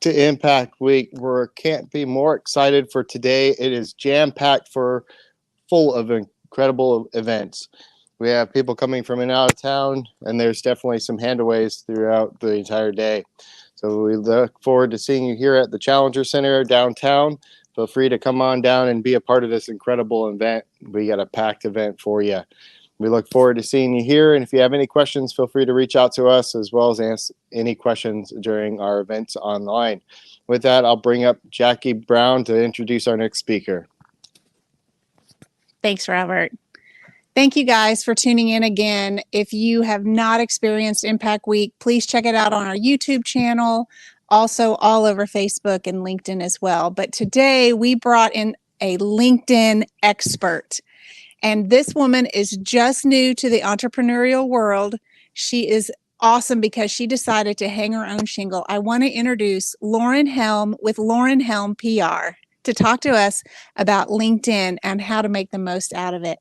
To Impact Week. We can't be more excited for today. It is jam-packed full of incredible events. We have people coming from in and out of town, and there's definitely some handaways throughout the entire day. So we look forward to seeing you here at the Challenger Center downtown. Feel free to come on down and be a part of this incredible event. We got a packed event for you. We look forward to seeing you here. And if you have any questions, feel free to reach out to us, as well as ask any questions during our events online. With that, I'll bring up Jackie Brown to introduce our next speaker. Thanks, Robert. Thank you guys for tuning in again. If you have not experienced Impact Week, please check it out on our YouTube channel, also all over Facebook and LinkedIn as well. But today we brought in a LinkedIn expert. And this woman is just new to the entrepreneurial world. She is awesome because she decided to hang her own shingle. I want to introduce Lauren Helm with Lauren Helm PR to talk to us about LinkedIn and how to make the most out of it.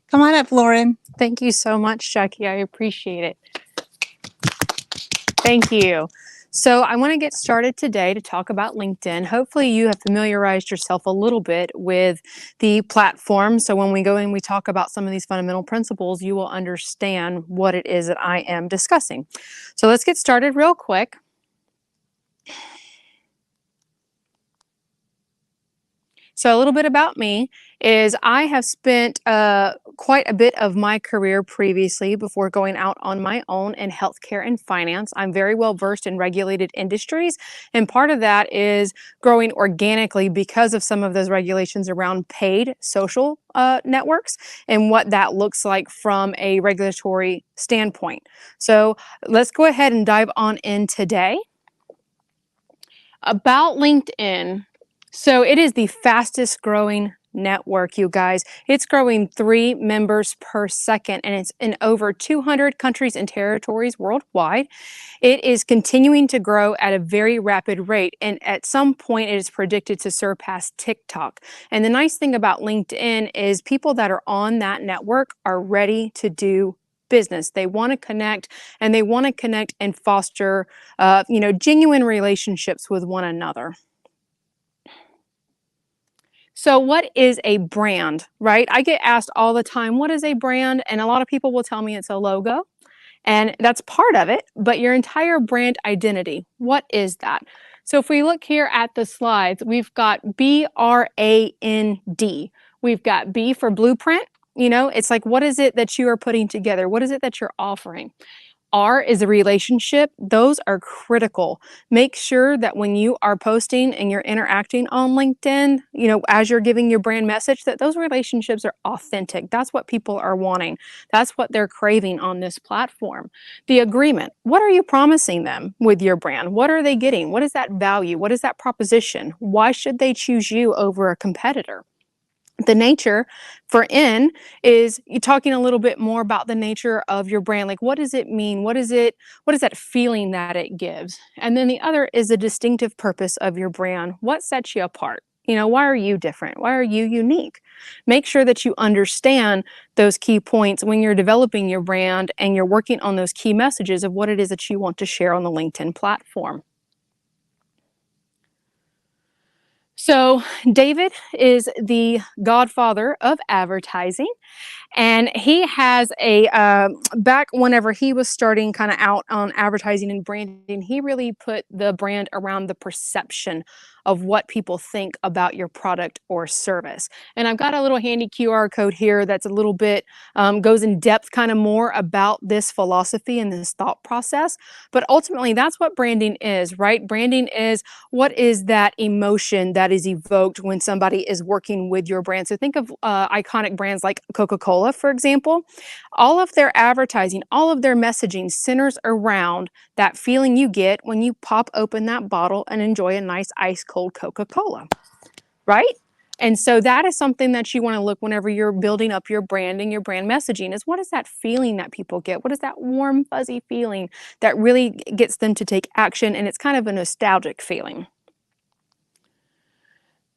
Come on up, Lauren. Thank you so much, Jackie. I appreciate it. Thank you. So I want to get started today to talk about LinkedIn. Hopefully you have familiarized yourself a little bit with the platform. So when we go in, we talk about some of these fundamental principles, you will understand what it is that I am discussing. So let's get started real quick. So a little bit about me is I have spent quite a bit of my career previously before going out on my own in healthcare and finance. I'm very well versed in regulated industries, and part of that is growing organically because of some of those regulations around paid social networks and what that looks like from a regulatory standpoint. So let's go ahead and dive on in today. About LinkedIn. So it is the fastest growing network, you guys. It's growing 3 members per second, and it's in over 200 countries and territories worldwide. It is continuing to grow at a very rapid rate, and at some point it is predicted to surpass TikTok. And the nice thing about LinkedIn is people that are on that network are ready to do business. They want to connect, and they want to connect and foster, genuine relationships with one another. So what is a brand, right? I get asked all the time, what is a brand? And a lot of people will tell me it's a logo. And that's part of it, but your entire brand identity, what is that? So if we look here at the slides, we've got B-R-A-N-D. We've got B for blueprint. It's like, what is it that you are putting together? What is it that you're offering? R is a relationship. Those are critical. Make sure that when you are posting and you're interacting on LinkedIn, as you're giving your brand message, that those relationships are authentic. That's what people are wanting. That's what they're craving on this platform. The agreement. What are you promising them with your brand? What are they getting? What is that value? What is that proposition? Why should they choose you over a competitor? The nature for N is you talking a little bit more about the nature of your brand. Like, what does it mean? What is that feeling that it gives? And then the other is the distinctive purpose of your brand. What sets you apart? Why are you different? Why are you unique? Make sure that you understand those key points when you're developing your brand and you're working on those key messages of what it is that you want to share on the LinkedIn platform. So David is the godfather of advertising, and he has back whenever he was starting kind of out on advertising and branding, he really put the brand around the perception of what people think about your product or service. And I've got a little handy QR code here that's a little bit, goes in depth kind of more about this philosophy and this thought process. But ultimately, that's what branding is, right? Branding is what is that emotion that is evoked when somebody is working with your brand. So think of iconic brands like Coca-Cola, for example. All of their advertising, all of their messaging centers around that feeling you get when you pop open that bottle and enjoy a nice ice cold Coca-Cola, right? And so that is something that you want to look whenever you're building up your brand and your brand messaging is what is that feeling that people get? What is that warm, fuzzy feeling that really gets them to take action? And it's kind of a nostalgic feeling.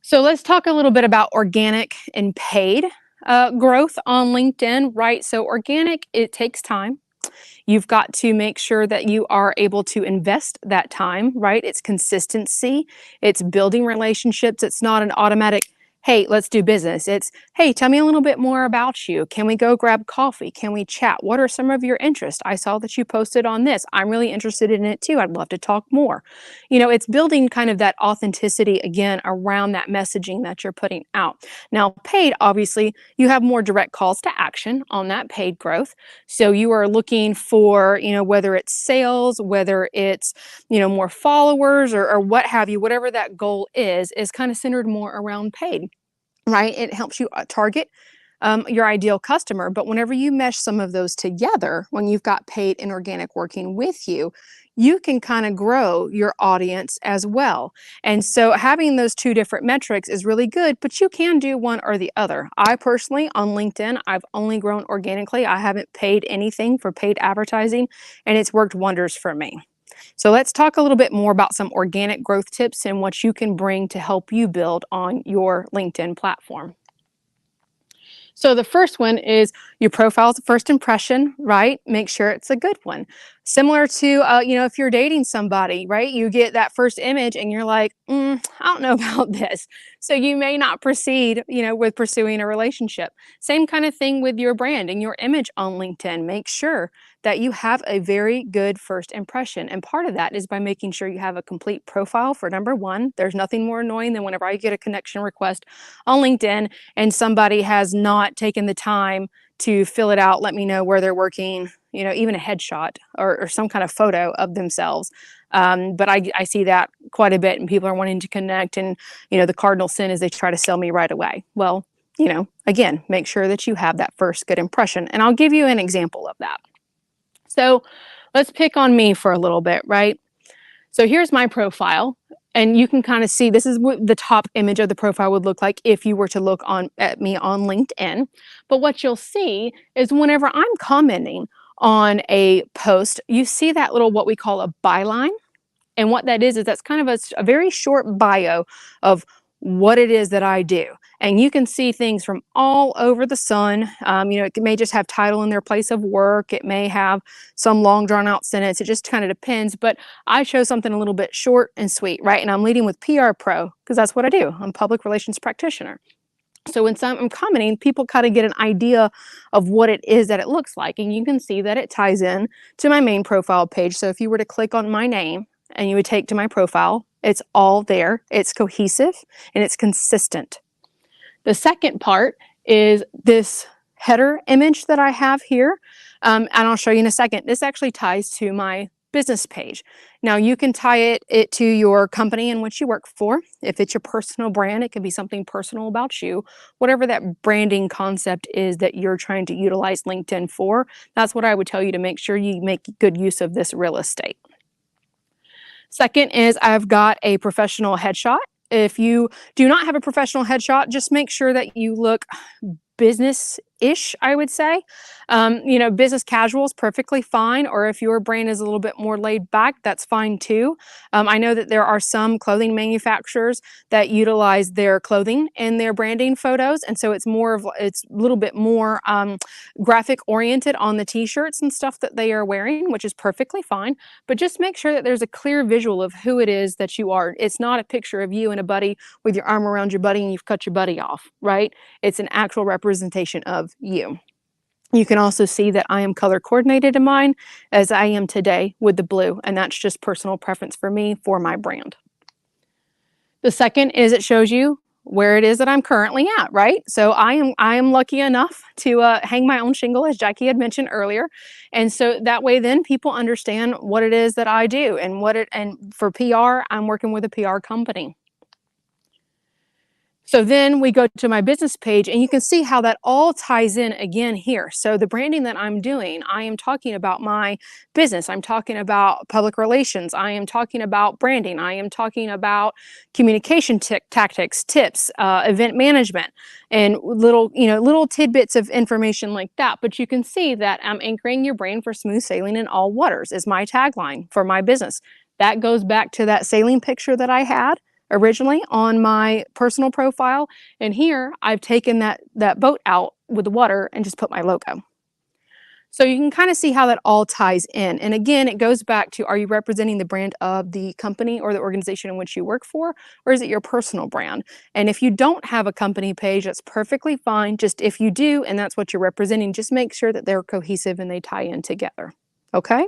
So let's talk a little bit about organic and paid growth on LinkedIn, right? So organic, it takes time. You've got to make sure that you are able to invest that time, right? It's consistency. It's building relationships. It's not an automatic, hey, let's do business. It's, hey, tell me a little bit more about you. Can we go grab coffee? Can we chat? What are some of your interests? I saw that you posted on this. I'm really interested in it too. I'd love to talk more. It's building kind of that authenticity again around that messaging that you're putting out. Now, paid, obviously, you have more direct calls to action on that paid growth. So you are looking for, whether it's sales, whether it's, more followers or what have you, whatever that goal is kind of centered more around paid. Right? It helps you target your ideal customer. But whenever you mesh some of those together, when you've got paid and organic working with you, you can kind of grow your audience as well. And so having those two different metrics is really good, but you can do one or the other. I personally, on LinkedIn, I've only grown organically. I haven't paid anything for paid advertising, and it's worked wonders for me. So let's talk a little bit more about some organic growth tips and what you can bring to help you build on your LinkedIn platform. So the first one is your profile's first impression, right? Make sure it's a good one. Similar to, if you're dating somebody, right? You get that first image and you're like, I don't know about this. So you may not proceed, with pursuing a relationship. Same kind of thing with your brand and your image on LinkedIn. Make sure that you have a very good first impression. And part of that is by making sure you have a complete profile for number one. There's nothing more annoying than whenever I get a connection request on LinkedIn and somebody has not taken the time to fill it out, let me know where they're working, even a headshot or some kind of photo of themselves. But I see that quite a bit and people are wanting to connect and, the cardinal sin is they try to sell me right away. Well, again, make sure that you have that first good impression. And I'll give you an example of that. So let's pick on me for a little bit, right? So here's my profile. And you can kind of see, this is what the top image of the profile would look like if you were to look at me on LinkedIn. But what you'll see is whenever I'm commenting on a post, you see that little, what we call a byline. And what that is that's kind of a very short bio of what it is that I do. And you can see things from all over the sun. It may just have title in their place of work. It may have some long drawn out sentence. It just kind of depends. But I chose something a little bit short and sweet, right? And I'm leading with PR Pro because that's what I do. I'm a public relations practitioner. So when I'm commenting, people kind of get an idea of what it is that it looks like. And you can see that it ties in to my main profile page. So if you were to click on my name and you would take to my profile, it's all there. It's cohesive and it's consistent. The second part is this header image that I have here. And I'll show you in a second. This actually ties to my business page. Now you can tie it to your company in which you work for. If it's your personal brand, it can be something personal about you. Whatever that branding concept is that you're trying to utilize LinkedIn for, that's what I would tell you to make sure you make good use of this real estate. Second is I've got a professional headshot. If you do not have a professional headshot, just make sure that you look business-ish, I would say. Business casual is perfectly fine, or if your brand is a little bit more laid back, that's fine too. I know that there are some clothing manufacturers that utilize their clothing in their branding photos, and so it's a little bit more graphic oriented on the t-shirts and stuff that they are wearing, which is perfectly fine. But just make sure that there's a clear visual of who it is that you are. It's not a picture of you and a buddy with your arm around your buddy and you've cut your buddy off, right? It's an actual representation of you. You can also see that I am color coordinated in mine as I am today with the blue, and that's just personal preference for me for my brand. The second is it shows you where it is that I'm currently at, right? So I am lucky enough to hang my own shingle, as Jackie had mentioned earlier. And so that way then people understand what it is that I do and for PR, I'm working with a PR company. So then we go to my business page and you can see how that all ties in again here. So the branding that I'm doing, I am talking about my business. I'm talking about public relations. I am talking about branding. I am talking about communication tactics, tips, event management, and little tidbits of information like that. But you can see that I'm anchoring your brain for smooth sailing in all waters is my tagline for my business. That goes back to that sailing picture that I had originally on my personal profile. And here I've taken that boat out with the water and just put my logo. So you can kind of see how that all ties in. And again, it goes back to, are you representing the brand of the company or the organization in which you work for, or is it your personal brand? And if you don't have a company page, that's perfectly fine. Just if you do, and that's what you're representing, just make sure that they're cohesive and they tie in together. Okay?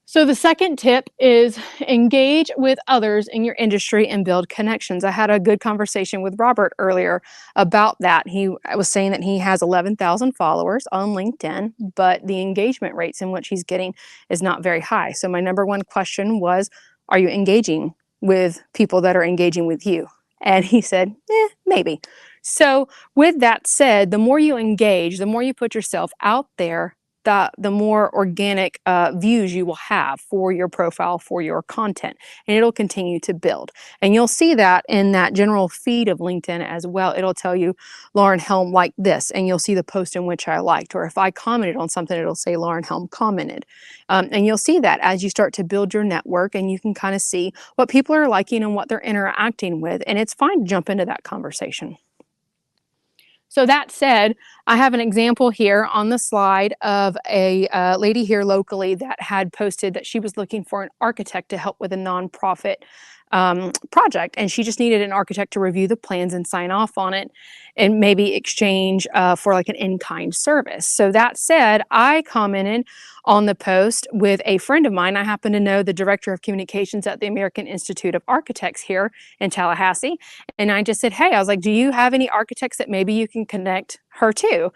So the second tip is engage with others in your industry and build connections. I had a good conversation with Robert earlier about that. He was saying that he has 11,000 followers on LinkedIn, but the engagement rates in which he's getting is not very high. So my number one question was, are you engaging with people that are engaging with you? And he said, maybe. So with that said, the more you engage, the more you put yourself out there, the more organic views you will have for your profile, for your content, and it'll continue to build. And you'll see that in that general feed of LinkedIn as well. It'll tell you Lauren Helm liked this, and you'll see the post in which I liked, or if I commented on something, it'll say Lauren Helm commented. And you'll see that as you start to build your network, and you can kind of see what people are liking and what they're interacting with, and it's fine to jump into that conversation. So that said, I have an example here on the slide of a lady here locally that had posted that she was looking for an architect to help with a nonprofit project, and she just needed an architect to review the plans and sign off on it and maybe exchange for like an in-kind service. So that said, I commented on the post with a friend of mine. I happen to know the director of communications at the American Institute of Architects here in Tallahassee. And I just said, hey, I was like, do you have any architects that maybe you can connect her to?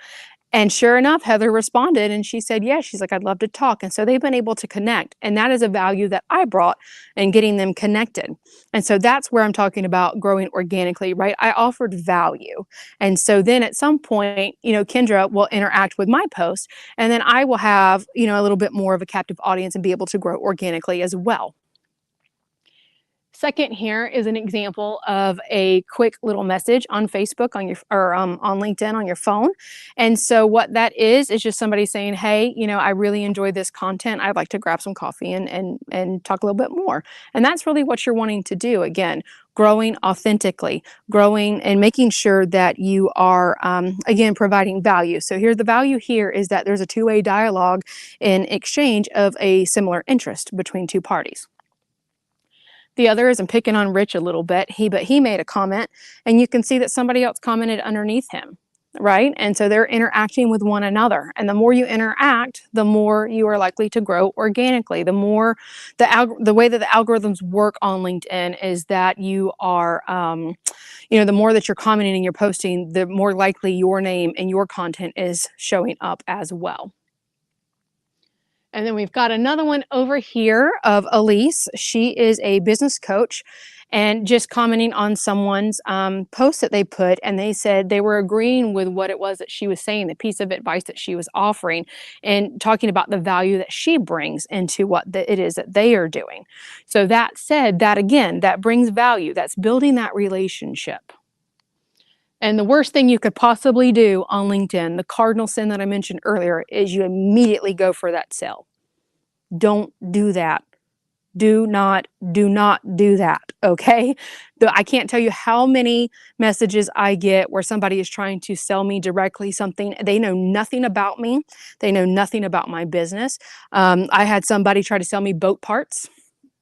And sure enough, Heather responded and she said, yeah, she's like, I'd love to talk. And so they've been able to connect. And that is a value that I brought in getting them connected. And so that's where I'm talking about growing organically, right? I offered value. And so then at some point, Kendra will interact with my post, and then I will have, a little bit more of a captive audience and be able to grow organically as well. Second here is an example of a quick little message on Facebook on your or on LinkedIn on your phone. And so what that is just somebody saying, hey, you know, I really enjoyed this content. I'd like to grab some coffee and talk a little bit more. And that's really what you're wanting to do. Again, growing authentically, growing and making sure that you are, again, providing value. So here, the value here is that there's a two-way dialogue in exchange of a similar interest between two parties. The other is, I'm picking on Rich a little bit, but he made a comment, and you can see that somebody else commented underneath him, right? And so they're interacting with one another. And the more you interact, the more you are likely to grow organically. The more the way that the algorithms work on LinkedIn is that you are, you know, the more that you're commenting and you're posting, the more likely your name and your content is showing up as well. And then we've got another one over here of Elise. She is a business coach, and just commenting on someone's post that they put, and they said they were agreeing with what it was that she was saying, the piece of advice that she was offering, and talking about the value that she brings into what it is that they are doing. So that said, that again, that brings value. That's building that relationship. And the worst thing you could possibly do on LinkedIn, the cardinal sin that I mentioned earlier, is you immediately go for that sale. Don't do that. Do not do that, okay? I can't tell you how many messages I get where somebody is trying to sell me directly something. They know nothing about me. They know nothing about my business. I had somebody try to sell me boat parts,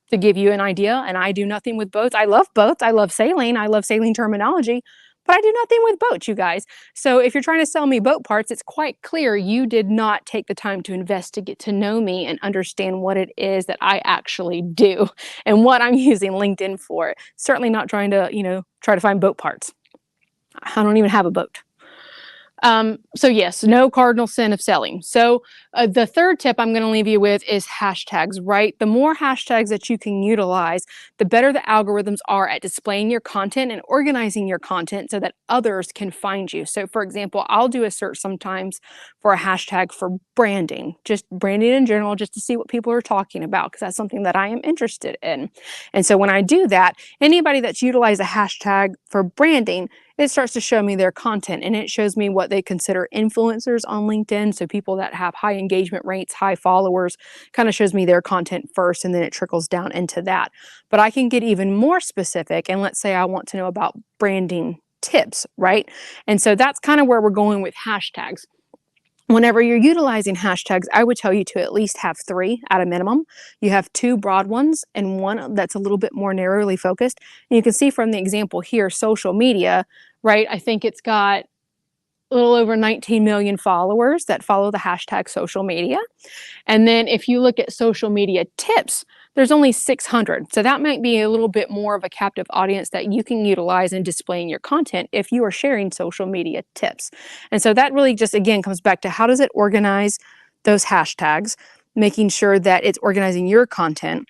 to give you an idea, and I do nothing with boats. I love boats. I love sailing terminology, but I do nothing with boats, you guys. So if you're trying to sell me boat parts, it's quite clear you did not take the time to invest to get to know me and understand what it is that I actually do and what I'm using LinkedIn for. Certainly not trying to, you know, try to find boat parts. I don't even have a boat. So yes, no cardinal sin of selling. So the third tip I'm going to leave you with is hashtags, right? The more hashtags that you can utilize, the better the algorithms are at displaying your content and organizing your content so that others can find you. So for example, I'll do a search sometimes for a hashtag for branding, just branding in general, just to see what people are talking about, because that's something that I am interested in. And so when I do that, anybody that's utilized a hashtag for branding, it starts to show me their content, and it shows me what they consider influencers on LinkedIn. So people that have high engagement rates, high followers, kind of shows me their content first, and then it trickles down into that. But I can get even more specific, and let's say I want to know about branding tips, right? And so that's kind of where we're going with hashtags. Whenever you're utilizing hashtags, I would tell you to at least have 3 at a minimum. You have 2 broad ones and 1 that's a little bit more narrowly focused. And you can see from the example here, social media, right? I think it's got a little over 19 million followers that follow the hashtag social media. And then if you look at social media tips, there's only 600. So that might be a little bit more of a captive audience that you can utilize in displaying your content if you are sharing social media tips. And so that really just, again, comes back to how does it organize those hashtags, making sure that it's organizing your content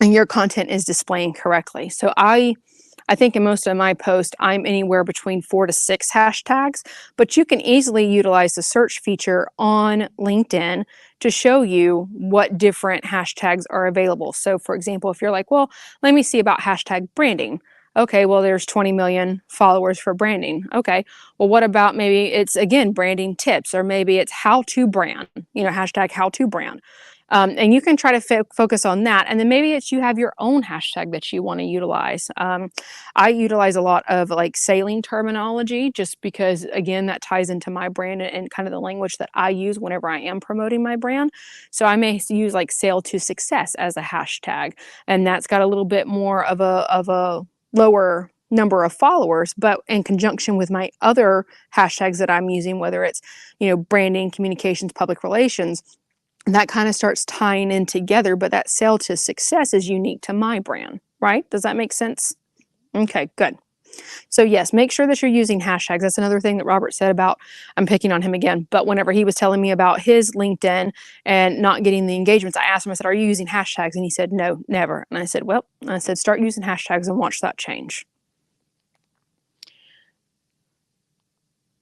and your content is displaying correctly. So I think in most of my posts, I'm anywhere between 4 to 6 hashtags, but you can easily utilize the search feature on LinkedIn to show you what different hashtags are available. So for example, if you're like, well, let me see about hashtag branding. Okay, well, there's 20 million followers for branding. Okay, well, what about maybe it's, again, branding tips, or maybe it's how to brand, you know, hashtag how to brand. And you can try to focus on that. And then maybe it's you have your own hashtag that you want to utilize. I utilize a lot of like sailing terminology just because, again, that ties into my brand and kind of the language that I use whenever I am promoting my brand. So I may use like sail to success as a hashtag. And that's got a little bit more of a lower number of followers, but in conjunction with my other hashtags that I'm using, whether it's, you know, branding, communications, public relations, that kind of starts tying in together, but that sail to success is unique to my brand, right? Does that make sense? Okay, good. So yes, make sure that you're using hashtags. That's another thing that Robert said about, I'm picking on him again, but whenever he was telling me about his LinkedIn and not getting the engagements, I asked him, I said, are you using hashtags? And he said, no, never. And I said, well, start using hashtags and watch that change.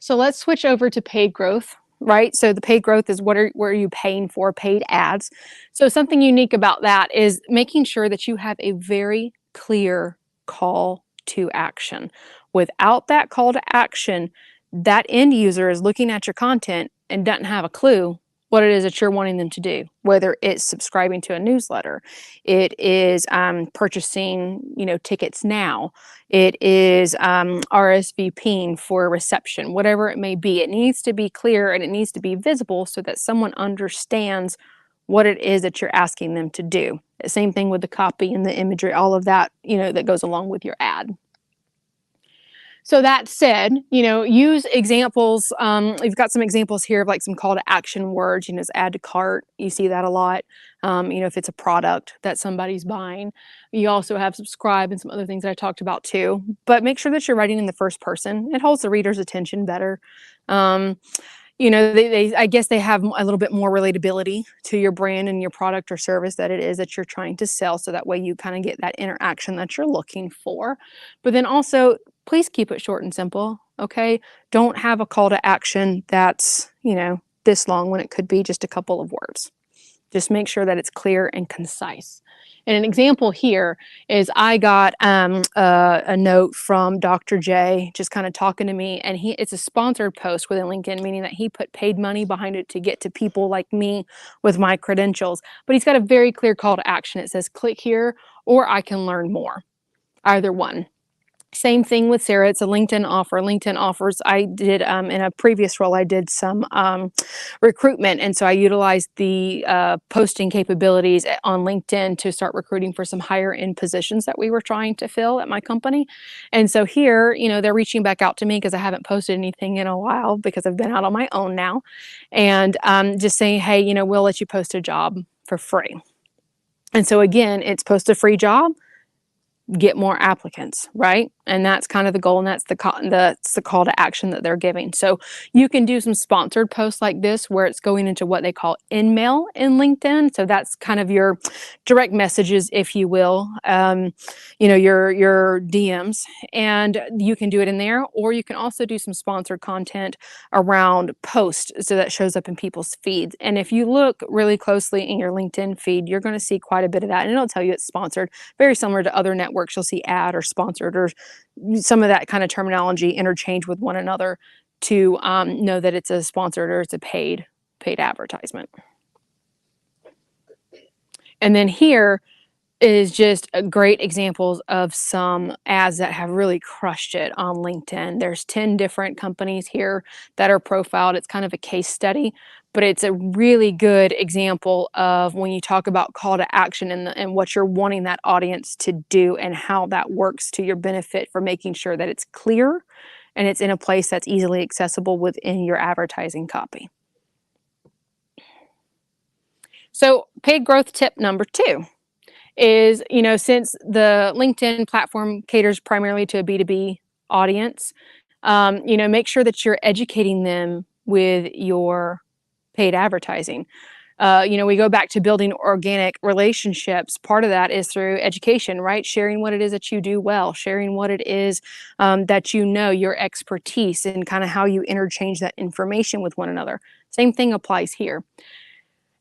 So let's switch over to paid growth. Right? So the paid growth is what are you paying for? Paid ads. So something unique about that is making sure that you have a very clear call to action. Without that call to action, that end user is looking at your content and doesn't have a clue what it is that you're wanting them to do, whether it's subscribing to a newsletter, it is purchasing, tickets now, it is RSVPing for a reception, whatever it may be. It needs to be clear and it needs to be visible so that someone understands what it is that you're asking them to do. The same thing with the copy and the imagery, all of that, that goes along with your ad. So that said, use examples. We've got some examples here of like some call to action words, add to cart. You see that a lot. If it's a product that somebody's buying. You also have subscribe and some other things that I talked about too. But make sure that you're writing in the first person. It holds the reader's attention better. I guess they have a little bit more relatability to your brand and your product or service that it is that you're trying to sell. So that way you kind of get that interaction that you're looking for. But then also, please keep it short and simple, okay? Don't have a call to action that's, this long when it could be just a couple of words. Just make sure that it's clear and concise. And an example here is I got a note from Dr. J just kind of talking to me, and it's a sponsored post within LinkedIn, meaning that he put paid money behind it to get to people like me with my credentials. But he's got a very clear call to action. It says, click here, or I can learn more. Either one. Same thing with Sarah. It's a LinkedIn offer. LinkedIn offers. I did in a previous role, I did some recruitment. And so I utilized the posting capabilities on LinkedIn to start recruiting for some higher end positions that we were trying to fill at my company. And so here, they're reaching back out to me because I haven't posted anything in a while because I've been out on my own now. And just saying, hey, we'll let you post a job for free. And so again, it's post a free job, get more applicants, right? And that's kind of the goal, and that's the call to action that they're giving. So you can do some sponsored posts like this where it's going into what they call in-mail in LinkedIn. So that's kind of your direct messages, if you will, your DMs, and you can do it in there, or you can also do some sponsored content around posts so that shows up in people's feeds. And if you look really closely in your LinkedIn feed, you're going to see quite a bit of that, and it'll tell you it's sponsored, very similar to other networks. You'll see ad or sponsored or some of that kind of terminology interchange with one another to know that it's a sponsored or it's a paid advertisement. And then here is just great examples of some ads that have really crushed it on LinkedIn. There's 10 different companies here that are profiled. It's kind of a case study, but it's a really good example of when you talk about call to action and what you're wanting that audience to do and how that works to your benefit for making sure that it's clear and it's in a place that's easily accessible within your advertising copy. So paid growth tip number 2 is, since the LinkedIn platform caters primarily to a B2B audience, make sure that you're educating them with your paid advertising. We go back to building organic relationships. Part of that is through education, right? Sharing what it is that you do well, sharing what it is that your expertise, and kind of how you interchange that information with one another. Same thing applies here.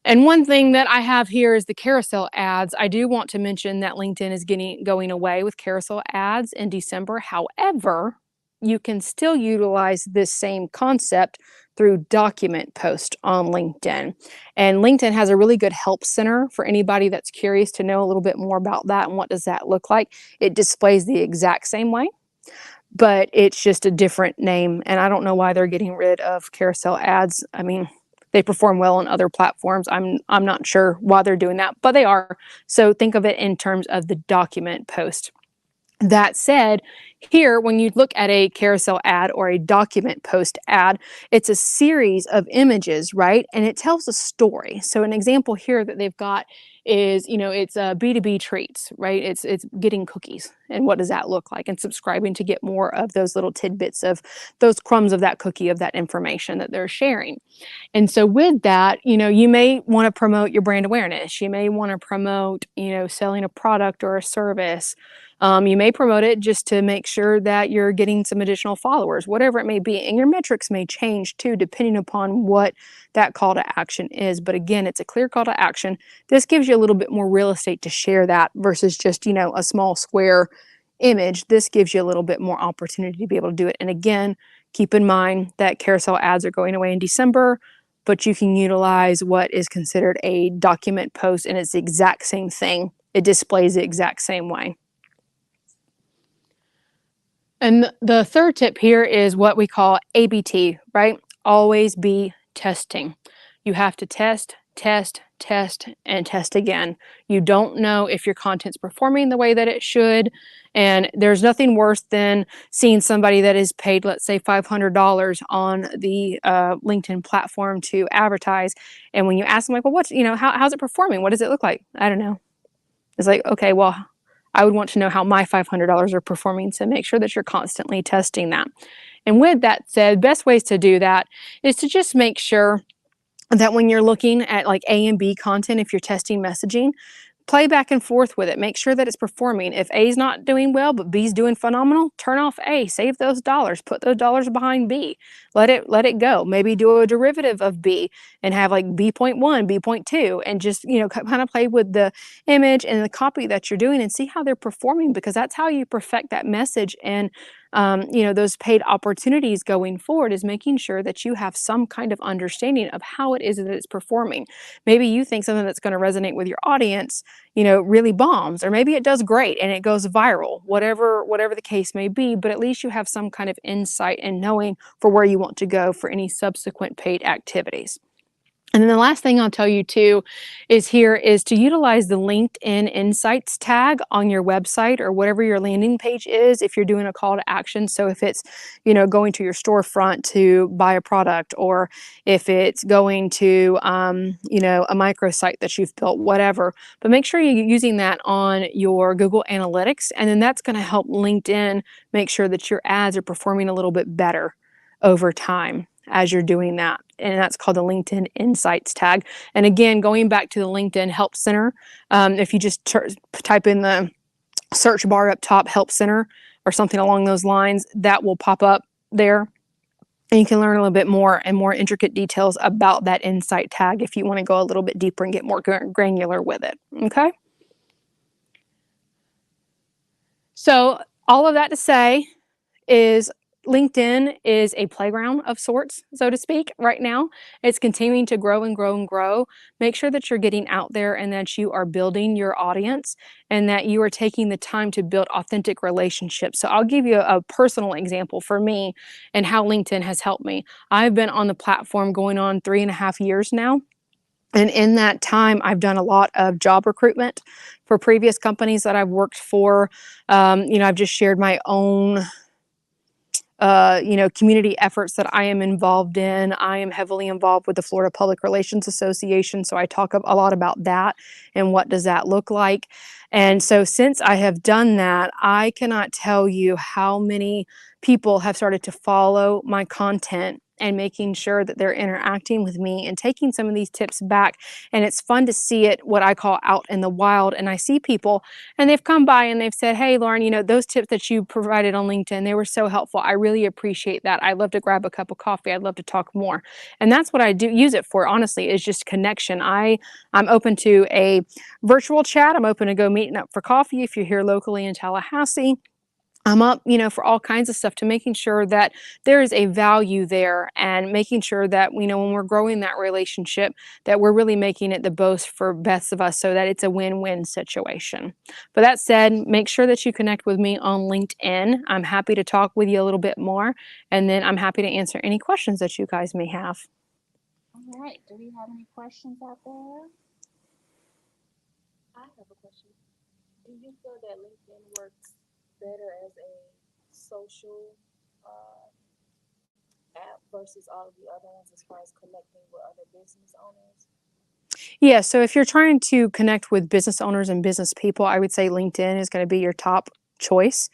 And one thing that I have here is the carousel ads. I do want to mention that LinkedIn is going away with carousel ads in December. However, you can still utilize this same concept through document post on LinkedIn. And LinkedIn has a really good help center for anybody that's curious to know a little bit more about that and what does that look like. It displays the exact same way, but it's just a different name. And I don't know why they're getting rid of carousel ads. I mean, they perform well on other platforms. I'm not sure why they're doing that, but they are. So think of it in terms of the document post. That said, here, when you look at a carousel ad or a document post ad, it's a series of images, right? And it tells a story. So an example here that they've got is, it's B2B treats, right? It's getting cookies. And what does that look like? And subscribing to get more of those little tidbits of those crumbs of that cookie, of that information that they're sharing. And so with that, you may want to promote your brand awareness. You may want to promote, selling a product or a service. You may promote it just to make sure sure that you're getting some additional followers, whatever it may be. And your metrics may change too, depending upon what that call to action is. But again, it's a clear call to action. This gives you a little bit more real estate to share that versus just, you know, a small square image. This gives you a little bit more opportunity to be able to do it. And again, keep in mind that carousel ads are going away in December, but you can utilize what is considered a document post, and it's the exact same thing. It displays the exact same way. And the third tip here is what we call ABT, right? Always be testing. You have to test, test, test, and test again. You don't know if your content's performing the way that it should. And there's nothing worse than seeing somebody that is paid, let's say, $500 on the LinkedIn platform to advertise. And when you ask them, like, well, what's, you know, how's it performing? What does it look like? I don't know. It's like, okay, well, I would want to know how my $500 are performing to make sure that you're constantly testing that. And with that said, best ways to do that is to just make sure that when you're looking at like A and B content, if you're testing messaging, play back and forth with it. Make sure that it's performing. If A is not doing well, but B is doing phenomenal, turn off A, save those dollars, put those dollars behind B, let it go. Maybe do a derivative of B and have like B.1, B.2, and just, you know, kind of play with the image and the copy that you're doing and see how they're performing, because that's how you perfect that message. And you know, those paid opportunities going forward is making sure that you have some kind of understanding of how it is that it's performing. Maybe you think something that's going to resonate with your audience, you know, really bombs, or maybe it does great and it goes viral, whatever the case may be, but at least you have some kind of insight and knowing for where you want to go for any subsequent paid activities. And then the last thing I'll tell you too is to utilize the LinkedIn Insights tag on your website or whatever your landing page is if you're doing a call to action. So if it's, you know, going to your storefront to buy a product, or if it's going to, you know, a microsite that you've built, whatever. But make sure you're using that on your Google Analytics, and then that's going to help LinkedIn make sure that your ads are performing a little bit better over time as you're doing that. And that's called the LinkedIn Insights tag. And again, going back to the LinkedIn Help Center, if you just type in the search bar up top, Help Center, or something along those lines, that will pop up there. And you can learn a little bit more and more intricate details about that Insight tag if you want to go a little bit deeper and get more granular with it. Okay? So all of that to say is LinkedIn is a playground of sorts, so to speak, right now. It's continuing to grow and grow and grow. Make sure that you're getting out there and that you are building your audience and that you are taking the time to build authentic relationships. So I'll give you a personal example for me and how LinkedIn has helped me. I've been on the platform going on 3.5 years now. And in that time, I've done a lot of job recruitment for previous companies that I've worked for. You know, I've just shared my own you know, community efforts that I am involved in. I am heavily involved with the Florida Public Relations Association, so I talk a lot about that and what does that look like. And so since I have done that, I cannot tell you how many people have started to follow my content and making sure that they're interacting with me and taking some of these tips back. And it's fun to see it, what I call out in the wild. And I see people and they've come by and they've said, hey, Lauren, you know, those tips that you provided on LinkedIn, they were so helpful. I really appreciate that. I'd love to grab a cup of coffee. I'd love to talk more. And that's what I do use it for, honestly, is just connection. I'm open to a virtual chat. I'm open to go meeting up for coffee if you're here locally in Tallahassee. I'm up, you know, for all kinds of stuff, to making sure that there is a value there and making sure that, you know, when we're growing that relationship, that we're really making it the most for best of us so that it's a win-win situation. But that said, make sure that you connect with me on LinkedIn. I'm happy to talk with you a little bit more, and then I'm happy to answer any questions that you guys may have. All right. Do we have any questions out there? I have a question. Do you feel that LinkedIn works better as a social app versus all of the other ones as far as connecting with other business owners? Yeah, so if you're trying to connect with business owners and business people, I would say LinkedIn is going to be your top choice.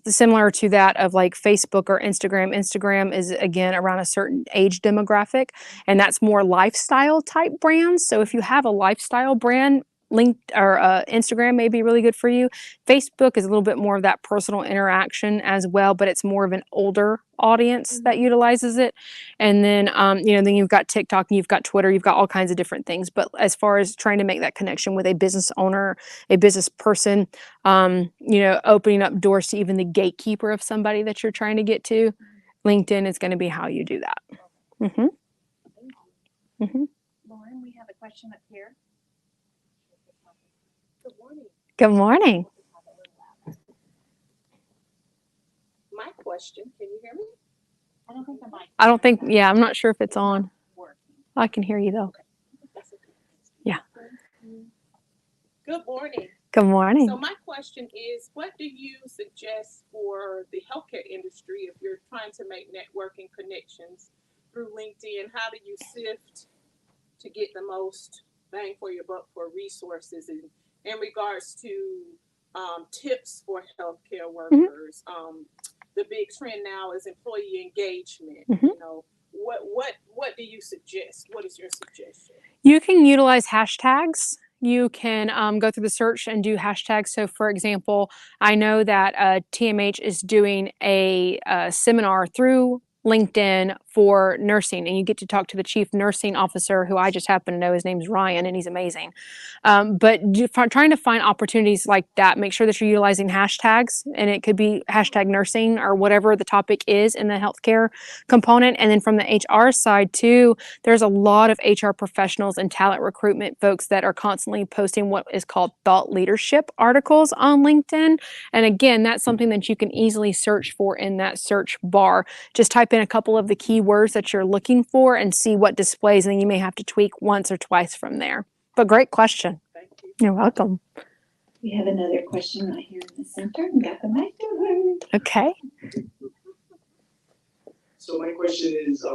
Similar to that of like Facebook or Instagram. Instagram is, again, around a certain age demographic, and that's more lifestyle type brands. So if you have a lifestyle brand, Instagram may be really good for you. Facebook is a little bit more of that personal interaction as well, but it's more of an older audience that utilizes it. And then, then you've got TikTok, and you've got Twitter, you've got all kinds of different things. But as far as trying to make that connection with a business owner, a business person, opening up doors to even the gatekeeper of somebody that you're trying to get to, LinkedIn is going to be how you do that. Mm-hmm. Mm-hmm. Lauren, we have a question up here. Good morning. Good morning. My question, can you hear me? I don't think the mic. I don't think, I'm not sure if it's on. I can hear you though. That's okay. Yeah. Good morning. Good morning. So my question is, what do you suggest for the healthcare industry if you're trying to make networking connections through LinkedIn? How do you sift to get the most bang for your buck for resources in regards to tips for healthcare workers? The big trend now is employee engagement. What do you suggest? What is your suggestion? You can utilize hashtags. You can go through the search and do hashtags. So for example, I know that TMH is doing a seminar through LinkedIn for nursing, and you get to talk to the chief nursing officer, who I just happen to know. His name's Ryan, and he's amazing. But trying to find opportunities like that, make sure that you're utilizing hashtags, and it could be hashtag nursing or whatever the topic is in the healthcare component. And then from the HR side too, there's a lot of HR professionals and talent recruitment folks that are constantly posting what is called thought leadership articles on LinkedIn. And again, that's something that you can easily search for in that search bar. Just type in a couple of the keywords that you're looking for and see what displays, and then you may have to tweak once or twice from there. But great question. Thank you. You're welcome. We have another question right here in the center. We got the mic to her. Okay. So my question is,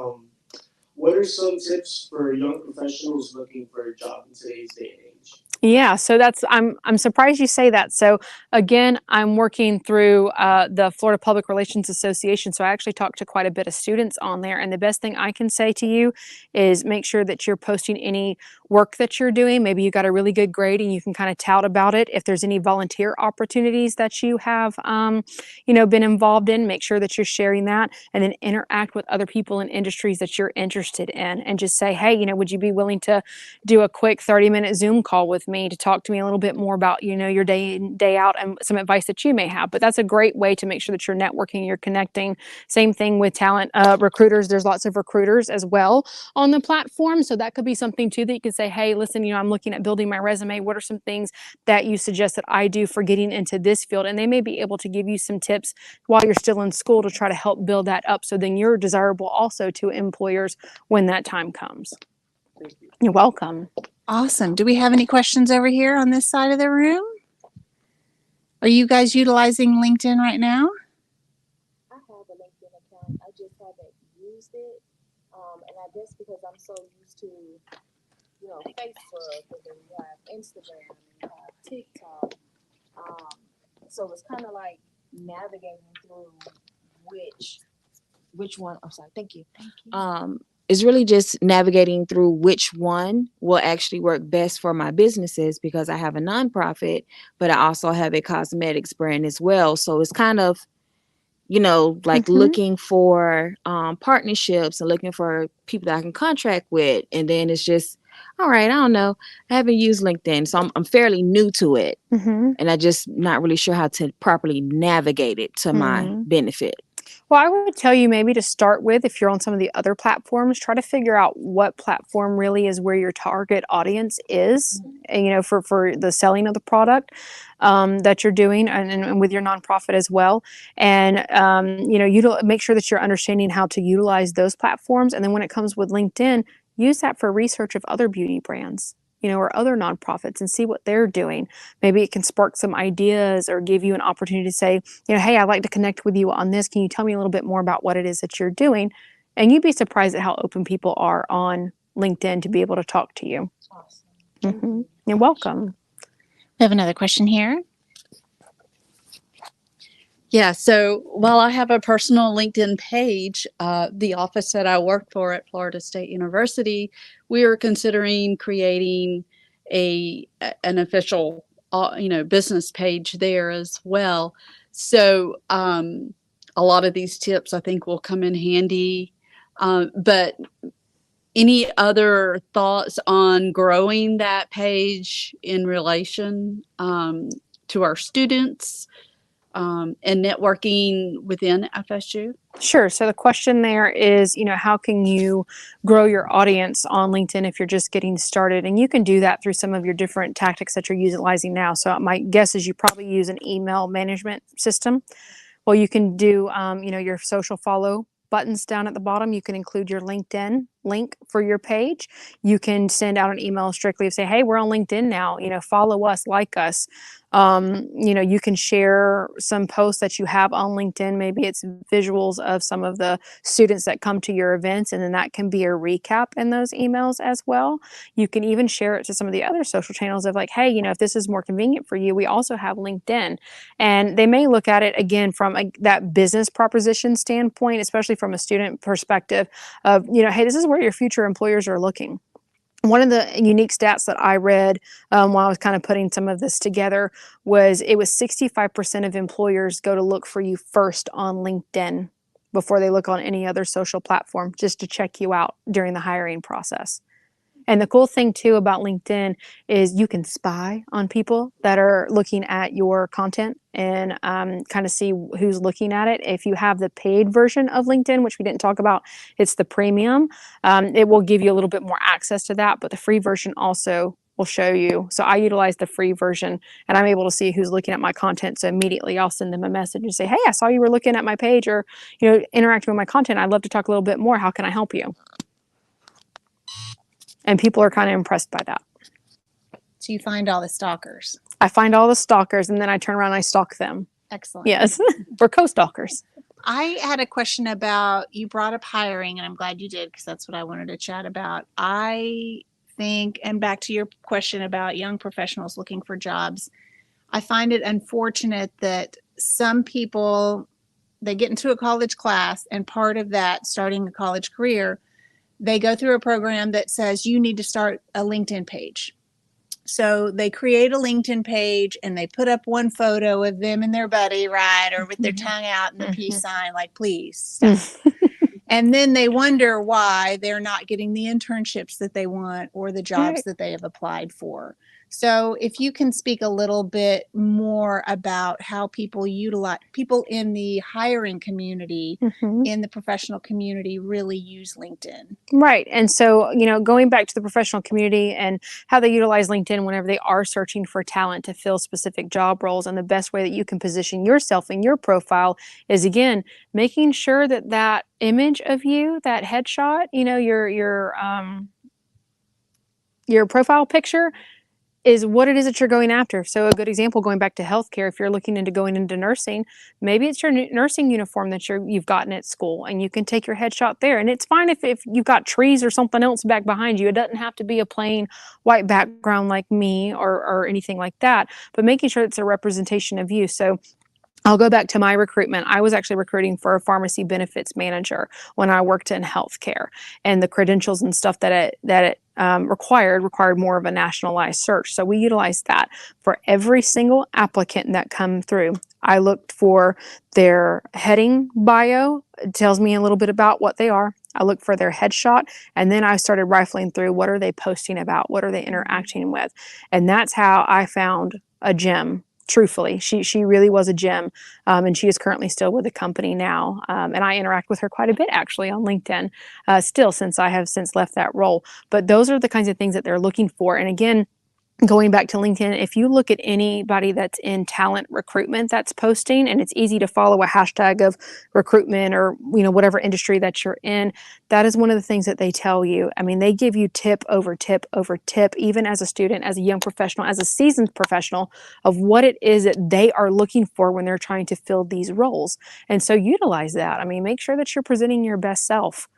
what are some tips for young professionals looking for a job in today's day and age? Yeah, so I'm surprised you say that. So again, I'm working through the Florida Public Relations Association, so I actually talk to quite a bit of students on there. And the best thing I can say to you is make sure that you're posting any work that you're doing. Maybe you got a really good grade and you can kind of tout about it. If there's any volunteer opportunities that you have, been involved in, make sure that you're sharing that, and then interact with other people in industries that you're interested in, and just say, hey, would you be willing to do a quick 30-minute Zoom call with me to talk to me a little bit more about, your day in, day out, and some advice that you may have. But that's a great way to make sure that you're networking, you're connecting. Same thing with talent recruiters. There's lots of recruiters as well on the platform. So that could be something too that you can say, hey, listen, I'm looking at building my resume. What are some things that you suggest that I do for getting into this field? And they may be able to give you some tips while you're still in school to try to help build that up. So then you're desirable also to employers when that time comes. Thank you. You're welcome. Awesome. Do we have any questions over here on this side of the room? Are you guys utilizing LinkedIn right now? I have a LinkedIn account. I just haven't used it. And I guess because I'm so used to, Facebook, and then you have Instagram, and you have TikTok. So it's kind of like navigating through which one. I'm sorry. Thank you. It's really just navigating through which one will actually work best for my businesses, because I have a nonprofit, but I also have a cosmetics brand as well. So it's kind of, looking for partnerships and looking for people that I can contract with. And then it's just, all right, I don't know. I haven't used LinkedIn, so I'm fairly new to it. And I just not really sure how to properly navigate it to my benefit. Well, I would tell you maybe to start with, if you're on some of the other platforms, try to figure out what platform really is where your target audience is, and, for the selling of the product that you're doing, and with your nonprofit as well. And, make sure that you're understanding how to utilize those platforms. And then when it comes with LinkedIn, use that for research of other beauty brands, or other nonprofits, and see what they're doing. Maybe it can spark some ideas or give you an opportunity to say, hey, I'd like to connect with you on this. Can you tell me a little bit more about what it is that you're doing? And you'd be surprised at how open people are on LinkedIn to be able to talk to you. Awesome. You're welcome. We have another question here. Yeah, so while I have a personal LinkedIn page, the office that I work for at Florida State University, we are considering creating an official, business page there as well. So a lot of these tips I think will come in handy. But any other thoughts on growing that page in relation to our students and networking within FSU? Sure. So the question there is, how can you grow your audience on LinkedIn if you're just getting started? And you can do that through some of your different tactics that you're utilizing now. So my guess is you probably use an email management system. Well, you can do, your social follow buttons down at the bottom. You can include your LinkedIn link for your page. You can send out an email strictly and say, hey, we're on LinkedIn now, follow us, like us. You can share some posts that you have on LinkedIn. Maybe it's visuals of some of the students that come to your events, and then that can be a recap in those emails as well. You can even share it to some of the other social channels of like, hey, if this is more convenient for you, we also have LinkedIn. And they may look at it again from that business proposition standpoint, especially from a student perspective of, hey, this is where your future employers are looking. One of the unique stats that I read while I was kind of putting some of this together was it was 65% of employers go to look for you first on LinkedIn before they look on any other social platform, just to check you out during the hiring process. And the cool thing too about LinkedIn is you can spy on people that are looking at your content and kind of see who's looking at it. If you have the paid version of LinkedIn, which we didn't talk about, it's the premium. It will give you a little bit more access to that, but the free version also will show you. So I utilize the free version and I'm able to see who's looking at my content. So immediately I'll send them a message and say, hey, I saw you were looking at my page or, interacting with my content. I'd love to talk a little bit more. How can I help you? And people are kind of impressed by that. So you find all the stalkers. I find all the stalkers and then I turn around and I stalk them. Excellent. Yes, we're co-stalkers. I had a question about, you brought up hiring, and I'm glad you did because that's what I wanted to chat about. I think, and back to your question about young professionals looking for jobs, I find it unfortunate that some people, they get into a college class, and part of that, starting a college career, they go through a program that says you need to start a LinkedIn page. So they create a LinkedIn page and they put up one photo of them and their buddy, right? Or with their tongue out and the peace sign, like, please stop. And then they wonder why they're not getting the internships that they want or the jobs that they have applied for. So if you can speak a little bit more about how people utilize, people in the hiring community, in the professional community really use LinkedIn. Right. And so, going back to the professional community and how they utilize LinkedIn whenever they are searching for talent to fill specific job roles, and the best way that you can position yourself in your profile is, again, making sure that that image of you, that headshot, your profile picture is what it is that you're going after. So a good example, going back to healthcare, if you're looking into going into nursing, maybe it's your nursing uniform that you've gotten at school and you can take your headshot there. And it's fine if you've got trees or something else back behind you. It doesn't have to be a plain white background like me or anything like that, but making sure it's a representation of you. So I'll go back to my recruitment. I was actually recruiting for a pharmacy benefits manager when I worked in healthcare, and the credentials and stuff that it required more of a nationalized search. So we utilized that for every single applicant that come through. I looked for their heading bio. It tells me a little bit about what they are. I looked for their headshot, and then I started rifling through what are they posting about, what are they interacting with, and that's how I found a gem. Truthfully, she really was a gem, and she is currently still with the company now. And I interact with her quite a bit actually on LinkedIn, still, since I have since left that role. But those are the kinds of things that they're looking for. And again, going back to LinkedIn, if you look at anybody that's in talent recruitment that's posting, and it's easy to follow a hashtag of recruitment or whatever industry that you're in, that is one of the things that they tell you. I mean, they give you tip over tip over tip, even as a student, as a young professional, as a seasoned professional, of what it is that they are looking for when they're trying to fill these roles. And so utilize that. I mean, make sure that you're presenting your best self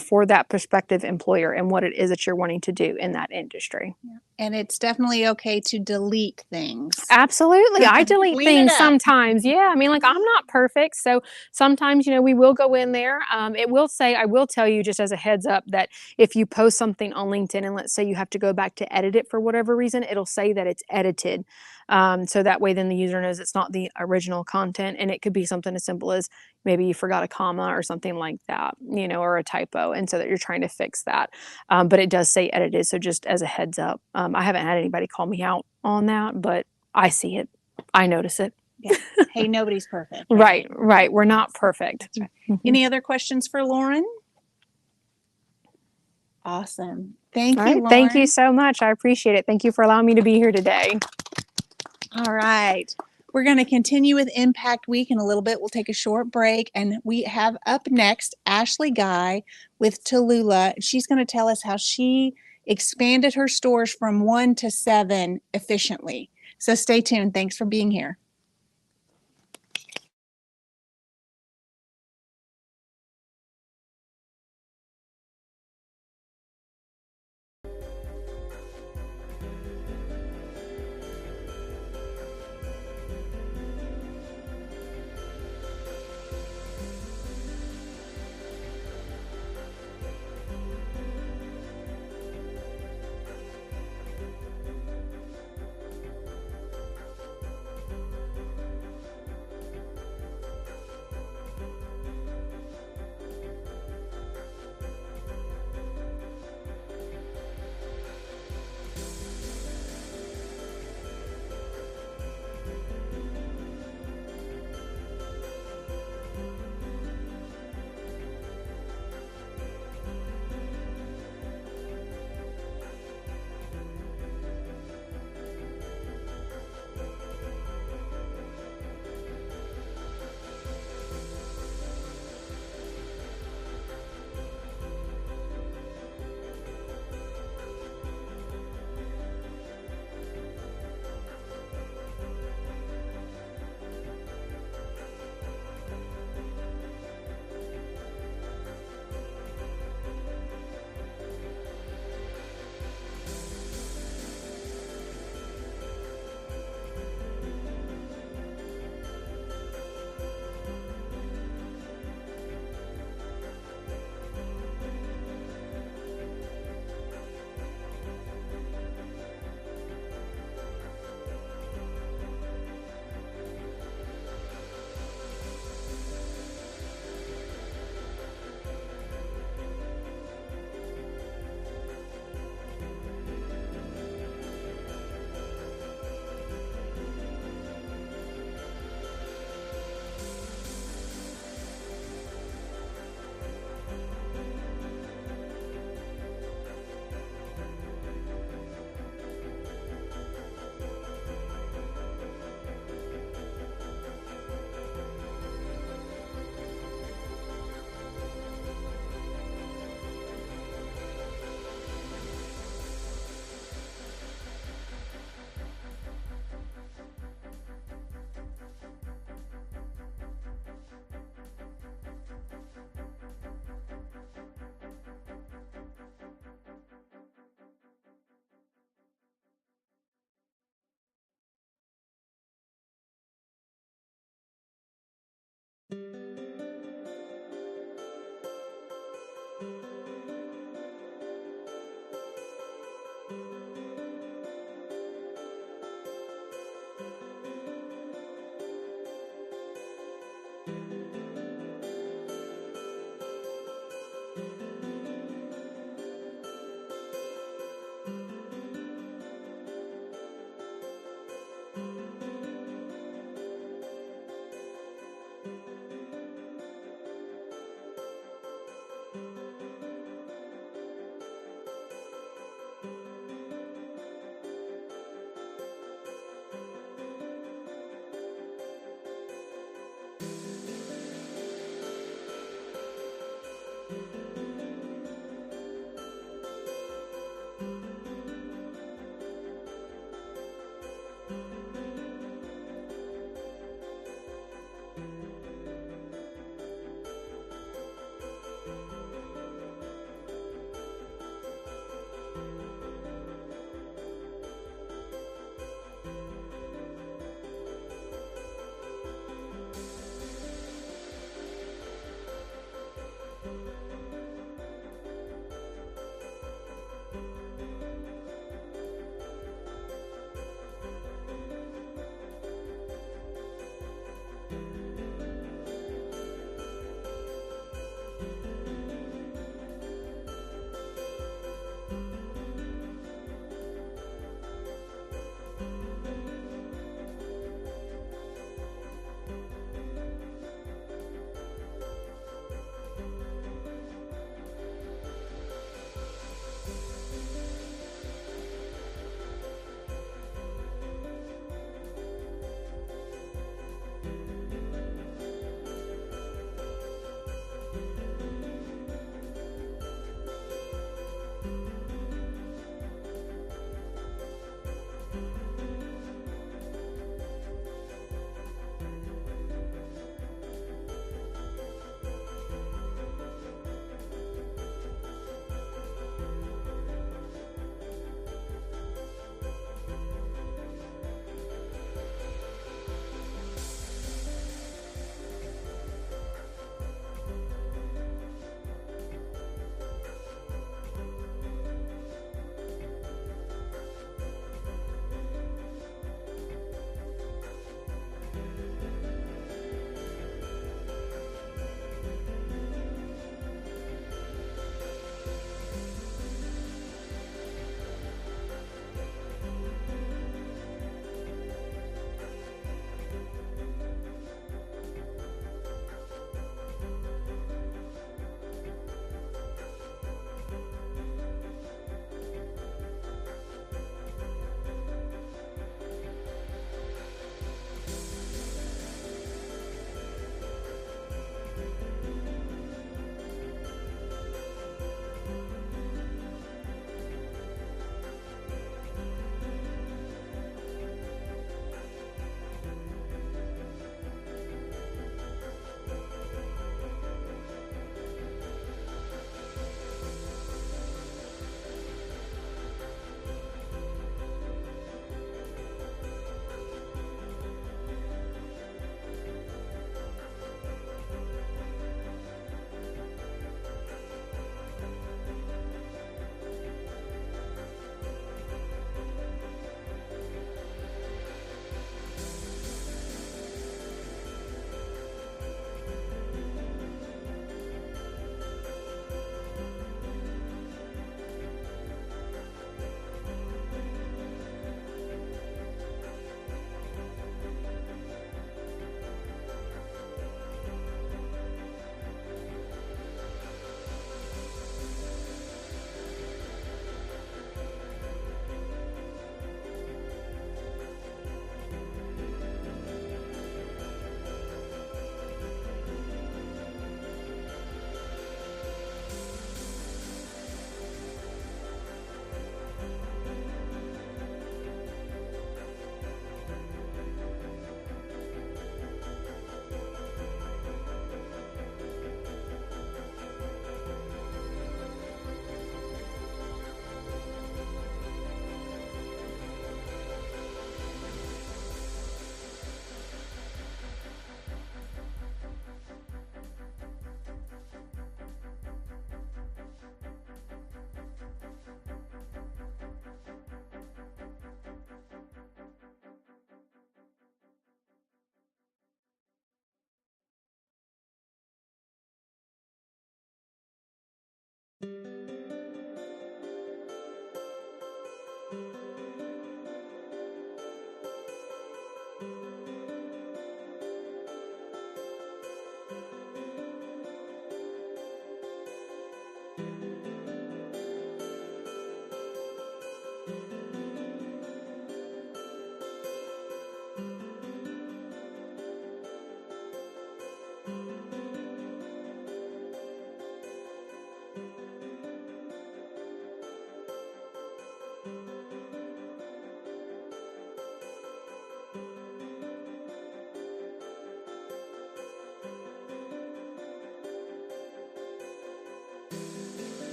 for that prospective employer and what it is that you're wanting to do in that industry. Yeah. And it's definitely okay to delete things. Absolutely. I delete Clean it things up. sometimes. Yeah. I mean, like, I'm not perfect. So sometimes, we will go in there. It will say, I will tell you just as a heads up that if you post something on LinkedIn and let's say you have to go back to edit it for whatever reason, it'll say that it's edited. So that way then the user knows it's not the original content. And it could be something as simple as maybe you forgot a comma or something like that, or a typo. And so that you're trying to fix that. But it does say edited. So just as a heads up, I haven't had anybody call me out on that, but I see it. I notice it. Yeah. Hey, nobody's perfect. Right. We're not perfect. That's right. Any other questions for Lauren? Awesome. Thank you, Lauren. Thank you so much. I appreciate it. Thank you for allowing me to be here today. All right. We're going to continue with Impact Week in a little bit. We'll take a short break, and we have up next Ashley Guy with Tallulah. She's going to tell us how she expanded her stores from 1 to 7 efficiently. So stay tuned. Thanks for being here.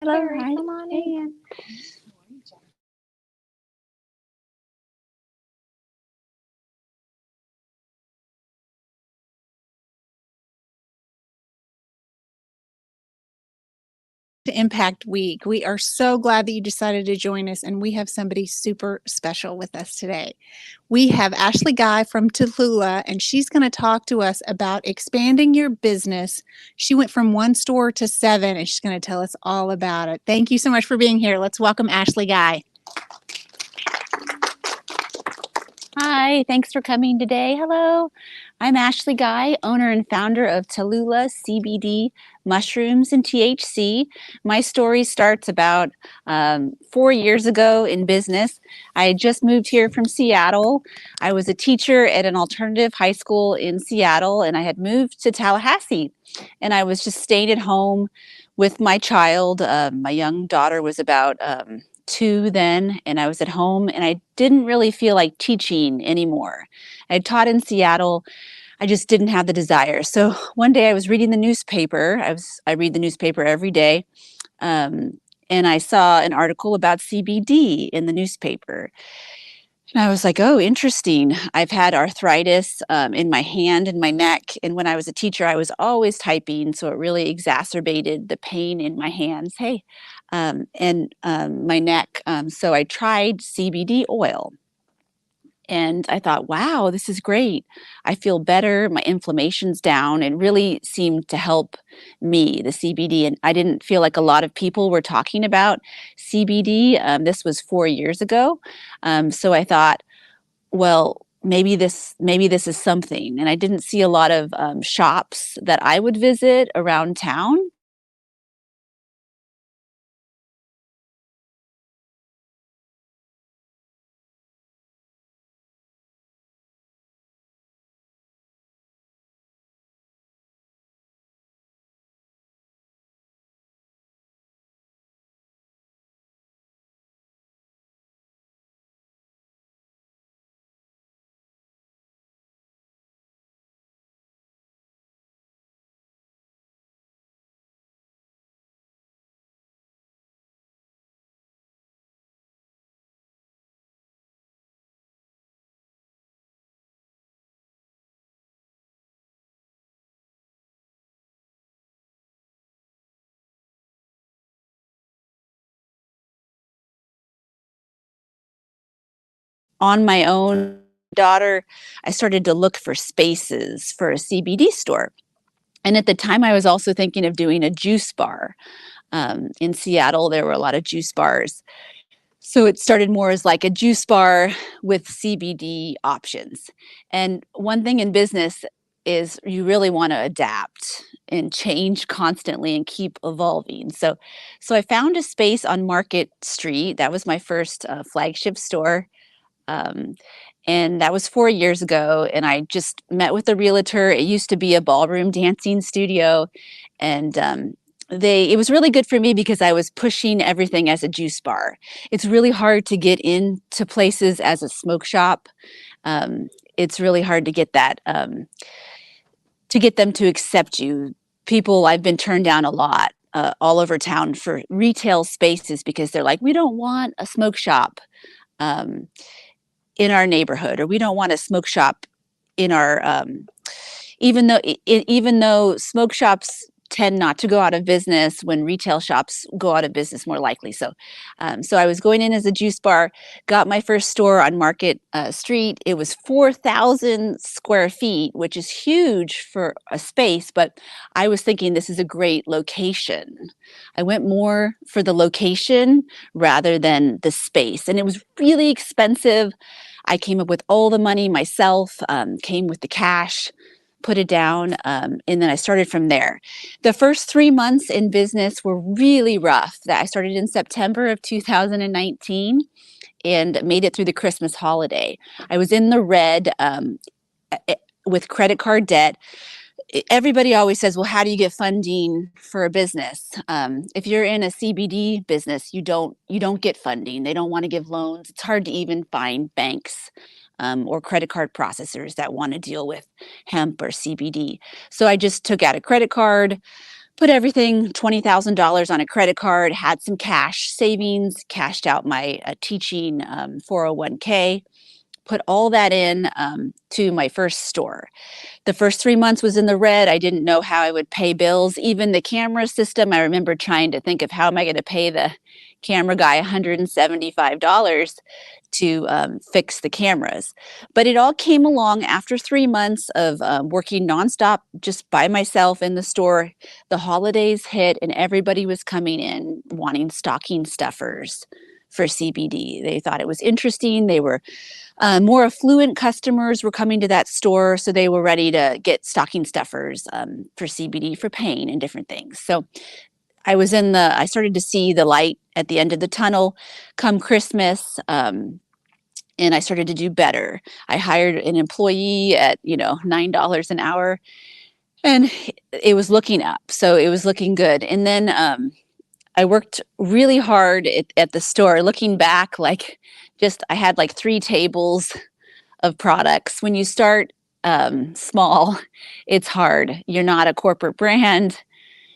Hello, Carrie, hi. come on Hey, in. Ann. To Impact Week. We are so glad that you decided to join us, and we have somebody super special with us today. We have Ashley Guy from Tallulah, and she's going to talk to us about expanding your business. She went from 1 store to 7, and she's going to tell us all about it. Thank you so much for being here. Let's welcome Ashley Guy. Hi, thanks for coming today. Hello, I'm Ashley Guy, owner and founder of Tallulah CBD Mushrooms and THC. My story starts about 4 years ago in business. I had just moved here from Seattle. I was a teacher at an alternative high school in Seattle, and I had moved to Tallahassee. And I was just staying at home with my child. My young daughter was about 2 then, and I was at home, and I didn't really feel like teaching anymore. I had taught in Seattle. I just didn't have the desire. So one day I was reading the newspaper. I read the newspaper every day. And I saw an article about CBD in the newspaper. And I was like, oh, interesting. I've had arthritis in my hand and my neck. And when I was a teacher, I was always typing. So it really exacerbated the pain in my hands. Hey, and my neck. So I tried CBD oil. And I thought, wow, this is great. I feel better. My inflammation's down. It really seemed to help me, the CBD. And I didn't feel like a lot of people were talking about CBD. This was 4 years ago. So I thought, well, maybe this is something. And I didn't see a lot of shops that I would visit around town. On my own daughter, I started to look for spaces for a CBD store. And at the time, I was also thinking of doing a juice bar. In Seattle, there were a lot of juice bars. So it started more as like a juice bar with CBD options. And one thing in business is you really want to adapt and change constantly and keep evolving. So I found a space on Market Street. That was my first flagship store. Um, and that was 4 years ago. And I just met with a realtor. It used to be a ballroom dancing studio. And it was really good for me because I was pushing everything as a juice bar. It's really hard to get into places as a smoke shop. It's really hard to get that, to get them to accept you. People, I've been turned down a lot all over town for retail spaces because they're like, we don't want a smoke shop in our neighborhood, or we don't want a smoke shop in our even though smoke shops tend not to go out of business when retail shops go out of business more likely. So I was going in as a juice bar, got my first store on Market Street. It was 4,000 square feet, which is huge for a space, but I was thinking this is a great location. I went more for the location rather than the space, and it was really expensive. I came up with all the money myself, came with the cash, put it down, and then I started from there. The first 3 months in business were really rough. I started in September of 2019 and made it through the Christmas holiday. I was in the red with credit card debt. Everybody always says, well, how do you get funding for a business? If you're in a CBD business, you don't get funding. They don't want to give loans. It's hard to even find banks or credit card processors that want to deal with hemp or CBD. So I just took out a credit card, put everything, $20,000 on a credit card, had some cash savings, cashed out my teaching 401k, put all that in to my first store. The first 3 months was in the red. I didn't know how I would pay bills. Even the camera system, I remember trying to think of how am I going to pay the camera guy $175 to fix the cameras. But it all came along after 3 months of working nonstop just by myself in the store. The holidays hit and everybody was coming in wanting stocking stuffers for CBD. They thought it was interesting. They were more affluent customers were coming to that store, so they were ready to get stocking stuffers for CBD for pain and different things. So I started to see the light at the end of the tunnel come Christmas, and I started to do better. I hired an employee at, $9 an hour, and it was looking up. So it was looking good. And then I worked really hard at the store. Looking back, I had 3 tables of products. When you start small, it's hard. You're not a corporate brand.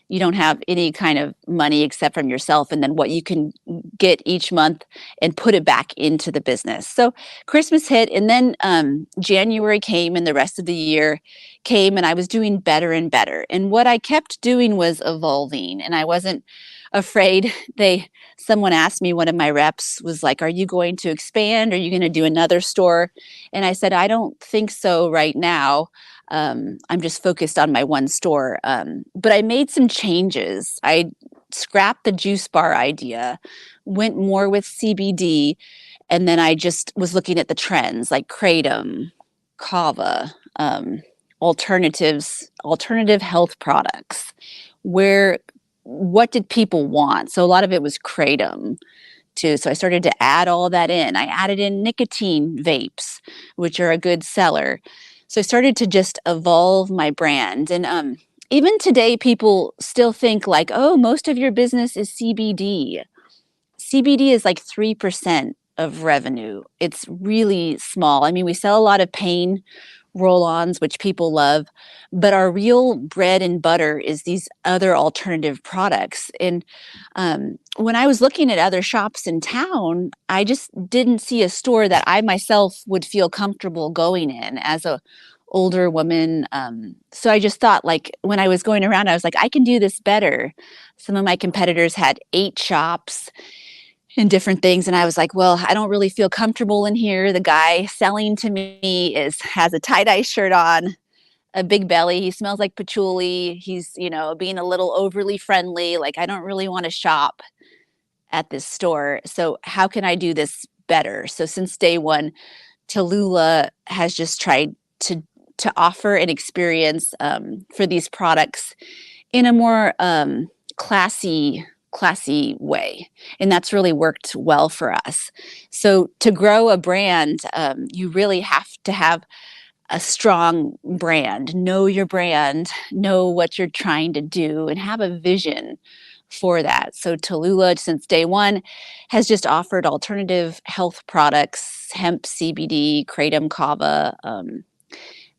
You don't have any kind of money except from yourself and then what you can get each month and put it back into the business. So Christmas hit, and then January came and the rest of the year came, and I was doing better and better. And what I kept doing was evolving, and I wasn't afraid. Someone asked me, one of my reps was like, "Are you going to expand? Are you going to do another store?" And I said, "I don't think so right now. I'm just focused on my one store." But I made some changes. I scrapped the juice bar idea, went more with CBD, and then I just was looking at the trends like kratom, kava, alternative health products. What did people want? So a lot of it was kratom too. So I started to add all that in. I added in nicotine vapes, which are a good seller. So I started to just evolve my brand. And even today, people still think oh, most of your business is CBD. CBD is 3% of revenue. It's really small. I mean, we sell a lot of pain roll-ons, which people love, but our real bread and butter is these other alternative products. And when I was looking at other shops in town, I just didn't see a store that I myself would feel comfortable going in as a older woman. So I just thought when I was going around, I was like, I can do this better. Some of my competitors had 8 shops and different things. And I was like, well, I don't really feel comfortable in here. The guy selling to me has a tie-dye shirt on, a big belly. He smells like patchouli. He's, being a little overly friendly. I don't really want to shop at this store. So how can I do this better? So since day one, Tallulah has just tried to offer an experience for these products in a more classy way. And that's really worked well for us. So to grow a brand, you really have to have a strong brand, know your brand, know what you're trying to do, and have a vision for that. So Tallulah, since day one, has just offered alternative health products, hemp, CBD, kratom, kava.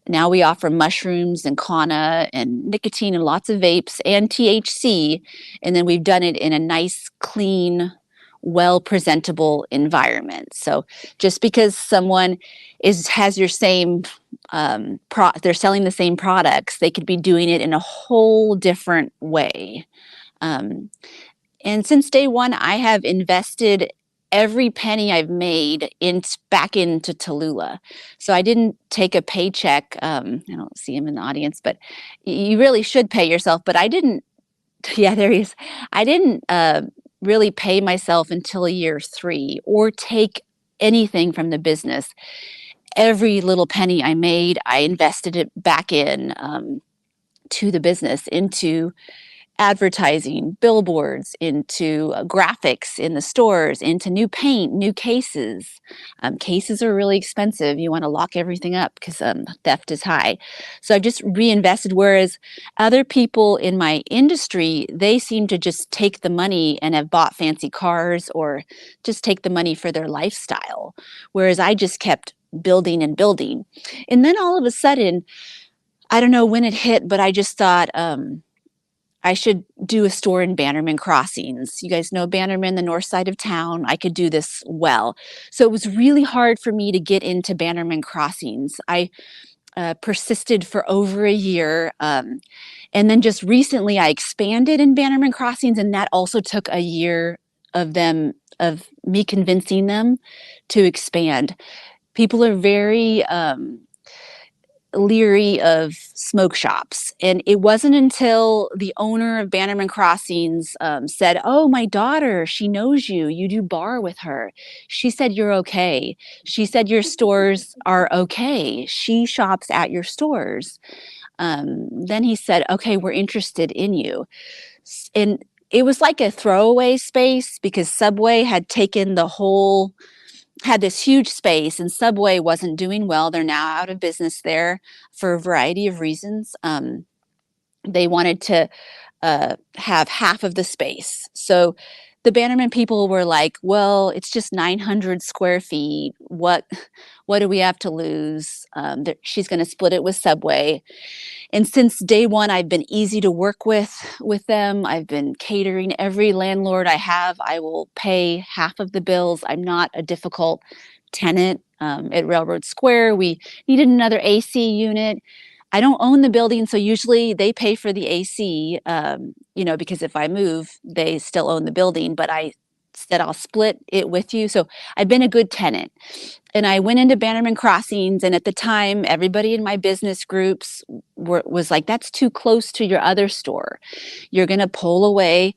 Now we offer mushrooms and kanna and nicotine and lots of vapes and THC. And then we've done it in a nice, clean, well-presentable environment. So just because someone has your same, they're selling the same products, they could be doing it in a whole different way. And since day one, I have invested every penny I've made back into Tallulah. So I didn't take a paycheck. I don't see him in the audience, but you really should pay yourself. But I didn't. Yeah, there he is. I didn't really pay myself until year 3 or take anything from the business. Every little penny I made, I invested it back in to the business, into advertising, billboards, into graphics in the stores, into new paint, new cases. Cases are really expensive. You want to lock everything up because theft is high. So I've just reinvested, whereas other people in my industry, they seem to just take the money and have bought fancy cars or just take the money for their lifestyle. Whereas I just kept building and building. And then all of a sudden, I don't know when it hit, but I just thought, I should do a store in Bannerman Crossings. You guys know Bannerman, the north side of town. I could do this well. So it was really hard for me to get into Bannerman Crossings. I persisted for over a year. And then just recently I expanded in Bannerman Crossings, and that also took a year of me convincing them to expand. People are very leery of smoke shops. And it wasn't until the owner of Bannerman Crossings said, "Oh, my daughter, she knows you. You do bar with her. She said you're okay. She said your stores are okay. She shops at your stores." Then he said, "Okay, we're interested in you." And it was like a throwaway space because Subway had taken had this huge space, and Subway wasn't doing well. They're now out of business there for a variety of reasons. They wanted to have half of the space. So the Bannerman people were like, "Well, it's just 900 square feet. What do we have to lose? She's going to split it with Subway." And since day one, I've been easy to work with them. I've been catering every landlord I have. I will pay half of the bills. I'm not a difficult tenant. At Railroad Square, we needed another AC unit. I don't own the building, so usually they pay for the AC, because if I move, they still own the building, but I said I'll split it with you. So I've been a good tenant. And I went into Bannerman Crossings, and at the time, everybody in my business groups was like, "That's too close to your other store. You're going to pull away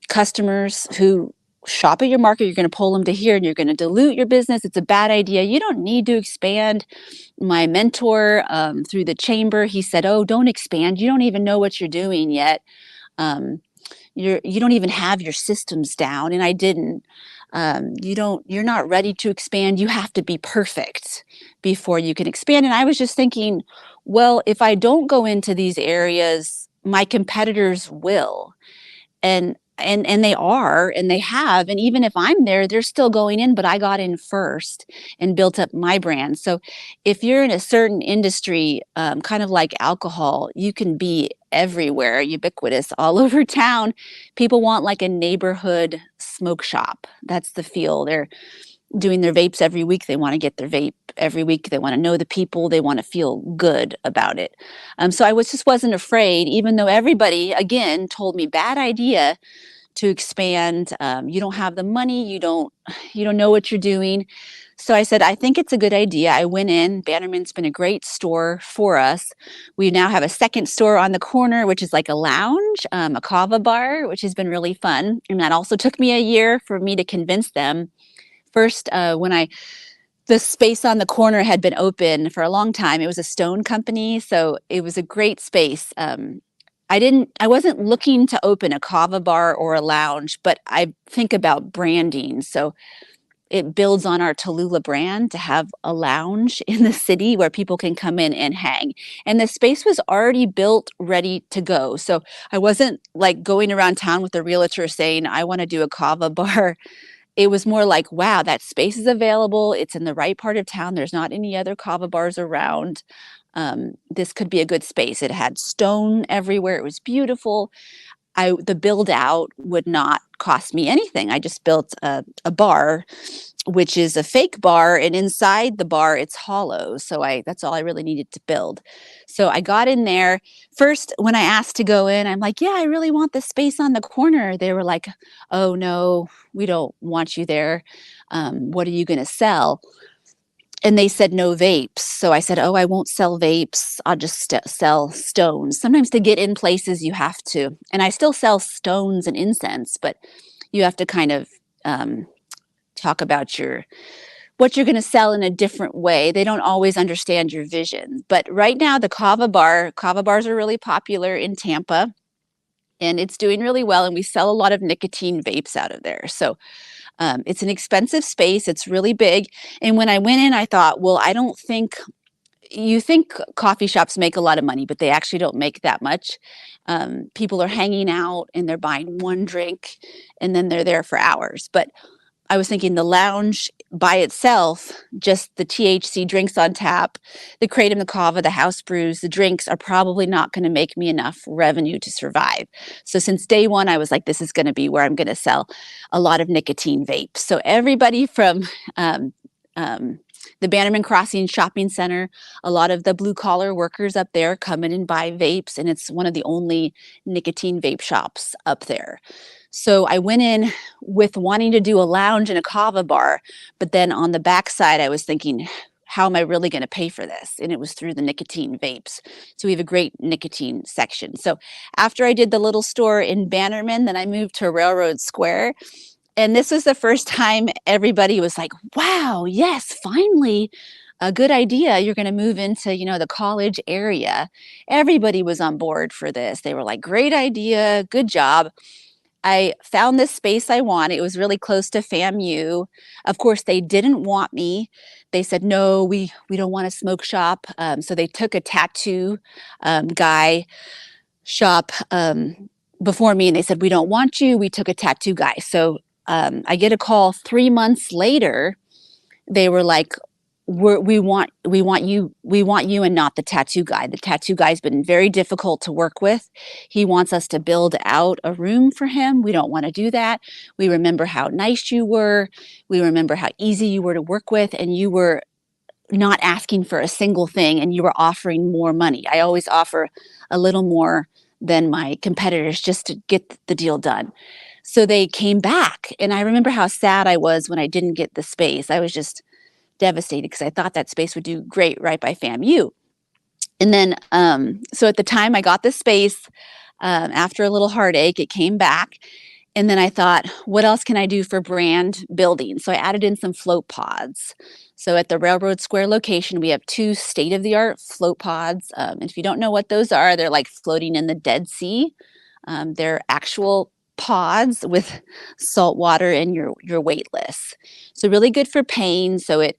customers who shop at your market. You're going to pull them to here, and you're going to dilute your business. It's a bad idea. You don't need to expand." My mentor through the chamber, he said, "Oh, don't expand. You don't even know what you're doing yet. You don't even have your systems down." And I didn't. You're not ready to expand. You have to be perfect before you can expand. And I was just thinking, well, if I don't go into these areas, my competitors will. And they are, and they have. And even if I'm there, they're still going in, but I got in first and built up my brand. So if you're in a certain industry, kind of like alcohol, you can be everywhere, ubiquitous all over town. People want like a neighborhood smoke shop. That's the feel. They're doing their vapes every week. They want to get their vape every week. They want to know the people. They want to feel good about it. So I just wasn't afraid, even though everybody, again, told me bad idea to expand. You don't have the money. You don't know what you're doing. So I said, I think it's a good idea. I went in. Bannerman's been a great store for us. We now have a second store on the corner, which is like a lounge, a kava bar, which has been really fun. And that also took me a year for me to convince them. First, the space on the corner had been open for a long time. It was a stone company, so it was a great space. I wasn't looking to open a kava bar or a lounge, but I think about branding. So it builds on our Tallulah brand to have a lounge in the city where people can come in and hang. And the space was already built, ready to go. So I wasn't like going around town with a realtor saying, "I want to do a kava bar." It was more like, wow, that space is available. It's in the right part of town. There's not any other kava bars around. This could be a good space. It had stone everywhere. It was beautiful. The build out would not cost me anything. I just built a bar, which is a fake bar, and inside the bar it's hollow. So that's all I really needed to build. So I got in there. First, when I asked to go in, I'm like, "Yeah, I really want the space on the corner." They were like, "Oh no, we don't want you there. What are you going to sell?" And they said no vapes. So I said, "Oh, I won't sell vapes. I'll just sell stones." Sometimes to get in places you have to. And I still sell stones and incense, but you have to kind of talk about what you're going to sell in a different way. They don't always understand your vision. But right now, the kava bars are really popular in Tampa, and it's doing really well. And we sell a lot of nicotine vapes out of there. So it's an expensive space. It's really big. And when I went in, I thought, well, you think coffee shops make a lot of money, but they actually don't make that much. People are hanging out and they're buying one drink and then they're there for hours. But I was thinking the lounge by itself, just the THC drinks on tap, the kratom, the kava, the house brews, the drinks are probably not going to make me enough revenue to survive. So since day one, I was like, this is going to be where I'm going to sell a lot of nicotine vapes. So everybody from the Bannerman Crossing Shopping Center, a lot of the blue collar workers up there come in and buy vapes, and it's one of the only nicotine vape shops up there. So I went in with wanting to do a lounge and a kava bar, but then on the backside, I was thinking, how am I really going to pay for this? And it was through the nicotine vapes. So we have a great nicotine section. So after I did the little store in Bannerman, then I moved to Railroad Square. And this was the first time everybody was like, wow, yes, finally, a good idea. You're going to move into, the college area. Everybody was on board for this. They were like, great idea, good job. I found this space I want. It was really close to FAMU. Of course, they didn't want me. They said, no, we don't want a smoke shop. So they took a tattoo guy shop before me, and they said, we don't want you. We took a tattoo guy. So I get a call 3 months later. They were like, we want you and not the tattoo guy. The tattoo guy's been very difficult to work with. He wants us to build out a room for him. We don't want to do that. We remember how nice you were. We remember how easy you were to work with, and you were not asking for a single thing, and you were offering more money. I always offer a little more than my competitors just to get the deal done. So they came back, and I remember how sad I was when I didn't get the space. I was just devastated because I thought that space would do great right by FAMU. And then, so at the time I got the space, after a little heartache, it came back. And then I thought, what else can I do for brand building? So I added in some float pods. So at the Railroad Square location, we have 2 state-of-the-art float pods. And if you don't know what those are, they're like floating in the Dead Sea. They're actual pods with salt water, and you're weightless. So really good for pain. So it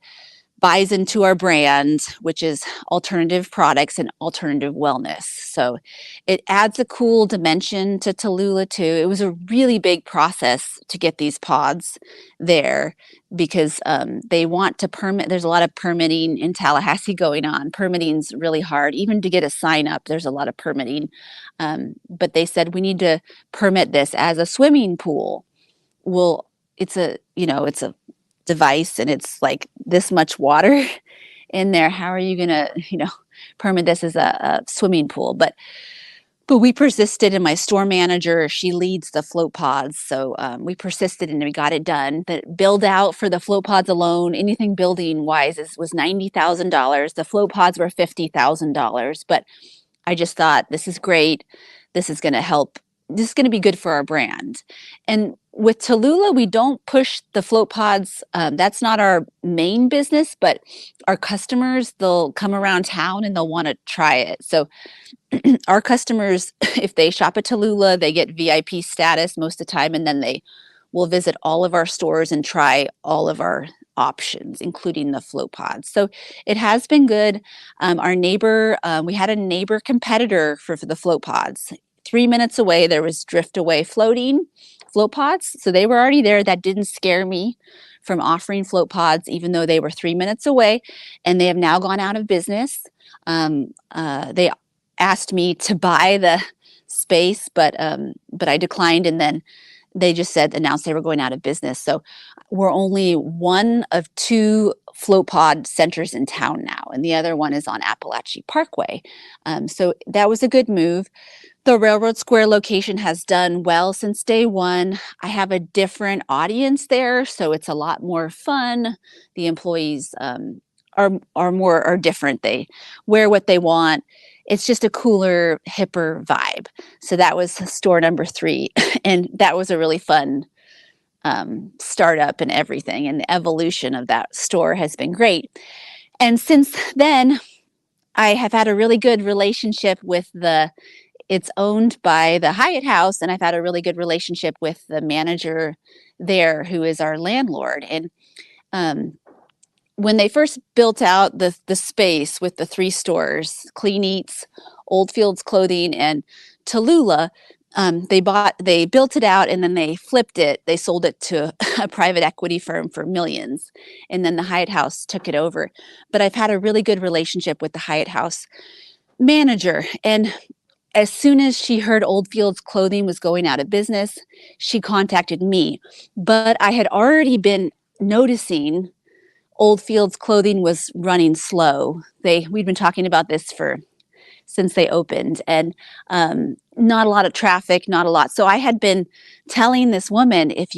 buys into our brand, which is alternative products and alternative wellness. So it adds a cool dimension to Tallulah too. It was a really big process to get these pods there because they want to permit. There's a lot of permitting in Tallahassee going on. Permitting's really hard. Even to get a sign up, there's a lot of permitting. But they said we need to permit this as a swimming pool. Well, it's a device, and it's like this much water in there. How are you going to, permit this as a swimming pool? But we persisted, and my store manager, she leads the float pods. So we persisted and we got it done. The build out for the float pods alone, anything building wise, was $90,000. The float pods were $50,000. But I just thought, this is great. This is going to help. This is going to be good for our brand. And with Tallulah, we don't push the float pods. That's not our main business, but our customers, they'll come around town and they'll want to try it. So our customers, if they shop at Tallulah, they get VIP status most of the time, and then they will visit all of our stores and try all of our options, including the float pods. So it has been good. Our neighbor, we had a neighbor competitor for the float pods. 3 minutes away, there was Drift Away float pods. So they were already there. That didn't scare me from offering float pods, even though they were 3 minutes away, and they have now gone out of business. They asked me to buy the space, but I declined, and then they just announced they were going out of business. So we're only one of 2 float pod centers in town now, and the other one is on Appalachia Parkway. So that was a good move. The Railroad Square location has done well since day one. I have a different audience there, so it's a lot more fun. The employees are different. They wear what they want. It's just a cooler, hipper vibe. So that was store number 3, and that was a really fun startup and everything. And the evolution of that store has been great. And since then, I have had a really good relationship with it's owned by the Hyatt House, and I've had a really good relationship with the manager there, who is our landlord. And when they first built out the space with the 3 stores, Clean Eats, Old Fields Clothing, and Tallulah, they built it out and then they flipped it. They sold it to a private equity firm for millions. And then the Hyatt House took it over. But I've had a really good relationship with the Hyatt House manager. And as soon as she heard Oldfield's Clothing was going out of business, she contacted me. But I had already been noticing Oldfield's Clothing was running slow. We'd been talking about this since they opened, and not a lot of traffic, not a lot. So I had been telling this woman, if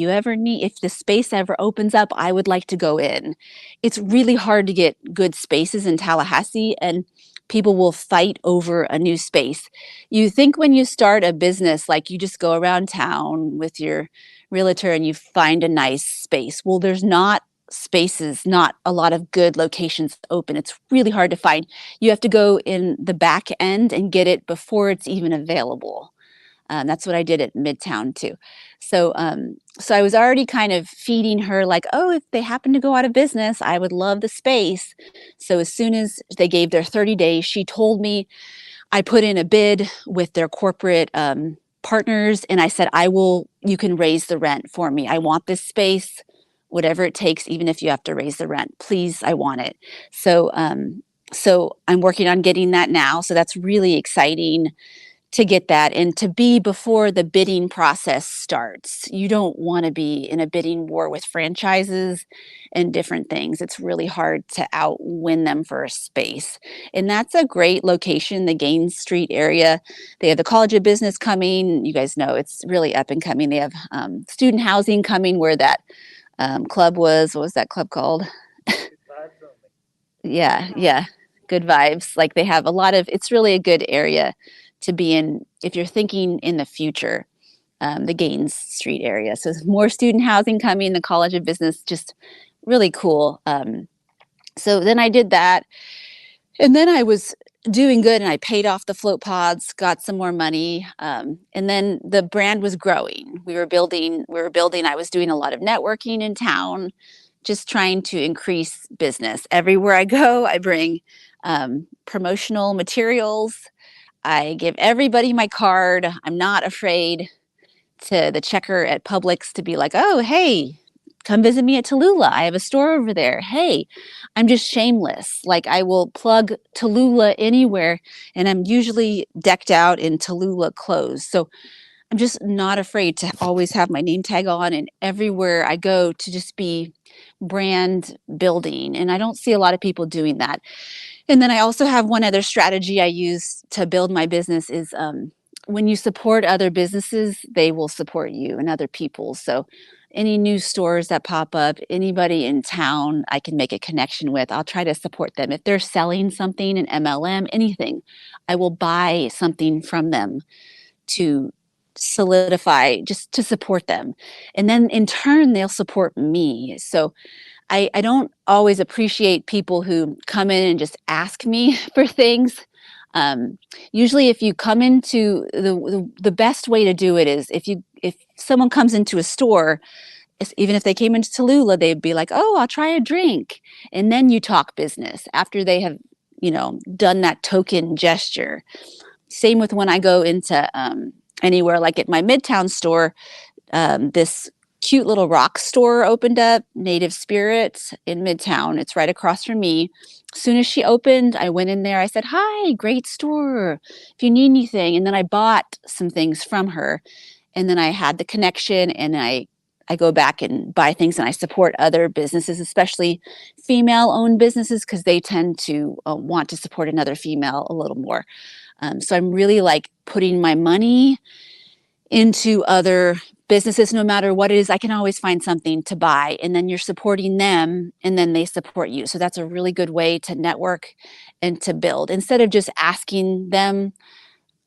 the space ever opens up, I would like to go in. It's really hard to get good spaces in Tallahassee, and people will fight over a new space. You think when you start a business, like you just go around town with your realtor and you find a nice space. Well, there's not spaces, not a lot of good locations open. It's really hard to find. You have to go in the back end and get it before it's even available. That's what I did at Midtown too. So I was already kind of feeding her like, oh, if they happen to go out of business, I would love the space. So as soon as they gave their 30 days, she told me, I put in a bid with their corporate partners, and I said, you can raise the rent for me. I want this space, whatever it takes, even if you have to raise the rent, please, I want it. So I'm working on getting that now. So that's really exciting to get that and to be before the bidding process starts. You don't want to be in a bidding war with franchises and different things. It's really hard to outwin them for a space. And that's a great location, the Gaines Street area. They have the College of Business coming. You guys know it's really up and coming. They have student housing coming where that club was. What was that club called? Yeah. Good vibes. Like they have it's really a good area to be in if you're thinking in the future, the Gaines Street area. So more student housing coming, the College of Business, just really cool. So then I did that. And then I was doing good and I paid off the float pods, got some more money. And then the brand was growing. We were building. I was doing a lot of networking in town, just trying to increase business. Everywhere I go, I bring promotional materials. I give everybody my card. I'm not afraid to the checker at Publix to be like, oh, hey, come visit me at Tallulah. I have a store over there. Hey, I'm just shameless. Like I will plug Tallulah anywhere, and I'm usually decked out in Tallulah clothes. So I'm just not afraid to always have my name tag on and everywhere I go to just be brand building. And I don't see a lot of people doing that. And then I also have one other strategy I use to build my business is when you support other businesses, they will support you and other people. So any new stores that pop up, anybody in town I can make a connection with, I'll try to support them. If they're selling something, an MLM, anything, I will buy something from them to solidify, just to support them. And then in turn, they'll support me. So I don't always appreciate people who come in and just ask me for things. Usually if you come into the best way to do it is if someone comes into a store, even if they came into Tallulah, they'd be like, oh, I'll try a drink. And then you talk business after they have, done that token gesture. Same with when I go into anywhere, like at my Midtown store, this cute little rock store opened up, Native Spirits in Midtown. It's right across from me. As soon as she opened, I went in there. I said, hi, great store. If you need anything. And then I bought some things from her. And then I had the connection and I go back and buy things and I support other businesses, especially female-owned businesses, because they tend to want to support another female a little more. So I'm really like putting my money into other businesses, no matter what it is. I can always find something to buy, and then you're supporting them and then they support you. So that's a really good way to network and to build. Instead of just asking them,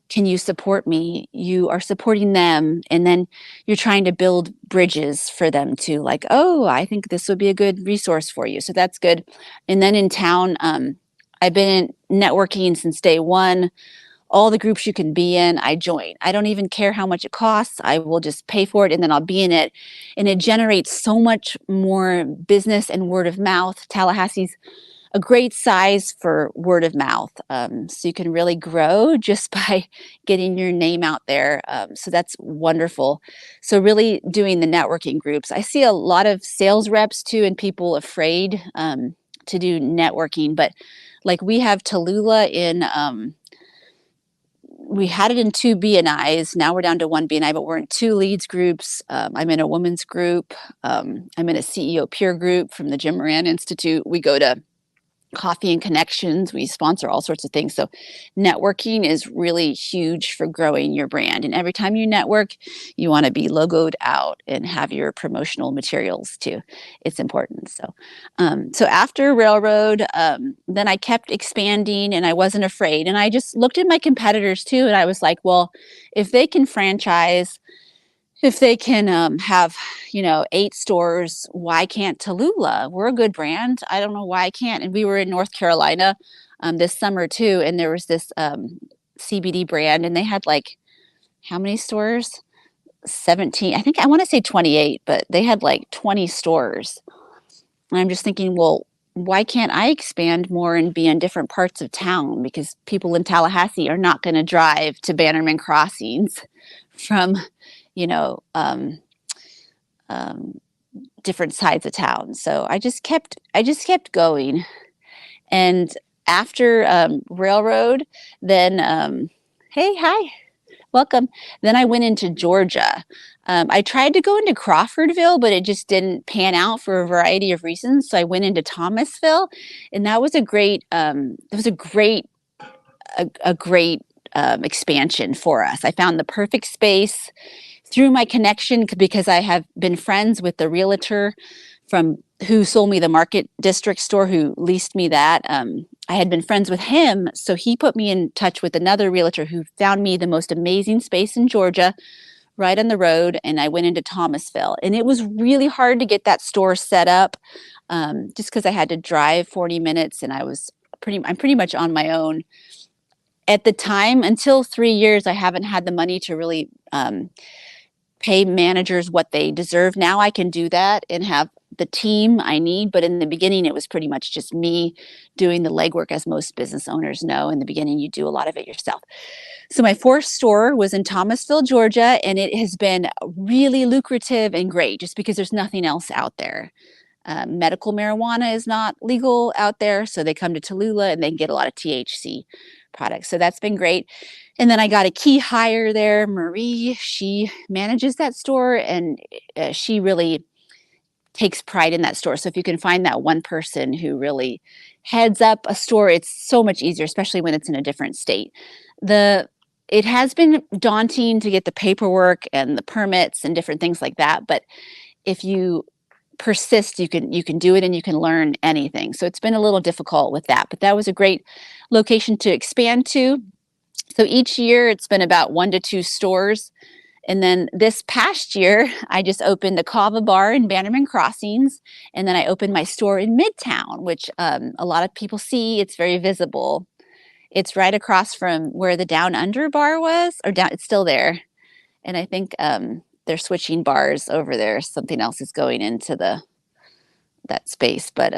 can you support me? You are supporting them, and then you're trying to build bridges for them to like, oh, I think this would be a good resource for you. So that's good. And then in town, I've been networking since day one. All the groups you can be in, I join. I don't even care how much it costs. I will just pay for it and then I'll be in it. And it generates so much more business and word of mouth. Tallahassee's a great size for word of mouth. So you can really grow just by getting your name out there. So that's wonderful. So really doing the networking groups. I see a lot of sales reps too, and people afraid to do networking, but like we have Tallulah in, we had it in 2 BNIs. Now we're down to 1 BNI, but we're in 2 leads groups. I'm in a women's group. I'm in a CEO peer group from the Jim Moran Institute. We go to Coffee and Connections. We sponsor all sorts of things. So networking is really huge for growing your brand. And every time you network, you want to be logoed out and have your promotional materials too. It's important. So, so after Railroad, then I kept expanding and I wasn't afraid. And I just looked at my competitors too. And I was like, well, if they can franchise, if they can have, 8 stores, why can't Tallulah? We're a good brand. I don't know why I can't. And we were in North Carolina this summer too. And there was this CBD brand and they had like, how many stores? 17. I think I want to say 28, but they had like 20 stores. And I'm just thinking, well, why can't I expand more and be in different parts of town? Because people in Tallahassee are not going to drive to Bannerman Crossings from different sides of town. So I just kept going. And after Railroad, then hey, hi, welcome. Then I went into Georgia. I tried to go into Crawfordville, but it just didn't pan out for a variety of reasons. So I went into Thomasville, and that was a great expansion for us. I found the perfect space through my connection because I have been friends with the realtor from who sold me the Market District store, who leased me that. I had been friends with him, so he put me in touch with another realtor who found me the most amazing space in Georgia, right on the road, and I went into Thomasville. And it was really hard to get that store set up, just because I had to drive 40 minutes, and I'm pretty much on my own. At the time, until 3 years, I haven't had the money to really pay managers what they deserve. Now I can do that and have the team I need. But in the beginning, it was pretty much just me doing the legwork, as most business owners know. In the beginning, you do a lot of it yourself. So my 4th store was in Thomasville, Georgia, and it has been really lucrative and great just because there's nothing else out there. Medical marijuana is not legal out there, so they come to Tallulah and they can get a lot of THC products. So that's been great. And then I got a key hire there, Marie. She manages that store, and she really takes pride in that store. So if you can find that one person who really heads up a store, it's so much easier, especially when it's in a different state. It has been daunting to get the paperwork and the permits and different things like that, but if you persist, you can do it, and you can learn anything. So it's been a little difficult with that, but that was a great location to expand to. So each year it's been about 1 to 2 stores. And then this past year, I just opened the Kava Bar in Bannerman Crossings. And then I opened my store in Midtown, which a lot of people see. It's very visible. It's right across from where the Down Under bar was, it's still there. And I think they're switching bars over there. Something else is going into that space, but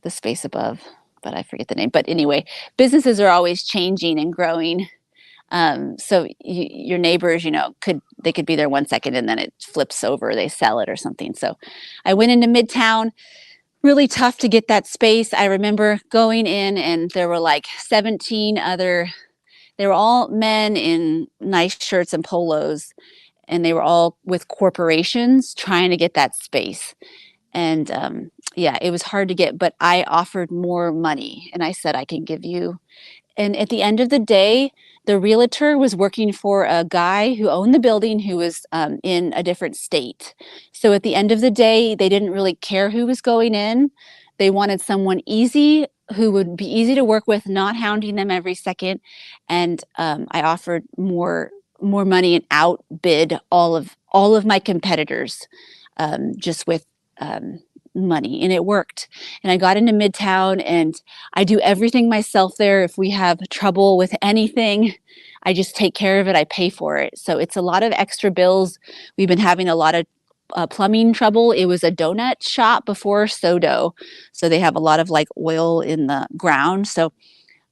the space above, but I forget the name. But anyway, businesses are always changing and growing. So your neighbors, they could be there 1 second and then it flips over, they sell it or something. So I went into Midtown, really tough to get that space. I remember going in and there were like 17 they were all men in nice shirts and polos, and they were all with corporations trying to get that space. And it was hard to get, but I offered more money and I said, I can give you. And at the end of the day, the realtor was working for a guy who owned the building who was in a different state. So at the end of the day, they didn't really care who was going in. They wanted someone easy, who would be easy to work with, not hounding them every second. And I offered more money and outbid all of my competitors just with money, and it worked. And I got into Midtown, and I do everything myself there. If we have trouble with anything, I just take care of it. I pay for it. So it's a lot of extra bills. We've been having a lot plumbing trouble. It was a donut shop before sodo. So they have a lot of like oil in the ground. So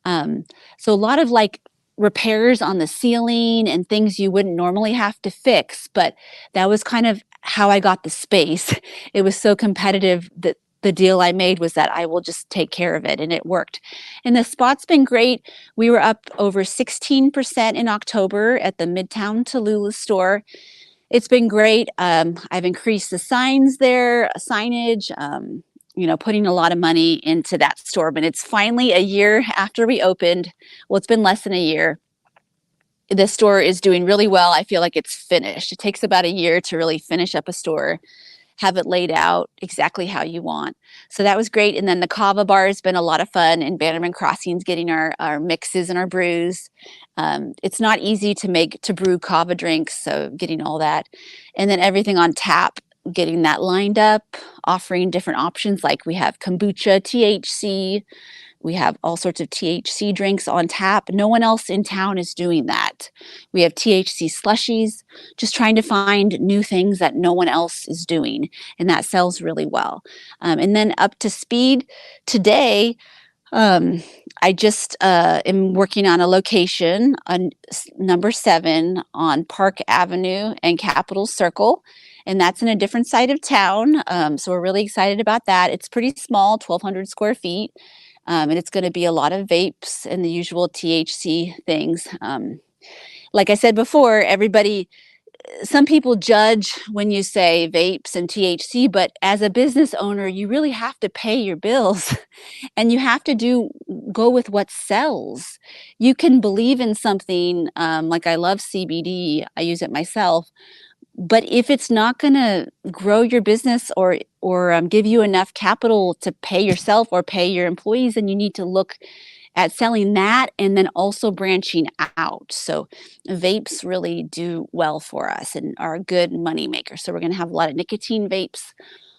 a lot of like repairs on the ceiling and things you wouldn't normally have to fix. But that was kind of how I got the space. It was so competitive that the deal I made was that I will just take care of it, and it worked. And the spot's been great. We were up over 16% in October at the Midtown Tallulah store. It's been great. I've increased the signs there, signage, putting a lot of money into that store. But it's finally a year after we opened. Well, it's been less than a year. The store is doing really well. I feel like it's finished. It takes about a year to really finish up a store, have it laid out exactly how you want. So that was great. And then the kava bar has been a lot of fun, and Bannerman Crossings getting our mixes and our brews. It's not easy to brew kava drinks, so getting all that. And then everything on tap, getting that lined up, offering different options. Like we have kombucha, THC. We have all sorts of THC drinks on tap. No one else in town is doing that. We have THC slushies, just trying to find new things that no one else is doing. And that sells really well. And then up to speed today, I just am working on a location on number 7 on Park Avenue and Capitol Circle. And that's in a different side of town. So we're really excited about that. It's pretty small, 1,200 square feet. And it's going to be a lot of vapes and the usual THC things. Like I said before, some people judge when you say vapes and THC, but as a business owner, you really have to pay your bills and you have to go with what sells. You can believe in something, like I love CBD, I use it myself, but if it's not going to grow your business or give you enough capital to pay yourself or pay your employees, then you need to look at selling that and then also branching out. So vapes really do well for us and are a good money maker. So we're going to have a lot of nicotine vapes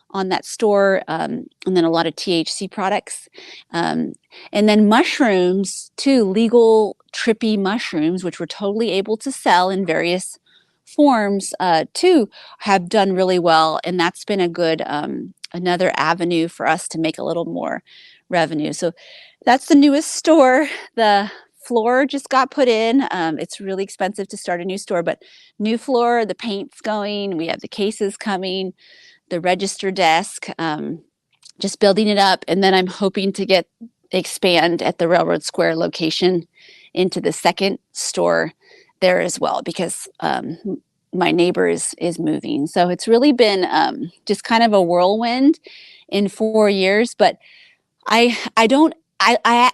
on that store, and then a lot of THC products. And then mushrooms too, legal trippy mushrooms, which we're totally able to sell in various forms too, have done really well. And that's been a good, another avenue for us to make a little more revenue. So that's the newest store. The floor just got put in. It's really expensive to start a new store, but new floor, the paint's going, we have the cases coming, the register desk, just building it up. And then I'm hoping to expand at the Railroad Square location into the second store there as well, because my neighbor is moving. So it's really been just kind of a whirlwind in 4 years, but I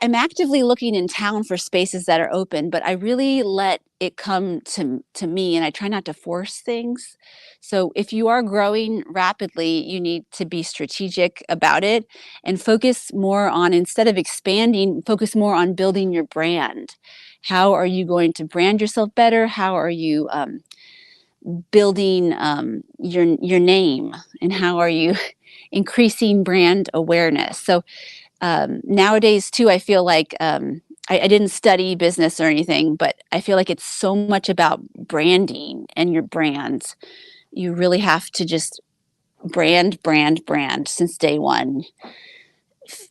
am actively looking in town for spaces that are open, but I really let it come to me, and I try not to force things. So if you are growing rapidly, you need to be strategic about it and focus more on, instead of expanding, focus more on building your brand. How are you going to brand yourself better? How are you building your name, and how are you increasing brand awareness? So nowadays too, I feel like I didn't study business or anything, but I feel like it's so much about branding and your brand. You really have to just brand since day one.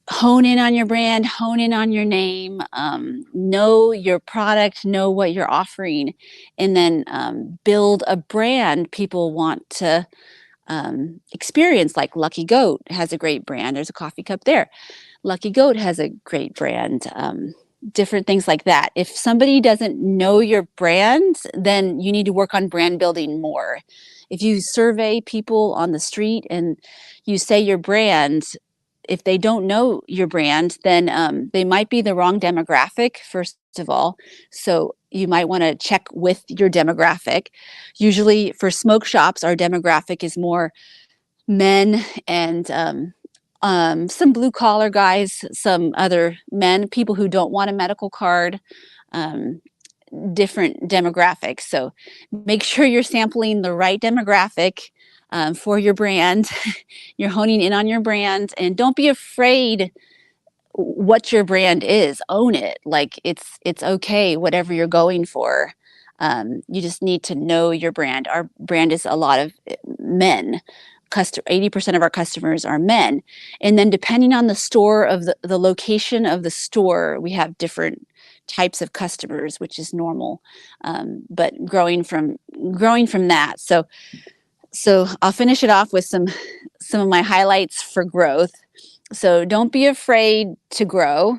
Hone in on your brand, hone in on your name, know your product, know what you're offering, and then build a brand people want to experience. Like Lucky Goat has a great brand. There's a coffee cup there. Lucky Goat has a great brand. Different things like that. If somebody doesn't know your brand, then you need to work on brand building more. If you survey people on the street and you say your brand, if they don't know your brand, then they might be the wrong demographic, first of all. So you might want to check with your demographic. Usually for smoke shops, our demographic is more men and some blue collar guys, some other men, people who don't want a medical card, different demographics. So make sure you're sampling the right demographic for your brand. You're honing in on your brand, and don't be afraid what your brand is. Own it. Like it's okay, whatever you're going for. You just need to know your brand. Our brand is a lot of men. 80% of our customers are men. And then depending on the store of the location of the store, we have different types of customers, which is normal. But growing from that. So I'll finish it off with some of my highlights for growth. So don't be afraid to grow.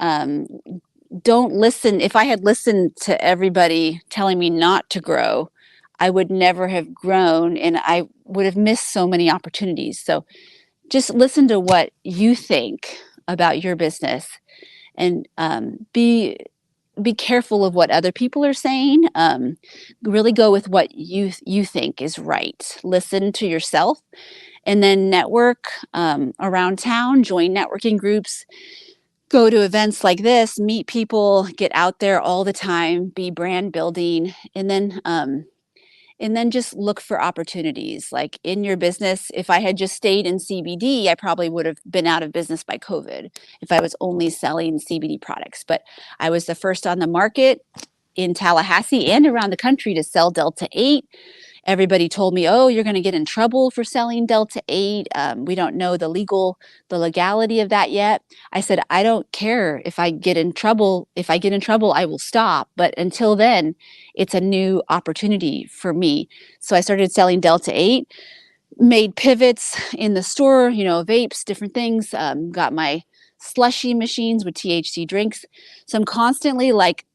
Don't listen. If I had listened to everybody telling me not to grow, I would never have grown, and I would have missed so many opportunities. So just listen to what you think about your business, and be careful of what other people are saying. Really go with what you think is right. Listen to yourself, and then network around town, join networking groups, go to events like this, meet people, get out there all the time, be brand building, and then just look for opportunities. Like in your business, if I had just stayed in CBD, I probably would have been out of business by COVID if I was only selling CBD products. But I was the first on the market in Tallahassee and around the country to sell Delta 8. Everybody told me, oh, you're going to get in trouble for selling Delta 8. We don't know the legality of that yet. I said, I don't care if I get in trouble. If I get in trouble, I will stop. But until then, it's a new opportunity for me. So I started selling Delta 8, made pivots in the store, vapes, different things, got my slushy machines with THC drinks. So I'm constantly like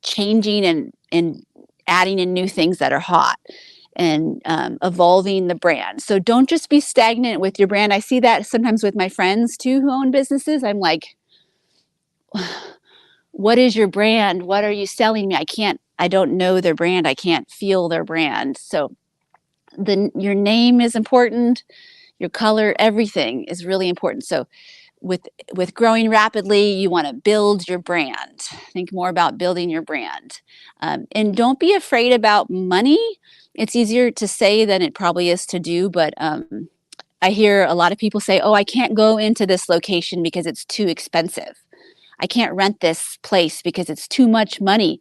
changing and adding in new things that are hot, and evolving the brand. So don't just be stagnant with your brand. I see that sometimes with my friends too who own businesses. I'm like, what is your brand? What are you selling me? I don't know their brand. I can't feel their brand. So your name is important. Your color, everything is really important. So with growing rapidly, you want to build your brand. Think more about building your brand. And don't be afraid about money. It's easier to say than it probably is to do, but I hear a lot of people say, oh, I can't go into this location because it's too expensive. I can't rent this place because it's too much money.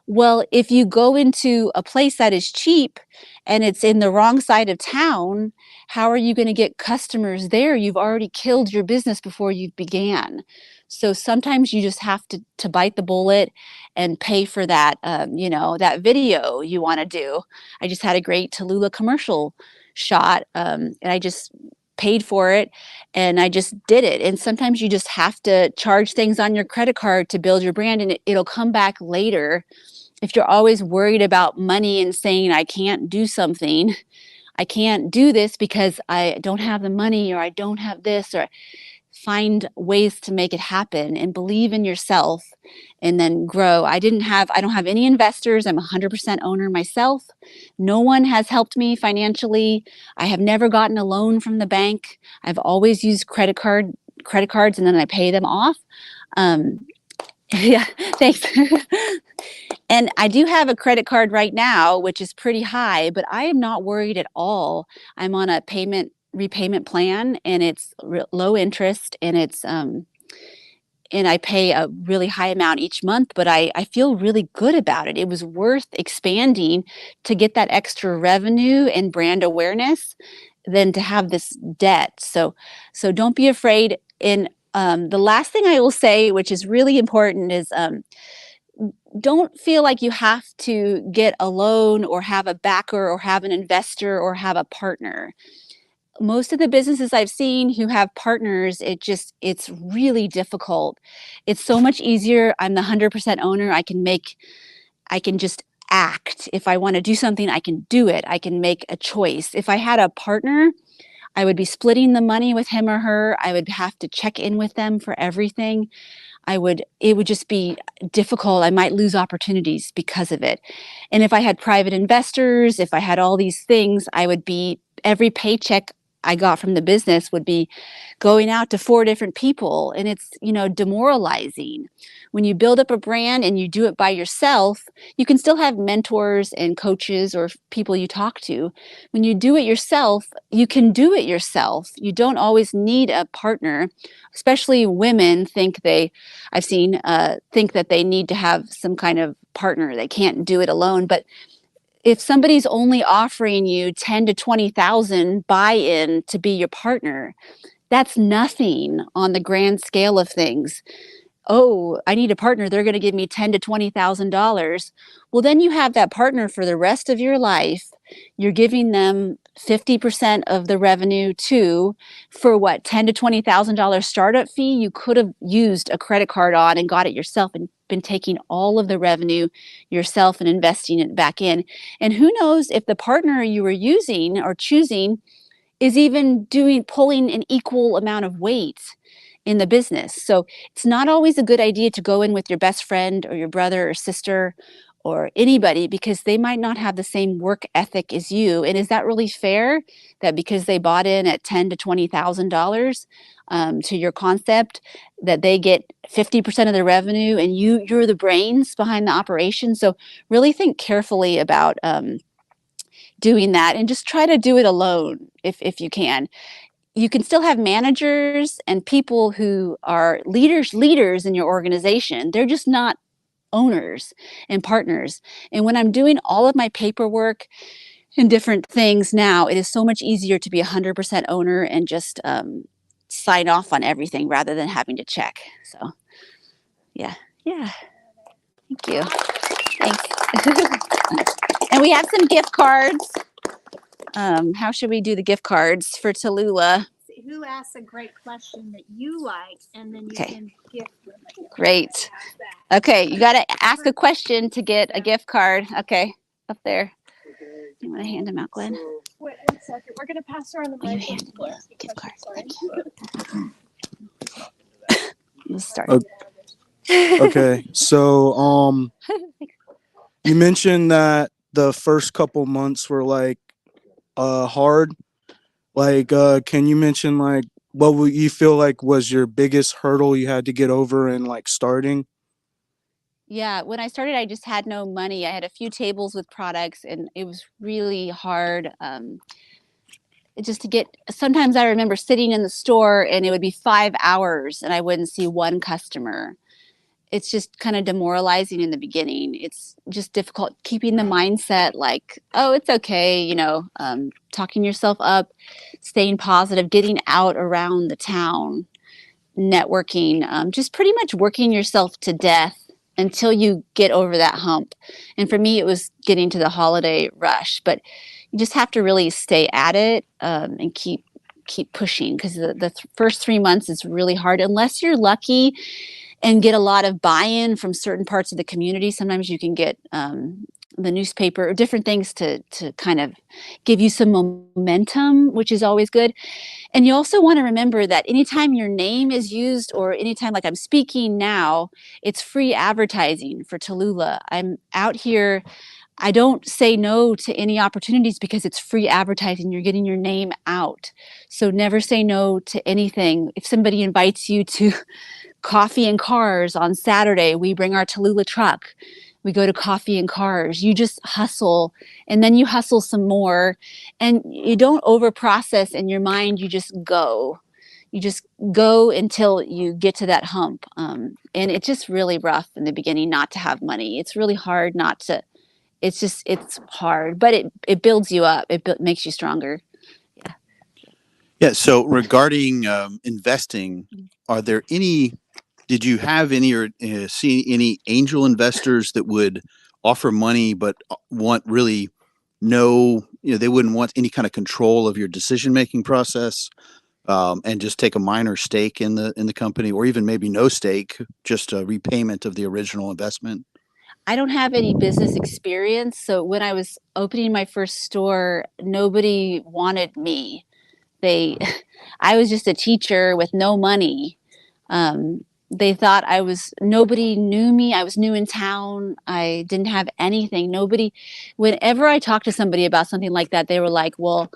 Well, if you go into a place that is cheap and it's in the wrong side of town, how are you going to get customers there? You've already killed your business before you began. So sometimes you just have to bite the bullet and pay for that, that video you want to do. I just had a great Tallulah commercial shot, and I just paid for it and I just did it. And sometimes you just have to charge things on your credit card to build your brand, and it'll come back later. If you're always worried about money and saying, I can't do something, I can't do this because I don't have the money, or I don't have this, or find ways to make it happen and believe in yourself and then grow. I don't have any investors. I'm 100% owner myself. No one has helped me financially. I have never gotten a loan from the bank. I've always used credit cards, and then I pay them off. Yeah, thanks. And I do have a credit card right now, which is pretty high, but I am not worried at all. I'm on a repayment plan, and it's low interest, and it's and I pay a really high amount each month, but I feel really good about it. It was worth expanding to get that extra revenue and brand awareness than to have this debt. So don't be afraid. And the last thing I will say, which is really important, is don't feel like you have to get a loan or have a backer or have an investor or have a partner. Most of the businesses I've seen who have partners, it's really difficult. It's so much easier. I'm the 100% owner. I can just act. If I want to do something, I can do it. I can make a choice. If I had a partner, I would be splitting the money with him or her. I would have to check in with them for everything. It would just be difficult. I might lose opportunities because of it. And if I had private investors, if I had all these things, every paycheck I got from the business would be going out to 4 different people, and it's, demoralizing. When you build up a brand and you do it by yourself, you can still have mentors and coaches or people you talk to. When you do it yourself, you can do it yourself. You don't always need a partner, especially women think I've seen think that they need to have some kind of partner. They can't do it alone. But if somebody's only offering you 10 to 20,000 buy-in to be your partner, that's nothing on the grand scale of things. Oh, I need a partner. They're going to give me $10,000 to $20,000. Well, then you have that partner for the rest of your life. You're giving them 50% of the revenue too for what, $10,000 to $20,000 startup fee. You could have used a credit card on and got it yourself and been taking all of the revenue yourself and investing it back in. And who knows if the partner you were using or choosing is even pulling an equal amount of weight in the business. So it's not always a good idea to go in with your best friend or your brother or sister or anybody, because they might not have the same work ethic as you. And is that really fair, that because they bought in at $10,000 to $20,000 to your concept, that they get 50% of the revenue and you're the brains behind the operation? So really think carefully about doing that, and just try to do it alone if you can. You can still have managers and people who are leaders in your organization. They're just not owners and partners. And when I'm doing all of my paperwork and different things now, it is so much easier to be 100% owner and just sign off on everything rather than having to check. So yeah. Thank you. Thanks. And we have some gift cards. How should we do the gift cards for Tallulah? Who asks a great question that you like, and then you can gift them. Great. Okay, you got to ask a question to get a gift card. Okay, up there. You want to hand them out, Glenn? Wait 1 second. We're going to pass around the mic. Gift card. You start. Okay, so you mentioned that the first couple months were like hard. Like, can you mention like what would you feel like was your biggest hurdle you had to get over in like starting? Yeah, when I started, I just had no money. I had a few tables with products, and it was really hard. Just to get, sometimes I remember sitting in the store and it would be 5 hours and I wouldn't see one customer. It's just kind of demoralizing in the beginning. It's just difficult keeping the mindset like, oh, it's okay, talking yourself up, staying positive, getting out around the town, networking, just pretty much working yourself to death until you get over that hump. And for me, it was getting to the holiday rush, but you just have to really stay at it and keep pushing, because the first 3 months is really hard unless you're lucky and get a lot of buy-in from certain parts of the community. Sometimes you can get the newspaper or different things to kind of give you some momentum, which is always good. And you also want to remember that anytime your name is used, or anytime like I'm speaking now, it's free advertising for Tallulah. I'm out here. I don't say no to any opportunities because it's free advertising. You're getting your name out. So never say no to anything. If somebody invites you to Coffee and Cars on Saturday, we bring our Tallulah truck. We go to Coffee and Cars. You just hustle, and then you hustle some more, and you don't over process in your mind. You just go. You just go until you get to that hump. And it's just really rough in the beginning not to have money. It's really hard not to. It's hard, but it builds you up. It makes you stronger. Yeah. Yeah. So regarding investing, did you have any or see any angel investors that would offer money, but want really they wouldn't want any kind of control of your decision-making process, and just take a minor stake in the company, or even maybe no stake, just a repayment of the original investment? I don't have any business experience. So when I was opening my first store, nobody wanted me. I was just a teacher with no money. They thought nobody knew me. I was new in town. I didn't have anything. Whenever I talked to somebody about something like that, they were like, well,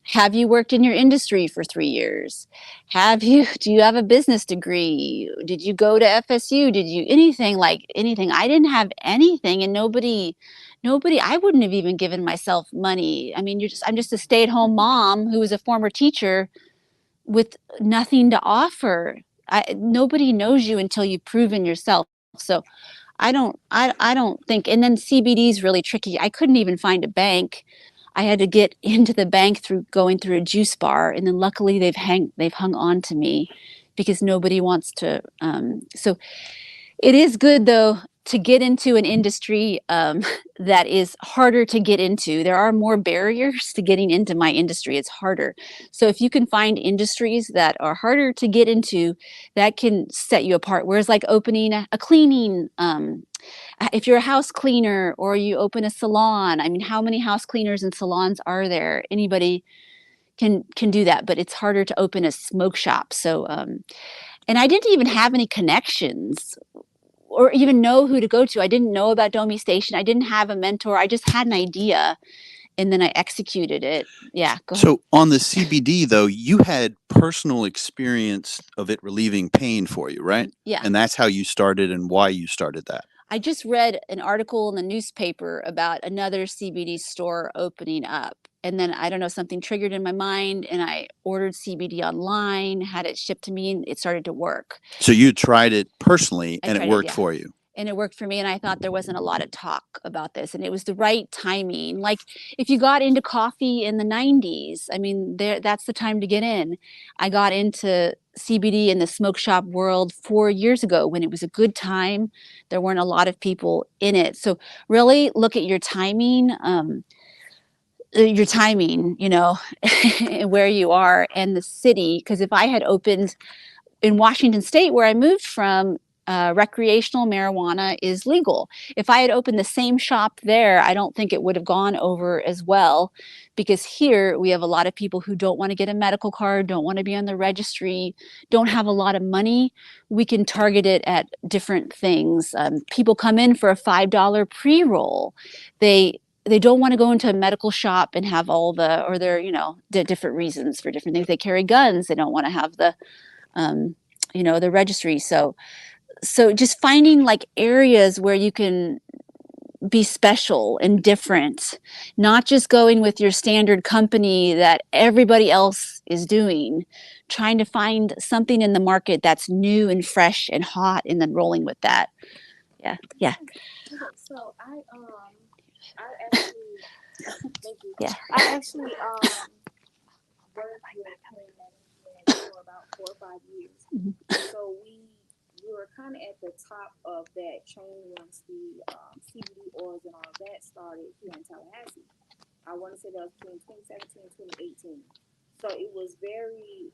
Have you worked in your industry for 3 years? Do you have a business degree? Did you go to FSU? Did you anything? I didn't have anything, and nobody, I wouldn't have even given myself money. I mean, I'm just a stay-at-home mom who was a former teacher with nothing to offer. Nobody knows you until you've proven yourself. So I don't think, and then CBD is really tricky. I couldn't even find a bank. I had to get into the bank through going through a juice bar, and then luckily they've hung on to me because nobody wants to. So it is good though to get into an industry that is harder to get into. There are more barriers to getting into my industry. It's harder. So if you can find industries that are harder to get into, that can set you apart. Whereas like opening a cleaning, if you're a house cleaner or you open a salon, I mean, how many house cleaners and salons are there? Anybody can do that, but it's harder to open a smoke shop. So, and I didn't even have any connections or even know who to go to. I didn't know about Domi Station. I didn't have a mentor. I just had an idea and then I executed it. Yeah. Go ahead. So on the CBD though, you had personal experience of it relieving pain for you, right? Yeah. And that's how you started and why you started that. I just read an article in the newspaper about another CBD store opening up. And then I don't know, something triggered in my mind and I ordered CBD online, had it shipped to me, and it started to work. So you tried it personally and it worked yeah. for you. And it worked for me. And I thought there wasn't a lot of talk about this. And it was the right timing. Like if you got into coffee in the 90s, I mean, that's the time to get in. I got into CBD in the smoke shop world 4 years ago when it was a good time. There weren't a lot of people in it. So really look at your timing, you know, where you are and the city. Because if I had opened in Washington State, where I moved from, recreational marijuana is legal. If I had opened the same shop there, I don't think it would have gone over as well, because here we have a lot of people who don't want to get a medical card, don't want to be on the registry, don't have a lot of money. We can target it at different things. People come in for a $5 pre-roll. They don't want to go into a medical shop and have all the, or they're, you know, different reasons for different things. They carry guns. They don't want to have the, you know, the registry. So just finding like areas where you can be special and different, not just going with your standard company that everybody else is doing, trying to find something in the market that's new and fresh and hot and then rolling with that. Yeah. Yeah. So I actually thank you. Yeah. I actually worked with pain management for about 4 or 5 years. Mm-hmm. So we were kind of at the top of that chain once the CBD oils and all of that started here in Tallahassee. I want to say that was between 2017 and 2018. So it was very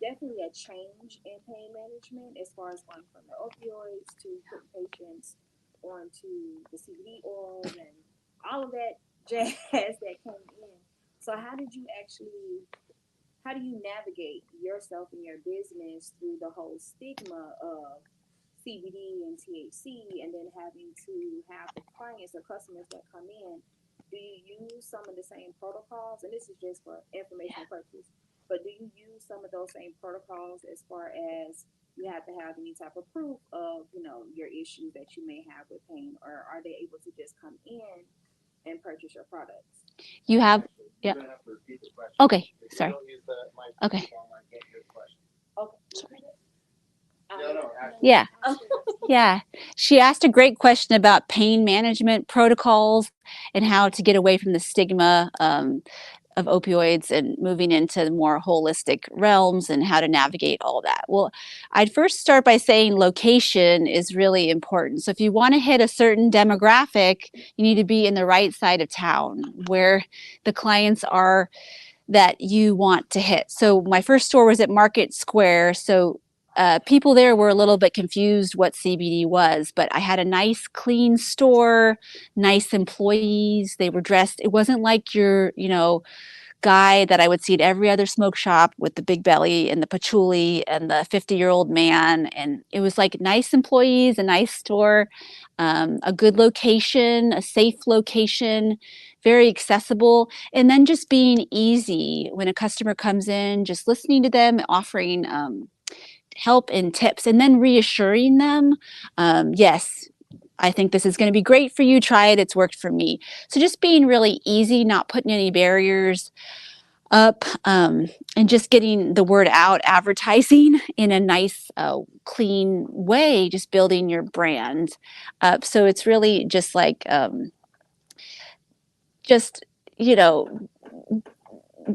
definitely a change in pain management as far as going from the opioids to putting patients onto the CBD oils and all of that jazz that came in. So how do you navigate yourself and your business through the whole stigma of CBD and THC, and then having to have the clients or customers that come in? Do you use some of the same protocols? And this is just for information purposes, but do you use some of those same protocols as far as you have to have any type of proof of, you know, your issues that you may have with pain, or are they able to just come in and purchase your products? You have, yeah. Okay, sorry. Okay. Yeah. Yeah. She asked a great question about pain management protocols and how to get away from the stigma of opioids and moving into more holistic realms and how to navigate all that. Well, I'd first start by saying location is really important. So if you want to hit a certain demographic, you need to be in the right side of town where the clients are that you want to hit. So my first store was at Market Square. So people there were a little bit confused what CBD was, but I had a nice, clean store, nice employees. They were dressed. It wasn't like your, you know, guy that I would see at every other smoke shop with the big belly and the patchouli and the 50-year-old man. And it was like nice employees, a nice store, a good location, a safe location, very accessible, and then just being easy when a customer comes in, just listening to them, offering help and tips, and then reassuring them, yes, I think this is going to be great for you. Try it. It's worked for me. So just being really easy, not putting any barriers up, and just getting the word out, advertising in a nice, clean way, just building your brand up. So it's really just like, just, you know,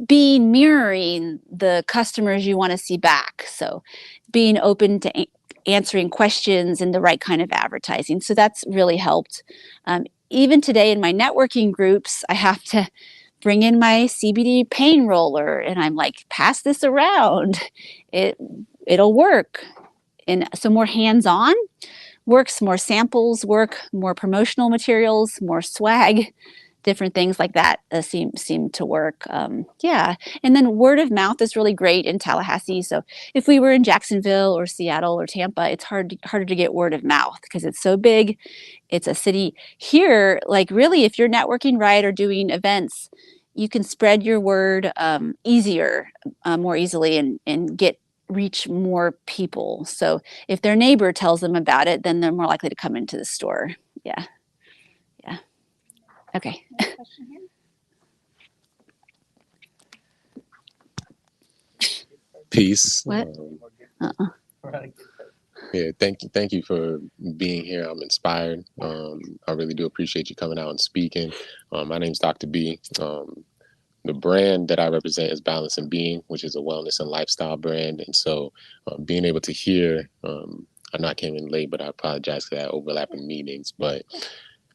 mirroring the customers you want to see back. So being open to answering questions and the right kind of advertising. So that's really helped. Even today in my networking groups, I have to bring in my CBD pain roller and I'm like, pass this around. It'll work. And so more hands-on works, more samples work, more promotional materials, more swag, different things like that seem to work. Yeah. And then word of mouth is really great in Tallahassee. So if we were in Jacksonville or Seattle or Tampa, it's harder to get word of mouth because it's so big. It's a city. Here, like really, if you're networking right or doing events, you can spread your word more easily and reach more people. So if their neighbor tells them about it, then they're more likely to come into the store. Yeah. Yeah. Okay. Question here? Peace. What? Yeah, thank you for being here. I'm inspired. I really do appreciate you coming out and speaking. My name's Dr. B. The brand that I represent is Balance and Being, which is a wellness and lifestyle brand. And so being able to hear, I know I came in late, but I apologize for that overlapping meetings, but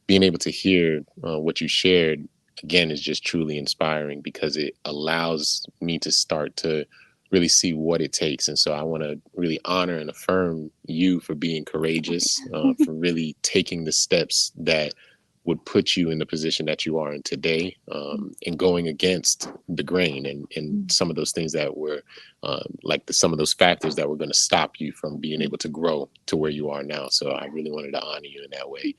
being able to hear what you shared, again, is just truly inspiring because it allows me to start to really see what it takes. And so I want to really honor and affirm you for being courageous, for really taking the steps that would put you in the position that you are in today, and going against the grain and some of those things that were some of those factors that were going to stop you from being able to grow to where you are now. So I really wanted to honor you in that way.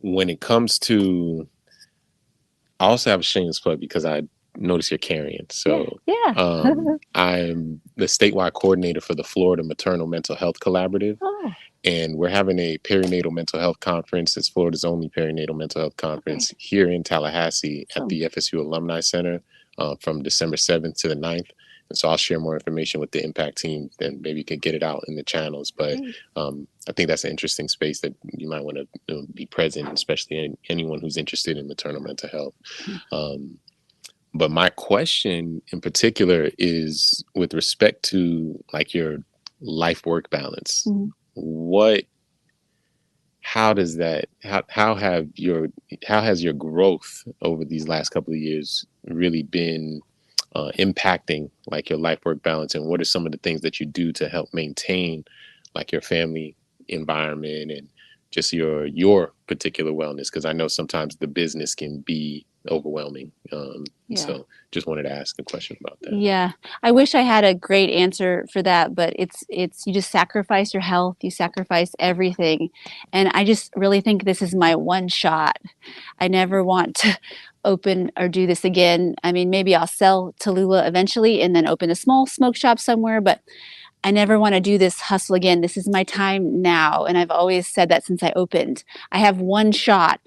When it comes to, I also have a shameless plug because I notice you're carrying. So yeah. I'm the statewide coordinator for the Florida Maternal Mental Health Collaborative. Oh. And we're having a perinatal mental health conference. It's Florida's only perinatal mental health conference here in Tallahassee at the FSU Alumni Center from December 7th to the 9th. And so I'll share more information with the Impact team, and maybe you can get it out in the channels. But I think that's an interesting space that you might want to be present, especially anyone who's interested in maternal mental health. But my question in particular is with respect to like your life work balance. How has your growth over these last couple of years really been impacting like your life work balance, and what are some of the things that you do to help maintain like your family environment and just your particular wellness? Because I know sometimes the business can be overwhelming. So just wanted to ask a question about that. Yeah, I wish I had a great answer for that, but it's you just sacrifice your health, you sacrifice everything, and I just really think this is my one shot. I never want to open or do this again. I mean, maybe I'll sell Tallulah eventually and then open a small smoke shop somewhere, but I never want to do this hustle again. This is my time now, and I've always said that since I opened. I have one shot.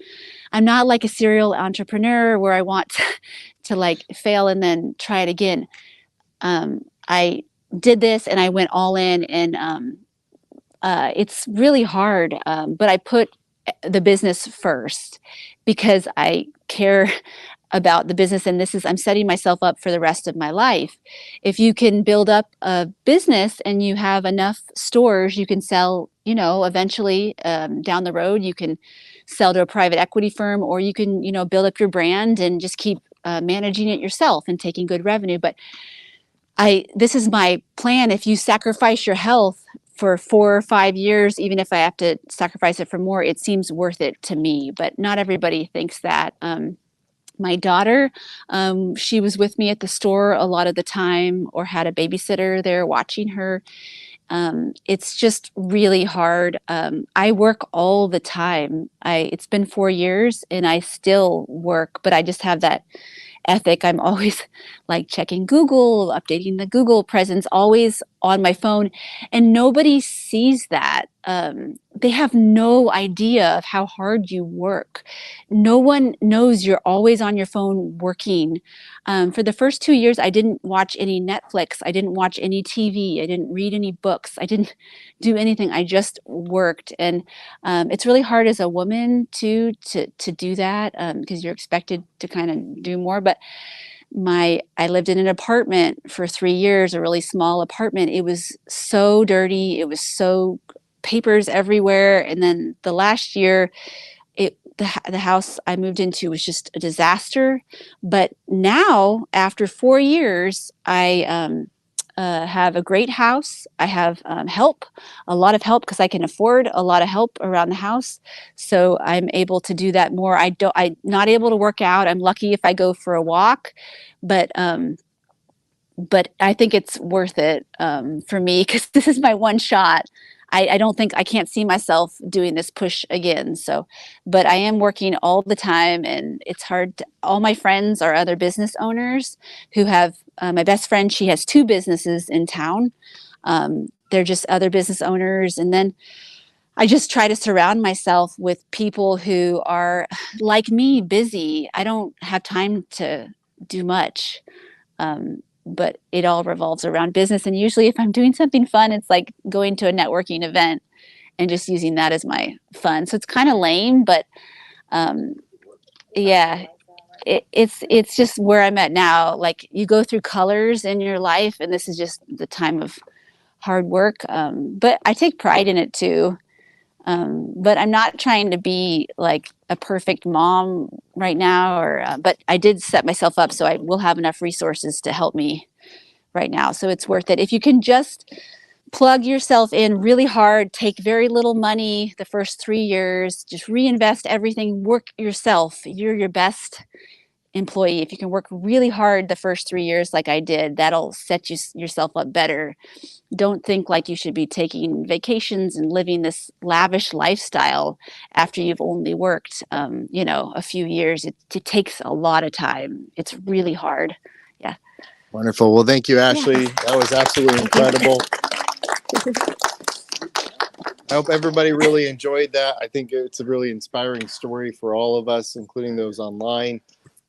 I'm not like a serial entrepreneur where I want to like fail and then try it again. I did this and I went all in, and it's really hard, but I put the business first because I care about the business, and I'm setting myself up for the rest of my life. If you can build up a business and you have enough stores, you can sell, eventually down the road, you can sell to a private equity firm, or you can, build up your brand and just keep managing it yourself and taking good revenue. But this is my plan. If you sacrifice your health for 4 or 5 years, even if I have to sacrifice it for more, it seems worth it to me. But not everybody thinks that. My daughter, she was with me at the store a lot of the time, or had a babysitter there watching her. It's just really hard. I work all the time. It's been 4 years and I still work, but I just have that ethic. I'm always like checking Google, updating the Google presence, always on my phone, and nobody sees that. They have no idea of how hard you work. No one knows you're always on your phone working. For the first 2 years, I didn't watch any Netflix. I didn't watch any TV. I didn't read any books. I didn't do anything. I just worked. And it's really hard as a woman to do that because you're expected to kind of do more. But I lived in an apartment for 3 years, a really small apartment. It was so dirty. It was so papers everywhere. And then the last year, the house I moved into was just a disaster. But now, after 4 years, I have a great house. I have help, a lot of help because I can afford a lot of help around the house. So I'm able to do that more. I'm not able to work out. I'm lucky if I go for a walk, but I think it's worth it for me because this is my one shot. I don't think I can't see myself doing this push again. So, but I am working all the time and it's hard. All my friends are other business owners who have, my best friend, she has 2 businesses in town. They're just other business owners. And then I just try to surround myself with people who are like me, busy. I don't have time to do much. But it all revolves around business. And usually if I'm doing something fun, it's like going to a networking event and just using that as my fun. So it's kind of lame, but yeah, it's just where I'm at now. Like you go through colors in your life and this is just the time of hard work. But I take pride in it too. But I'm not trying to be like a perfect mom right now, but I did set myself up so I will have enough resources to help me right now. So it's worth it. If you can just plug yourself in really hard, take very little money the first 3 years, just reinvest everything, work yourself. You're your best employee. If you can work really hard the first 3 years like I did, that'll set yourself up better. Don't think like you should be taking vacations and living this lavish lifestyle after you've only worked, a few years. It takes a lot of time. It's really hard. Yeah. Wonderful. Well, thank you, Ashley. That was absolutely incredible. I hope everybody really enjoyed that. I think it's a really inspiring story for all of us, including those online.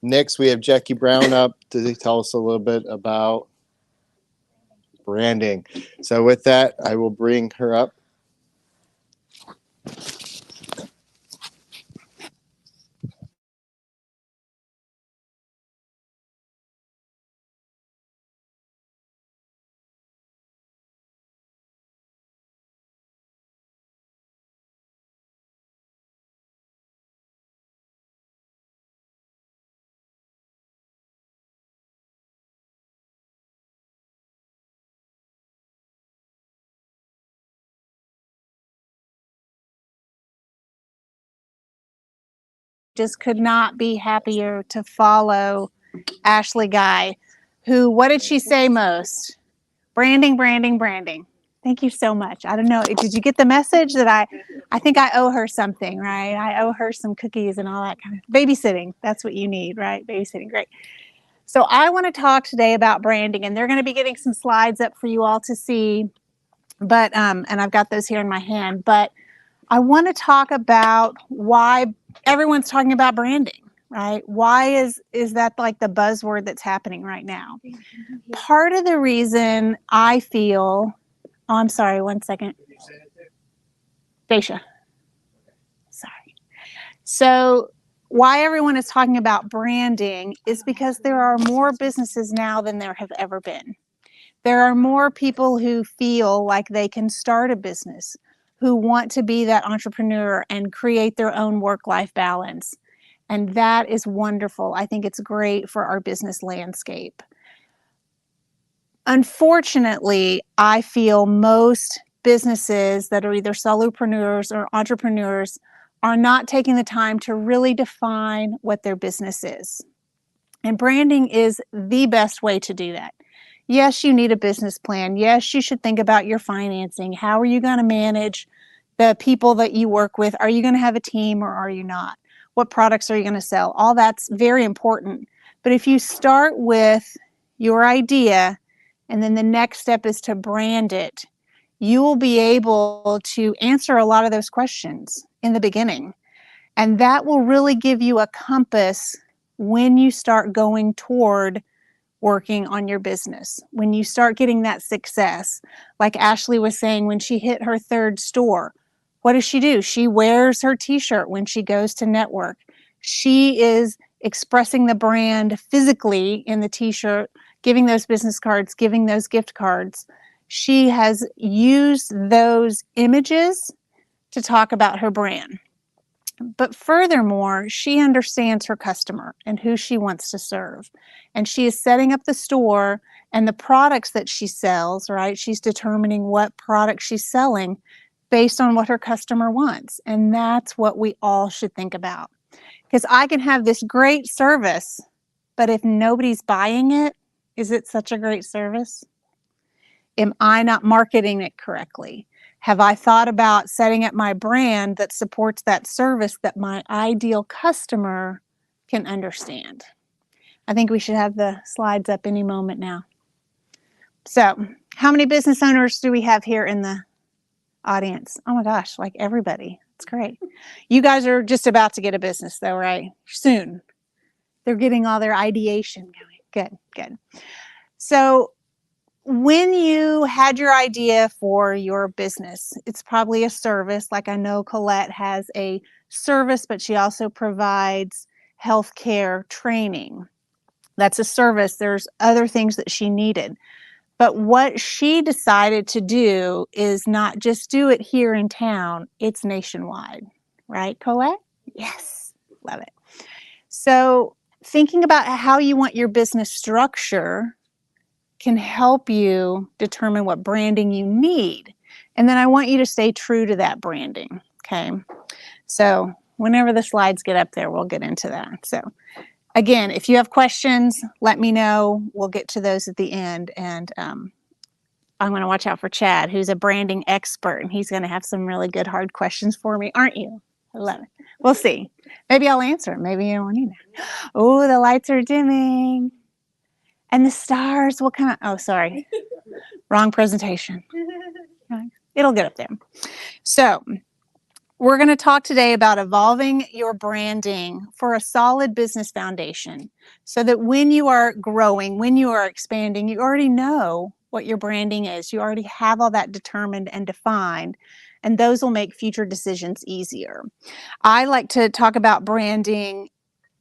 Next, we have Jackie Brown up to tell us a little bit about branding. So with that, I will bring her up. Just could not be happier to follow Ashley Guy, who, what did she say most? Branding, branding, branding. Thank you so much. I don't know. Did you get the message that I think I owe her something, right? I owe her some cookies and all that kind of babysitting. That's what you need, right? Babysitting. Great. So I want to talk today about branding, and they're going to be getting some slides up for you all to see. But, and I've got those here in my hand, but I want to talk about why everyone's talking about branding, right? Why is that like the buzzword that's happening right now? Part of the reason I feel, oh, I'm sorry, one second. Daisha. Sorry. So why everyone is talking about branding is because there are more businesses now than there have ever been. There are more people who feel like they can start a business, who want to be that entrepreneur and create their own work-life balance. And that is wonderful. I think it's great for our business landscape. Unfortunately, I feel most businesses that are either solopreneurs or entrepreneurs are not taking the time to really define what their business is. And branding is the best way to do that. Yes, you need a business plan. Yes, you should think about your financing. How are you going to manage the people that you work with? Are you going to have a team or are you not? What products are you going to sell? All that's very important. But if you start with your idea and then the next step is to brand it, you will be able to answer a lot of those questions in the beginning. And that will really give you a compass when you start going toward working on your business. When you start getting that success, like Ashley was saying, when she hit her 3rd store, what does she do? She wears her t-shirt when she goes to network. She is expressing the brand physically in the t-shirt, giving those business cards, giving those gift cards. She has used those images to talk about her brand. But furthermore, she understands her customer and who she wants to serve. And she is setting up the store and the products that she sells, right? She's determining what products she's selling based on what her customer wants. And that's what we all should think about. Because I can have this great service, but if nobody's buying it, is it such a great service? Am I not marketing it correctly? Have I thought about setting up my brand that supports that service that my ideal customer can understand? I think we should have the slides up any moment now. So, how many business owners do we have here in the audience? Oh my gosh, like everybody. It's great. You guys are just about to get a business though, right? Soon. They're getting all their ideation going. Good, good. So, when you had your idea for your business, it's probably a service. Like I know Colette has a service, but she also provides healthcare training. That's a service. There's other things that she needed. But what she decided to do is not just do it here in town, it's nationwide. Right, Colette? Yes, love it. So thinking about how you want your business structure can help you determine what branding you need. And then I want you to stay true to that branding, okay? So whenever the slides get up there, we'll get into that. So again, if you have questions, let me know. We'll get to those at the end. And I'm going to watch out for Chad, who's a branding expert, and he's going to have some really good hard questions for me, aren't you? I love it. We'll see. Maybe I'll answer them. Maybe you don't need that. Oh, the lights are dimming. And the stars will come out. Oh, sorry. Wrong presentation. It'll get up there. So we're going to talk today about evolving your branding for a solid business foundation so that when you are growing, when you are expanding, you already know what your branding is. You already have all that determined and defined, and those will make future decisions easier. I like to talk about branding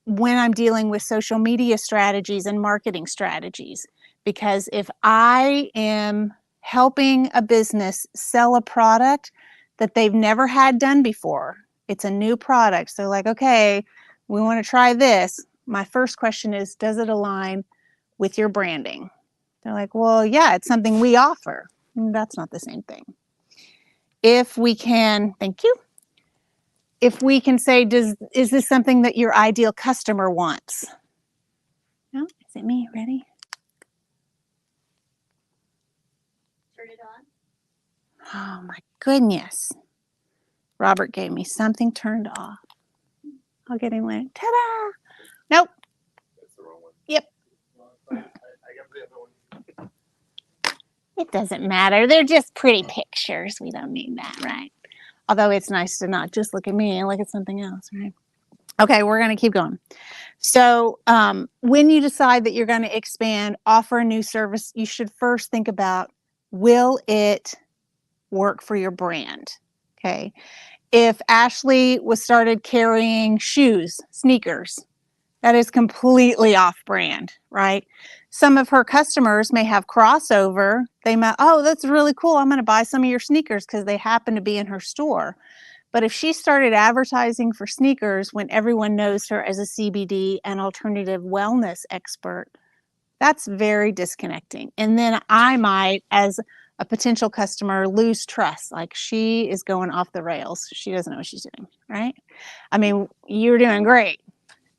when I'm dealing with social media strategies and marketing strategies, because if I am helping a business sell a product that they've never had done before, it's a new product. So like, okay, we want to try this. My first question is, does it align with your branding? They're like, well, yeah, it's something we offer. That's not the same thing. If we can, thank you. If we can say, is this something that your ideal customer wants? No, is it me? Ready? Turn it on. Oh my goodness. Robert gave me something turned off. I'll get him later. Ta-da! Nope. That's the wrong one. Yep. I got the other one. It doesn't matter. They're just pretty pictures. We don't need that, right? Although it's nice to not just look at me and look at something else, right? Okay, we're going to keep going. So when you decide that you're going to expand, offer a new service, you should first think about, will it work for your brand? Okay. If Ashley started carrying shoes, sneakers, that is completely off brand, right? Some of her customers may have crossover. They might, oh, that's really cool. I'm going to buy some of your sneakers because they happen to be in her store. But if she started advertising for sneakers when everyone knows her as a CBD and alternative wellness expert, that's very disconnecting. And then I might, as a potential customer, lose trust. Like, she is going off the rails. She doesn't know what she's doing, right? I mean, you're doing great.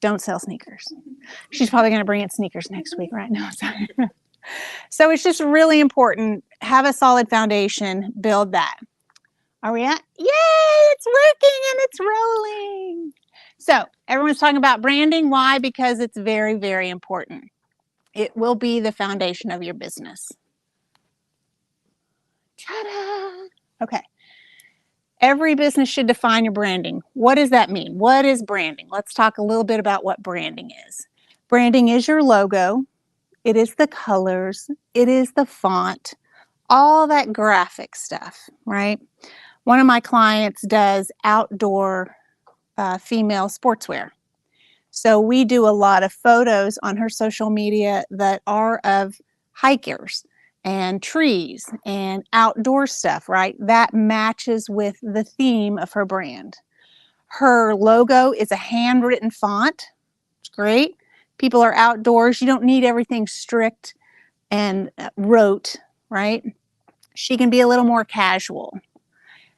Don't sell sneakers. She's probably going to bring in sneakers next week, right? No, sorry. So it's just really important. Have a solid foundation, build that. Are we at? Yay, it's working and it's rolling. So everyone's talking about branding. Why? Because it's very, very important. It will be the foundation of your business. Ta-da! Okay. Every business should define your branding. What does that mean? What is branding? Let's talk a little bit about what branding is. Branding is your logo. It is the colors. It is the font, all that graphic stuff, right? One of my clients does outdoor female sportswear. So we do a lot of photos on her social media that are of hikers and trees and outdoor stuff, right? That matches with the theme of her brand. Her logo is a handwritten font. It's great. People are outdoors. You don't need everything strict and rote, right? She can be a little more casual.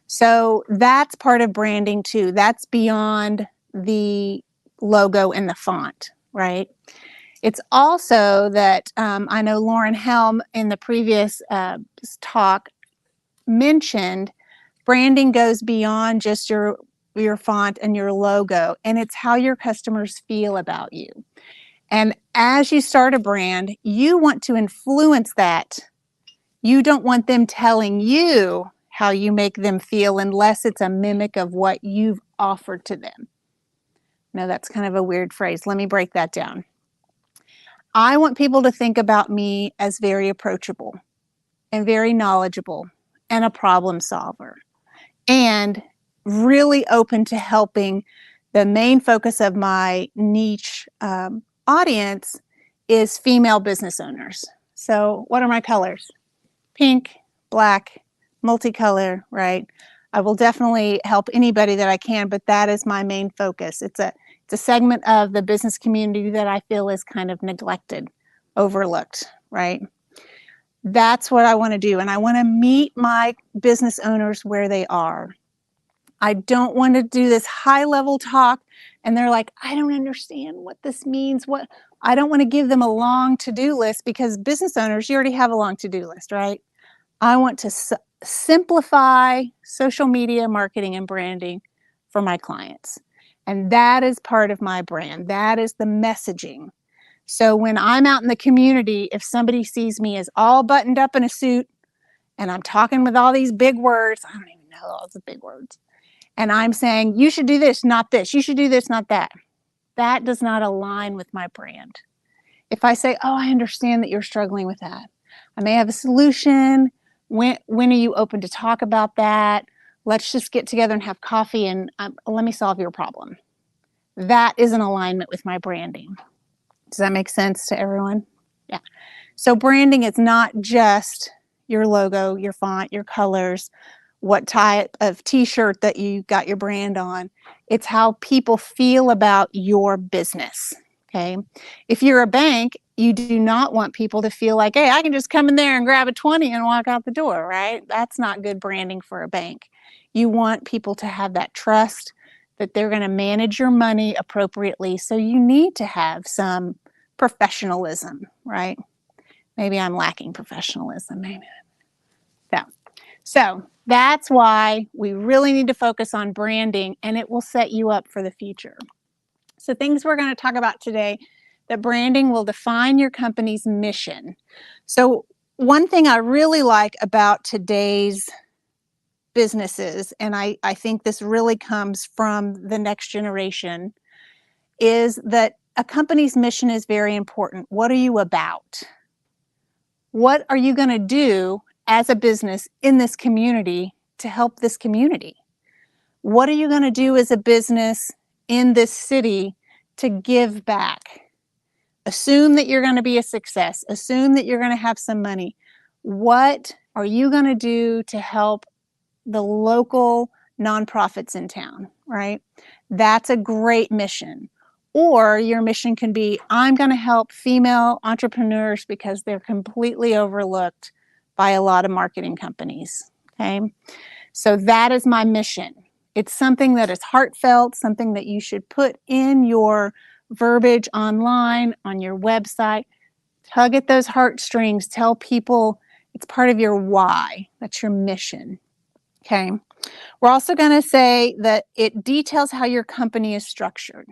So that's part of branding too. That's beyond the logo and the font, right? It's also that I know Lauren Helm in the previous talk mentioned branding goes beyond just your font and your logo, and it's how your customers feel about you. And as you start a brand, you want to influence that. You don't want them telling you how you make them feel unless it's a mimic of what you've offered to them. Now that's kind of a weird phrase. Let me break that down. I want people to think about me as very approachable and very knowledgeable and a problem solver and really open to helping. The main focus of my niche audience is female business owners. So what are my colors? Pink, black, multicolor, right? I will definitely help anybody that I can, but that is my main focus. It's a segment of the business community that I feel is kind of neglected, overlooked, right? That's what I want to do. And I want to meet my business owners where they are. I don't want to do this high level talk and they're like, I don't understand what this means. I don't want to give them a long to-do list, because business owners, you already have a long to-do list, right? I want to simplify social media marketing and branding for my clients. And that is part of my brand. That is the messaging. So when I'm out in the community, if somebody sees me as all buttoned up in a suit and I'm talking with all these big words, I don't even know all the big words, and I'm saying, you should do this, not this. You should do this, not that. That does not align with my brand. If I say, oh, I understand that you're struggling with that. I may have a solution. When are you open to talk about that? Let's just get together and have coffee and let me solve your problem. That is in alignment with my branding. Does that make sense to everyone? Yeah. So branding is not just your logo, your font, your colors, what type of t-shirt that you got your brand on. It's how people feel about your business. Okay. If you're a bank, you do not want people to feel like, hey, I can just come in there and grab a 20 and walk out the door, right? That's not good branding for a bank. You want people to have that trust that they're going to manage your money appropriately. So you need to have some professionalism, right? Maybe I'm lacking professionalism, maybe. So that's why we really need to focus on branding, and it will set you up for the future. So things we're going to talk about today, that branding will define your company's mission. So one thing I really like about today's businesses, and I think this really comes from the next generation, is that a company's mission is very important. What are you about? What are you going to do as a business in this community to help this community? What are you going to do as a business in this city to give back? Assume that you're going to be a success. Assume that you're going to have some money. What are you going to do to help the local nonprofits in town, right? That's a great mission. Or your mission can be, I'm going to help female entrepreneurs because they're completely overlooked by a lot of marketing companies, okay? So that is my mission. It's something that is heartfelt, something that you should put in your verbiage online, on your website. Tug at those heartstrings. Tell people it's part of your why. That's your mission. Okay. We're also going to say that it details how your company is structured.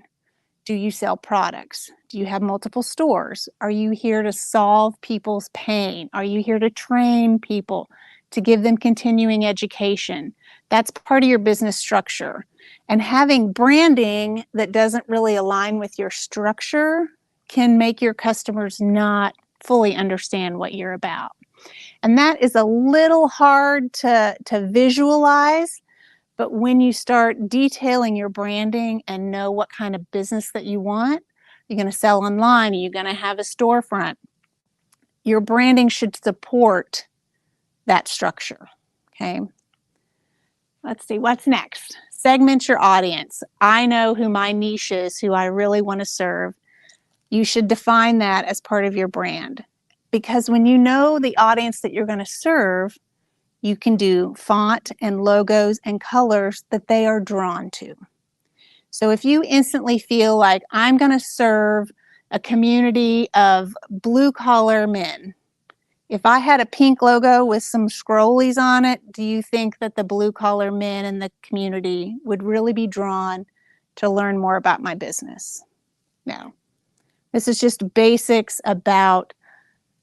Do you sell products? Do you have multiple stores? Are you here to solve people's pain? Are you here to train people, to give them continuing education? That's part of your business structure. And having branding that doesn't really align with your structure can make your customers not fully understand what you're about. And that is a little hard to visualize. But when you start detailing your branding and know what kind of business that you want, you're going to sell online, are you going to have a storefront? Your branding should support that structure. Okay. Let's see, what's next? Segment your audience. I know who my niche is, who I really want to serve. You should define that as part of your brand. Because when you know the audience that you're going to serve, you can do font and logos and colors that they are drawn to. So if you instantly feel like I'm going to serve a community of blue-collar men, if I had a pink logo with some scrollies on it, do you think that the blue-collar men in the community would really be drawn to learn more about my business? No. This is just basics about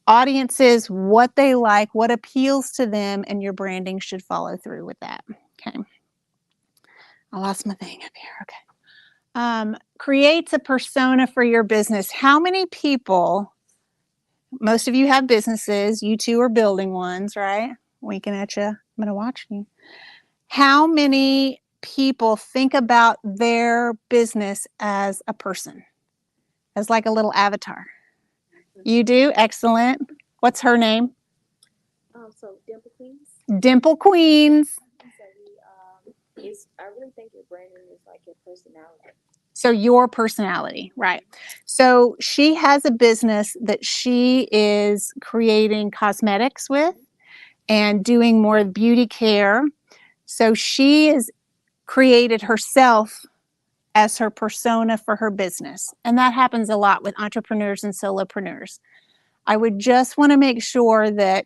audiences, what they like, what appeals to them, and your branding should follow through with that. Okay. I lost my thing up here. Okay. Creates a persona for your business. How many people, most of you have businesses, you two are building ones, right? Winking at you. I'm going to watch you. How many people think about their business as a person, as like a little avatar? You do? Excellent. What's her name? So Dimple Queens. Dimple Queens. So I really think your branding is like your personality. So your personality, right. So she has a business that she is creating cosmetics with and doing more beauty care. So she has created herself as her persona for her business. And that happens a lot with entrepreneurs and solopreneurs. I would just want to make sure that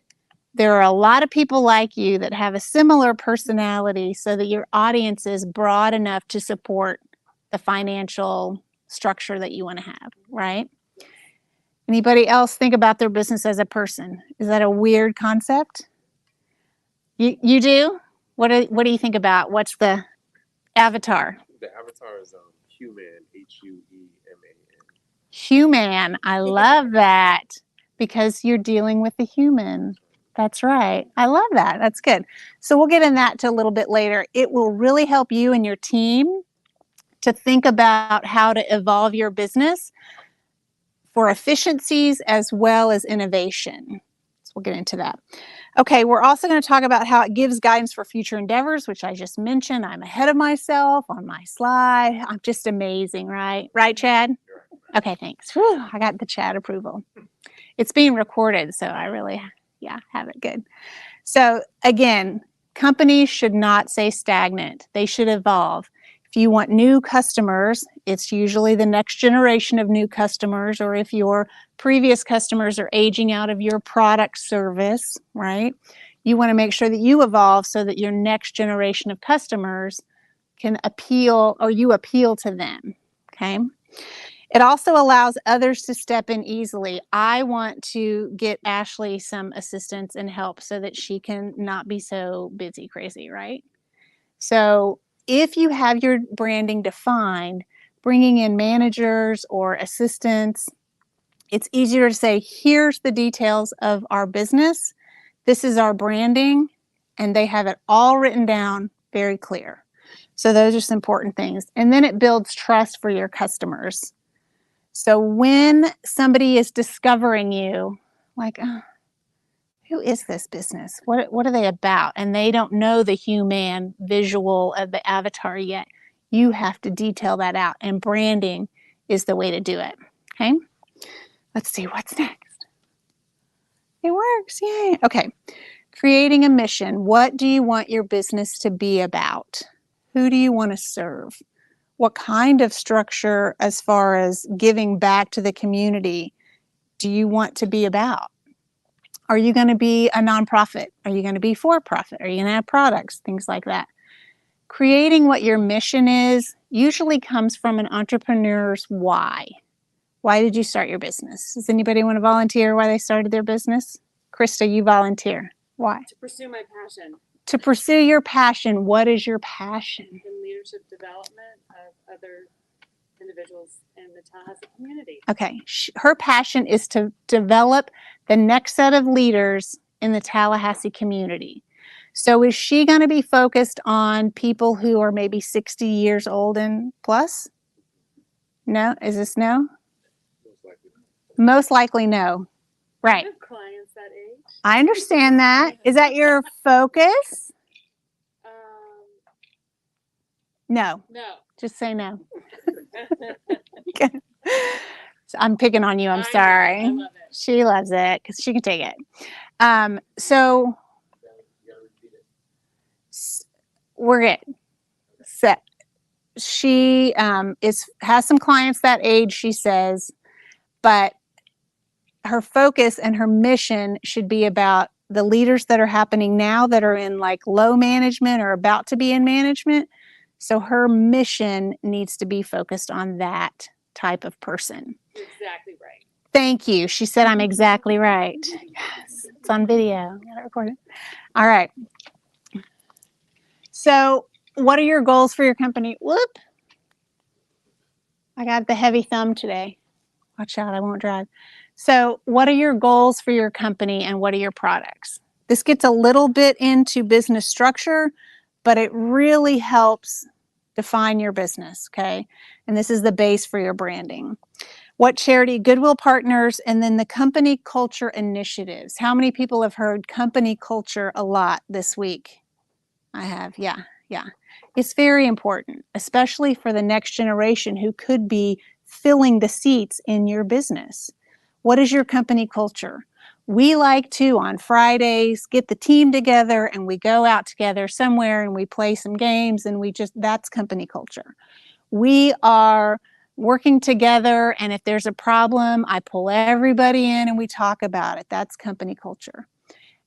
there are a lot of people like you that have a similar personality so that your audience is broad enough to support the financial structure that you want to have, right? Anybody else think about their business as a person? Is that a weird concept? You do? What do you think about? What's the avatar? The avatar is human, Human. Human. I love that because you're dealing with the human. That's right. I love that. That's good. So we'll get in that to a little bit later. It will really help you and your team to think about how to evolve your business for efficiencies as well as innovation. So we'll get into that. Okay, we're also going to talk about how it gives guidance for future endeavors, which I just mentioned. I'm ahead of myself on my slide. I'm just amazing, right? Right, Chad? Okay, thanks. Whew, I got the Chad approval. It's being recorded, so I really, have it good. So again, companies should not stay stagnant. They should evolve. If you want new customers, it's usually the next generation of new customers, or if your previous customers are aging out of your product service, right? You want to make sure that you evolve so that your next generation of customers can appeal, or you appeal to them, okay? It also allows others to step in easily. I want to get Ashley some assistance and help so that she can not be so busy crazy, right? So if you have your branding defined, bringing in managers or assistants, it's easier to say, here's the details of our business. This is our branding, and they have it all written down very clear. So those are some important things. And then it builds trust for your customers. So when somebody is discovering you, like, who is this business? What are they about? And they don't know the human visual of the avatar yet. You have to detail that out, and branding is the way to do it. Okay, let's see what's next. It works, yay. Okay, creating a mission. What do you want your business to be about? Who do you want to serve? What kind of structure as far as giving back to the community do you want to be about? Are you going to be a nonprofit? Are you going to be for profit? Are you going to have products? Things like that. Creating what your mission is usually comes from an entrepreneur's why. Why did you start your business? Does anybody want to volunteer why they started their business? Krista, you volunteer. Why? To pursue my passion. To pursue your passion. What is your passion? In leadership development of other individuals in the Tallahassee community. Okay. Her passion is to develop the next set of leaders in the Tallahassee community. So is she going to be focused on people who are maybe 60 years old and plus? No? Is this no? Most likely no. Right. I have clients that age. I understand that. Is that your focus? No. No. Just say no. So I'm picking on you. I'm sorry. I love it. She loves it because she can take it. So we're good. So she has some clients that age, she says, but her focus and her mission should be about the leaders that are happening now that are in like low management or about to be in management. So her mission needs to be focused on that type of person. You're exactly right. Thank you. She said I'm exactly right. Yes, it's on video. I gotta record it. All right. So what are your goals for your company? Whoop. I got the heavy thumb today. Watch out, I won't drive. So what are your goals for your company and what are your products? This gets a little bit into business structure, but it really helps define your business, okay? And this is the base for your branding. What charity, Goodwill Partners, and then the company culture initiatives. How many people have heard company culture a lot this week? I have, yeah. It's very important, especially for the next generation who could be filling the seats in your business. What is your company culture? We like to, on Fridays, get the team together and we go out together somewhere and we play some games and that's company culture. We are working together and if there's a problem, I pull everybody in and we talk about it. That's company culture.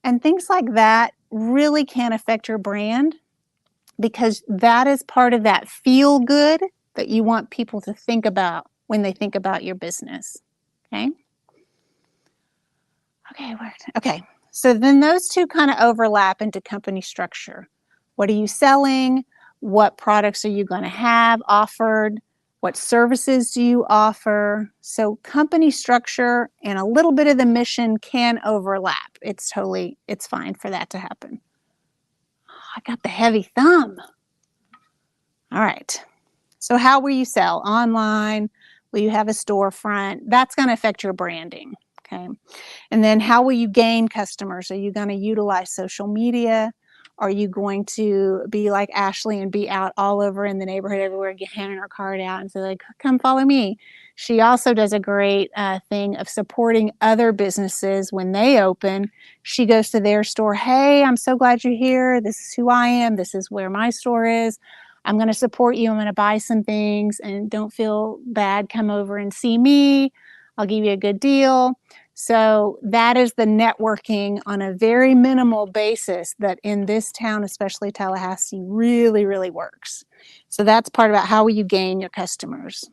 And things like that really can affect your brand because that is part of that feel good that you want people to think about when they think about your business. Okay? Okay, so then those two kind of overlap into company structure. What are you selling? What products are you going to have offered? What services do you offer? So company structure and a little bit of the mission can overlap. It's fine for that to happen. I got the heavy thumb. All right. So how will you sell? Online? Will you have a storefront? That's going to affect your branding. Okay. And then how will you gain customers? Are you going to utilize social media? Are you going to be like Ashley and be out all over in the neighborhood everywhere, handing her card out and say, like, come follow me? She also does a great thing of supporting other businesses when they open. She goes to their store. Hey, I'm so glad you're here. This is who I am. This is where my store is. I'm going to support you. I'm going to buy some things and don't feel bad. Come over and see me. I'll give you a good deal. So that is the networking on a very minimal basis that in this town, especially Tallahassee, really, really works. So that's part about how will you gain your customers.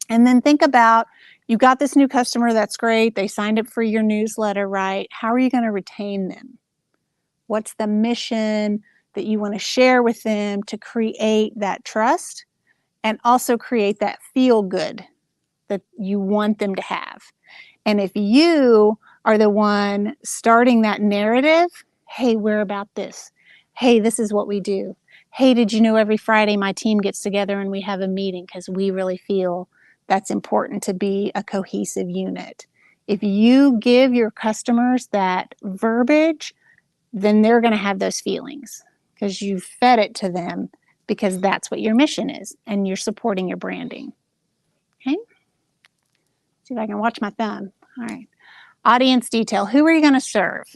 And then think about, you got this new customer, that's great. They signed up for your newsletter, right? How are you going to retain them? What's the mission that you want to share with them to create that trust and also create that feel good that you want them to have? And if you are the one starting that narrative, hey, we're about this. Hey, this is what we do. Hey, did you know every Friday my team gets together and we have a meeting because we really feel that's important to be a cohesive unit. If you give your customers that verbiage, then they're going to have those feelings because you fed it to them because that's what your mission is and you're supporting your branding. Okay? See if I can watch my thumb. All right. Audience detail. Who are you going to serve?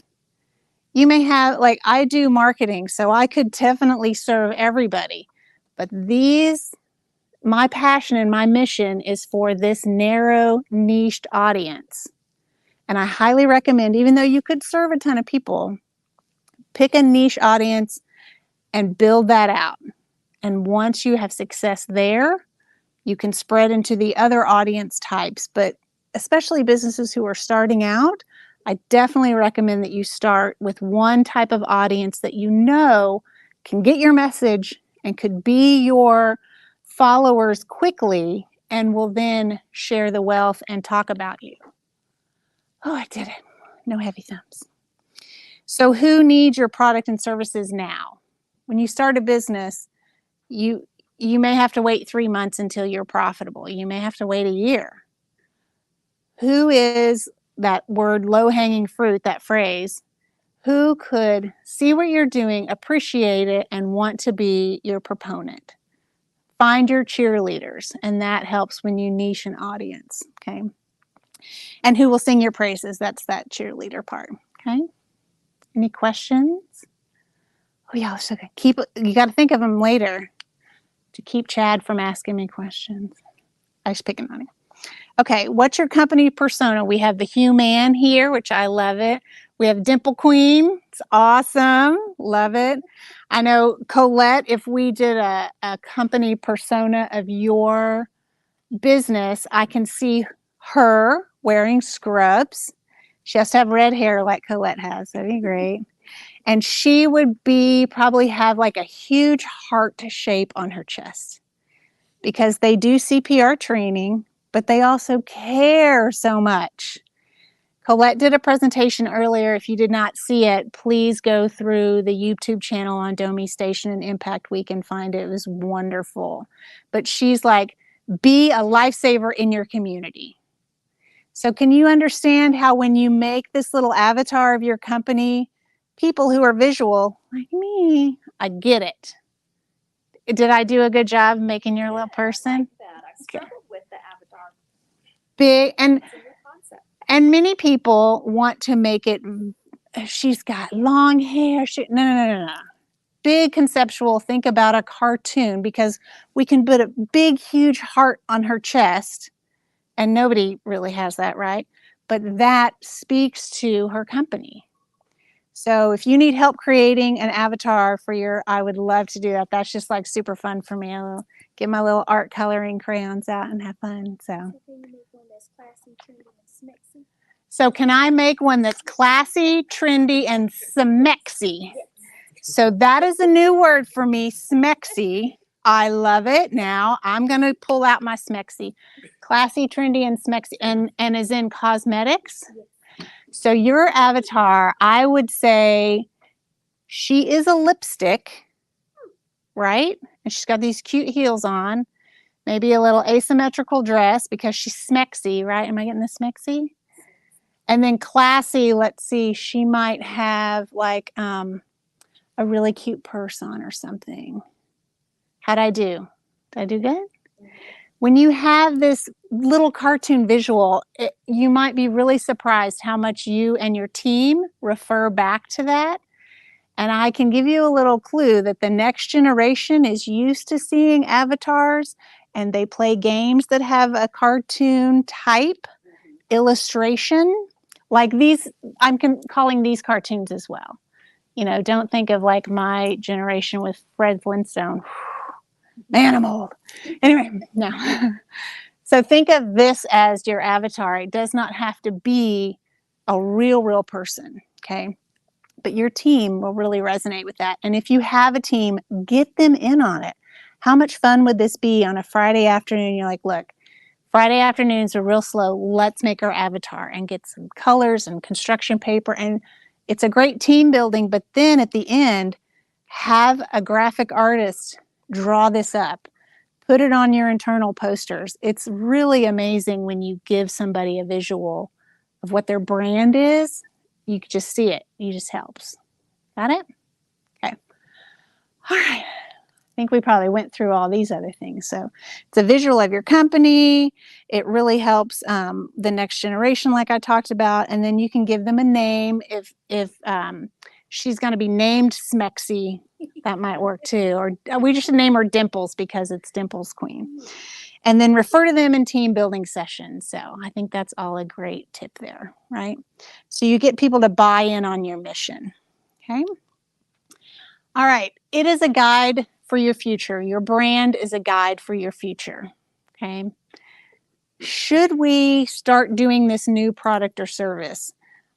You may have, like I do marketing, so I could definitely serve everybody. But my passion and my mission is for this narrow, niched audience. And I highly recommend, even though you could serve a ton of people, pick a niche audience and build that out. And once you have success there, you can spread into the other audience types. But especially businesses who are starting out, I definitely recommend that you start with one type of audience that you know can get your message and could be your followers quickly and will then share the wealth and talk about you. Oh, I did it. No heavy thumbs. So who needs your product and services now? When you start a business, you may have to wait 3 months until you're profitable. You may have to wait a year. Who is that word low-hanging fruit, that phrase? Who could see what you're doing, appreciate it, and want to be your proponent? Find your cheerleaders, and that helps when you niche an audience, okay? And who will sing your praises? That's that cheerleader part, okay? Any questions? Oh, yeah, so good. You got to think of them later to keep Chad from asking me questions. I was picking on him. Okay, what's your company persona? We have the human here, which I love it. We have Dimple Queen. It's awesome. Love it. I know, Colette, if we did a company persona of your business, I can see her wearing scrubs. She has to have red hair like Colette has. That'd be great. And she would probably have like a huge heart shape on her chest because they do CPR training, but they also care so much. Colette did a presentation earlier. If you did not see it, please go through the YouTube channel on Domi Station and Impact Week and find it. It was wonderful. But she's like, be a lifesaver in your community. So can you understand how when you make this little avatar of your company, people who are visual, like me, I get it. Did I do a good job making your little person? I like that. I struggled with the avatar. Big, and It's a new concept. And many people want to make it, she's got long hair. No. Big conceptual, think about a cartoon because we can put a big, huge heart on her chest and nobody really has that, right? But that speaks to her company. So if you need help creating an avatar for I would love to do that. That's just like super fun for me. I'll get my little art coloring crayons out and have fun. So can you make one that's classy, trendy, and smexy? So can I make one that's classy, trendy, and smexy? So that is a new word for me, smexy. I love it. Now I'm going to pull out my smexy. Classy, trendy, and smexy. And is in cosmetics. So your avatar, I would say she is a lipstick, right? And she's got these cute heels on. Maybe a little asymmetrical dress because she's smexy, right? Am I getting the smexy? And then classy, let's see, she might have like a really cute purse on or something. How'd I do? Did I do good? When you have this little cartoon visual, you might be really surprised how much you and your team refer back to that. And I can give you a little clue that the next generation is used to seeing avatars and they play games that have a cartoon type illustration. Like these, I'm calling these cartoons as well. You know, don't think of like my generation with Fred Flintstone. Man, I'm old. Anyway, no. So think of this as your avatar. It does not have to be a real person, okay? But your team will really resonate with that. And if you have a team, get them in on it. How much fun would this be on a Friday afternoon? You're like, look, Friday afternoons are real slow. Let's make our avatar and get some colors and construction paper. And it's a great team building. But then at the end, have a graphic artist draw this up. Put it on your internal posters. It's really amazing when you give somebody a visual of what their brand is. You can just see it. It just helps. Got it? Okay. All right. I think we probably went through all these other things. So it's a visual of your company. It really helps the next generation, like I talked about. And then you can give them a name if She's going to be named Smexy. That might work too. Or we just should name her Dimples because it's Dimples Queen. And then refer to them in team building sessions. So I think that's all a great tip there, right? So you get people to buy in on your mission. Okay. All right. It is a guide for your future. Your brand is a guide for your future. Okay. Should we start doing this new product or service?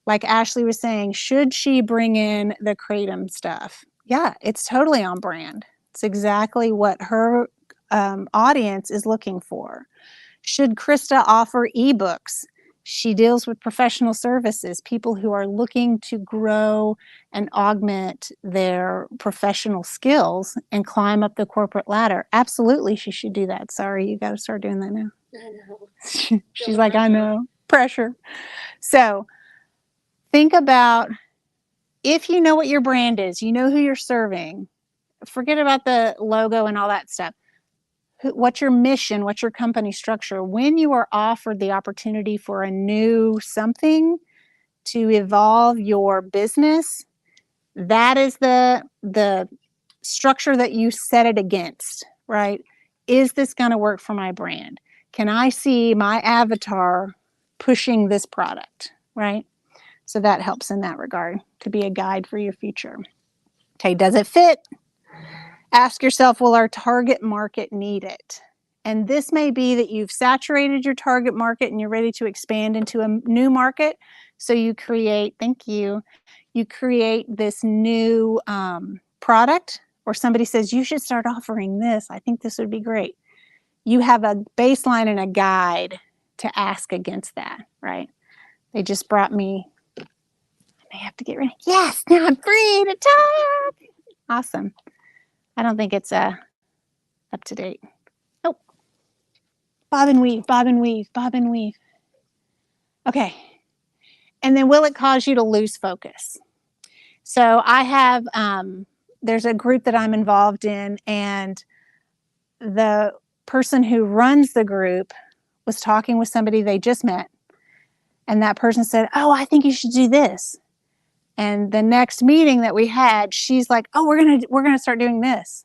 Like Ashley was saying, should she bring in the Kratom stuff? Yeah, it's totally on brand. It's exactly what her audience is looking for. Should Krista offer ebooks? She deals with professional services, people who are looking to grow and augment their professional skills and climb up the corporate ladder. Absolutely, she should do that. Sorry, you got to start doing that now. I know. She's like, I know, pressure. So think about, if you know what your brand is, you know who you're serving, forget about the logo and all that stuff. What's your mission? What's your company structure? When you are offered the opportunity for a new something to evolve your business, that is the structure that you set it against, right? Is this going to work for my brand? Can I see my avatar pushing this product, right? So that helps in that regard to be a guide for your future. Okay, does it fit? Ask yourself, will our target market need it? And this may be that you've saturated your target market and you're ready to expand into a new market. So you create, thank you, you create this new product, or somebody says, you should start offering this. I think this would be great. You have a baseline and a guide to ask against that, right? They just brought me, I may have to get ready. Yes, now I'm free to talk. Awesome. I don't think it's up to date. Nope. Bob and weave, bob and weave, bob and weave. Okay. And then will it cause you to lose focus? So I have, there's a group that I'm involved in, and the person who runs the group was talking with somebody they just met. And that person said, oh, I think you should do this. And the next meeting that we had, she's like, oh, we're gonna start doing this.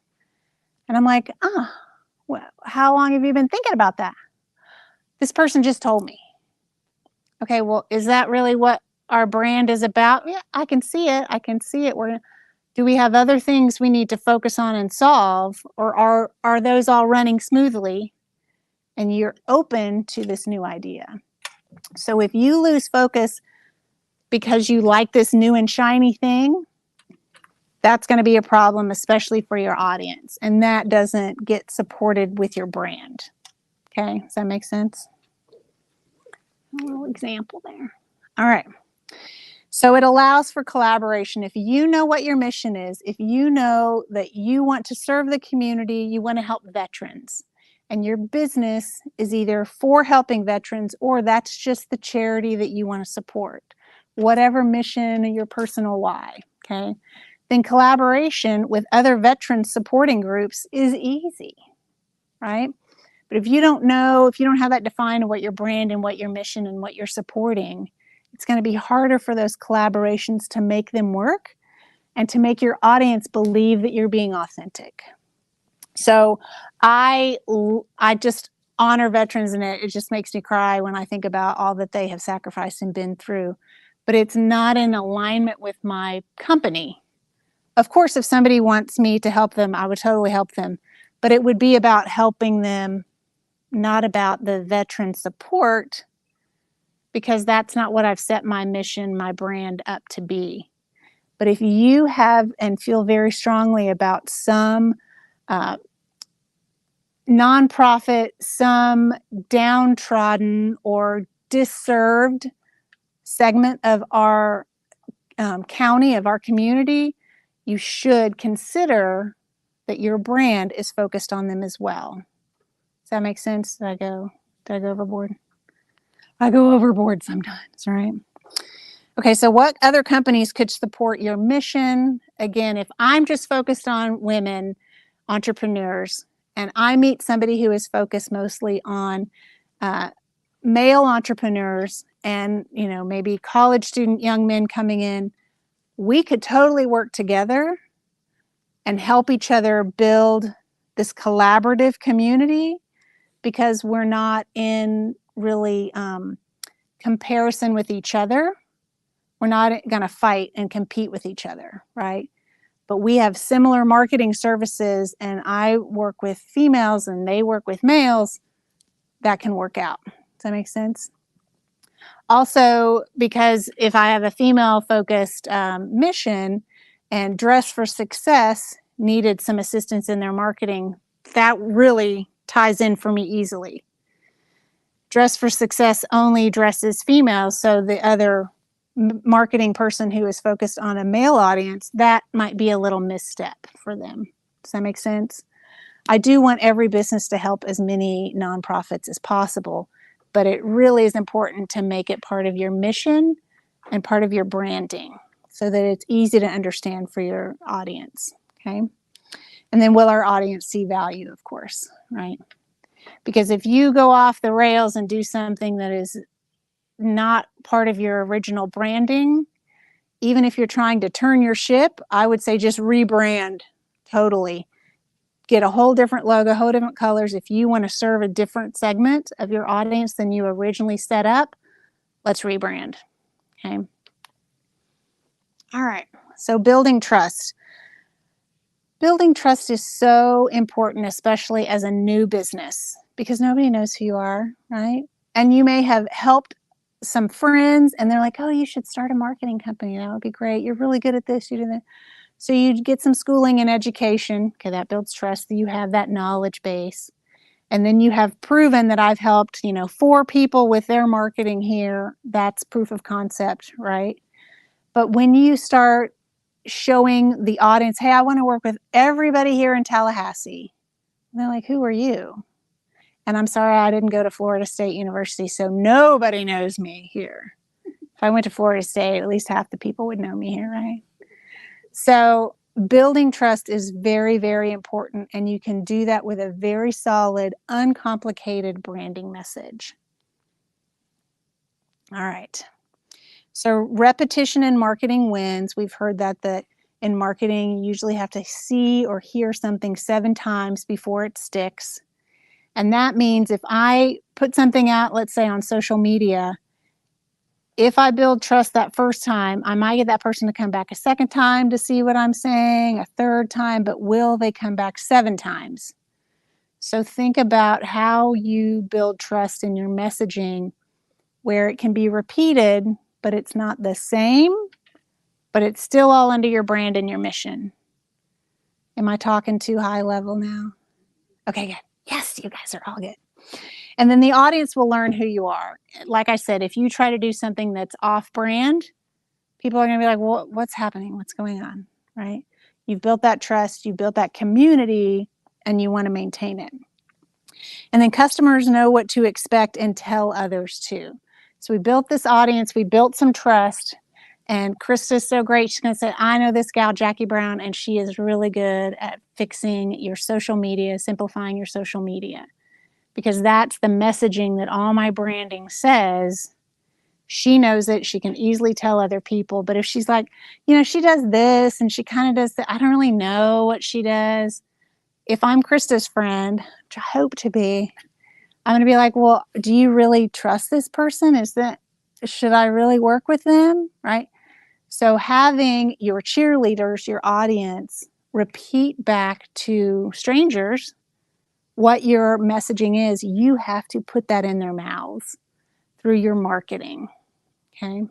And I'm like, oh, well, how long have you been thinking about that? This person just told me. Okay, well, is that really what our brand is about? Yeah, I can see it. I can see it. Do we have other things we need to focus on and solve, or are those all running smoothly and you're open to this new idea? So if you lose focus because you like this new and shiny thing, that's going to be a problem, especially for your audience. And that doesn't get supported with your brand. Okay, does that make sense? A little example there. All right. So it allows for collaboration. If you know what your mission is, if you know that you want to serve the community, you want to help veterans, and your business is either for helping veterans or that's just the charity that you want to support, whatever mission or your personal why, okay? Then collaboration with other veteran supporting groups is easy, right? But if you don't know, if you don't have that defined what your brand and what your mission and what you're supporting, it's going to be harder for those collaborations to make them work and to make your audience believe that you're being authentic. So I just honor veterans, and it just makes me cry when I think about all that they have sacrificed and been through. But it's not in alignment with my company. Of course, if somebody wants me to help them, I would totally help them. But it would be about helping them, not about the veteran support, because that's not what I've set my mission, my brand up to be. But if you have and feel very strongly about some nonprofit, some downtrodden or disserved segment of our county, of our community, you should consider that your brand is focused on them as well. Does that make sense? Did I go overboard? I go overboard sometimes, right? Okay, so what other companies could support your mission? Again, if I'm just focused on women entrepreneurs and I meet somebody who is focused mostly on male entrepreneurs and, maybe college student young men coming in, we could totally work together and help each other build this collaborative community, because we're not in really comparison with each other. We're not going to fight and compete with each other, right? But we have similar marketing services, and I work with females and they work with males. That can work out. Does that make sense? Also, because if I have a female-focused mission and Dress for Success needed some assistance in their marketing, that really ties in for me easily. Dress for Success only dresses females, so the other marketing person who is focused on a male audience, that might be a little misstep for them. Does that make sense? I do want every business to help as many nonprofits as possible, but it really is important to make it part of your mission and part of your branding so that it's easy to understand for your audience, okay? And then will our audience see value, of course, right? Because if you go off the rails and do something that is not part of your original branding, even if you're trying to turn your ship, I would say just rebrand totally. Get a whole different logo, whole different colors. If you want to serve a different segment of your audience than you originally set up, let's rebrand, okay? All right, so building trust. Building trust is so important, especially as a new business, because nobody knows who you are, right? And you may have helped some friends and they're like, oh, you should start a marketing company. That would be great. You're really good at this, you do that. So you get some schooling and education. Okay, that builds trust. You have that knowledge base. And then you have proven that I've helped, 4 people with their marketing here. That's proof of concept, right? But when you start showing the audience, hey, I want to work with everybody here in Tallahassee. And they're like, who are you? And I'm sorry, I didn't go to Florida State University, so nobody knows me here. If I went to Florida State, at least half the people would know me here, right? So building trust is very, very important, and you can do that with a very solid, uncomplicated branding message. All right. So repetition in marketing wins. We've heard that in marketing, you usually have to see or hear something 7 times before it sticks. And that means if I put something out, let's say on social media, if I build trust that first time, I might get that person to come back a second time to see what I'm saying, a third time, but will they come back 7 times? So think about how you build trust in your messaging where it can be repeated, but it's not the same, but it's still all under your brand and your mission. Am I talking too high level now? Okay, good. Yes, you guys are all good. And then the audience will learn who you are. Like I said, if you try to do something that's off-brand, people are going to be like, well, what's happening? What's going on, right? You've built that trust, you've built that community, and you want to maintain it. And then customers know what to expect and tell others too. So we built this audience, we built some trust, and Krista's so great. She's going to say, I know this gal, Jackie Brown, and she is really good at fixing your social media, simplifying your social media. Because that's the messaging that all my branding says. She knows it. She can easily tell other people. But if she's like, she does this and she kind of does that, I don't really know what she does. If I'm Krista's friend, which I hope to be, I'm going to be like, well, do you really trust this person? Should I really work with them? Right? So having your cheerleaders, your audience, repeat back to strangers what your messaging is, you have to put that in their mouths through your marketing, okay?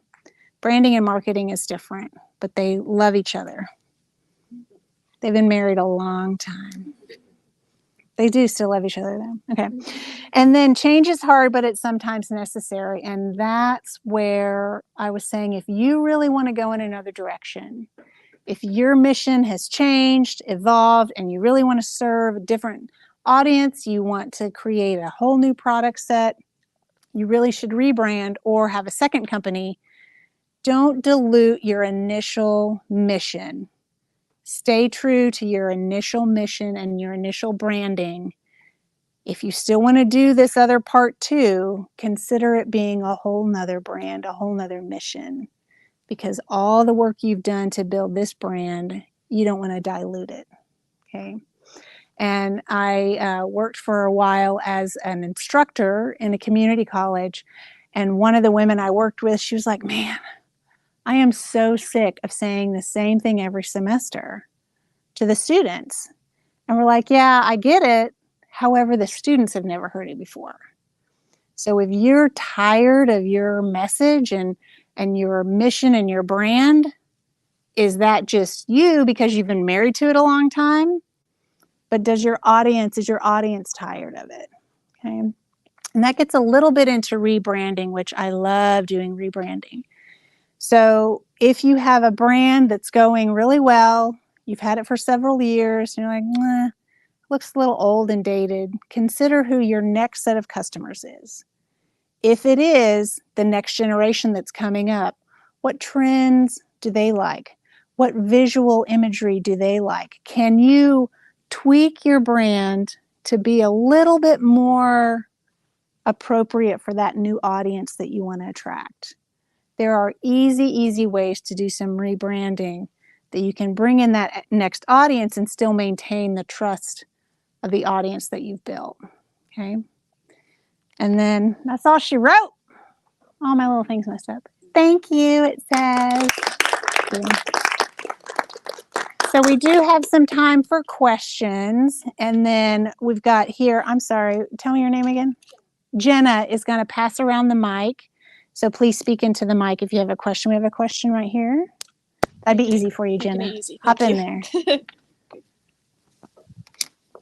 Branding and marketing is different, but they love each other. They've been married a long time. They do still love each other though, okay? And then change is hard, but it's sometimes necessary. And that's where I was saying, if you really want to go in another direction, if your mission has changed, evolved, and you really want to serve a different audience, you want to create a whole new product set, you really should rebrand or have a second company. Don't dilute your initial mission. Stay true to your initial mission and your initial branding. If you still want to do this other part too, consider it being a whole nother brand, a whole nother mission. because all the work you've done to build this brand, you don't want to dilute it. Okay. And I worked for a while as an instructor in a community college. And one of the women I worked with, she was like, man, I am so sick of saying the same thing every semester to the students. And we're like, yeah, I get it. However, the students have never heard it before. So if you're tired of your message and your mission and your brand, is that just you because you've been married to it a long time? But is your audience tired of it? Okay. And that gets a little bit into rebranding, which I love doing rebranding. So if you have a brand that's going really well, you've had it for several years, and you're like, nah, looks a little old and dated, consider who your next set of customers is. If it is the next generation that's coming up, what trends do they like? What visual imagery do they like? Can you tweak your brand to be a little bit more appropriate for that new audience that you want to attract? There are easy ways to do some rebranding that you can bring in that next audience and still maintain the trust of the audience that you've built. Okay. And then that's all she wrote. All my little things messed up. Thank you, it says. So we do have some time for questions. And then we've got here, I'm sorry, tell me your name again. Jenna is going to pass around the mic. So please speak into the mic if you have a question. We have a question right here. That'd be easy for you, Jenna. Hop in there.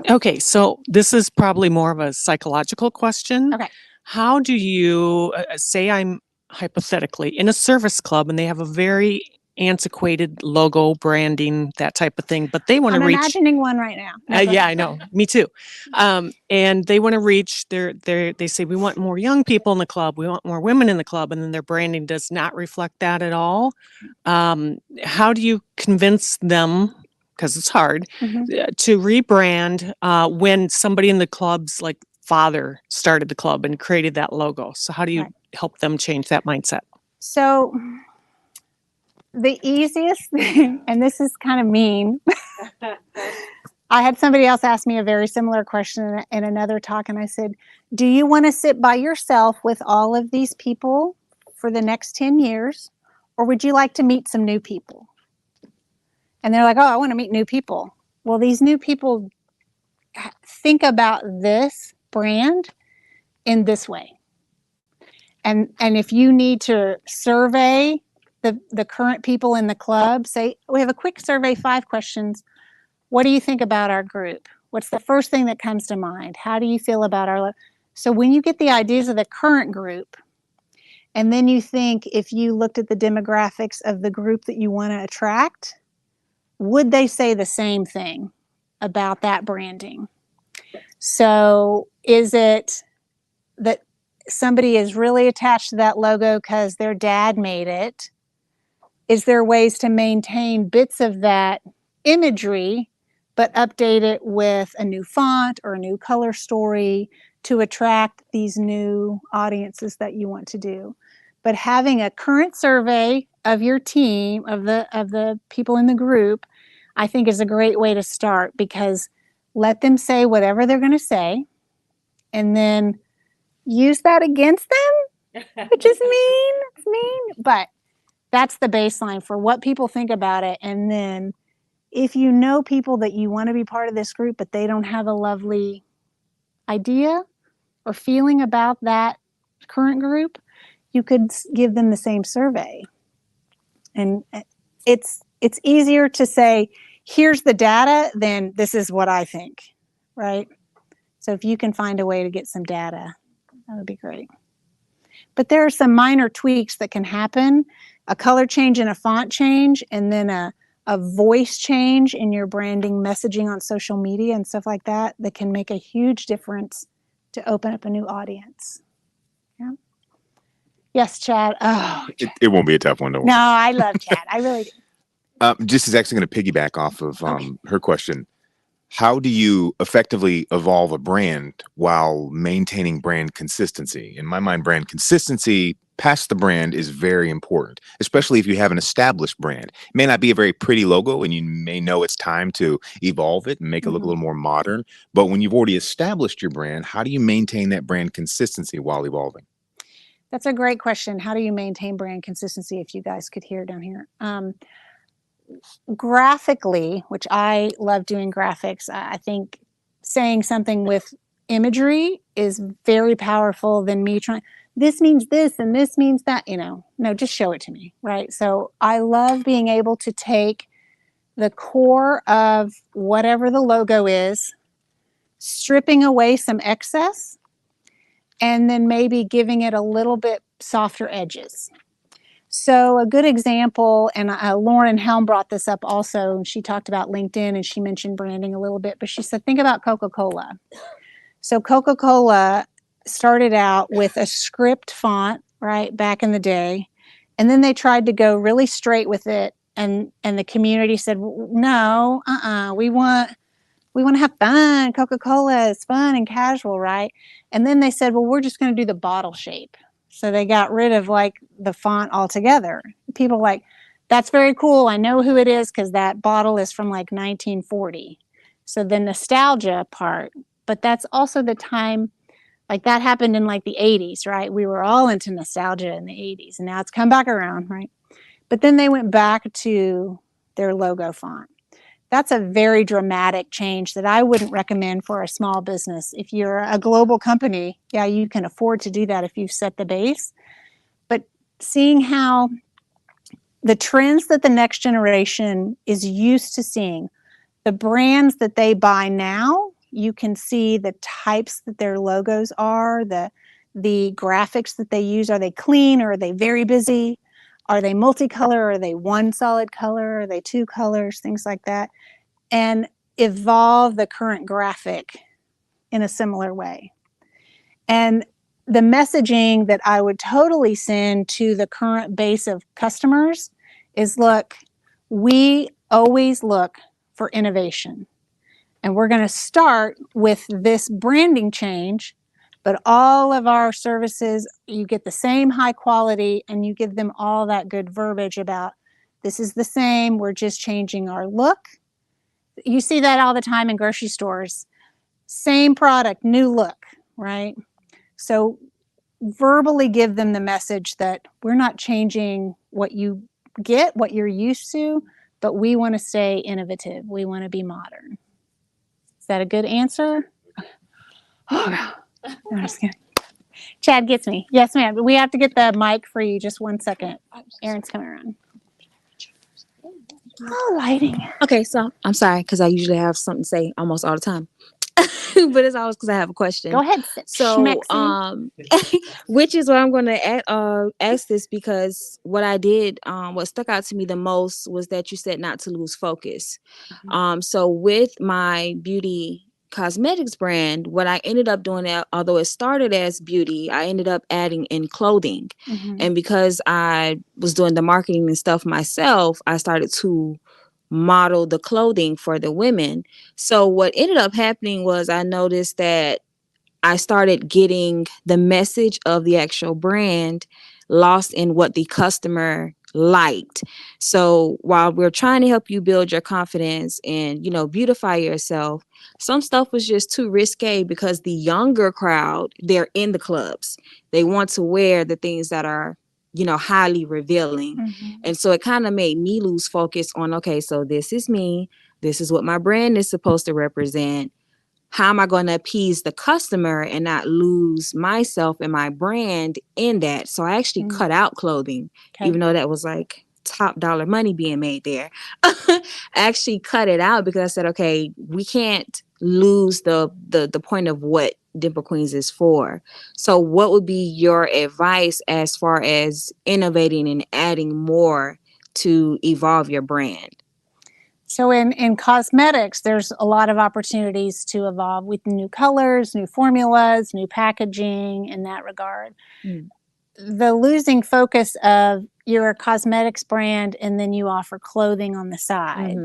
Okay, so this is probably more of a psychological question. Okay. How do you say I'm hypothetically in a service club and they have a very antiquated logo, branding, that type of thing, but they want to reach. I'm imagining one right now. No, Yeah, I know. Me too. And they want to reach they say we want more young people in the club. We want more women in the club. And then their branding does not reflect that at all. How do you convince them, because it's hard, to rebrand when somebody in the club's like father started the club and created that logo? So how do you help them change that mindset? So the easiest thing, and this is kind of mean, I had somebody else ask me a very similar question in another talk, and I said, do you want to sit by yourself with all of these people for the next 10 years, or would you like to meet some new people? And they're like, oh, I want to meet new people. Well, these new people think about this brand in this way. And if you need to survey the current people in the club, say, we have a quick survey, 5 questions. What do you think about our group? What's the first thing that comes to mind? How do you feel about our... So when you get the ideas of the current group, and then you think if you looked at the demographics of the group that you want to attract, would they say the same thing about that branding? So is it that somebody is really attached to that logo because their dad made it? Is there ways to maintain bits of that imagery, but update it with a new font or a new color story to attract these new audiences that you want to do? But having a current survey of your team, of the people in the group, I think is a great way to start, because let them say whatever they're going to say and then use that against them, which is mean. It's mean, but that's the baseline for what people think about it. And then if you know people that you want to be part of this group, but they don't have a lovely idea or feeling about that current group, you could give them the same survey. And it's easier to say, here's the data, than this is what I think, right? So if you can find a way to get some data, that would be great. But there are some minor tweaks that can happen. A color change and a font change, and then a voice change in your branding messaging on social media and stuff like that, that can make a huge difference to open up a new audience. Yeah. Yes, Chad. Oh, Chad. It won't be a tough one to watch. No, I love Chad. I really do. Just is actually going to piggyback off of her question. how do you effectively evolve a brand while maintaining brand consistency? In my mind, brand consistency past the brand is very important, especially if you have an established brand. It may not be a very pretty logo, and you may know it's time to evolve it and make it look a little more modern. But when you've already established your brand, how do you maintain that brand consistency while evolving? That's a great question. How do you maintain brand consistency, if you guys could hear down here? Graphically, which I love doing graphics, I think saying something with imagery is very powerful than me trying, this means this and this means that, no, just show it to me, right? So I love being able to take the core of whatever the logo is, stripping away some excess, and then maybe giving it a little bit softer edges. So a good example, and Lauren Helm brought this up also, she talked about LinkedIn and she mentioned branding a little bit, but she said, think about Coca-Cola. So Coca-Cola started out with a script font, right, back in the day, and then they tried to go really straight with it, and the community said, no, we want to have fun. Coca-Cola is fun and casual, right? And then they said, well, we're just going to do the bottle shape. So they got rid of like the font altogether. People like, that's very cool. I know who it is because that bottle is from like 1940. So the nostalgia part, but that's also the time, like that happened in like the 80s, right? We were all into nostalgia in the 80s, and now it's come back around, right? But then they went back to their logo font. That's a very dramatic change that I wouldn't recommend for a small business. If you're a global company, yeah, you can afford to do that if you've set the base. But seeing how the trends that the next generation is used to seeing, the brands that they buy now, you can see the types that their logos are, the graphics that they use. Are they clean or are they very busy? Are they multicolor? Are they one solid color? Are they two colors? Things like that. And evolve the current graphic in a similar way. And the messaging that I would totally send to the current base of customers is, look, we always look for innovation. And we're going to start with this branding change, but all of our services, you get the same high quality, and you give them all that good verbiage about this is the same, we're just changing our look. You see that all the time in grocery stores. Same product, new look, right? So verbally give them the message that we're not changing what you get, what you're used to, but we want to stay innovative. We want to be modern. Is that a good answer? Oh, no, I'm just kidding. Chad gets me. Yes, ma'am. We have to get the mic for you. Just 1 second. Aaron's coming around. Oh, lighting. Okay, so I'm sorry because I usually have something to say almost all the time, but it's always because I have a question. Go ahead. So, which is what I'm going to ask this, because what I did, what stuck out to me the most was that you said not to lose focus. So with my beauty cosmetics brand, what I ended up doing, although it started as beauty, I ended up adding in clothing. And because I was doing the marketing and stuff myself, I started to model the clothing for the women. So what ended up happening was I noticed that I started getting the message of the actual brand lost in what the customer liked. So while we're trying to help you build your confidence and, beautify yourself, some stuff was just too risque because the younger crowd, they're in the clubs. They want to wear the things that are, highly revealing. And so it kind of made me lose focus on, okay, so this is me. This is what my brand is supposed to represent. How am I going to appease the customer and not lose myself and my brand in that? So I actually cut out clothing, even though that was like top dollar money being made there. I actually cut it out because I said, okay, we can't lose the point of what Dimple Queens is for. So what would be your advice as far as innovating and adding more to evolve your brand? So in cosmetics, there's a lot of opportunities to evolve with new colors, new formulas, new packaging in that regard. The losing focus of your cosmetics brand and then you offer clothing on the side.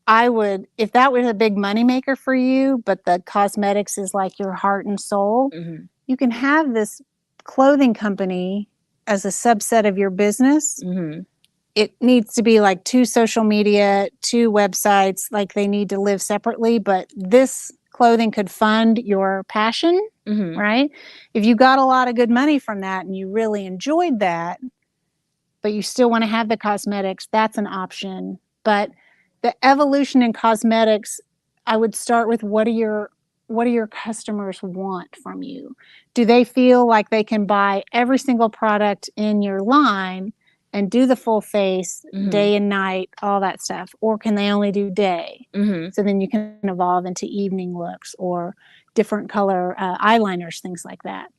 I would, if that was a big moneymaker for you, but the cosmetics is like your heart and soul, Mm-hmm. you can have this clothing company as a subset of your business. Mm-hmm. It needs to be like 2 social media, 2 websites, like they need to live separately, but this clothing could fund your passion, Mm-hmm. right? If you got a lot of good money from that and you really enjoyed that, but you still want to have the cosmetics, that's an option. But the evolution in cosmetics, I would start with what do your customers want from you? Do they feel like they can buy every single product in your line and do the full face Mm-hmm. day and night, all that stuff? Or can they only do day? Mm-hmm. So then you can evolve into evening looks or different color eyeliners, things like that.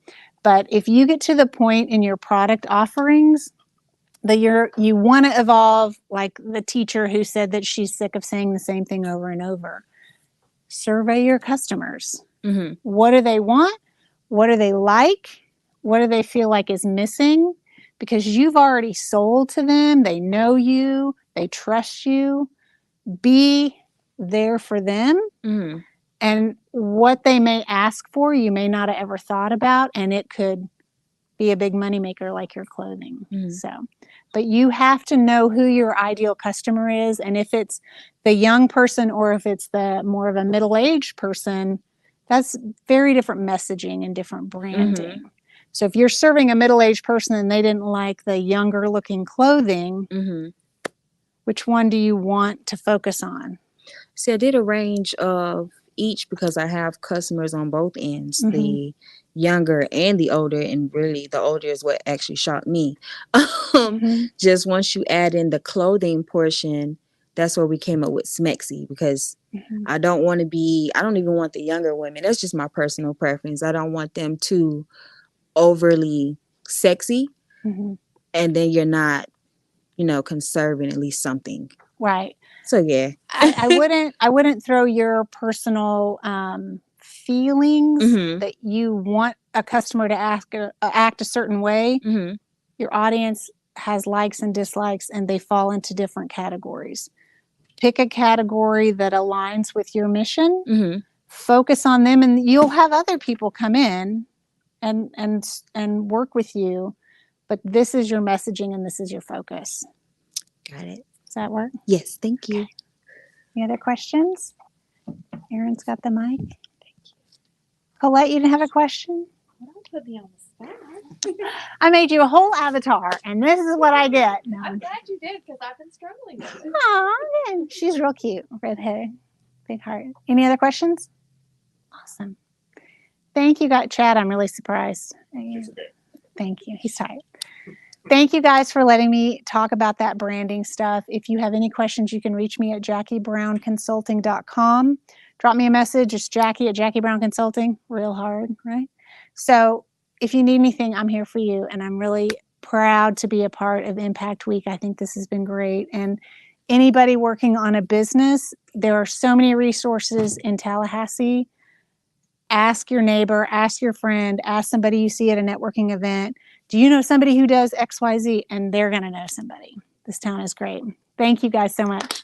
But if you get to the point in your product offerings that you want to evolve, like the teacher who said that she's sick of saying the same thing over and over, survey your customers. Mm-hmm. What do they want? What do they like? What do they feel like is missing? Because you've already sold to them. They know you. They trust you. Be there for them. Mm-hmm. And what they may ask for, you may not have ever thought about, and it could be a big moneymaker like your clothing. Mm-hmm. So, but you have to know who your ideal customer is. And if it's the young person or if it's the more of a middle-aged person, that's very different messaging and different branding. Mm-hmm. So if you're serving a middle-aged person and they didn't like the younger looking clothing, Mm-hmm. which one do you want to focus on? See, I did a range of each because I have customers on both ends, Mm-hmm. the younger and the older, and really the older is what actually shocked me. Mm-hmm. Just once you add in the clothing portion, that's where we came up with Smexy, because Mm-hmm. I don't even want the younger women. That's just my personal preference. I don't want them too overly sexy, Mm-hmm. and then you're not, conserving at least something. Right. So yeah. I wouldn't throw your personal feelings Mm-hmm. that you want a customer to act a certain way. Mm-hmm. Your audience has likes and dislikes, and they fall into different categories. Pick a category that aligns with your mission. Mm-hmm. Focus on them, and you'll have other people come in and work with you. But this is your messaging, and this is your focus. Got it. Does that work? Yes, thank you. Okay. Any other questions? Aaron's got the mic. Colette, you didn't have a question? Don't put me on the spot. I made you a whole avatar, and this is what I get. No, I'm glad you did, because I've been struggling with it. Aw, she's real cute. Red hair, big heart. Any other questions? Awesome. Thank you, Chad. I'm really surprised. Thank you. He's tired. Thank you guys for letting me talk about that branding stuff. If you have any questions, you can reach me at JackieBrownConsulting.com. Drop me a message. It's Jackie at Jackie Brown Consulting. Real hard, right? So if you need anything, I'm here for you. And I'm really proud to be a part of Impact Week. I think this has been great. And anybody working on a business, there are so many resources in Tallahassee. Ask your neighbor, ask your friend, ask somebody you see at a networking event. Do you know somebody who does XYZ? And they're going to know somebody. This town is great. Thank you guys so much.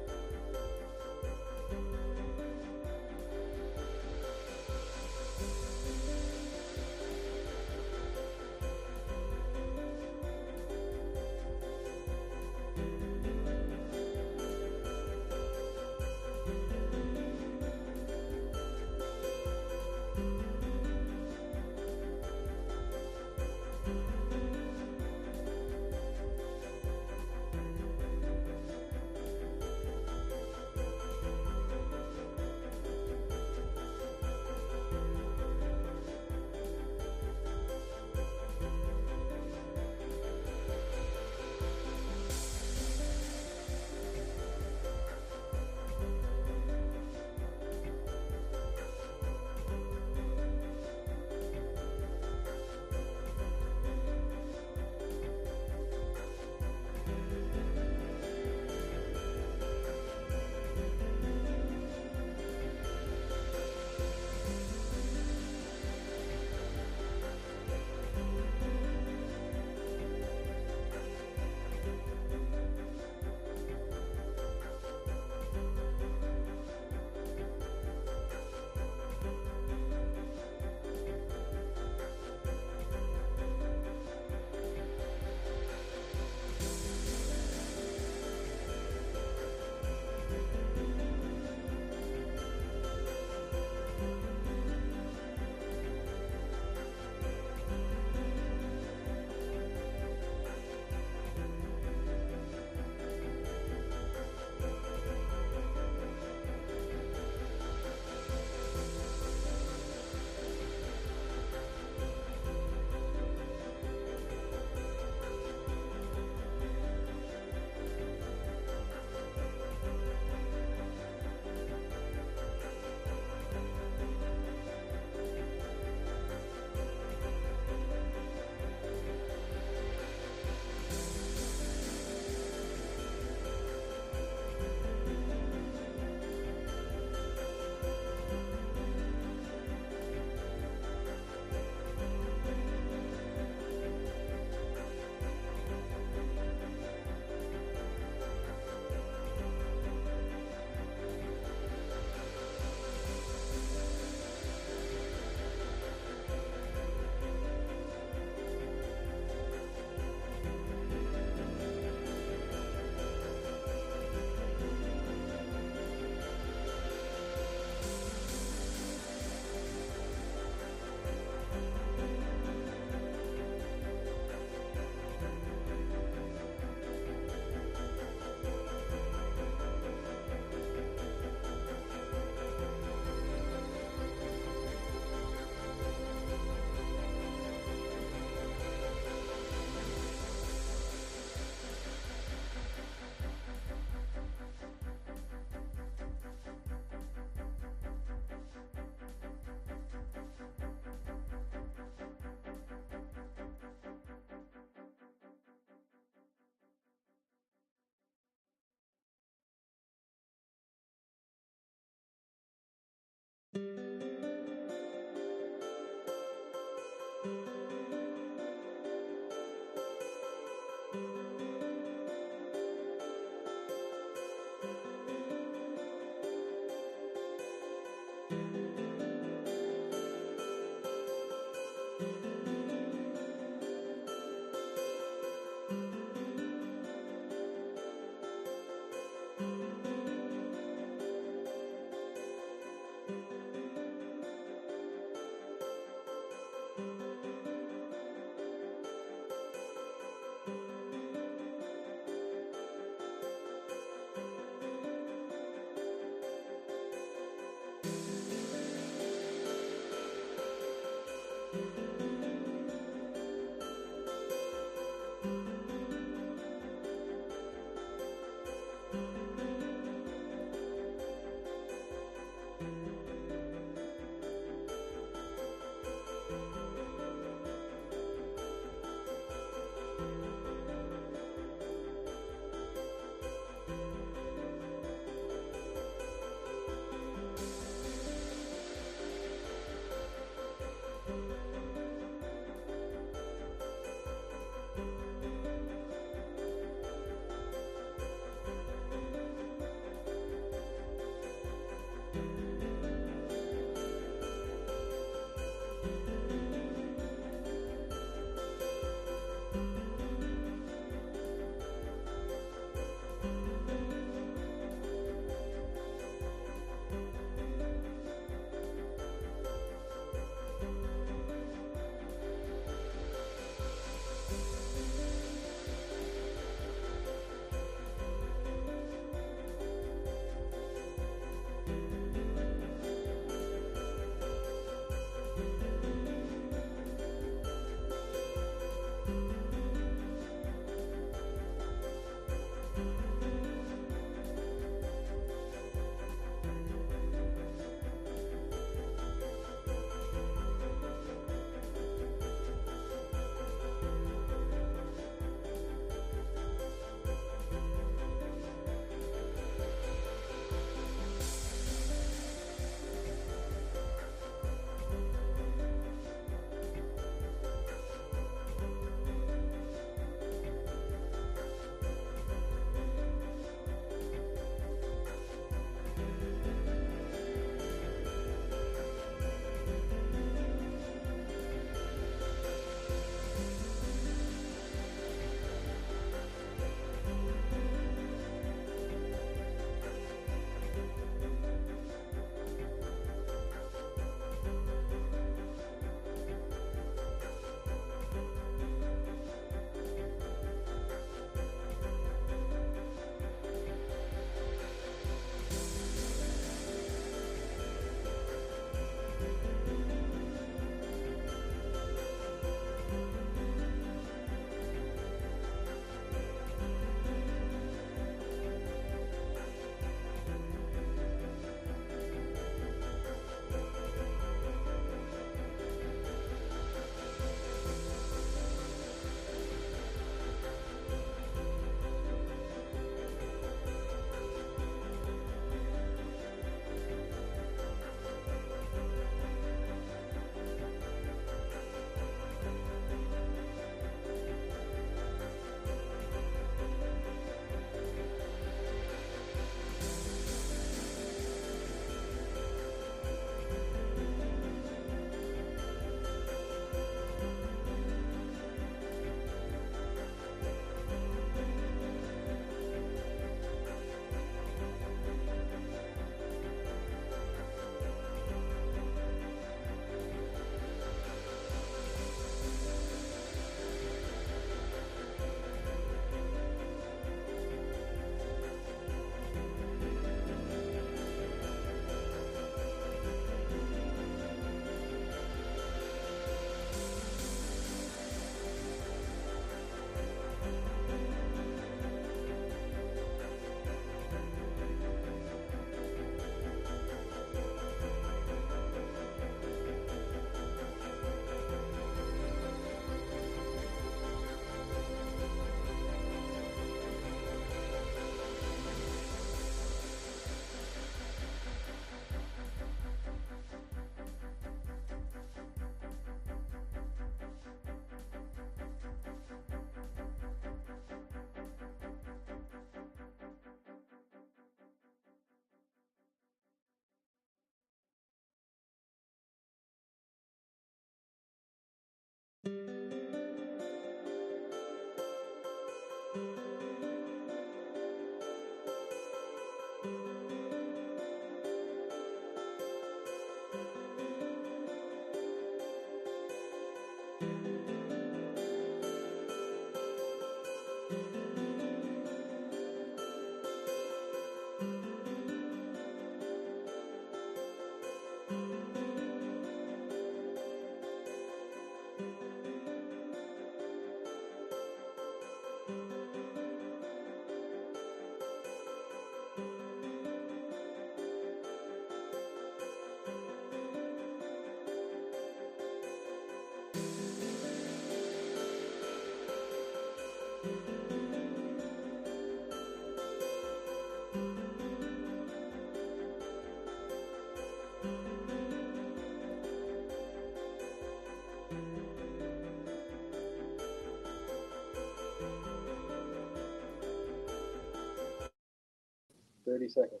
30 seconds.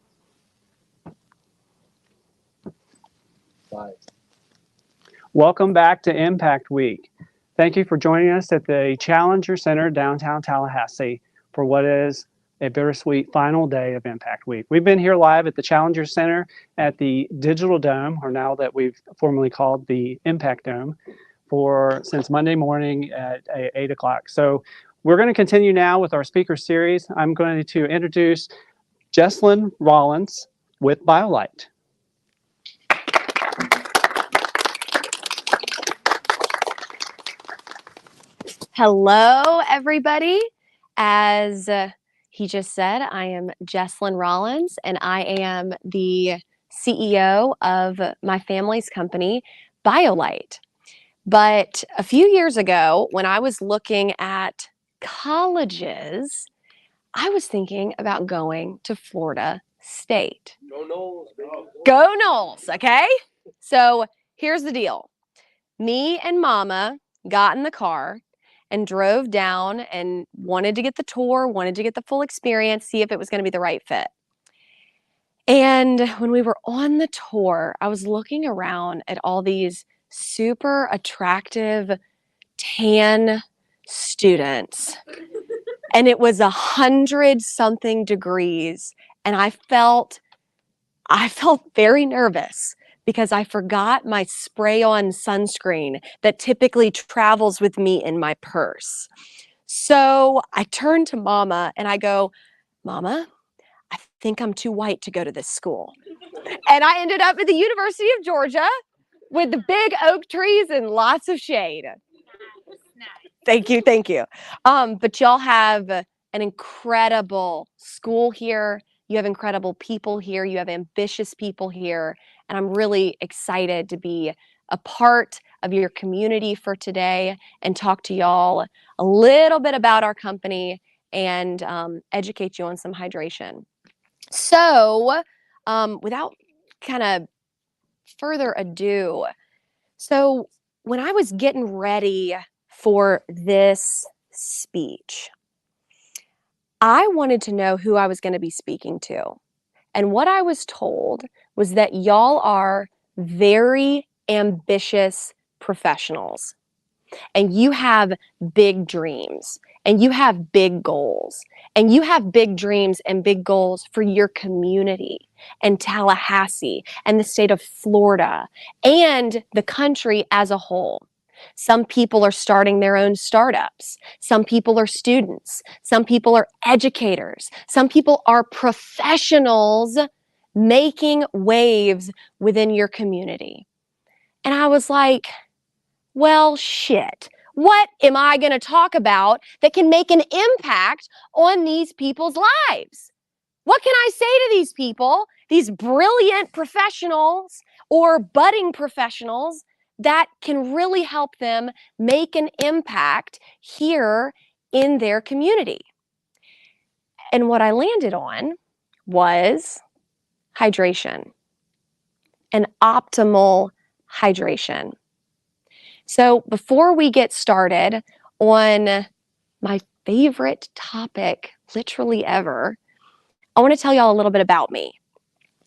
5. Welcome back to Impact Week. Thank you for joining us at the Challenger Center, downtown Tallahassee, for what is a bittersweet final day of Impact Week. We've been here live at the Challenger Center at the Digital Dome, or now that we've formerly called the Impact Dome, since Monday morning at 8 o'clock. So we're going to continue now with our speaker series. I'm going to introduce Jesslyn Rollins with Biolyte. Hello, everybody. As he just said, I am Jesslyn Rollins, and I am the CEO of my family's company, Biolyte. But a few years ago, when I was looking at colleges, I was thinking about going to Florida State. Go Noles, baby. Go Noles, okay? So here's the deal. Me and Mama got in the car and drove down and wanted to get the tour, wanted to get the full experience, see if it was going to be the right fit. And when we were on the tour, I was looking around at all these super attractive tan students. And it was 100-something degrees. And I felt very nervous because I forgot my spray-on sunscreen that typically travels with me in my purse. So I turned to Mama and I go, Mama, I think I'm too white to go to this school. And I ended up at the University of Georgia with the big oak trees and lots of shade. Thank you, thank you. But y'all have an incredible school here. You have incredible people here. You have ambitious people here. And I'm really excited to be a part of your community for today and talk to y'all a little bit about our company and educate you on some hydration. So without kind of further ado, so when I was getting ready for this speech, I wanted to know who I was going to be speaking to. And what I was told was that y'all are very ambitious professionals. And you have big dreams. And you have big goals. And you have big dreams and big goals for your community and Tallahassee and the state of Florida and the country as a whole. Some people are starting their own startups. Some people are students. Some people are educators. Some people are professionals making waves within your community. And I was like, well, shit. What am I going to talk about that can make an impact on these people's lives? What can I say to these people, these brilliant professionals or budding professionals that can really help them make an impact here in their community? And what I landed on was hydration, an optimal hydration. So before we get started on my favorite topic, literally ever, I want to tell y'all a little bit about me.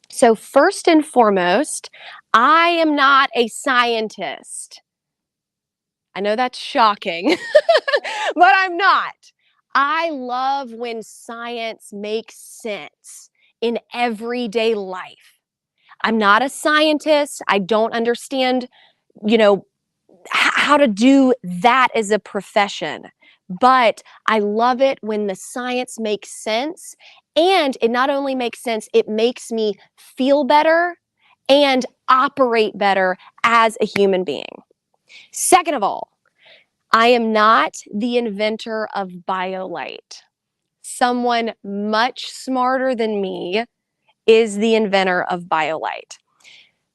So first and foremost, I am not a scientist. I know that's shocking, but I'm not. I love when science makes sense in everyday life. I'm not a scientist. I don't understand, how to do that as a profession. But I love it when the science makes sense. And it not only makes sense, it makes me feel better and operate better as a human being. Second of all, I am not the inventor of Biolyte. Someone much smarter than me is the inventor of Biolyte.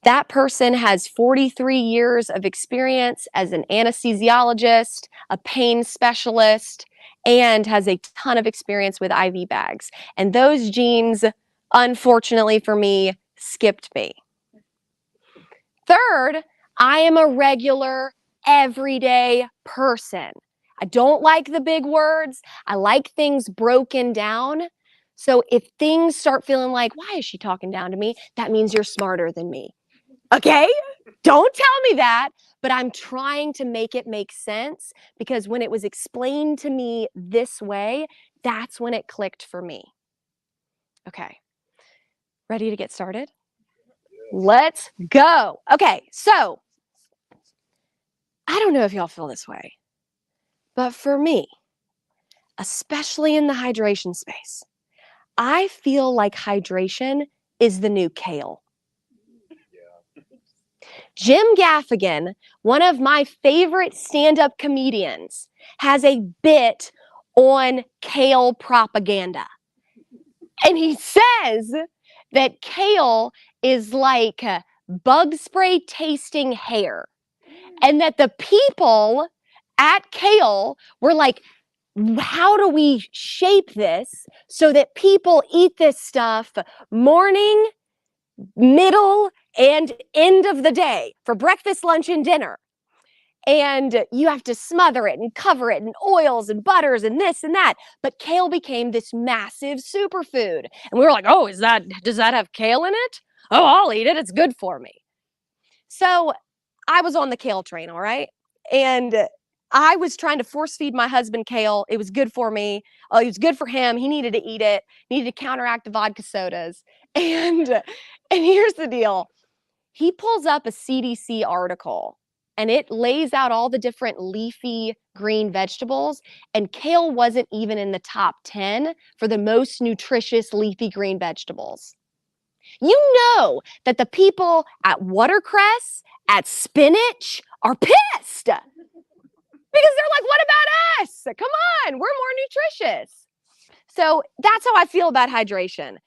That person has 43 years of experience as an anesthesiologist, a pain specialist, and has a ton of experience with IV bags. And those genes, unfortunately for me, skipped me. Third, I am a regular, everyday person. I don't like the big words. I like things broken down. So if things start feeling like, why is she talking down to me? That means you're smarter than me. Okay? Don't tell me that, but I'm trying to make it make sense, because when it was explained to me this way, that's when it clicked for me. Okay. Ready to get started? Let's go. Okay, so I don't know if y'all feel this way, but for me, especially in the hydration space, I feel like hydration is the new kale. Jim Gaffigan, one of my favorite stand-up comedians, has a bit on kale propaganda. And he says that kale is like bug spray tasting hair. And that the people at Kale were like, how do we shape this so that people eat this stuff morning, middle, and end of the day for breakfast, lunch, and dinner? And you have to smother it and cover it in oils and butters and this and that. But kale became this massive superfood. And we were like, oh, does that have kale in it? Oh, I'll eat it. It's good for me. So I was on the kale train, all right? And I was trying to force feed my husband kale. It was good for me. It was good for him. He needed to eat it, needed to counteract the vodka sodas. And here's the deal. He pulls up a CDC article, and it lays out all the different leafy green vegetables, and kale wasn't even in the top 10 for the most nutritious leafy green vegetables. You know that the people at watercress, at spinach, are pissed because they're like, what about us? Come on, we're more nutritious. So that's how I feel about hydration.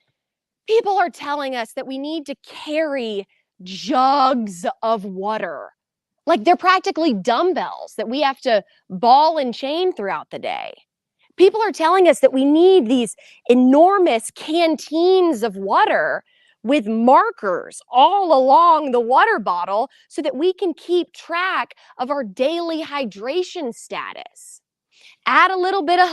People are telling us that we need to carry jugs of water. Like they're practically dumbbells that we have to ball and chain throughout the day. People are telling us that we need these enormous canteens of water with markers all along the water bottle so that we can keep track of our daily hydration status. Add a little bit of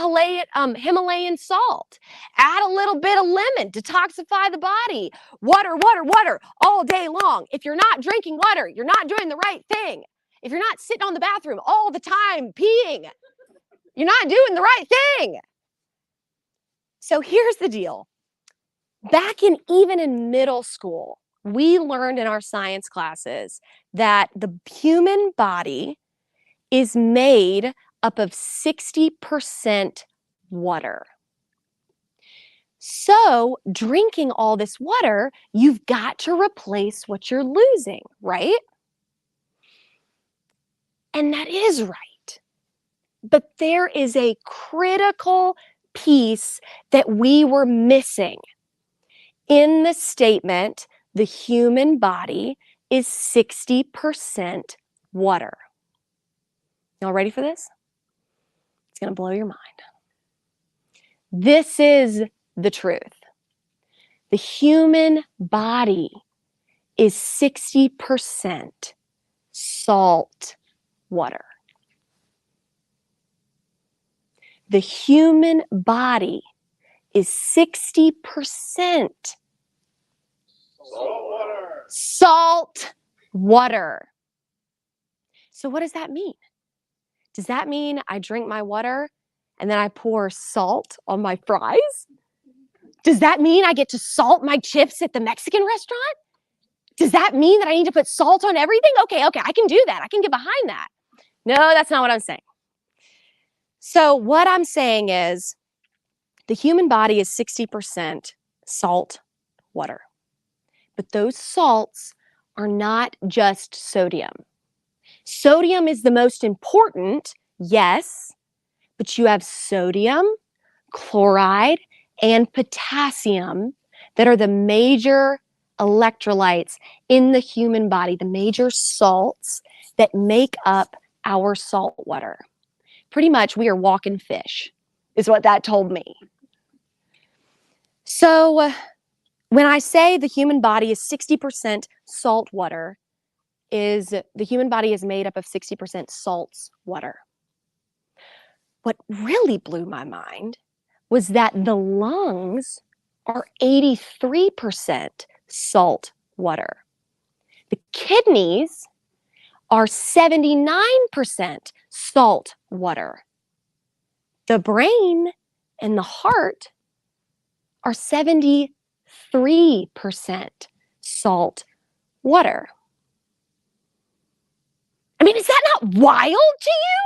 Himalayan salt. Add a little bit of lemon, detoxify the body. Water, water, water all day long. If you're not drinking water, you're not doing the right thing. If you're not sitting on the bathroom all the time peeing, you're not doing the right thing. So here's the deal. Even in middle school, we learned in our science classes that the human body is made up of 60% water. So drinking all this water, you've got to replace what you're losing, right? And that is right. But there is a critical piece that we were missing in the statement, the human body is 60% water. Y'all ready for this? It's going to blow your mind. This is the truth. The human body is 60% salt water. The human body is 60% salt water. So what does that mean? Does that mean I drink my water and then I pour salt on my fries? Does that mean I get to salt my chips at the Mexican restaurant? Does that mean that I need to put salt on everything? Okay, I can do that. I can get behind that. No, that's not what I'm saying. So what I'm saying is the human body is 60% salt water. But those salts are not just sodium. Sodium is the most important, yes, but you have sodium, chloride, and potassium that are the major electrolytes in the human body, the major salts that make up our salt water. Pretty much we are walking fish, is what that told me. So when I say the human body is 60% salt water, the human body is made up of 60% salts water. What really blew my mind was that the lungs are 83% salt water. The kidneys are 79% salt water. The brain and the heart are 73% salt water. I mean, is that not wild to you?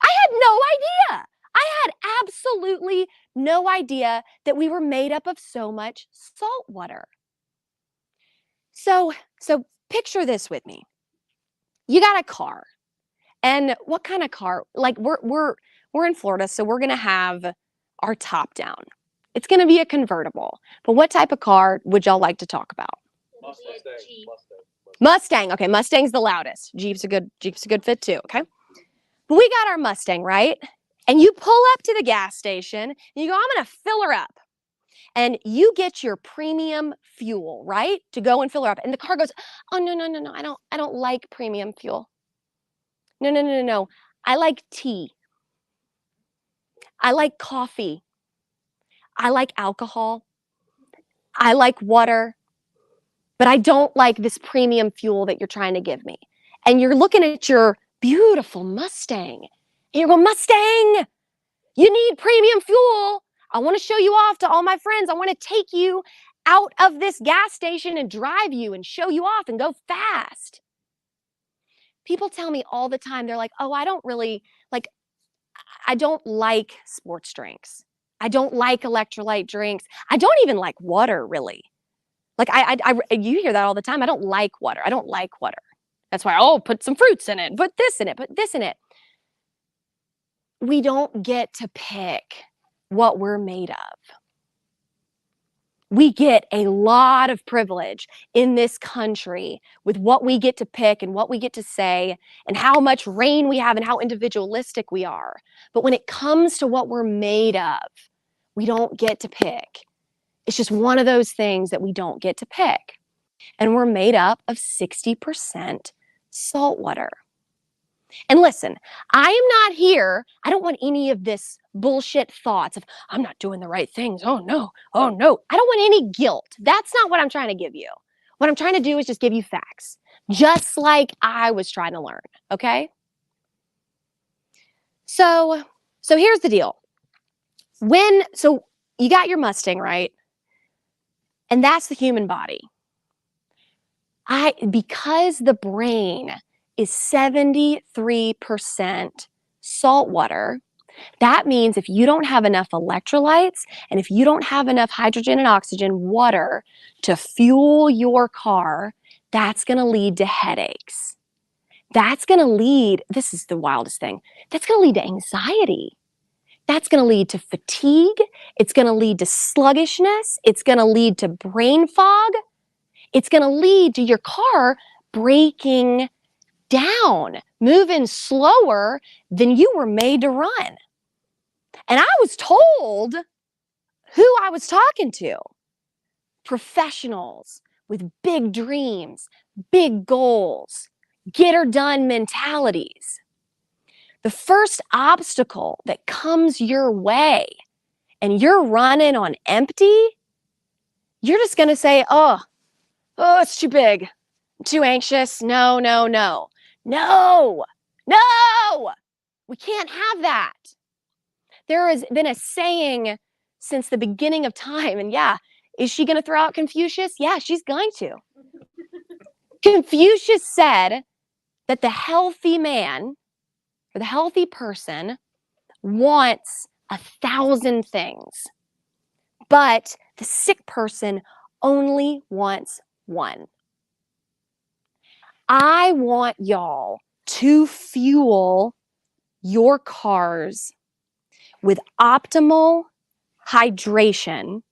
I had no idea. I had absolutely no idea that we were made up of so much salt water. So picture this with me. You got a car. And what kind of car? Like we're in Florida, so we're going to have our top down. It's going to be a convertible. But what type of car would y'all like to talk about? Mustang. Okay, Mustang's the loudest. Jeep's a good fit too, okay? But we got our Mustang, right? And you pull up to the gas station and you go, I'm going to fill her up. And you get your premium fuel, right? To go and fill her up. And the car goes, "Oh, no. I don't like premium fuel. No. I like tea. I like coffee. I like alcohol. I like water. But I don't like this premium fuel that you're trying to give me." And you're looking at your beautiful Mustang. And you're going, "Mustang, you need premium fuel. I want to show you off to all my friends. I want to take you out of this gas station and drive you and show you off and go fast." People tell me all the time, they're like, "Oh, I don't like sports drinks. I don't like electrolyte drinks. I don't even like water, really." Like you hear that all the time. I don't like water. I don't like water. That's why, put some fruits in it, put this in it, put this in it. We don't get to pick what we're made of. We get a lot of privilege in this country with what we get to pick and what we get to say and how much reign we have and how individualistic we are. But when it comes to what we're made of, we don't get to pick. It's just one of those things that we don't get to pick. And we're made up of 60% salt water. And listen, I am not here. I don't want any of this bullshit thoughts of, I'm not doing the right things. Oh no. I don't want any guilt. That's not what I'm trying to give you. What I'm trying to do is just give you facts, just like I was trying to learn. Okay. So here's the deal. So you got your Mustang, right? And that's the human body. Because the brain is 73% salt water, that means if you don't have enough electrolytes and if you don't have enough hydrogen and oxygen, water to fuel your car, that's going to lead to headaches. That's going to lead, this is the wildest thing, that's going to lead to anxiety. That's going to lead to fatigue. It's going to lead to sluggishness. It's going to lead to brain fog. It's going to lead to your car breaking down, moving slower than you were made to run. And I was told who I was talking to. Professionals with big dreams, big goals, get her done mentalities. The first obstacle that comes your way and you're running on empty, you're just going to say, oh, it's too big. I'm too anxious. No. We can't have that. There has been a saying since the beginning of time. And yeah, is she going to throw out Confucius? Yeah, she's going to. Confucius said that the healthy man or the healthy person wants 1,000 things, but the sick person only wants one. I want y'all to fuel your cars with optimal hydration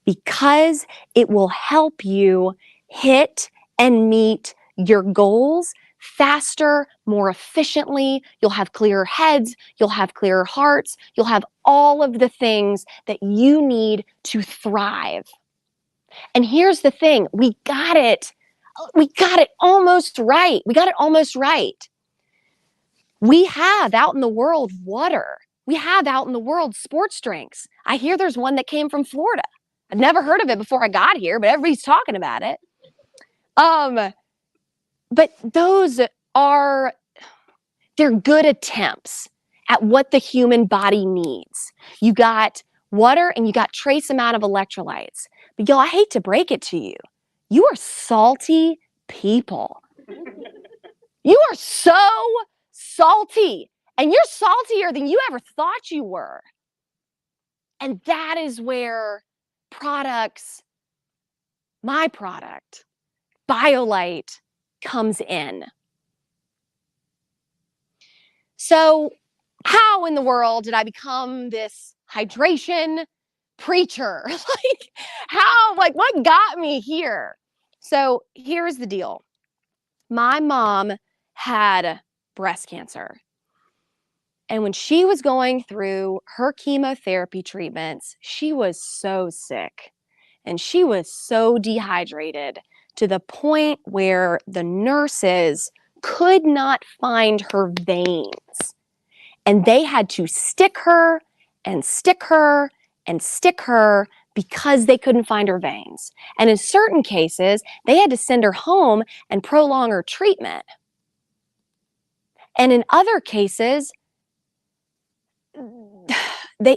because it will help you hit and meet your goals faster, more efficiently. You'll have clearer heads, you'll have clearer hearts, you'll have all of the things that you need to thrive. And here's the thing, we got it almost right. We have out in the world water. We have out in the world sports drinks. I hear there's one that came from Florida. I'd never heard of it before I got here, but everybody's talking about it. But those are, they're good attempts at what the human body needs. You got water and you got trace amount of electrolytes. But y'all, I hate to break it to you. You are salty people. You are so salty. And you're saltier than you ever thought you were. And that is where products, my product, Biolyte, comes in. So how in the world did I become this hydration preacher? What got me here? So here's the deal. My mom had breast cancer. And when she was going through her chemotherapy treatments, she was so sick and she was so dehydrated to the point where the nurses could not find her veins. And they had to stick her and stick her and stick her because they couldn't find her veins. And in certain cases, they had to send her home and prolong her treatment. And in other cases,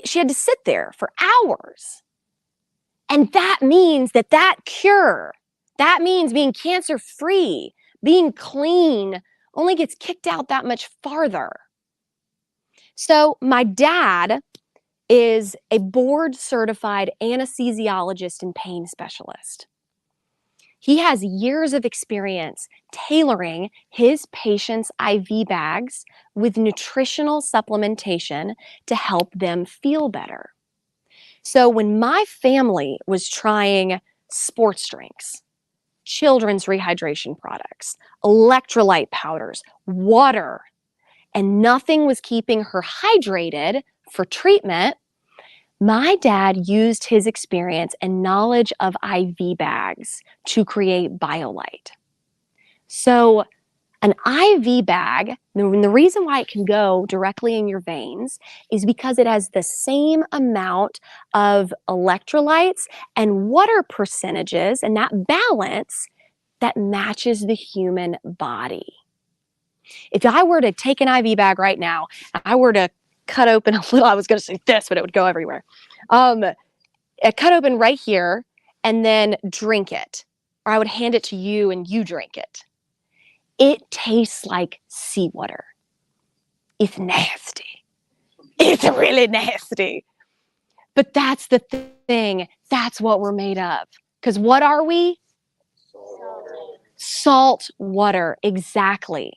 she had to sit there for hours. And that means that cure, that means being cancer-free, being clean, only gets kicked out that much farther. So my dad is a board-certified anesthesiologist and pain specialist. He has years of experience tailoring his patients' IV bags with nutritional supplementation to help them feel better. So when my family was trying sports drinks, children's rehydration products, electrolyte powders, water, and nothing was keeping her hydrated for treatment, my dad used his experience and knowledge of IV bags to create Biolyte. So an IV bag, the reason why it can go directly in your veins is because it has the same amount of electrolytes and water percentages and that balance that matches the human body. If I were to take an IV bag right now, I were to cut open a little, I was going to say this, but it would go everywhere. Cut open right here and then drink it. Or I would hand it to you and you drink it. It tastes like seawater. It's nasty. It's really nasty. But that's the thing. That's what we're made of. Because what are we? Salt water. Exactly.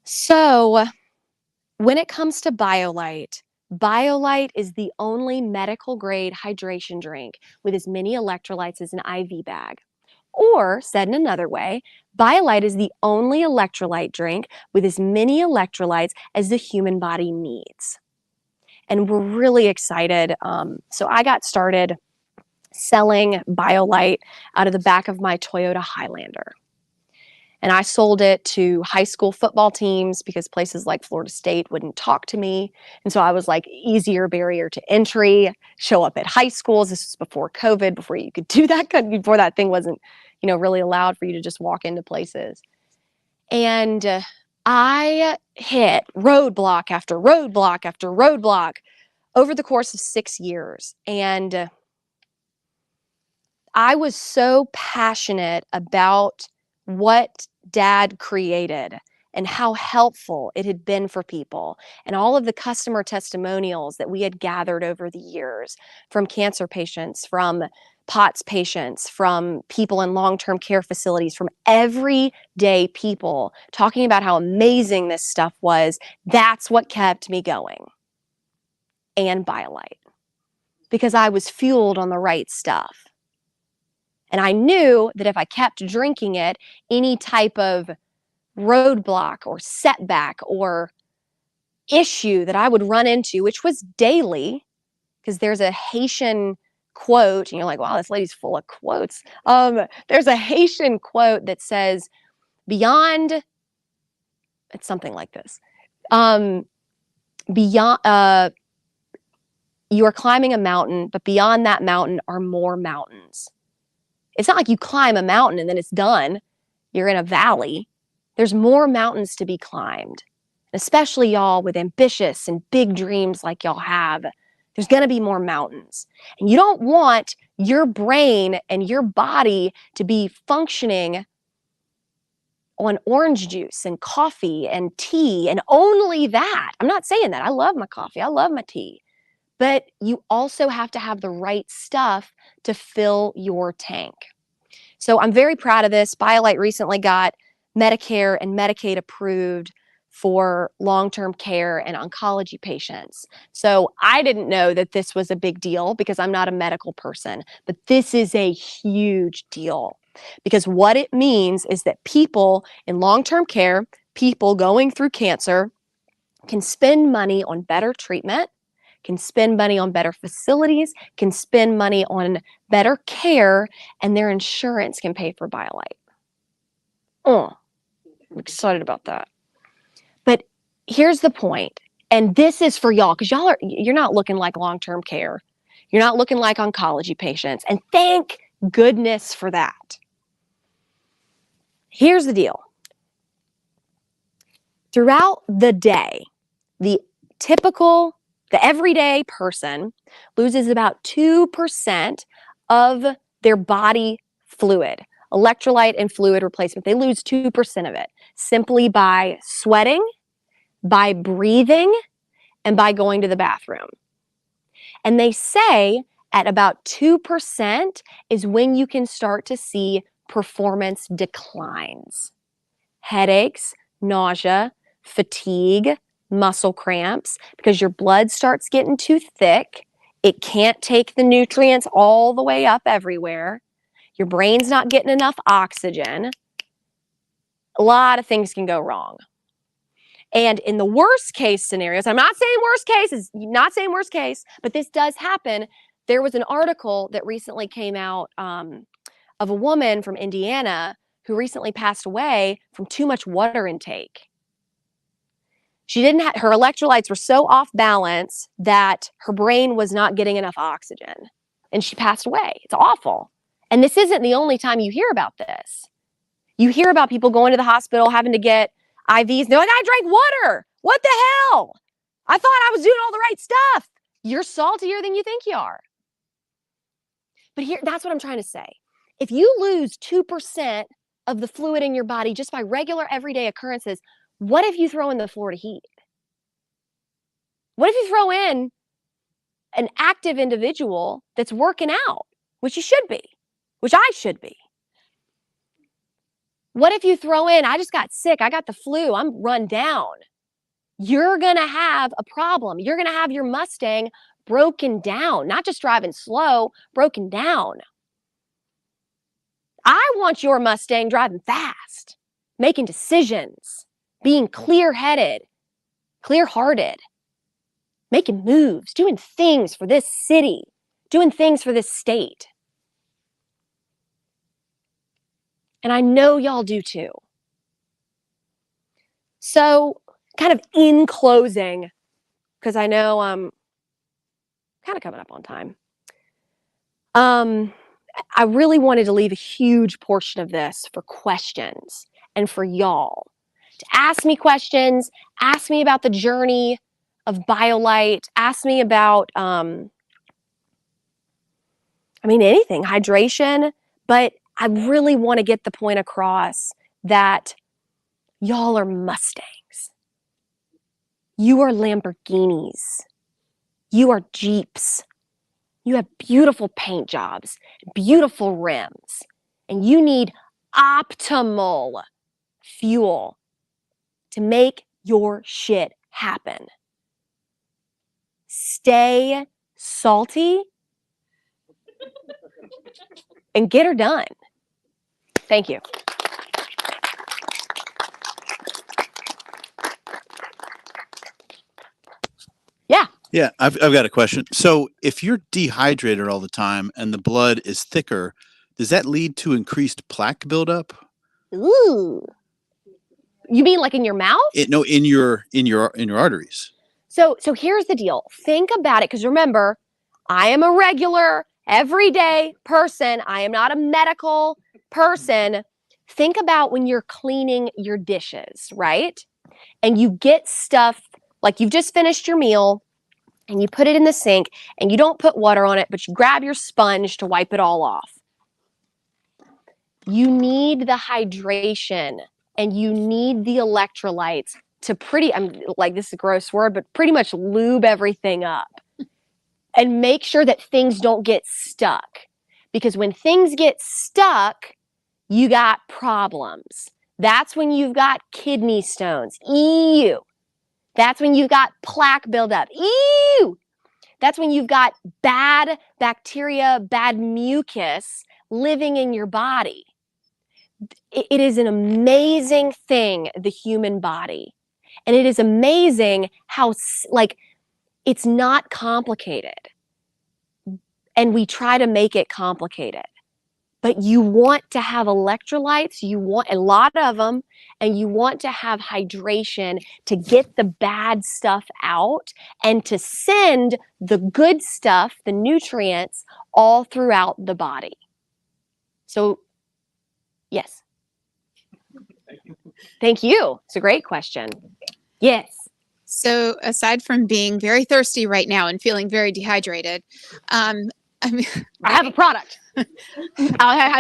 So when it comes to Biolyte, Biolyte is the only medical grade hydration drink with as many electrolytes as an IV bag. Or, said in another way, Biolyte is the only electrolyte drink with as many electrolytes as the human body needs. And we're really excited. So I got started selling Biolyte out of the back of my Toyota Highlander. And I sold it to high school football teams because places like Florida State wouldn't talk to me. And so I was like easier barrier to entry, show up at high schools. This was before COVID, before you could do that, before that thing wasn't, really allowed for you to just walk into places. And I hit roadblock after roadblock after roadblock over the course of 6 years. And I was so passionate about what Dad created and how helpful it had been for people and all of the customer testimonials that we had gathered over the years from cancer patients, from POTS patients, from people in long-term care facilities, from everyday people talking about how amazing this stuff was. That's what kept me going. And Biolyte, because I was fueled on the right stuff. And I knew that if I kept drinking it, any type of roadblock or setback or issue that I would run into, which was daily, because there's a Haitian quote, and you're like, wow, this lady's full of quotes. There's a Haitian quote that says, beyond, it's something like this, beyond, you are climbing a mountain, but beyond that mountain are more mountains. It's not like you climb a mountain and then it's done. You're in a valley. There's more mountains to be climbed, especially y'all with ambitious and big dreams like y'all have. There's going to be more mountains. And you don't want your brain and your body to be functioning on orange juice and coffee and tea and only that. I'm not saying that. I love my coffee. I love my tea. But you also have to have the right stuff to fill your tank. So I'm very proud of this. Biolyte recently got Medicare and Medicaid approved for long-term care and oncology patients. So I didn't know that this was a big deal because I'm not a medical person, but this is a huge deal because what it means is that people in long-term care, people going through cancer, can spend money on better treatment, can spend money on better facilities, can spend money on better care, and their insurance can pay for Biolyte. Oh, I'm excited about that. But here's the point, and this is for y'all, because you're not looking like long-term care. You're not looking like oncology patients, and thank goodness for that. Here's the deal. Throughout the day, the everyday person loses about 2% of their body fluid, electrolyte and fluid replacement. They lose 2% of it simply by sweating, by breathing, and by going to the bathroom. And they say at about 2% is when you can start to see performance declines. Headaches, nausea, fatigue, muscle cramps, because your blood starts getting too thick. It can't take the nutrients all the way up everywhere. Your brain's not getting enough oxygen. A lot of things can go wrong. And in the worst case scenarios, I'm not saying worst case, but this does happen. There was an article that recently came out of a woman from Indiana who recently passed away from too much water intake. Her electrolytes were so off balance that her brain was not getting enough oxygen and she passed away. It's awful. And this isn't the only time you hear about this. You hear about people going to the hospital, having to get IVs. They're like, I drank water. What the hell? I thought I was doing all the right stuff. You're saltier than you think you are. But that's what I'm trying to say. If you lose 2% of the fluid in your body just by regular everyday occurrences, what if you throw in the Florida heat? What if you throw in an active individual that's working out, which you should be, which I should be? What if you throw in, I just got sick, I got the flu, I'm run down? You're going to have a problem. You're going to have your Mustang broken down, not just driving slow, broken down. I want your Mustang driving fast, making decisions, being clear-headed, clear-hearted, making moves, doing things for this city, doing things for this state. And I know y'all do too. So, kind of in closing, because I know I'm kind of coming up on time. I really wanted to leave a huge portion of this for questions and for y'all to ask me questions, ask me about the journey of Biolyte, ask me about, anything, hydration, but I really want to get the point across that y'all are Mustangs. You are Lamborghinis. You are Jeeps. You have beautiful paint jobs, beautiful rims, and you need optimal fuel to make your shit happen. Stay salty and get her done. Thank you. Yeah. Yeah, I've got a question. So if you're dehydrated all the time and the blood is thicker, does that lead to increased plaque buildup? Ooh. You mean like in your mouth? No, in your arteries. So here's the deal. Think about it, because remember, I am a regular, everyday person. I am not a medical person. Think about when you're cleaning your dishes, right? And you get stuff, like you've just finished your meal and you put it in the sink and you don't put water on it, but you grab your sponge to wipe it all off. You need the hydration and you need the electrolytes to like this is a gross word, but pretty much lube everything up and make sure that things don't get stuck. Because when things get stuck, you got problems. That's when you've got kidney stones. Ew. That's when you've got plaque buildup. Ew. That's when you've got bad bacteria, bad mucus living in your body. It is an amazing thing, the human body. And it is amazing how, like, it's not complicated. And we try to make it complicated. But you want to have electrolytes, you want a lot of them, and you want to have hydration to get the bad stuff out and to send the good stuff, the nutrients, all throughout the body. So, yes. Thank you. It's a great question. Yes. So aside from being very thirsty right now and feeling very dehydrated, I mean, I have a product. I'm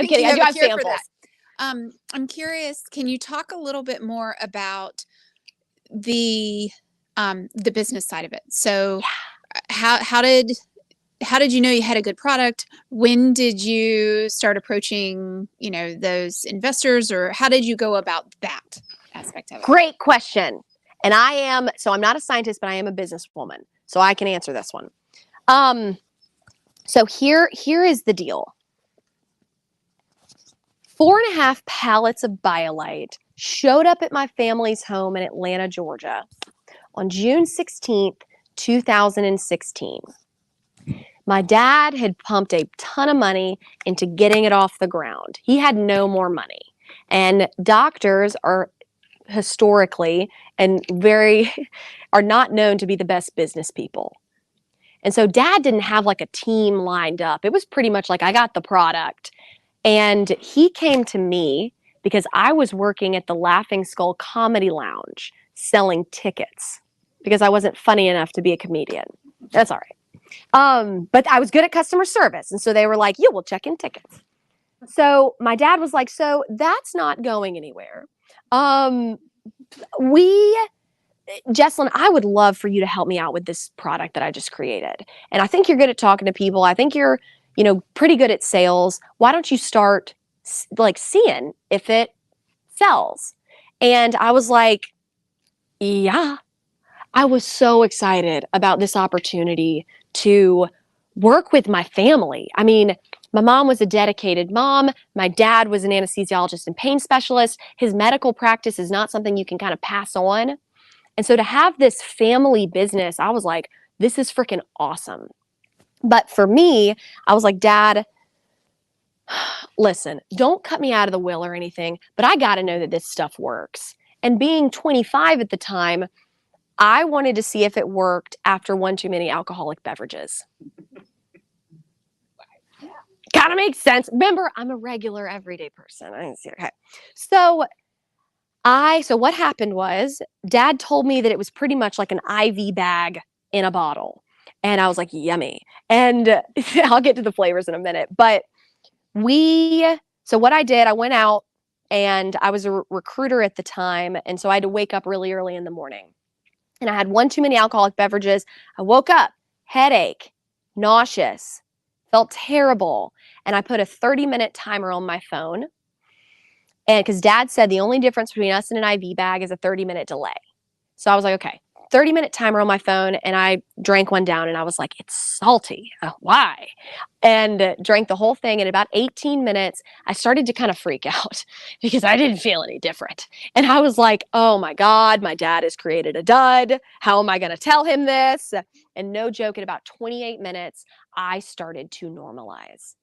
kidding. I do have samples. I'm curious. Can you talk a little bit more about the business side of it? So, how did you know you had a good product? When did you start approaching, those investors, or how did you go about that aspect of it? Great question. And I'm not a scientist, but I am a businesswoman, so I can answer this one. So here is the deal. 4.5 pallets of Biolyte showed up at my family's home in Atlanta, Georgia on June 16th, 2016. My dad had pumped a ton of money into getting it off the ground. He had no more money. And doctors are historically and are not known to be the best business people. And so Dad didn't have like a team lined up. It was pretty much like, I got the product. And he came to me because I was working at the Laughing Skull Comedy Lounge selling tickets because I wasn't funny enough to be a comedian. That's all right. But I was good at customer service. And so they were like, we'll check in tickets. So my dad was like, so that's not going anywhere. Jesslyn, I would love for you to help me out with this product that I just created. And I think you're good at talking to people. I think you're, pretty good at sales. Why don't you start seeing if it sells? And I was like, yeah. I was so excited about this opportunity to work with my family. I mean, my mom was a dedicated mom. My dad was an anesthesiologist and pain specialist. His medical practice is not something you can kind of pass on. And so to have this family business, I was like, this is freaking awesome. But for me, I was like, Dad, listen, don't cut me out of the will or anything, but I got to know that this stuff works. And being 25 at the time, I wanted to see if it worked after one too many alcoholic beverages. Kind of makes sense. Remember, I'm a regular everyday person. Okay. So what happened was Dad told me that it was pretty much like an IV bag in a bottle. And I was like, yummy. And I'll get to the flavors in a minute. But so what I did, I went out and I was a recruiter at the time. And so I had to wake up really early in the morning. And I had one too many alcoholic beverages. I woke up, headache, nauseous, felt terrible. And I put a 30-minute timer on my phone. And because Dad said the only difference between us and an IV bag is a 30-minute delay. So I was like, okay, 30-minute timer on my phone. And I drank one down and I was like, it's salty. Why? And drank the whole thing. In about 18 minutes, I started to kind of freak out because I didn't feel any different. And I was like, oh my God, my dad has created a dud. How am I going to tell him this? And no joke, in about 28 minutes, I started to normalize.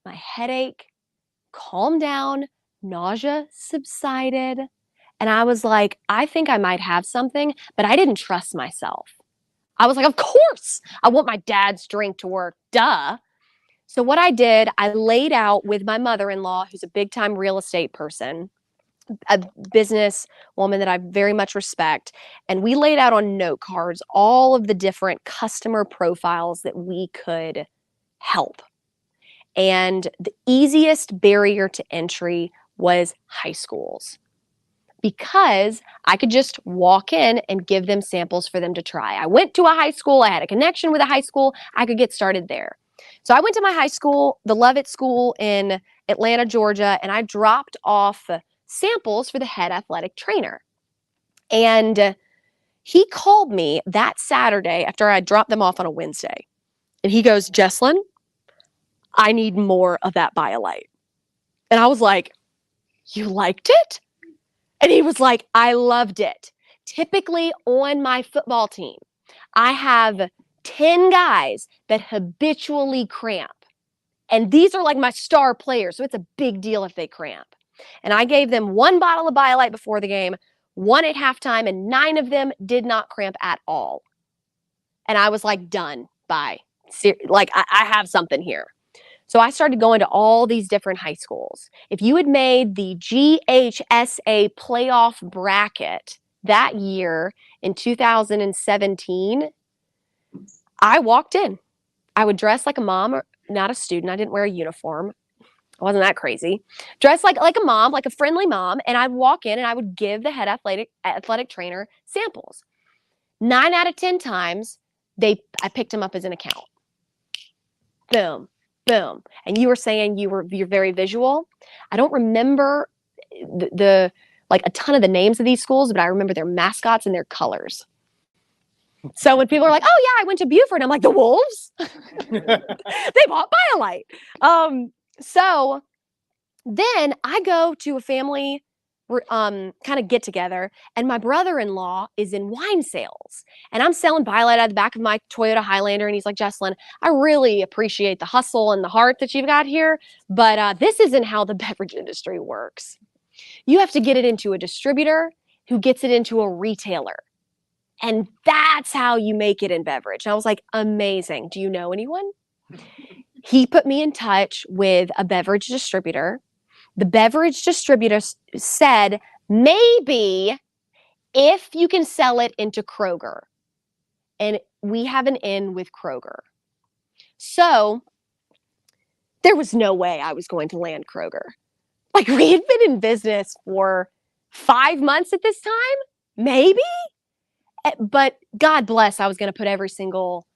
My headache calmed down. Nausea subsided. And I was like, I think I might have something, but I didn't trust myself. I was like, of course, I want my dad's drink to work. Duh. So what I did, I laid out with my mother-in-law, who's a big-time real estate person, a business woman that I very much respect. And we laid out on note cards all of the different customer profiles that we could help. And the easiest barrier to entry was high schools, because I could just walk in and give them samples for them to try. I went to a high school. I had a connection with a high school. I could get started there. So I went to my high school, the Lovett School in Atlanta, Georgia, and I dropped off samples for the head athletic trainer. And he called me that Saturday after I dropped them off on a Wednesday. And he goes, Jesslyn, I need more of that Biolyte. And I was like, you liked it? And he was like, I loved it. Typically on my football team, I have 10 guys that habitually cramp. And these are like my star players. So it's a big deal if they cramp. And I gave them 1 bottle of Biolyte before the game, 1 at halftime, and 9 of them did not cramp at all. And I was like, done. Bye. Like, I have something here. So I started going to all these different high schools. If you had made the GHSA playoff bracket that year in 2017, I walked in. I would dress like a mom, or not a student. I didn't wear a uniform. I wasn't that crazy. Dressed like a mom, like a friendly mom, and I'd walk in and I would give the head athletic trainer samples. 9 out of 10 times, I picked them up as an account. Boom. Boom. And you were saying you're very visual. I don't remember the like a ton of the names of these schools, but I remember their mascots and their colors. So when people are like, oh yeah, I went to Buford, I'm like, the Wolves? They bought Biolyte. So then I go to a family kind of get together, and my brother-in-law is in wine sales, and I'm selling Biolyte out of the back of my Toyota Highlander, and he's like, Jesslyn, I really appreciate the hustle and the heart that you've got here, but this isn't how the beverage industry works. You have to get it into a distributor who gets it into a retailer, and that's how you make it in beverage. And I was like, amazing. Do you know anyone? He put me in touch with a beverage distributor. The beverage distributor said, maybe if you can sell it into Kroger. And we have an in with Kroger. So there was no way I was going to land Kroger. Like, we had been in business for 5 months at this time, maybe. But God bless, I was going to put every single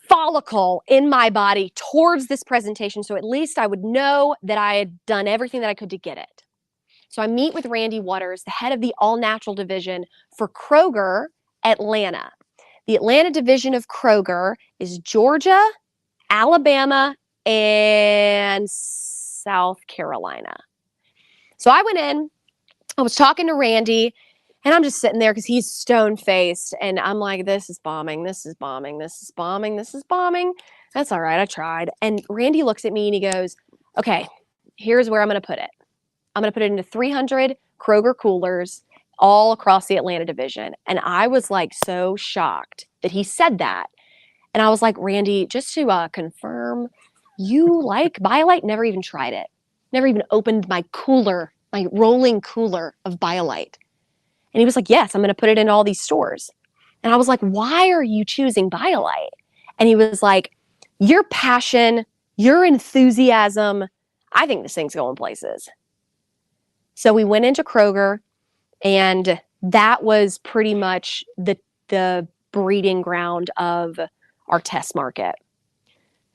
follicle in my body towards this presentation, so at least I would know that I had done everything that I could to get it. So I meet with Randy Waters, the head of the all-natural division for Kroger Atlanta. The Atlanta division of Kroger is Georgia, Alabama, and South Carolina. So I went in, I was talking to Randy, and I'm just sitting there because he's stone-faced, and I'm like, this is bombing, this is bombing, this is bombing, this is bombing. That's all right, I tried. And Randy looks at me and he goes, okay, here's where I'm going to put it. I'm going to put it into 300 Kroger coolers all across the Atlanta division. And I was like so shocked that he said that. And I was like, Randy, just to confirm, you like Biolyte? Never even tried it. Never even opened my cooler, my rolling cooler of Biolyte. And he was like, yes, I'm going to put it in all these stores. And I was like, why are you choosing Biolyte? And he was like, your passion, your enthusiasm, I think this thing's going places. So we went into Kroger, and that was pretty much the breeding ground of our test market.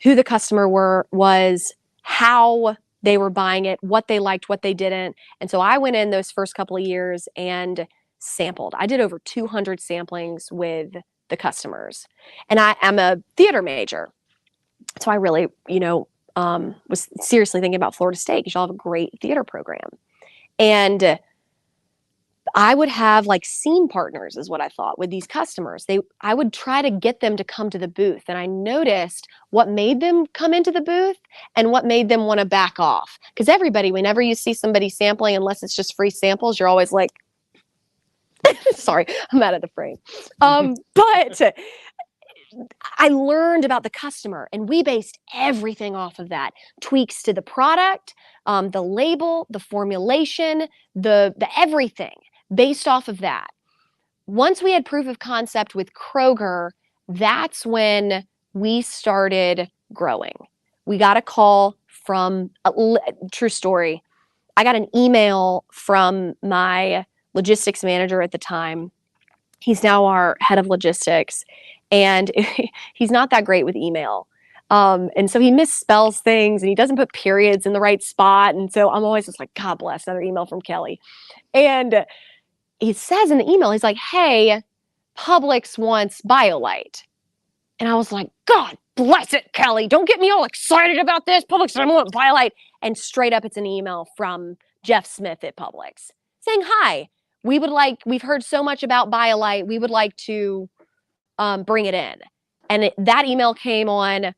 Who the customer was, how they were buying it, what they liked, what they didn't. And so I went in those first couple of years and sampled. I did over 200 samplings with the customers. And I'm a theater major. So I really, was seriously thinking about Florida State because y'all have a great theater program. And I would have like scene partners is what I thought with these customers. I would try to get them to come to the booth. And I noticed what made them come into the booth and what made them want to back off. Because everybody, whenever you see somebody sampling, unless it's just free samples, you're always like, Sorry, I'm out of the frame. But I learned about the customer, and we based everything off of that. Tweaks to the product, the label, the formulation, the everything based off of that. Once we had proof of concept with Kroger, that's when we started growing. We got a call from, true story, I got an email from my logistics manager at the time. He's now our head of logistics, and he's not that great with email. And so he misspells things, and he doesn't put periods in the right spot. And so I'm always just like, God bless, another email from Kelly. And he says in the email, he's like, hey, Publix wants Biolyte. And I was like, God bless it, Kelly. Don't get me all excited about this. Publix doesn't want Biolyte. And straight up, it's an email from Jeff Smith at Publix saying, hi, we've heard so much about Biolyte. We would like to bring it in. And that email came on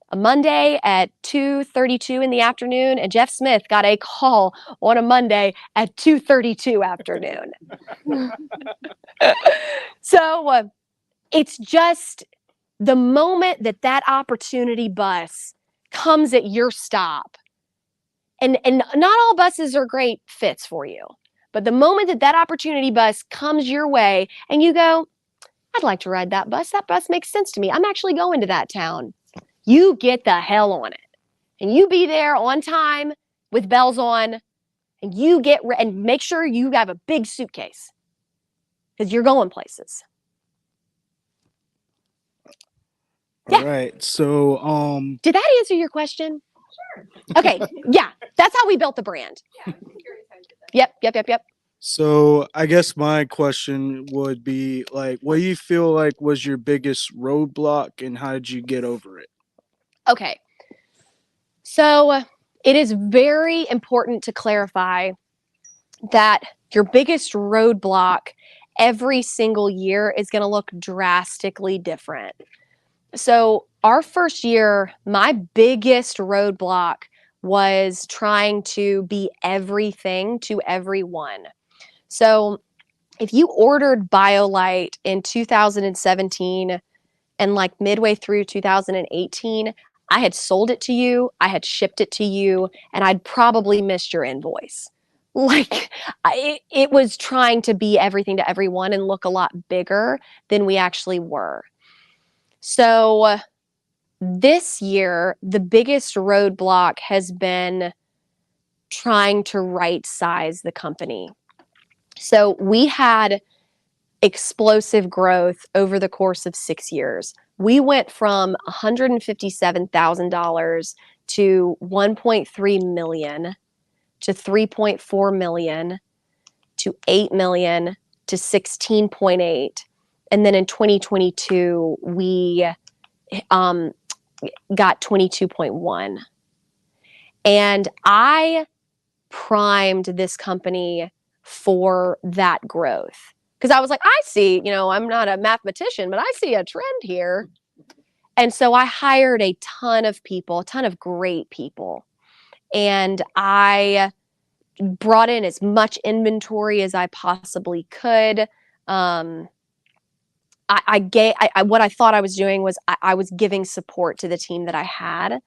a Monday at 2:32 in the afternoon, and Jeff Smith got a call on a Monday at 2:32 afternoon. So it's just the moment that opportunity bus comes at your stop, and not all buses are great fits for you, but the moment that opportunity bus comes your way and you go, I'd like to ride that bus. That bus makes sense to me. I'm actually going to that town. You get the hell on it, and you be there on time with bells on, and you and make sure you have a big suitcase because you're going places. All right. So, did that answer your question? Sure. Okay. Yeah, that's how we built the brand. Yeah, Yep. So I guess my question would be like, what do you feel like was your biggest roadblock, and how did you get over it? Okay. So it is very important to clarify that your biggest roadblock every single year is going to look drastically different. So our first year, my biggest roadblock was trying to be everything to everyone. So if you ordered Biolyte in 2017 and like midway through 2018, I had sold it to you, I had shipped it to you, and I'd probably missed your invoice. Like it was trying to be everything to everyone and look a lot bigger than we actually were. So this year, the biggest roadblock has been trying to right size the company. So we had explosive growth over the course of 6 years. We went from $157,000 to $1.3 million to $3.4 million to $8 million to $16.8. And then in 2022, we got 22.1. And I primed this company for that growth. Because I was like, I see, I'm not a mathematician, but I see a trend here. And so I hired a ton of people, a ton of great people. And I brought in as much inventory as I possibly could. What I thought I was doing was I was giving support to the team that I had.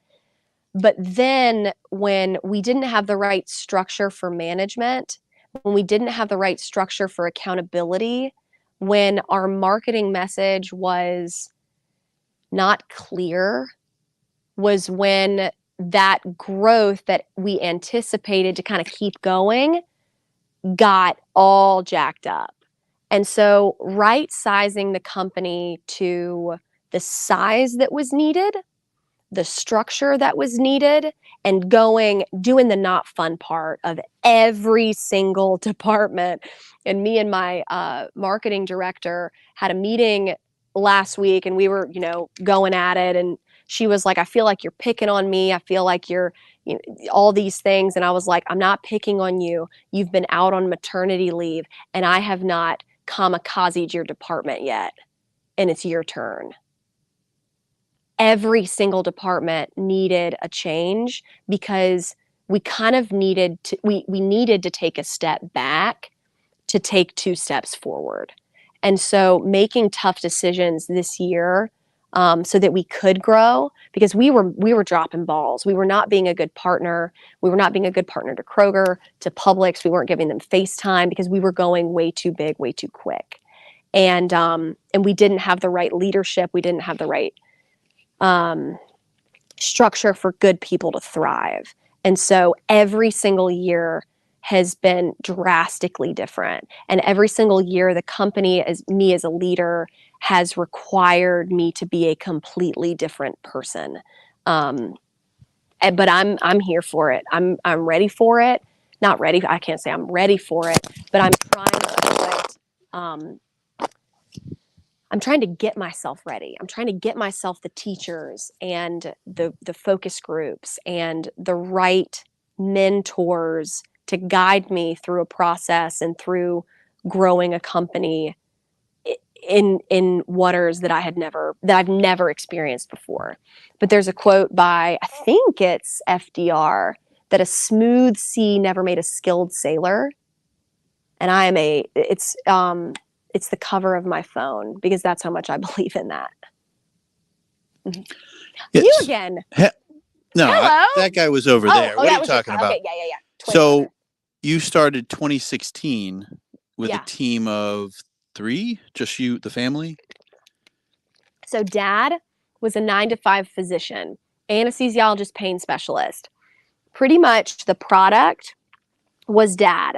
But then when we didn't have the right structure for management, when we didn't have the right structure for accountability, when our marketing message was not clear, was when that growth that we anticipated to kind of keep going got all jacked up. And so right sizing the company to the size that was needed, the structure that was needed, and doing the not fun part of every single department. And me and my marketing director had a meeting last week, and we were, going at it. And she was like, I feel like you're picking on me. I feel like you're all these things. And I was like, I'm not picking on you. You've been out on maternity leave, and I have not kamikazed your department yet. And it's your turn. Every single department needed a change because we kind of needed to, we needed to take a step back to take 2 steps forward. And so making tough decisions this year so that we could grow, because we were dropping balls. We were not being a good partner. We were not being a good partner to Kroger, to Publix. We weren't giving them face time because we were going way too big, way too quick. And we didn't have the right leadership. We didn't have the right structure for good people to thrive. And so every single year has been drastically different. And every single year, the company, as me as a leader, has required me to be a completely different person. But I'm here for it. I'm ready for it. Not ready. I can't say I'm ready for it, but I'm trying to put, I'm trying to get myself ready. I'm trying to get myself the teachers and the focus groups and the right mentors to guide me through a process and through growing a company in waters that I've never experienced before. But there's a quote by, I think it's FDR, that a smooth sea never made a skilled sailor. And it's the cover of my phone because that's how much I believe in that. Mm-hmm. Yes. You again. No, Hello. that guy was over there. What are you talking about? Okay, yeah. So you started 2016 with a team of 3, just you, the family? So Dad was a 9-to-5 physician, anesthesiologist, pain specialist. Pretty much the product was Dad.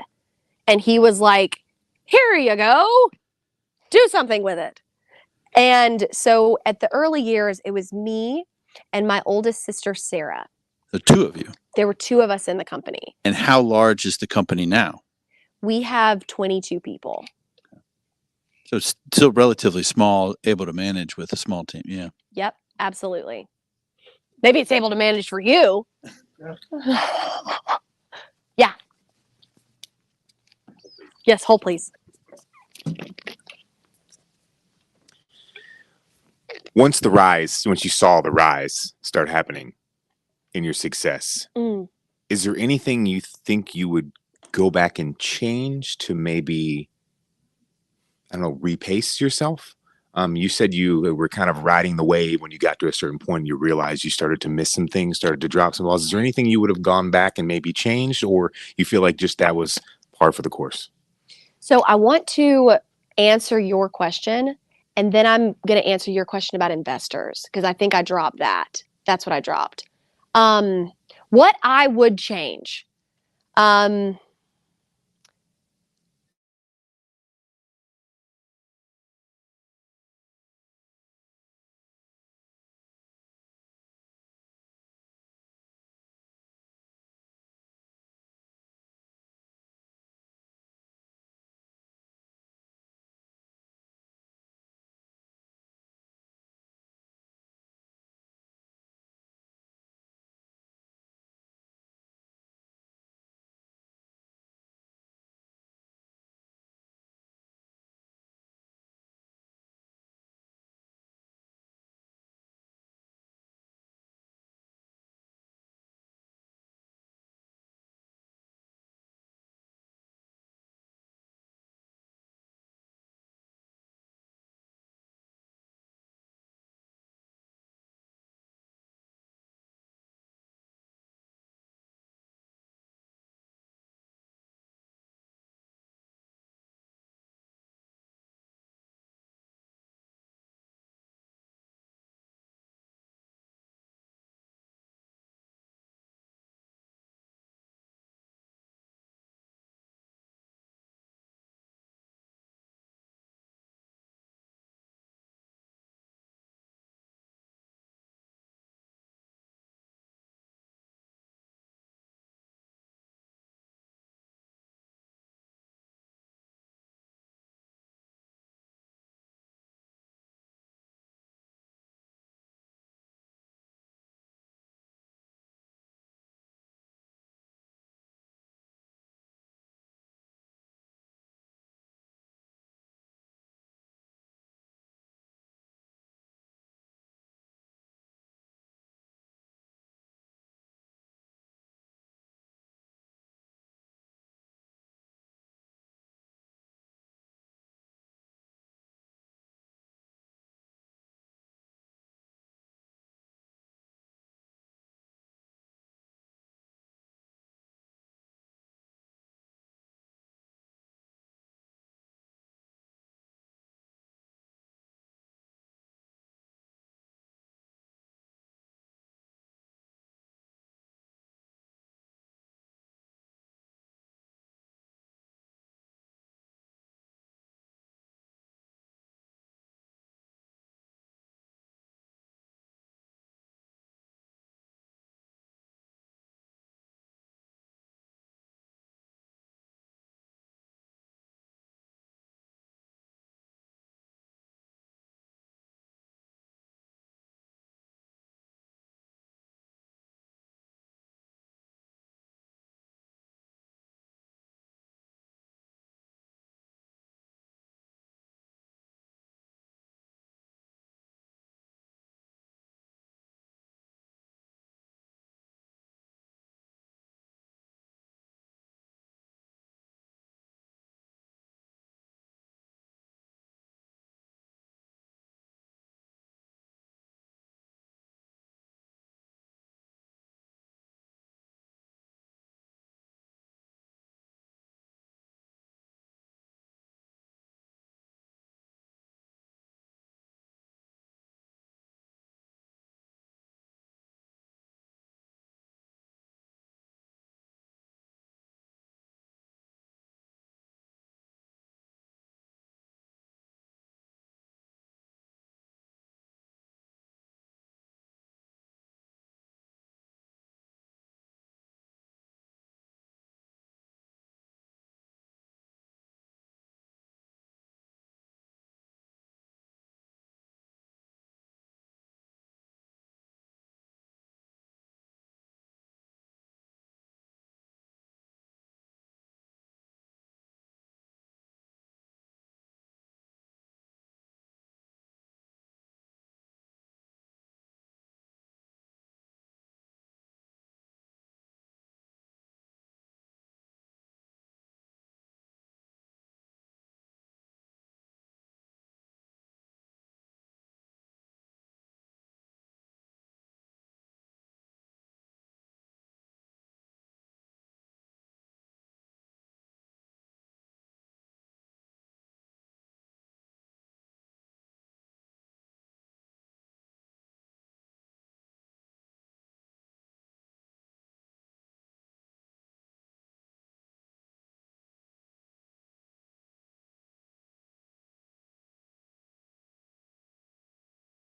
And he was like, here you go. Do something with it. And so at the early years, it was me and my oldest sister, Sarah. The 2 of you. There were 2 of us in the company. And how large is the company now? We have 22 people. So it's still relatively small, able to manage with a small team. Yeah. Yep, absolutely. Maybe it's able to manage for you. Yeah. Yes, hold please. Once you saw the rise start happening in your success, is there anything you think you would go back and change to maybe, I don't know, repace yourself? You said you were kind of riding the wave when you got to a certain point. You realized you started to miss some things, started to drop some balls. Is there anything you would have gone back and maybe changed, or you feel like just that was par for the course? So I want to answer your question, and then I'm going to answer your question about investors because I think I dropped that. That's what I dropped. What I would change.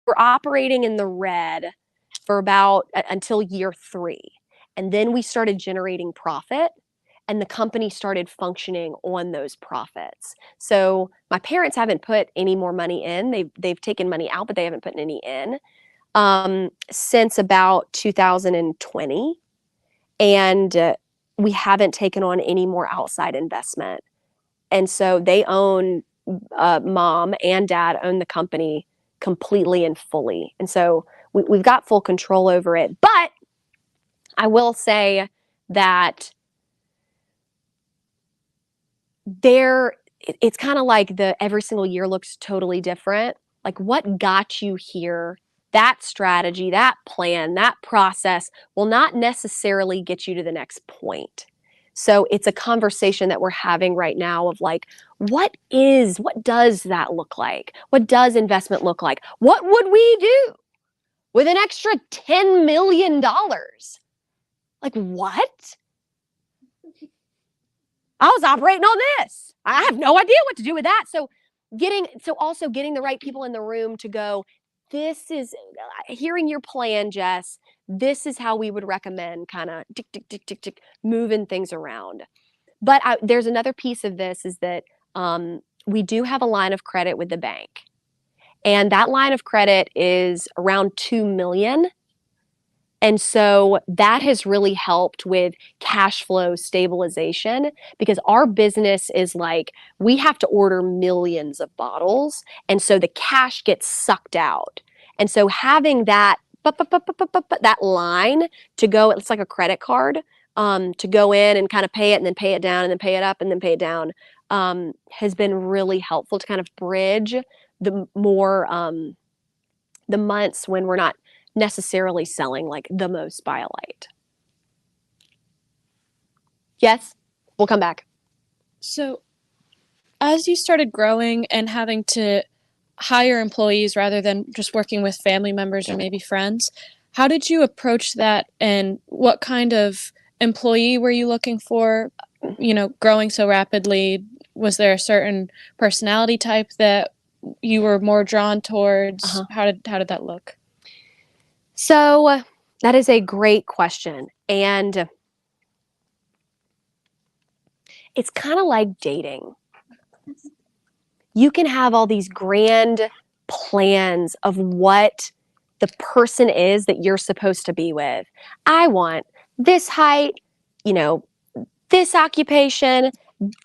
were operating in the red for about until year 3. And then we started generating profit, and the company started functioning on those profits. So my parents haven't put any more money in. They've taken money out, but they haven't put any in since about 2020. And we haven't taken on any more outside investment. And so they own, mom and dad own the company completely and fully. And so we've got full control over it. But I will say that it's kind of like every single year looks totally different. Like, what got you here? That strategy, that plan, that process will not necessarily get you to the next point. So it's a conversation that we're having right now of like, what does that look like? What does investment look like? What would we do with an extra $10 million? Like, what? I was operating on this. I have no idea what to do with that. So also getting the right people in the room to go, this is, hearing your plan, Jess, this is how we would recommend kind of tick, tick, tick, tick, tick, moving things around. But there's another piece of this is that we do have a line of credit with the bank. And that line of credit is around $2 million. And so that has really helped with cash flow stabilization, because our business is like, we have to order millions of bottles. And so the cash gets sucked out. And so having that line to go, it's like a credit card, to go in and kind of pay it and then pay it down and then pay it up and then pay it down, has been really helpful to kind of bridge the months when we're not necessarily selling like the most Biolyte. Yes, we'll come back. So as you started growing and having to hire employees rather than just working with family members or maybe friends, how did you approach that, and what kind of employee were you looking for? You know, growing so rapidly, was there a certain personality type that you were more drawn towards? How did that look? So that is a great question. And it's kind of like dating. You can have all these grand plans of what the person is that you're supposed to be with. I want this height, this occupation,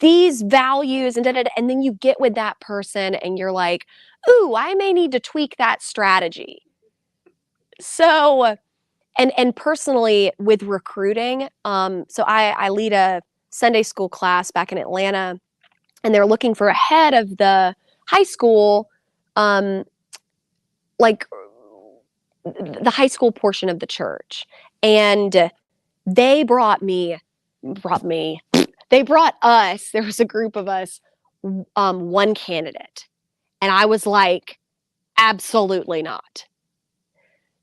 these values, and da-da-da. And then you get with that person and you're like, ooh, I may need to tweak that strategy. So, and personally with recruiting, so I lead a Sunday school class back in Atlanta, and they're looking for a head of the high school, like the high school portion of the church. And they brought us, there was a group of us, one candidate. And I was like, absolutely not.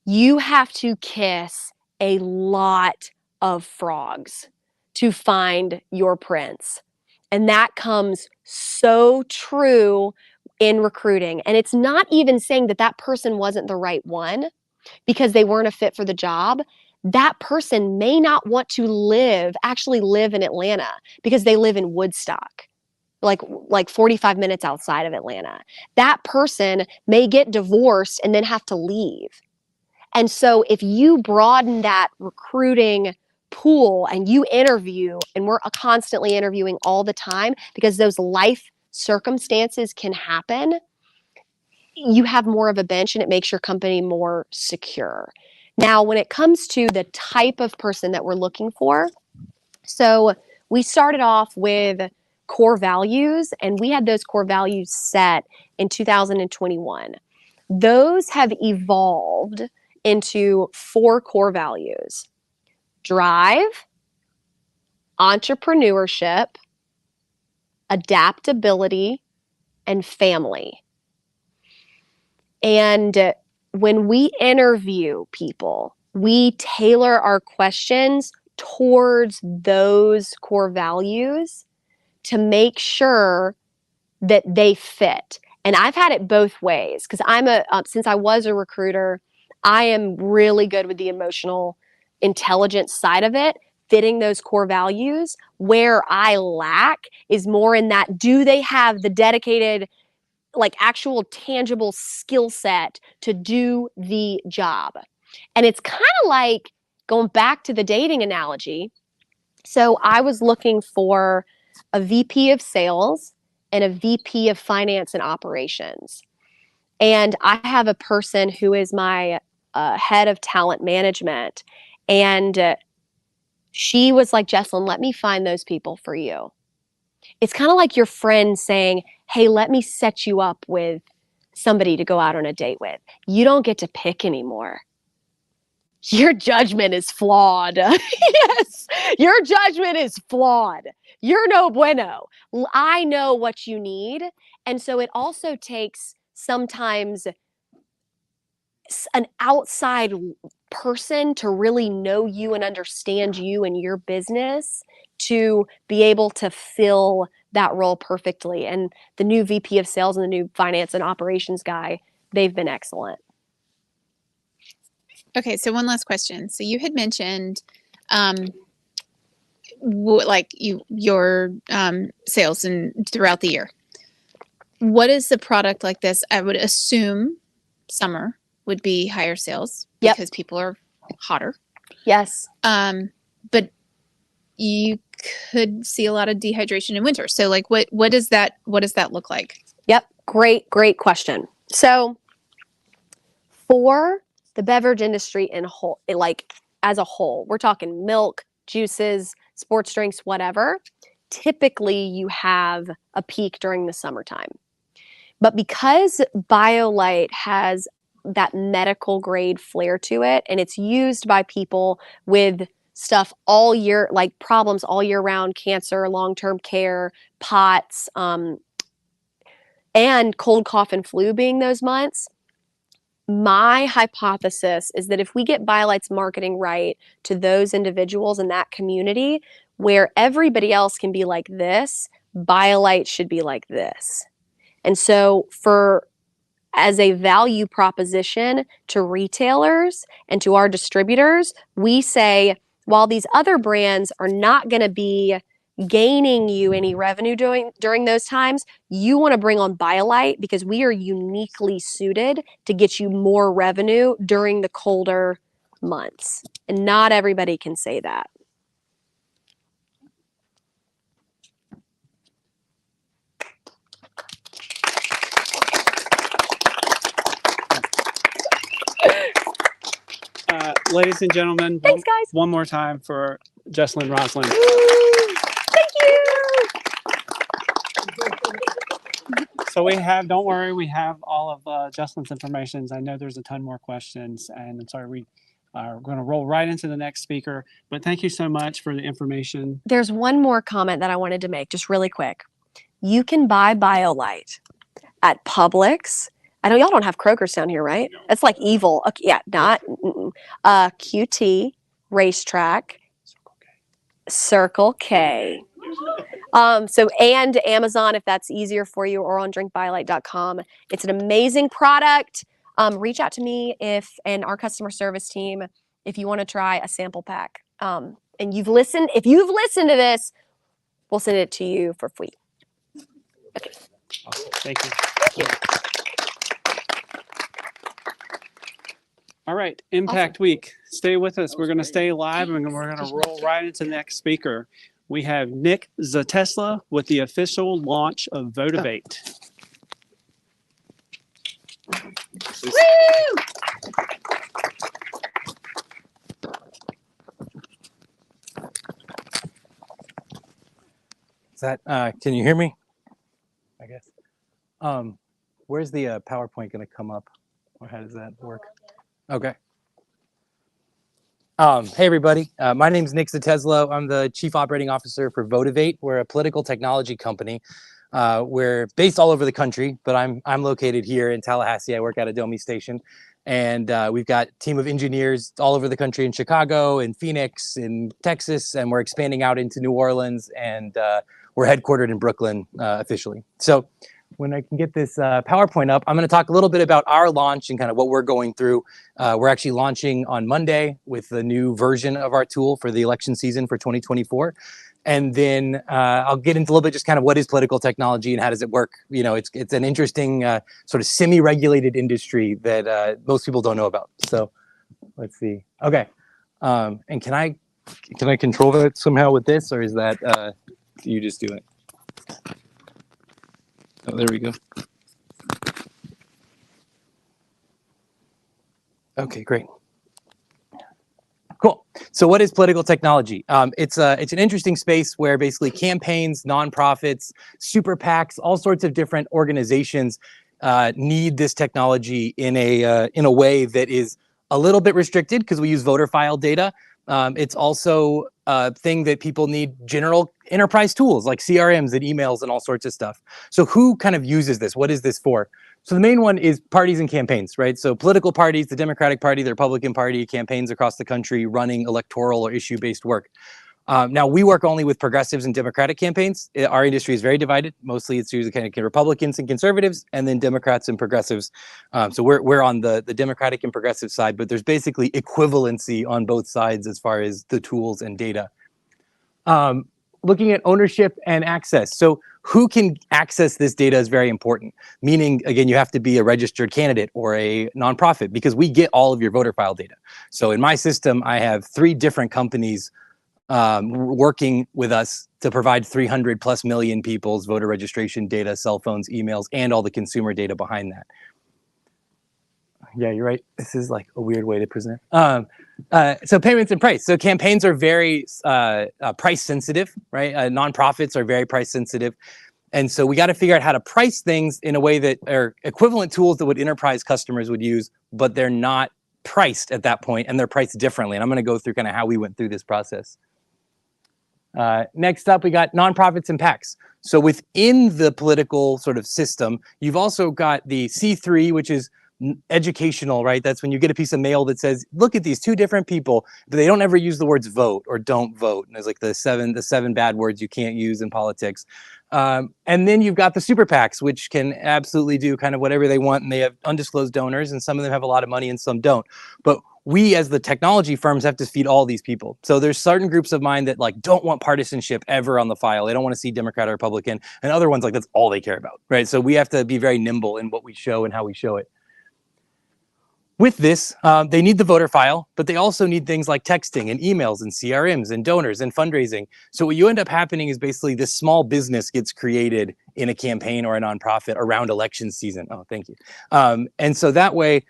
You have to kiss a lot of frogs to find your prince. And that comes so true in recruiting. And it's not even saying that that person wasn't the right one because they weren't a fit for the job. That person may not want to actually live in Atlanta because they live in Woodstock, like 45 minutes outside of Atlanta. That person may get divorced and then have to leave. And so if you broaden that recruiting pool and you interview, and we're constantly interviewing all the time because those life circumstances can happen, you have more of a bench and it makes your company more secure. Now, when it comes to the type of person that we're looking for, so we started off with core values, and we had those core values set in 2021. Those have evolved into 4 core values: drive, entrepreneurship, adaptability, and family. And when we interview people, we tailor our questions towards those core values to make sure that they fit. And I've had it both ways because since I was a recruiter, I am really good with the emotional intelligence side of it, fitting those core values. Where I lack is more in that, do they have the dedicated, like actual tangible skill set to do the job? And it's kind of like going back to the dating analogy. So I was looking for a VP of sales and a VP of finance and operations. And I have a person who is my head of talent management. And she was like, Jesslyn, let me find those people for you. It's kind of like your friend saying, hey, let me set you up with somebody to go out on a date with. You don't get to pick anymore. Your judgment is flawed. Yes, your judgment is flawed. You're no bueno. I know what you need. And so it also takes sometimes an outside person to really know you and understand you and your business to be able to fill that role perfectly. And the new VP of sales and the new finance and operations guy, they've been excellent. Okay, so one last question. So you had mentioned your sales and throughout the year. What is the product like this? I would assume summer would be higher sales because people are hotter. Yes. But you could see a lot of dehydration in winter. So like what does that look like? Yep. Great question. So for the beverage industry in whole, like as a whole, we're talking milk, juices, sports drinks, whatever. Typically you have a peak during the summertime. But because Biolyte has that medical grade flair to it, and it's used by people with stuff all year, like problems all year round, cancer, long-term care, POTS, and cold, cough, and flu being those months, my hypothesis is that if we get Biolyte's marketing right to those individuals in that community, where everybody else can be like this, Biolyte should be like this. And so as a value proposition to retailers and to our distributors, we say, while these other brands are not going to be gaining you any revenue during those times, you want to bring on Biolyte because we are uniquely suited to get you more revenue during the colder months. And not everybody can say that. Ladies and gentlemen, thanks, guys. One more time for Jesslyn Roslin. Thank you. So don't worry, we have all of Jesslyn's information. I know there's a ton more questions, and I'm sorry, we are going to roll right into the next speaker, but thank you so much for the information. There's one more comment that I wanted to make, just really quick. You can buy Biolyte at Publix. I know y'all don't have Kroger's down here, right? That's like evil. Okay, yeah, not QT, Racetrack, Circle K. And Amazon, if that's easier for you, or on drinkbiolyte.com. It's an amazing product. Reach out to me and our customer service team if you want to try a sample pack. And if you've listened to this, we'll send it to you for free. Okay. Awesome. Thank you. Thank you. All right, Impact Week. Stay with us. We're going to stay live, and we're going to roll right into the next speaker. We have Nick Zateslo with the official launch of Votivate. Woo! Is that, can you hear me? I guess. Where's the PowerPoint going to come up? Or how does that work? Okay. Hey, everybody. My name is Nick Zateslo. I'm the Chief Operating Officer for Votivate. We're a political technology company. We're based all over the country, but I'm located here in Tallahassee. I work at Adomi Station. And we've got a team of engineers all over the country in Chicago, in Phoenix, in Texas, and we're expanding out into New Orleans, and we're headquartered in Brooklyn officially. So when I can get this PowerPoint up, I'm going to talk a little bit about our launch and kind of what we're going through. We're actually launching on Monday with the new version of our tool for the election season for 2024. And then I'll get into a little bit just kind of what is political technology and how does it work. You know, it's an interesting sort of semi-regulated industry that most people don't know about. So let's see. Okay. And can I control that somehow with this, or is that you just do it? Oh, there we go. Okay, great. Cool. So what is political technology? It's an interesting space where basically campaigns, nonprofits, super PACs, all sorts of different organizations need this technology in a way that is a little bit restricted because we use voter file data. It's also a thing that people need general enterprise tools like CRMs and emails and all sorts of stuff. So who kind of uses this? What is this for? So the main one is parties and campaigns, right? So political parties, the Democratic Party, the Republican Party, campaigns across the country running electoral or issue-based work. Now, we work only with progressives and Democratic campaigns. Our industry is very divided. Mostly it's usually kind of Republicans and conservatives, and then Democrats and progressives. So we're on the Democratic and progressive side, but there's basically equivalency on both sides as far as the tools and data. Looking at ownership and access. So who can access this data is very important. Meaning, again, you have to be a registered candidate or a nonprofit because we get all of your voter file data. So in my system, I have 3 different companies working with us to provide 300 plus million people's voter registration data, cell phones, emails, and all the consumer data behind that. Yeah, you're right. This is like a weird way to present. So payments and price. So campaigns are very price sensitive, right? Nonprofits are very price sensitive. And so we got to figure out how to price things in a way that are equivalent tools that what enterprise customers would use, but they're not priced at that point and they're priced differently. And I'm going to go through kind of how we went through this process. Next up, we got nonprofits and PACs. So within the political sort of system, you've also got the C3, which is educational, right? That's when you get a piece of mail that says, look at these 2 different people, but they don't ever use the words vote or don't vote. And there's like the seven bad words you can't use in politics. And then you've got the super PACs, which can absolutely do kind of whatever they want. And they have undisclosed donors, and some of them have a lot of money and some don't. But we as the technology firms have to feed all these people. So there's certain groups of mine that like don't want partisanship ever on the file. They don't want to see Democrat or Republican, and other ones like that's all they care about, right? So we have to be very nimble in what we show and how we show it. With this, they need the voter file, but they also need things like texting and emails and CRMs and donors and fundraising. So what you end up happening is basically this small business gets created in a campaign or a nonprofit around election season. Oh, thank you. And so that way,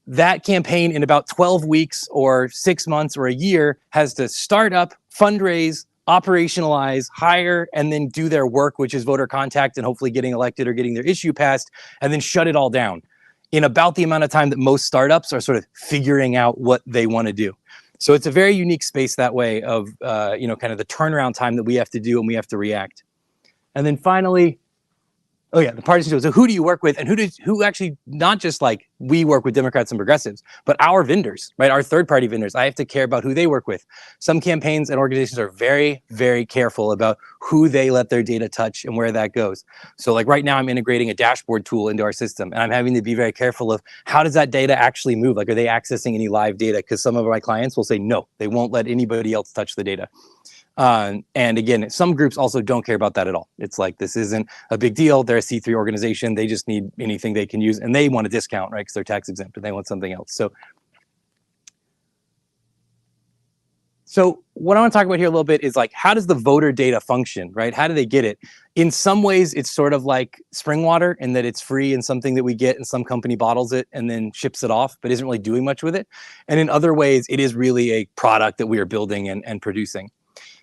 that campaign in about 12 weeks or 6 months or a year has to start up, fundraise, operationalize, hire, and then do their work, which is voter contact and hopefully getting elected or getting their issue passed, and then shut it all down in about the amount of time that most startups are sort of figuring out what they want to do. So it's a very unique space that way of, you know, kind of the turnaround time that we have to do and we have to react. And then finally, oh yeah, the partisan tools. So who do you work with, and who actually, not just like we work with Democrats and progressives, but our vendors, right? Our third-party vendors. I have to care about who they work with. Some campaigns and organizations are very, very careful about who they let their data touch and where that goes. So like right now I'm integrating a dashboard tool into our system, and I'm having to be very careful of how does that data actually move? Like, are they accessing any live data? Because some of my clients will say, no, they won't let anybody else touch the data. And again, some groups also don't care about that at all. It's like, this isn't a big deal. They're a C3 organization. They just need anything they can use, and they want a discount, right? Because they're tax exempt, and they want something else. So what I want to talk about here a little bit is like, how does the voter data function, right? How do they get it? In some ways, it's sort of like spring water in that it's free and something that we get, and some company bottles it and then ships it off, but isn't really doing much with it. And in other ways, it is really a product that we are building and producing.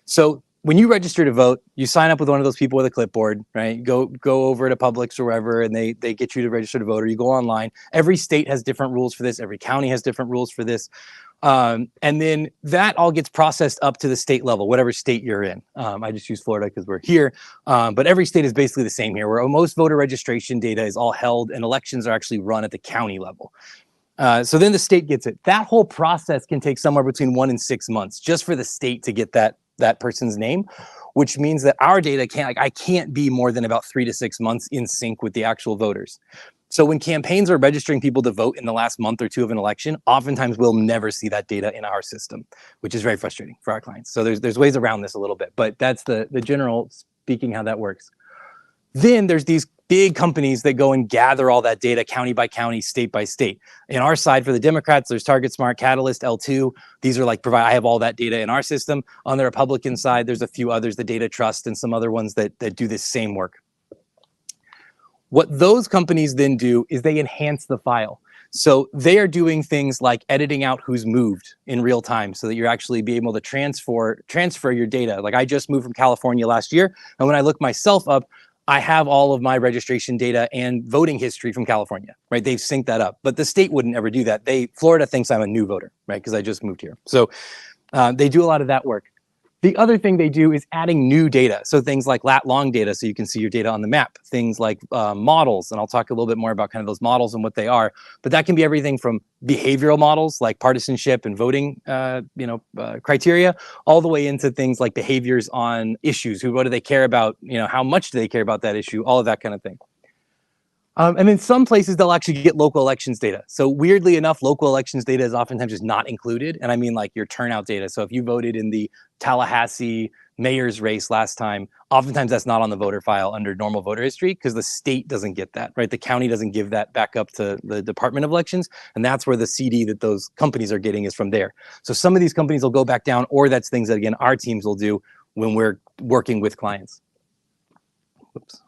So when you register to vote, you sign up with one of those people with a clipboard, right? Go over to Publix or wherever, and they get you to register to vote, or you go online. Every state has different rules for this. Every county has different rules for this. And then that all gets processed up to the state level, whatever state you're in. I just use Florida because we're here. But every state is basically the same here, where most voter registration data is all held and elections are actually run at the county level. So then the state gets it. That whole process can take somewhere between 1 and 6 months just for the state to get that that person's name, which means that our data I can't be more than about 3 to 6 months in sync with the actual voters. So when campaigns are registering people to vote in the last month or two of an election, oftentimes we'll never see that data in our system, which is very frustrating for our clients. So there's ways around this a little bit, but that's the general speaking how that works. Then there's these big companies that go and gather all that data county by county, state by state. In our side for the Democrats, there's Target Smart, Catalyst, L2. These are like I have all that data in our system. On the Republican side, there's a few others, the Data Trust and some other ones that do this same work. What those companies then do is they enhance the file. So they are doing things like editing out who's moved in real time so that you're actually be able to transfer your data. Like I just moved from California last year, and when I look myself up, I have all of my registration data and voting history from California, right? They've synced that up, but the state wouldn't ever do that. Florida thinks I'm a new voter, right? Because I just moved here. So they do a lot of that work. The other thing they do is adding new data. So things like lat long data, so you can see your data on the map, things like models. And I'll talk a little bit more about kind of those models and what they are, but that can be everything from behavioral models like partisanship and voting criteria, all the way into things like behaviors on issues. What do they care about? How much do they care about that issue? All of that kind of thing. And in some places, they'll actually get local elections data. So weirdly enough, local elections data is oftentimes just not included. And I mean like your turnout data. So if you voted in the Tallahassee mayor's race last time, oftentimes that's not on the voter file under normal voter history because the state doesn't get that, right? The county doesn't give that back up to the Department of Elections. And that's where the CD that those companies are getting is from there. So some of these companies will go back down, or that's things that, again, our teams will do when we're working with clients. Oops.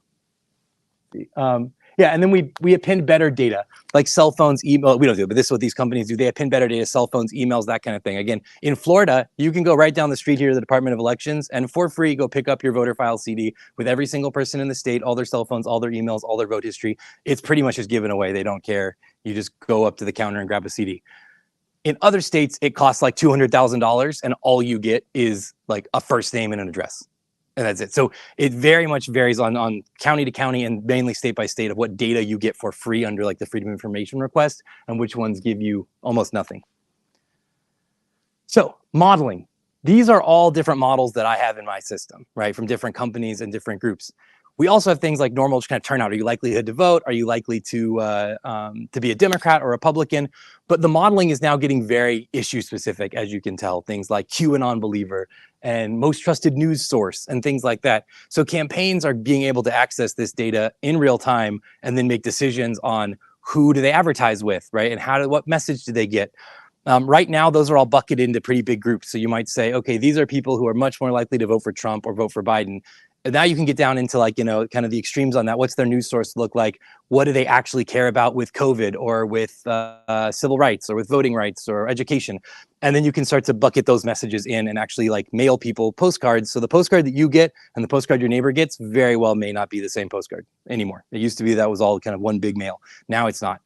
Yeah, and then we append better data, like cell phones, email. We don't do it, but this is what these companies do. They append better data, cell phones, emails, that kind of thing. Again, in Florida, you can go right down the street here to the Department of Elections and for free go pick up your voter file CD with every single person in the state, all their cell phones, all their emails, all their vote history. It's pretty much just given away. They don't care. You just go up to the counter and grab a CD. In other states, it costs like $200,000 and all you get is like a first name and an address. And that's it. So it very much varies on county to county and mainly state by state of what data you get for free under like the Freedom of Information request and which ones give you almost nothing. So modeling. These are all different models that I have in my system, right? From different companies and different groups. We also have things like normal just kind of turnout. Are you likely to vote? Are you likely to be a Democrat or Republican? But the modeling is now getting very issue specific, as you can tell. Things like QAnon believer and most trusted news source and things like that. So campaigns are being able to access this data in real time and then make decisions on who do they advertise with, right? And what message do they get? Right now, those are all bucketed into pretty big groups. So you might say, okay, these are people who are much more likely to vote for Trump or vote for Biden. And now you can get down into like, kind of the extremes on that. What's their news source look like? What do they actually care about with COVID or with civil rights or with voting rights or education? And then you can start to bucket those messages in and actually like mail people postcards. So the postcard that you get and the postcard your neighbor gets very well may not be the same postcard anymore. It used to be that was all kind of one big mail. Now it's not.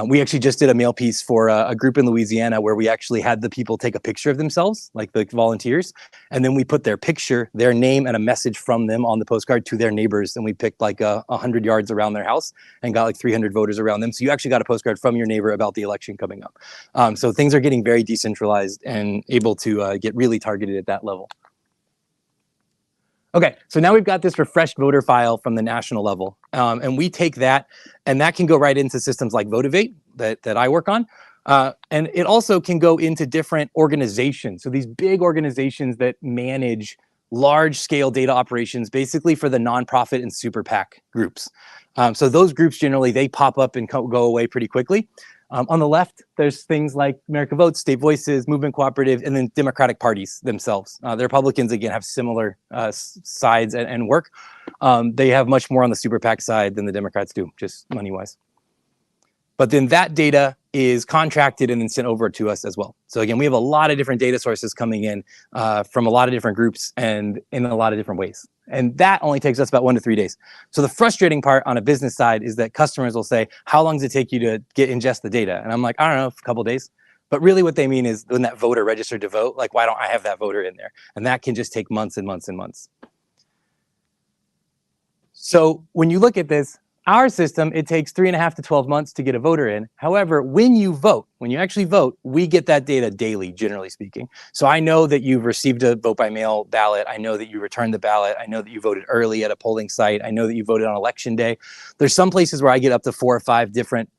We actually just did a mail piece for a group in Louisiana where we actually had the people take a picture of themselves, like the volunteers, and then we put their picture, their name, and a message from them on the postcard to their neighbors. And we picked like 100 yards around their house and got like 300 voters around them. So you actually got a postcard from your neighbor about the election coming up. So things are getting very decentralized and able to get really targeted at that level. Okay, so now we've got this refreshed voter file from the national level, and we take that, and that can go right into systems like Votivate that I work on, and it also can go into different organizations. So these big organizations that manage large-scale data operations, basically for the nonprofit and super PAC groups. So those groups generally they pop up and go away pretty quickly. On the left, there's things like America Votes, State Voices, Movement Cooperative, and then Democratic parties themselves. The Republicans, again, have similar sides and work. They have much more on the super PAC side than the Democrats do, just money-wise. But then that data is contracted and then sent over to us as well. So again, we have a lot of different data sources coming in from a lot of different groups and in a lot of different ways. And that only takes us about 1 to 3 days. So the frustrating part on a business side is that customers will say, how long does it take you to ingest the data? And I'm like, I don't know, a couple of days. But really what they mean is when that voter registered to vote, like, why don't I have that voter in there? And that can just take months and months and months. So when you look at this, Our system, it takes 3.5 to 12 months to get a voter in. However, when you vote, when you actually vote, we get that data daily, generally speaking. So I know that you've received a vote by mail ballot. I know that you returned the ballot. I know that you voted early at a polling site. I know that you voted on election day. There's some places where I get up to 4 or 5 different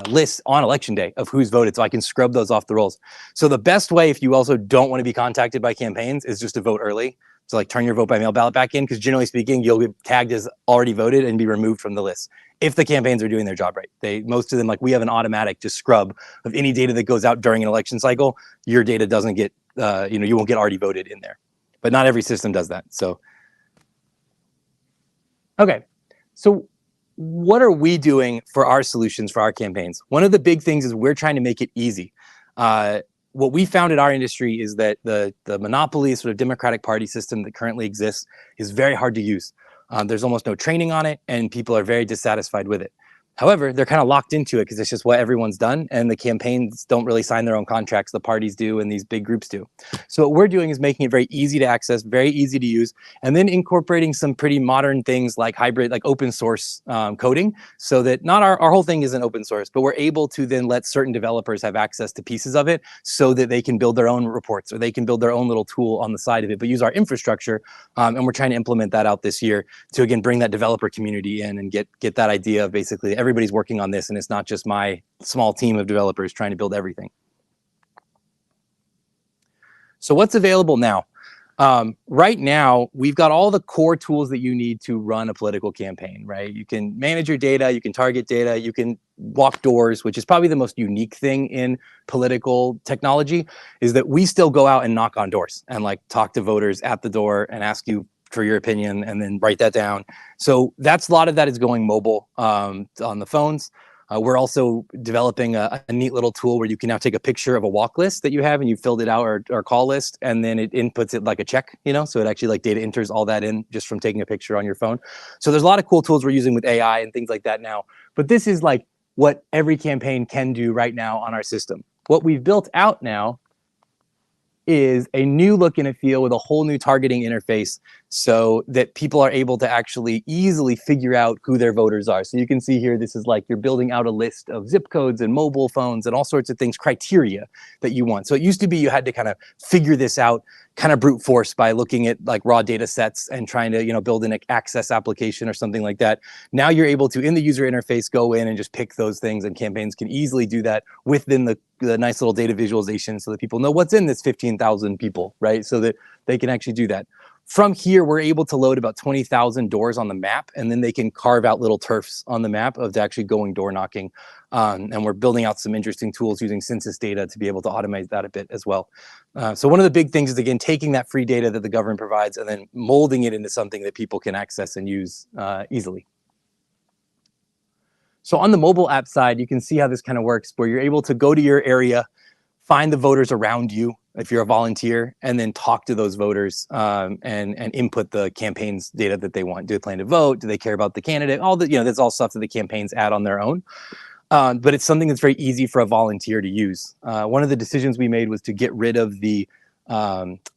lists on election day of who's voted, so I can scrub those off the rolls. So the best way, if you also don't want to be contacted by campaigns, is just to vote early. So like turn your vote by mail ballot back in, because generally speaking, you'll get tagged as already voted and be removed from the list if the campaigns are doing their job right. Most of them, like we have an automatic just scrub of any data that goes out during an election cycle. Your data doesn't get, you won't get already voted in there. But not every system does that. So, okay. So what are we doing for our solutions for our campaigns? One of the big things is we're trying to make it easy. What we found in our industry is that the monopoly sort of Democratic Party system that currently exists is very hard to use. There's almost no training on it, and people are very dissatisfied with it. However, they're kind of locked into it because it's just what everyone's done, and the campaigns don't really sign their own contracts. The parties do, and these big groups do. So what we're doing is making it very easy to access, very easy to use, and then incorporating some pretty modern things like hybrid, like open source coding, so that not our whole thing isn't open source, but we're able to then let certain developers have access to pieces of it so that they can build their own reports or they can build their own little tool on the side of it, but use our infrastructure. And we're trying to implement that out this year to, again, bring that developer community in and get that idea of basically everybody's working on this, and it's not just my small team of developers trying to build everything. So what's available now? Right now, we've got all the core tools that you need to run a political campaign, right? You can manage your data, you can target data, you can walk doors, which is probably the most unique thing in political technology, is that we still go out and knock on doors and like talk to voters at the door and ask you for your opinion and then write that down. So that's a lot of that is going mobile on the phones. We're also developing a neat little tool where you can now take a picture of a walk list that you have and you filled it out, or call list, and then it inputs it like a check, so it actually like data enters all that in just from taking a picture on your phone. So there's a lot of cool tools we're using with AI and things like that now. But this is like what every campaign can do right now on our system. What we've built out now is a new look and a feel with a whole new targeting interface so that people are able to actually easily figure out who their voters are. So you can see here, this is like you're building out a list of zip codes and mobile phones and all sorts of things, criteria that you want. So it used to be you had to kind of figure this out, kind of brute force by looking at like raw data sets and trying to, build an access application or something like that. Now you're able to, in the user interface, go in and just pick those things, and campaigns can easily do that within the nice little data visualization so that people know what's in this 15,000 people, right? So that they can actually do that. From here, we're able to load about 20,000 doors on the map, and then they can carve out little turfs on the map of actually going door knocking. And we're building out some interesting tools using census data to be able to automate that a bit as well. So one of the big things is, again, taking that free data that the government provides and then molding it into something that people can access and use easily. So on the mobile app side, you can see how this kind of works, where you're able to go to your area, find the voters around you if you're a volunteer, and then talk to those voters and input the campaign's data that they want. Do they plan to vote? Do they care about the candidate? All the, that's all stuff that the campaigns add on their own. But it's something that's very easy for a volunteer to use. One of the decisions we made was to get rid of the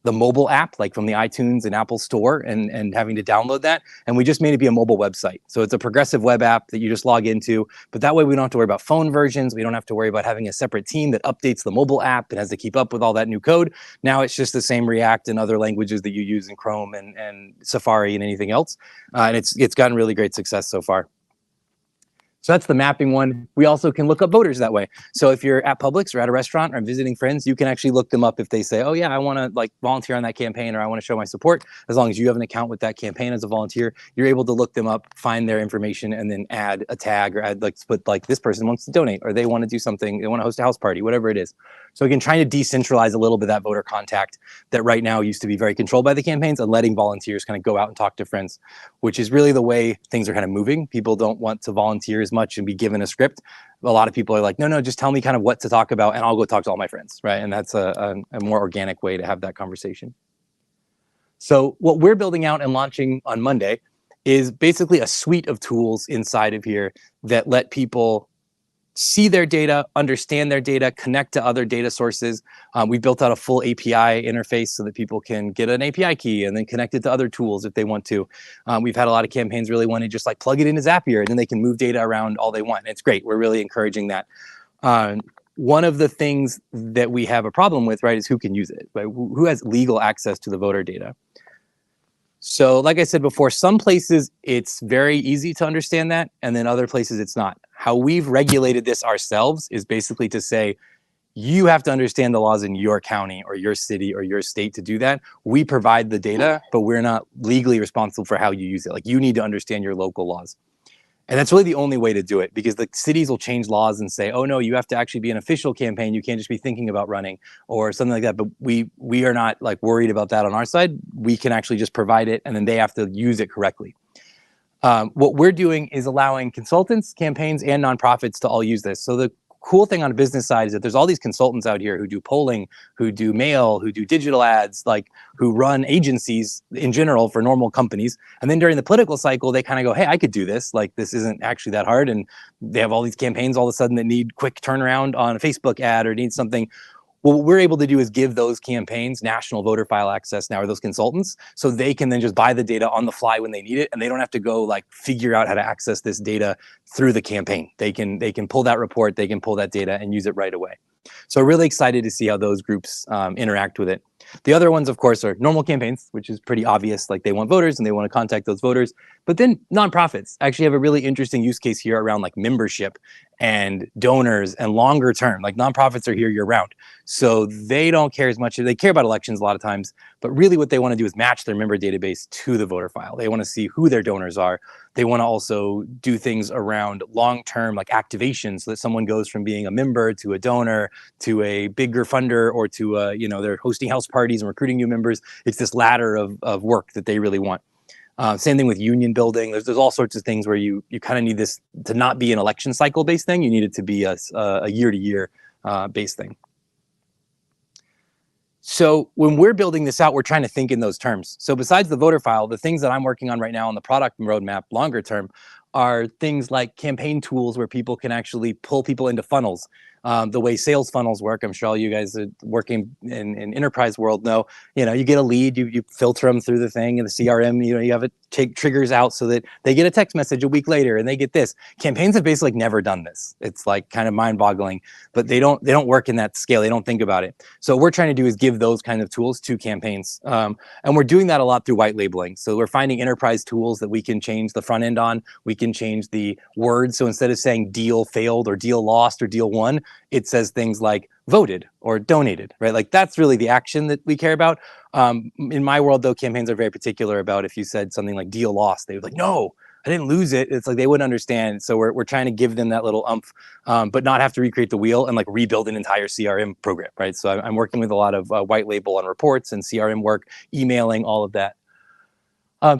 mobile app, like from the iTunes and Apple Store, and having to download that. And we just made it be a mobile website. So it's a progressive web app that you just log into, but that way we don't have to worry about phone versions. We don't have to worry about having a separate team that updates the mobile app and has to keep up with all that new code. Now it's just the same React and other languages that you use in Chrome and Safari and anything else. And it's gotten really great success so far. So that's the mapping one. We also can look up voters that way. So if you're at Publix or at a restaurant or visiting friends, you can actually look them up if they say, oh yeah, I want to like volunteer on that campaign, or I want to show my support. As long as you have an account with that campaign as a volunteer, you're able to look them up, find their information, and then add a tag or add like this person wants to donate, or they want to do something, they want to host a house party, whatever it is. So again, trying to decentralize a little bit that voter contact that right now used to be very controlled by the campaigns, and letting volunteers kind of go out and talk to friends, which is really the way things are kind of moving. People don't want to volunteer as much and be given a script. A lot of people are like, no, just tell me kind of what to talk about and I'll go talk to all my friends, right? And that's a more organic way to have that conversation. So what we're building out and launching on Monday is basically a suite of tools inside of here that let people see their data, understand their data, connect to other data sources. We built out a full API interface so that people can get an API key and then connect it to other tools if they want to. We've had a lot of campaigns really want to just like plug it into Zapier and then they can move data around all they want. And it's great. We're really encouraging that. One of the things that we have a problem with, right, is who can use it, right? Who has legal access to the voter data? So like I said before, some places it's very easy to understand that, and then other places it's not. How we've regulated this ourselves is basically to say, you have to understand the laws in your county or your city or your state to do that. We provide the data, but we're not legally responsible for how you use it. Like, you need to understand your local laws. And that's really the only way to do it, because the cities will change laws and say, oh no, you have to actually be an official campaign. You can't just be thinking about running or something like that. But we are not like worried about that on our side. We can actually just provide it and then they have to use it correctly. What we're doing is allowing consultants, campaigns, and nonprofits to all use this. So the cool thing on the business side is that there's all these consultants out here who do polling, who do mail, who do digital ads, like who run agencies in general for normal companies. And then during the political cycle, they kind of go, hey, I could do this. Like, this isn't actually that hard. And they have all these campaigns all of a sudden that need quick turnaround on a Facebook ad or need something. Well, what we're able to do is give those campaigns national voter file access now, or those consultants, so they can then just buy the data on the fly when they need it, and they don't have to go like figure out how to access this data through the campaign. They can pull that report, they can pull that data and use it right away. So really excited to see how those groups interact with it. The other ones, of course, are normal campaigns, which is pretty obvious. Like, they want voters and they want to contact those voters. But then nonprofits actually have a really interesting use case here around like membership and donors and longer term. Like, nonprofits are here year round. So they don't care as much. They care about elections a lot of times, but really what they want to do is match their member database to the voter file. They want to see who their donors are. They want to also do things around long-term like activation, so that someone goes from being a member to a donor to a bigger funder, or to they're hosting house parties and recruiting new members. It's this ladder of work that they really want. Same thing with union building. There's all sorts of things where you kind of need this to not be an election cycle based thing. You need it to be a year-to-year based thing. So when we're building this out, we're trying to think in those terms. So besides the voter file, the things that I'm working on right now on the product roadmap longer term are things like campaign tools where people can actually pull people into funnels. The way sales funnels work, I'm sure all you guys working in enterprise world know, you get a lead, you filter them through the thing, and the CRM, you have it take triggers out so that they get a text message a week later and they get this. Campaigns have basically never done this. It's like kind of mind-boggling, but they don't work in that scale. They don't think about it. So what we're trying to do is give those kind of tools to campaigns. And we're doing that a lot through white labeling. So we're finding enterprise tools that we can change the front end on. We can change the words. So instead of saying deal failed or deal lost or deal won, it says things like voted or donated, right? Like, that's really the action that we care about. In my world, though, campaigns are very particular about if you said something like deal lost, they would be like, no, I didn't lose it. It's like they wouldn't understand. So we're trying to give them that little umph, but not have to recreate the wheel and like rebuild an entire CRM program, right? So I'm working with a lot of white label on reports and CRM work, emailing, all of that.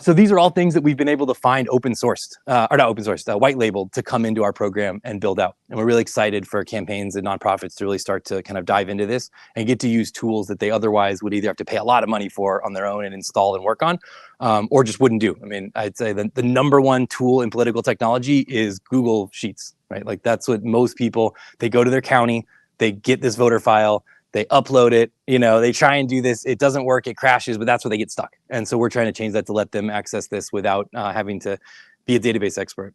So these are all things that we've been able to find open sourced, or not open sourced, white labeled to come into our program and build out. And we're really excited for campaigns and nonprofits to really start to kind of dive into this and get to use tools that they otherwise would either have to pay a lot of money for on their own and install and work on, or just wouldn't do. I mean, I'd say the number one tool in political technology is Google Sheets, right? Like, that's what most people, they go to their county, they get this voter file, they upload it, they try and do this. It doesn't work. It crashes, but that's where they get stuck. And so we're trying to change that to let them access this without having to be a database expert.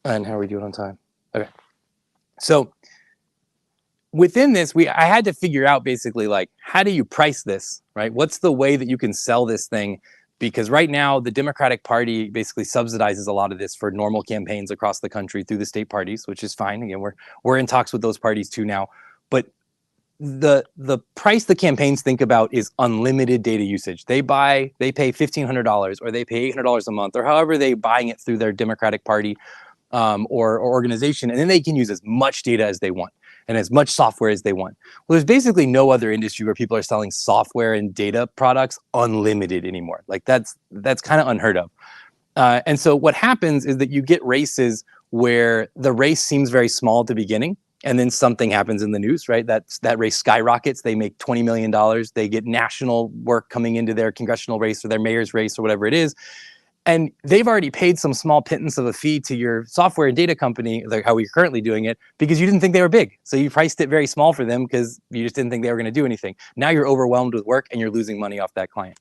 And how are we doing on time? Okay. So within this, I had to figure out basically, like, how do you price this, right? What's the way that you can sell this thing? Because right now, the Democratic Party basically subsidizes a lot of this for normal campaigns across the country through the state parties, which is fine. Again, we're in talks with those parties too now. But the price the campaigns think about is unlimited data usage. They pay $1,500 or they pay $800 a month, or however they buying it through their Democratic Party or organization, and then they can use as much data as they want and as much software as they want. Well, there's basically no other industry where people are selling software and data products unlimited anymore. Like, that's kind of unheard of. And so what happens is that you get races where the race seems very small at the beginning, and then something happens in the news, right? That race skyrockets. They make $20 million. They get national work coming into their congressional race or their mayor's race or whatever it is. And they've already paid some small pittance of a fee to your software and data company, like how we're currently doing it, because you didn't think they were big. So you priced it very small for them because you just didn't think they were going to do anything. Now you're overwhelmed with work and you're losing money off that client.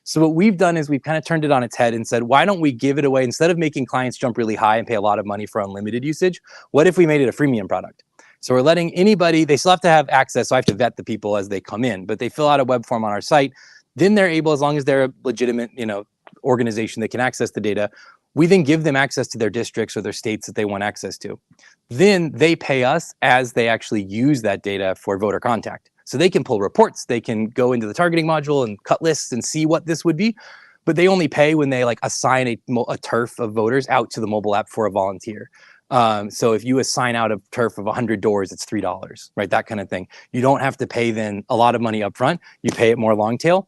So what we've done is we've kind of turned it on its head and said, why don't we give it away? Instead of making clients jump really high and pay a lot of money for unlimited usage, what if we made it a freemium product? So we're letting anybody, they still have to have access. So I have to vet the people as they come in, but they fill out a web form on our site. Then they're able, as long as they're a legitimate, organization that can access the data, we then give them access to their districts or their states that they want access to. Then they pay us as they actually use that data for voter contact. So they can pull reports, they can go into the targeting module and cut lists and see what this would be, but they only pay when they assign a turf of voters out to the mobile app for a volunteer. So if you assign out a turf of 100 doors, it's $3, right? That kind of thing. You don't have to pay then a lot of money up front. You pay it more long tail.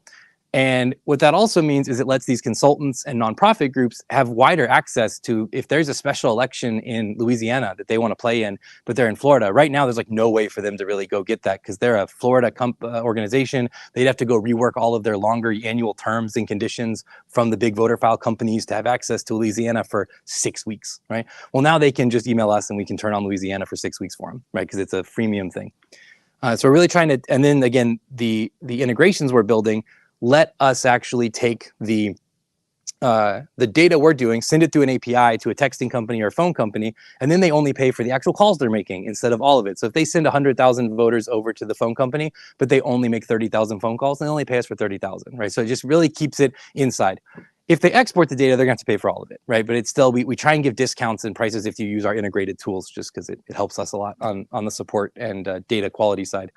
And what that also means is it lets these consultants and nonprofit groups have wider access to, if there's a special election in Louisiana that they want to play in, but they're in Florida. Right now, there's no way for them to really go get that because they're a Florida organization. They'd have to go rework all of their longer annual terms and conditions from the big voter file companies to have access to Louisiana for 6 weeks, right? Well, now they can just email us and we can turn on Louisiana for 6 weeks for them, right? Because it's a freemium thing. So we're really trying to, and then again, the integrations we're building let us actually take the data we're doing, send it through an API to a texting company or a phone company, and then they only pay for the actual calls they're making instead of all of it. So if they send 100,000 voters over to the phone company, but they only make 30,000 phone calls, they only pay us for 30,000, right? So it just really keeps it inside. If they export the data, they're going to have to pay for all of it, right? But it's still, we try and give discounts and prices if you use our integrated tools, just because it helps us a lot on the support and data quality side.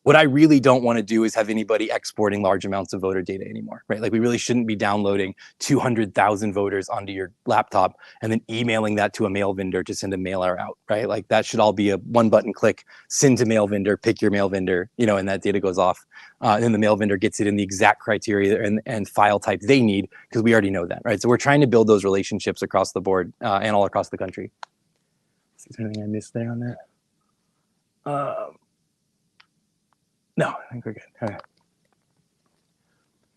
What I really don't want to do is have anybody exporting large amounts of voter data anymore, right? We really shouldn't be downloading 200,000 voters onto your laptop and then emailing that to a mail vendor to send a mailer out, right? That should all be a one button click, send to mail vendor, pick your mail vendor, and that data goes off. And then the mail vendor gets it in the exact criteria and file type they need because we already know that, right? So we're trying to build those relationships across the board and all across the country. Is there anything I missed there on that? No, I think we're good. Okay.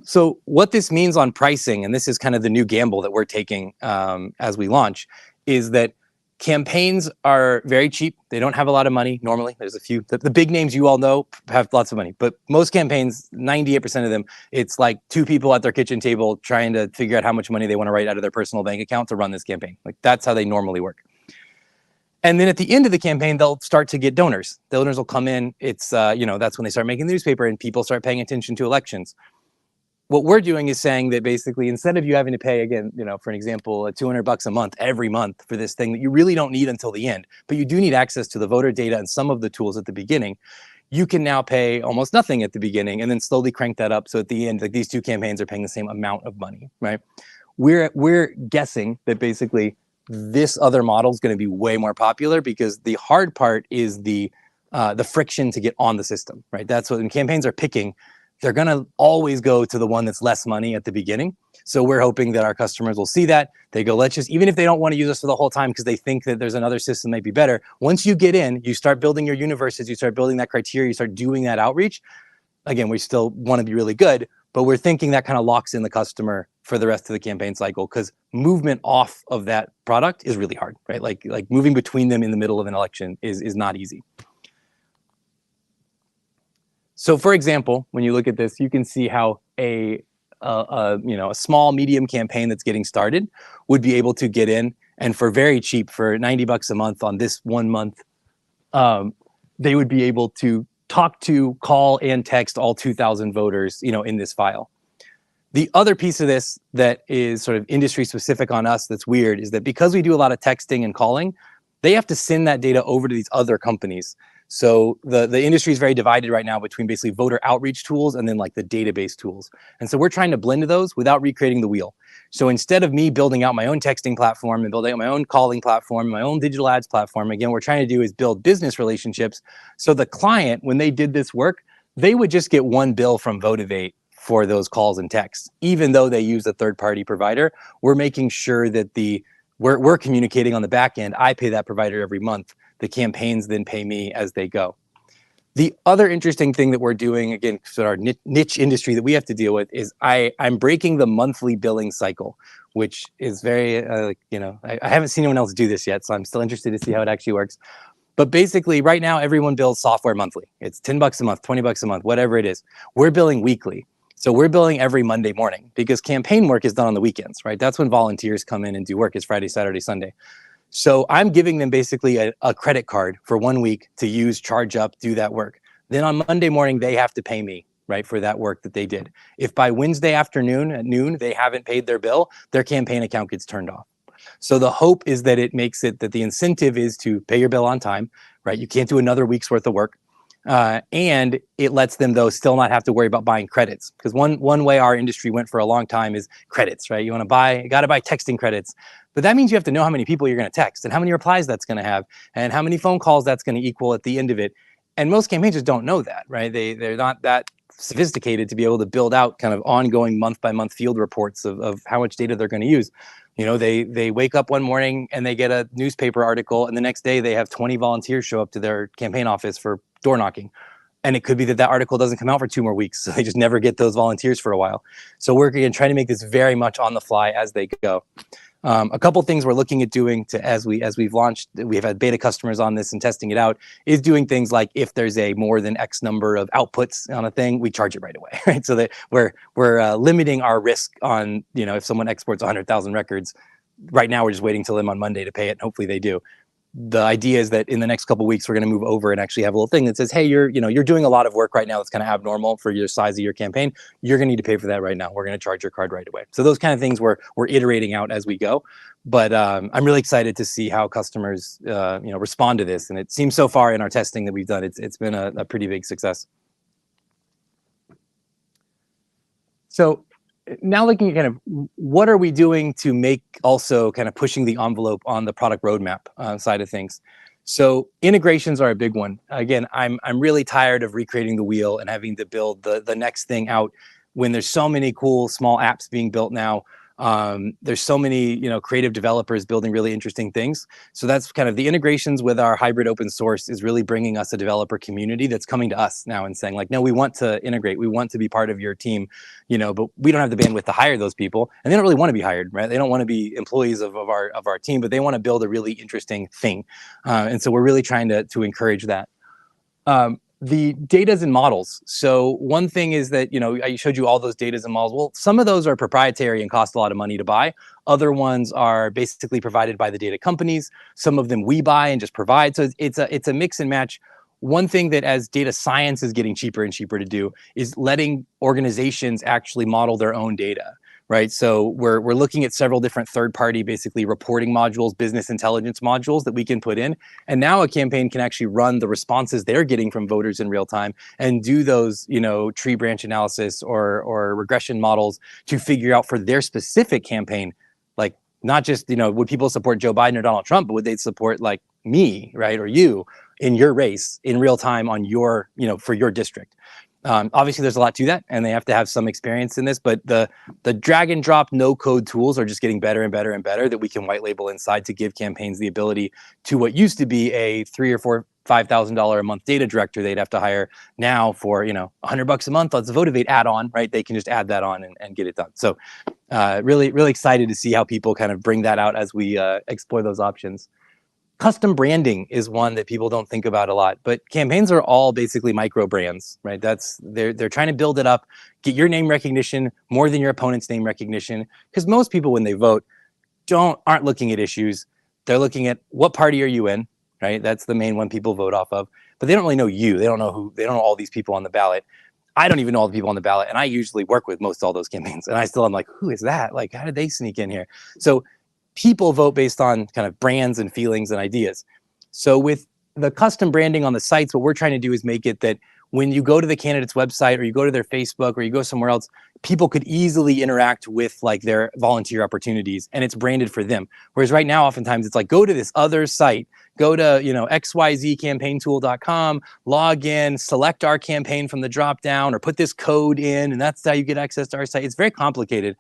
So what this means on pricing, and this is kind of the new gamble that we're taking as we launch, is that campaigns are very cheap. They don't have a lot of money normally. There's a few. The big names you all know have lots of money, but most campaigns, 98% of them, it's like two people at their kitchen table trying to figure out how much money they want to write out of their personal bank account to run this campaign. That's how they normally work. And then at the end of the campaign, they'll start to get donors. The donors will come in. It's, that's when they start making the newspaper and people start paying attention to elections. What we're doing is saying that basically, instead of you having to pay, again, for an example, $200 a month every month for this thing that you really don't need until the end, but you do need access to the voter data and some of the tools at the beginning, you can now pay almost nothing at the beginning and then slowly crank that up. So at the end, these two campaigns are paying the same amount of money, right? We're guessing that basically this other model is going to be way more popular because the hard part is the friction to get on the system, right? That's what when campaigns are picking, they're going to always go to the one that's less money at the beginning. So we're hoping that our customers will see that. They go, even if they don't want to use us for the whole time because they think that there's another system that might be better, once you get in, you start building your universes, you start building that criteria, you start doing that outreach. Again, we still want to be really good, but we're thinking that kind of locks in the customer for the rest of the campaign cycle because movement off of that product is really hard, right? Like moving between them in the middle of an election is not easy. So for example, when you look at this, you can see how a small, medium campaign that's getting started would be able to get in and for very cheap, for $90 a month on this 1 month, they would be able to talk to, call, and text all 2,000 voters, in this file. The other piece of this that is sort of industry specific on us that's weird is that because we do a lot of texting and calling, they have to send that data over to these other companies. So the industry is very divided right now between basically voter outreach tools and then the database tools. And so we're trying to blend those without recreating the wheel. So instead of me building out my own texting platform and building out my own calling platform, my own digital ads platform, again, what we're trying to do is build business relationships. So the client, when they did this work, they would just get one bill from Votivate for those calls and texts. Even though they use a third-party provider, we're making sure that we're communicating on the back end. I pay that provider every month. The campaigns then pay me as they go. The other interesting thing that we're doing, again, for our niche industry that we have to deal with, is I'm breaking the monthly billing cycle, which is very, I haven't seen anyone else do this yet, so I'm still interested to see how it actually works. But basically, right now, everyone bills software monthly. It's $10 a month, $20 a month, whatever it is. We're billing weekly. So we're billing every Monday morning because campaign work is done on the weekends, right? That's when volunteers come in and do work, is Friday, Saturday, Sunday. So I'm giving them basically a credit card for 1 week to use, charge up, do that work. Then on Monday morning, they have to pay me, right, for that work that they did. If by Wednesday afternoon at noon, they haven't paid their bill, their campaign account gets turned off. So the hope is that it makes it that the incentive is to pay your bill on time, right? You can't do another week's worth of work. And it lets them, though, still not have to worry about buying credits. Because one way our industry went for a long time is credits, right? You got to buy texting credits. But that means you have to know how many people you're going to text and how many replies that's going to have and how many phone calls that's going to equal at the end of it. And most campaigns just don't know that, right? They're not that sophisticated to be able to build out kind of ongoing month-by-month field reports of how much data they're going to use. You know, they wake up one morning and they get a newspaper article, and the next day they have 20 volunteers show up to their campaign office for door knocking. And it could be that that article doesn't come out for 2 more weeks. So they just never get those volunteers for a while. So we're again trying to make this very much on the fly as they go. A couple things we're looking at doing as we've launched, we've had beta customers on this and testing it out, is doing things like if there's a more than X number of outputs on a thing, we charge it right away, right? So that we're limiting our risk on, if someone exports 100,000 records. Right now, we're just waiting till them on Monday to pay it, and hopefully they do. The idea is that in the next couple of weeks, we're going to move over and actually have a little thing that says, hey, you're doing a lot of work right now that's kind of abnormal for your size of your campaign. You're going to need to pay for that right now. We're going to charge your card right away. So those kind of things we're iterating out as we go. But I'm really excited to see how customers respond to this. And it seems so far in our testing that we've done, it's been a pretty big success. So now looking at kind of what are we doing to make also kind of pushing the envelope on the product roadmap side of things. So integrations are a big one. Again, I'm really tired of recreating the wheel and having to build the next thing out when there's so many cool small apps being built now. There's so many, creative developers building really interesting things. So that's kind of the integrations with our hybrid open source is really bringing us a developer community that's coming to us now and saying like, no, we want to integrate. We want to be part of your team, but we don't have the bandwidth to hire those people. And they don't really want to be hired, right? They don't want to be employees of our team, but they want to build a really interesting thing. And so we're really trying to encourage that. The datas and models. So one thing is that, I showed you all those datas and models. Well, some of those are proprietary and cost a lot of money to buy. Other ones are basically provided by the data companies. Some of them we buy and just provide. So it's a mix and match. One thing that as data science is getting cheaper and cheaper to do is letting organizations actually model their own data. Right. So we're looking at several different third-party, basically reporting modules, business intelligence modules that we can put in. And now a campaign can actually run the responses they're getting from voters in real time and do those, tree branch analysis or regression models to figure out for their specific campaign, like not just, would people support Joe Biden or Donald Trump, but would they support like me, right, or you in your race in real time on your, for your district. Obviously, there's a lot to that, and they have to have some experience in this. But the drag and drop no code tools are just getting better and better and better that we can white label inside to give campaigns the ability to what used to be a $3,000 or $5,000 a month data director they'd have to hire now for $100 a month. That's a Votivate add-on, right? They can just add that on and get it done. So really, really excited to see how people kind of bring that out as we explore those options. Custom branding is one that people don't think about a lot, but campaigns are all basically micro brands, right? They're trying to build it up, get your name recognition more than your opponent's name recognition. Because most people, when they vote, aren't looking at issues. They're looking at what party are you in, right? That's the main one people vote off of. But they don't really know you. They don't know all these people on the ballot. I don't even know all the people on the ballot, and I usually work with most all those campaigns, and I'm like, who is that? Like, how did they sneak in here? So people vote based on kind of brands and feelings and ideas. So with the custom branding on the sites, what we're trying to do is make it that when you go to the candidate's website or you go to their Facebook or you go somewhere else, people could easily interact with like their volunteer opportunities and it's branded for them. Whereas right now, oftentimes it's like, go to this other site, go to, xyzcampaigntool.com, log in, select our campaign from the drop down or put this code in, and that's how you get access to our site. It's very complicated.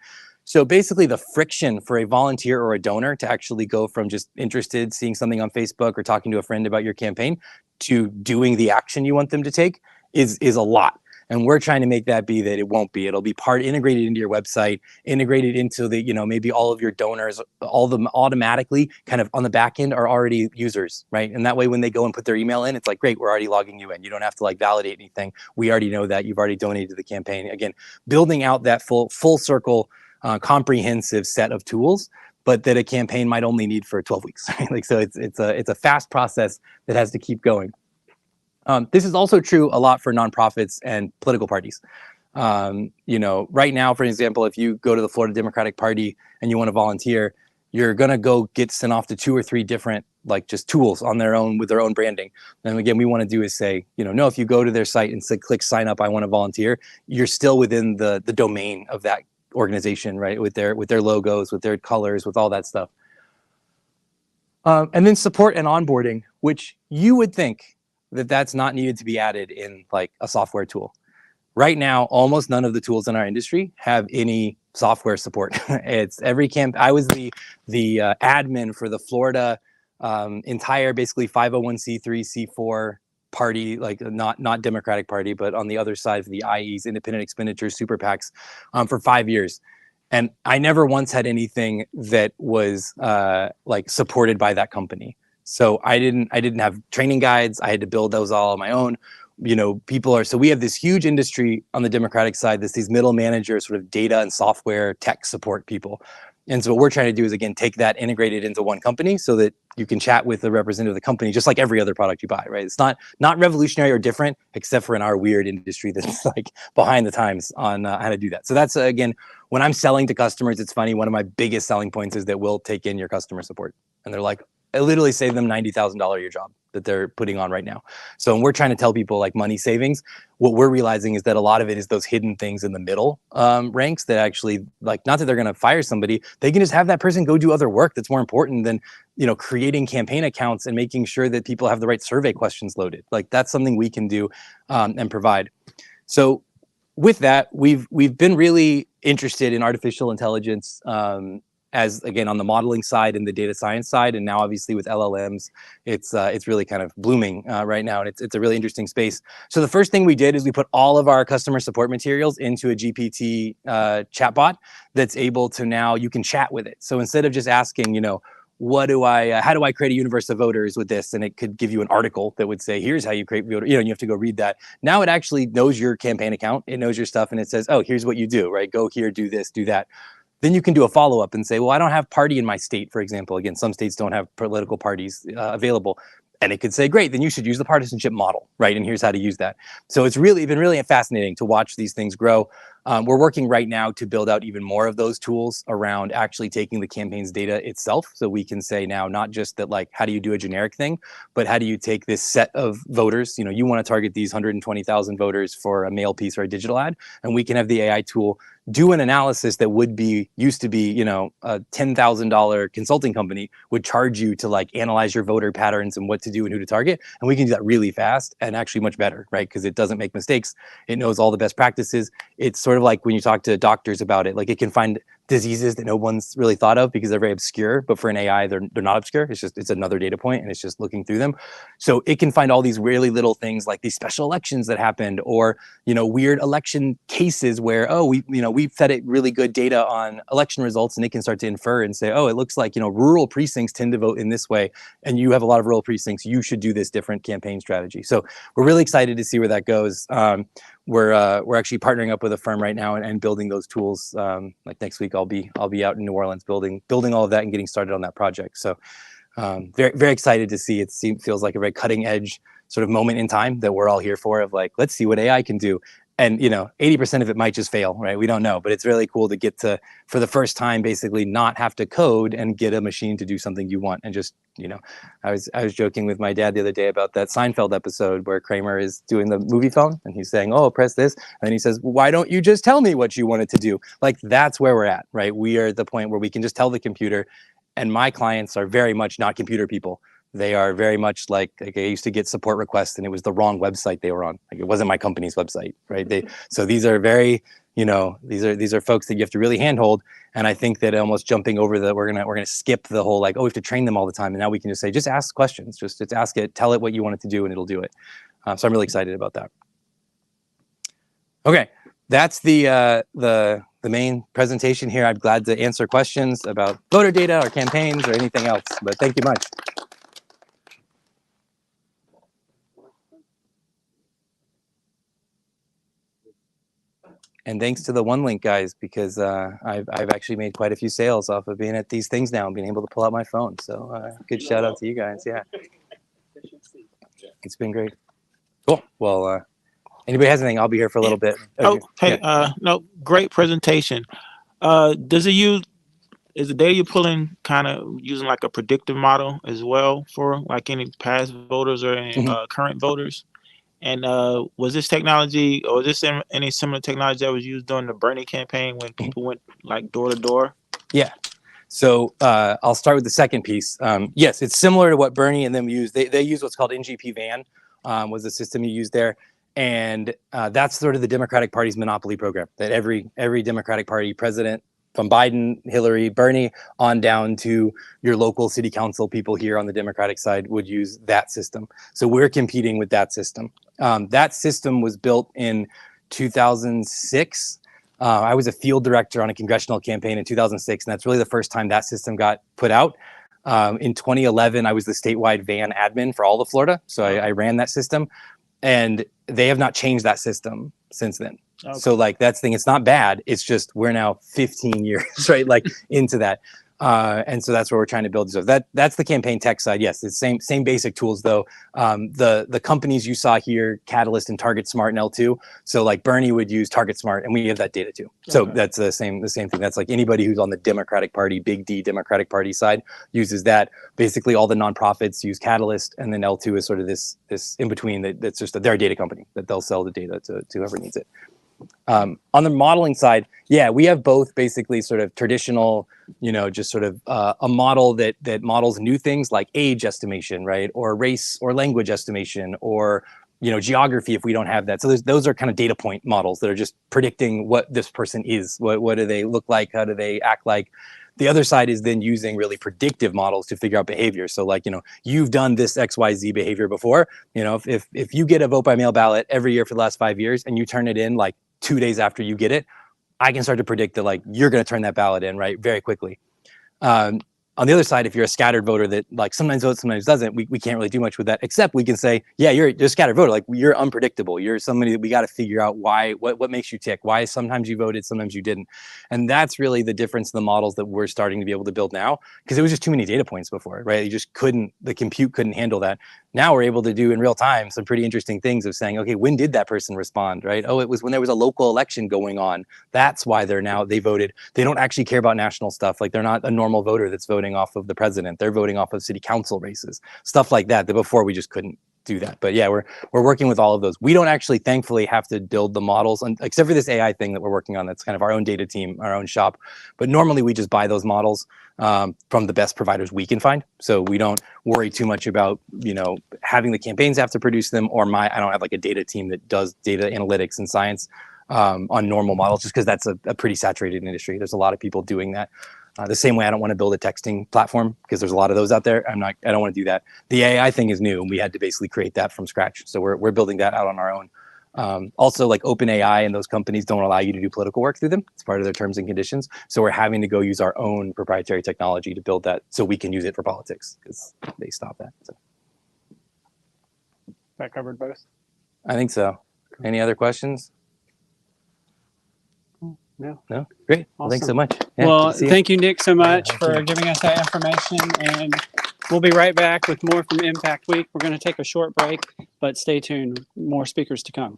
So basically the friction for a volunteer or a donor to actually go from just interested, seeing something on Facebook or talking to a friend about your campaign to doing the action you want them to take is a lot. And we're trying to make that be that it won't be. It'll be integrated into your website, integrated into the, maybe all of your donors, all of them automatically kind of on the back end are already users, right? And that way when they go and put their email in, it's like, great, we're already logging you in. You don't have to like validate anything. We already know that you've already donated to the campaign. Again, building out that full circle, comprehensive set of tools, but that a campaign might only need for 12 weeks. Right? Like, so it's a fast process that has to keep going. This is also true a lot for nonprofits and political parties. Right now, for example, if you go to the Florida Democratic Party and you want to volunteer, you're going to go get sent off to 2 or 3 different like just tools on their own with their own branding. And again, we want to do is say, no, if you go to their site and click sign up, I want to volunteer, you're still within the domain of that organization, right? With their logos, with their colors, with all that stuff. And then support and onboarding, which you would think that that's not needed to be added in like a software tool. Right now, almost none of the tools in our industry have any software support. It's every I was the admin for the Florida entire basically 501c3 C4 party, like not Democratic Party, but on the other side of the IEs, independent expenditures, super PACs, for 5 years. And I never once had anything that was like supported by that company. So I didn't have training guides. I had to build those all on my own. So we have this huge industry on the Democratic side, these middle managers, sort of data and software tech support people. And so what we're trying to do is, again, take that, integrate it into one company so that you can chat with the representative of the company, just like every other product you buy, right? It's not revolutionary or different, except for in our weird industry that's like behind the times on how to do that. So that's, again, when I'm selling to customers, it's funny, one of my biggest selling points is that we'll take in your customer support. And they're like, I literally save them $90,000 a year job that they're putting on right now. So when we're trying to tell people like money savings, what we're realizing is that a lot of it is those hidden things in the middle ranks that actually, like, not that they're going to fire somebody, they can just have that person go do other work that's more important than, creating campaign accounts and making sure that people have the right survey questions loaded. Like, that's something we can do and provide. So with that, we've been really interested in artificial intelligence as, again, on the modeling side and the data science side, and now obviously with LLMs, it's really kind of blooming right now, and it's a really interesting space. So the first thing we did is we put all of our customer support materials into a GPT chatbot that's able to, now you can chat with it. So instead of just asking, how do I create a universe of voters with this? And it could give you an article that would say, here's how you create voter, you have to go read that. Now it actually knows your campaign account, it knows your stuff, and it says, oh, here's what you do, right? Go here, do this, do that. Then you can do a follow-up and say, well, I don't have party in my state, for example. Again, some states don't have political parties available. And it could say, great, then you should use the partisanship model, right? And here's how to use that. So it's been really fascinating to watch these things grow. We're working right now to build out even more of those tools around actually taking the campaign's data itself. So we can say now, not just that, like, how do you do a generic thing, but how do you take this set of voters, you want to target these 120,000 voters for a mail piece or a digital ad, and we can have the AI tool do an analysis that used to be, a $10,000 consulting company would charge you to like analyze your voter patterns and what to do and who to target. And we can do that really fast and actually much better, right? Because it doesn't make mistakes. It knows all the best practices. It's sort of like when you talk to doctors about it, like it can find diseases that no one's really thought of because they're very obscure, but for an AI, they're not obscure. It's another data point and it's just looking through them. So it can find all these really little things like these special elections that happened, or, weird election cases where, we've fed it really good data on election results, and it can start to infer and say, oh, it looks like, rural precincts tend to vote in this way, and you have a lot of rural precincts, you should do this different campaign strategy. So we're really excited to see where that goes. We're actually partnering up with a firm right now and building those tools. Like next week, I'll be out in New Orleans building all of that and getting started on that project. So very, very excited to see it. Feels like a very cutting edge sort of moment in time that we're all here for, of like, let's see what AI can do. And 80% of it might just fail, right? We don't know, but it's really cool to get to, for the first time, basically not have to code and get a machine to do something you want. And just, I was joking with my dad the other day about that Seinfeld episode where Kramer is doing the movie phone and he's saying, oh, press this. And he says, why don't you just tell me what you wanted to do? Like, that's where we're at, right? We are at the point where we can just tell the computer, and my clients are very much not computer people. They are very much like I used to get support requests and it was the wrong website they were on. Like, it wasn't my company's website, right? So these are very, these are folks that you have to really handhold. And I think that almost jumping over we're gonna skip the whole like, oh, we have to train them all the time. And now we can just say, just ask questions, just ask it, tell it what you want it to do, and it'll do it. So I'm really excited about that. Okay, that's the main presentation here. I'm glad to answer questions about voter data or campaigns or anything else, but thank you much. And thanks to the OneLink guys, because I've actually made quite a few sales off of being at these things now and being able to pull out my phone. So good shout out to you guys. Yeah, it's been great. Cool. Well, anybody has anything? I'll be here for a little bit. Okay. Hey, no, great presentation. Is the data you're pulling kind of using like a predictive model as well for like any past voters or any current voters? And was this technology, or is this any similar technology that was used during the Bernie campaign when people went like door to door? Yeah. So I'll start with the second piece. Yes, it's similar to what Bernie and them use. They use what's called NGP Van, was the system you use there. And that's sort of the Democratic Party's monopoly program that every Democratic Party president, from Biden, Hillary, Bernie, on down to your local city council people here on the Democratic side would use that system. So we're competing with that system. That system was built in 2006. I was a field director on a congressional campaign in 2006, and that's really the first time that system got put out. In 2011, I was the statewide van admin for all of Florida. So I ran that system, and they have not changed that system since then. Okay. So like that's the thing, it's not bad. It's just we're now 15 years, right? Like into that. And so that's where we're trying to build. So that's the campaign tech side. Yes, it's same basic tools though. The companies you saw here, Catalyst and Target Smart and L2. So like Bernie would use Target Smart, and we have that data too. So that's the same thing. That's like anybody who's on the Democratic Party, big D Democratic Party side uses that. Basically all the nonprofits use Catalyst, and then L2 is sort of this in between that's just their data company that they'll sell the data to whoever needs it. On the modeling side, yeah, we have both basically sort of traditional, just sort of a model that models new things like age estimation, right? Or race or language estimation, or, geography if we don't have that. So those are kind of data point models that are just predicting what this person is. What do they look like? How do they act like? The other side is then using really predictive models to figure out behavior. So like, you've done this XYZ behavior before. If you get a vote by mail ballot every year for the last 5 years and you turn it in like 2 days after you get it, I can start to predict that like you're going to turn that ballot in, right, very quickly. On the other side, if you're a scattered voter that like sometimes votes, sometimes doesn't, we can't really do much with that, except we can say, yeah, you're a scattered voter. Like you're unpredictable. You're somebody that we got to figure out what makes you tick, why sometimes you voted, sometimes you didn't. And that's really the difference in the models that we're starting to be able to build now, because it was just too many data points before, right? The compute couldn't handle that. Now we're able to do in real time some pretty interesting things of saying, okay, when did that person respond, right? Oh, it was when there was a local election going on. That's why they voted. They don't actually care about national stuff. Like they're not a normal voter that's voting off of the president. They're voting off of city council races, stuff like that before we just couldn't do that. But yeah, we're working with all of those. We don't actually, thankfully, have to build the models, except for this AI thing that we're working on. That's kind of our own data team, our own shop. But normally we just buy those models from the best providers we can find. So we don't worry too much about, having the campaigns have to produce them, or I don't have like a data team that does data analytics and science on normal models, just because that's a pretty saturated industry. There's a lot of people doing that. The same way I don't want to build a texting platform because there's a lot of those out there. I don't want to do that. The AI thing is new, and we had to basically create that from scratch. So we're building that out on our own. Also, like OpenAI and those companies don't allow you to do political work through them. It's part of their terms and conditions. So we're having to go use our own proprietary technology to build that so we can use it for politics, because they stop that. So. That covered both? I think so. Any other questions? No? Great. Well, thanks so much. Yeah, well, thank you, Nick, so much for giving us that information. And we'll be right back with more from Impact Week. We're going to take a short break, but stay tuned. More speakers to come.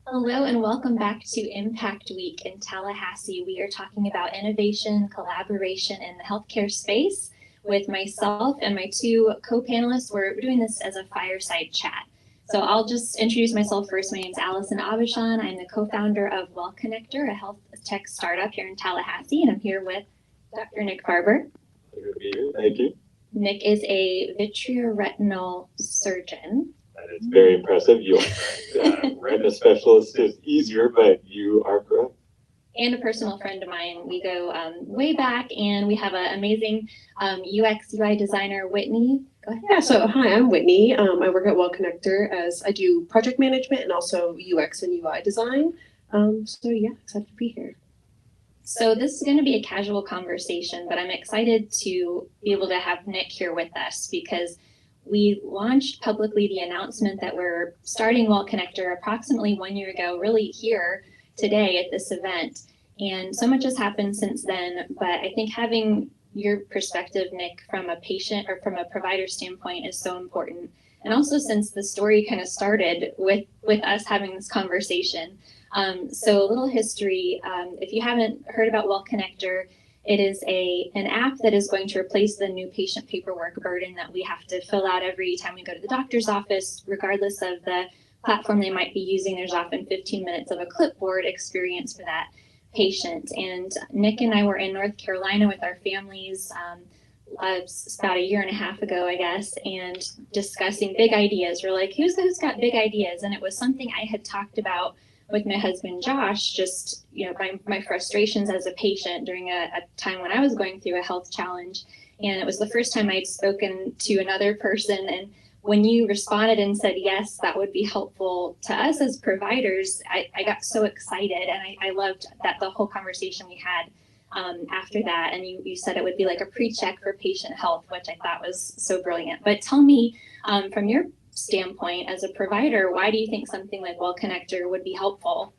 Hello and welcome back to Impact Week in Tallahassee. We are talking about innovation, collaboration in the healthcare space with myself and my two co-panelists. We're doing this as a fireside chat. So I'll just introduce myself first. My name is Allison Abishan. I'm the co-founder of Well Connector, a health tech startup here in Tallahassee, and I'm here with Dr. Nick Farber. Good to be here. Thank you. Nick is a vitreoretinal surgeon. That is very impressive. You are retina specialist is easier, but you are correct. And a personal friend of mine. We go way back, and we have an amazing UX UI designer, Whitney. Go ahead. Yeah, so hi, I'm Whitney. I work at Well Connector as I do project management and also UX and UI design. So yeah, excited to be here. So this is going to be a casual conversation, but I'm excited to be able to have Nick here with us because we launched publicly the announcement that we're starting Well Connector approximately 1 year ago, really here today at this event. And so much has happened since then, but I think having your perspective, Nick, from a patient or from a provider standpoint is so important. And also since the story kind of started with us having this conversation. So a little history, if you haven't heard about Well Connector, it is an app that is going to replace the new patient paperwork burden that we have to fill out every time we go to the doctor's office, regardless of the platform they might be using. There's often 15 minutes of a clipboard experience for that patient. And Nick and I were in North Carolina with our families about a year and a half ago, I guess, and discussing big ideas. We're like, who's got big ideas? And it was something I had talked about with my husband, Josh, just, my frustrations as a patient during a time when I was going through a health challenge. And it was the first time I'd spoken to another person. And when you responded and said, yes, that would be helpful to us as providers, I got so excited. And I loved that the whole conversation we had after that. And you said it would be like a pre-check for patient health, which I thought was so brilliant. But tell me, from your standpoint as a provider, why do you think something like Well Connector would be helpful?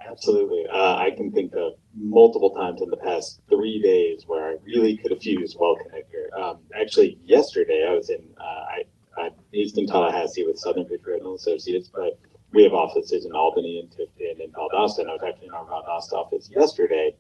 Absolutely. I can think of multiple times in the past 3 days where I really could have used Well Connector. Actually, yesterday I was I'm based in Tallahassee with Southern Vitreoretinal Associates, but we have offices in Albany and Tifton and Valdosta. And I was actually in our Valdosta office yesterday,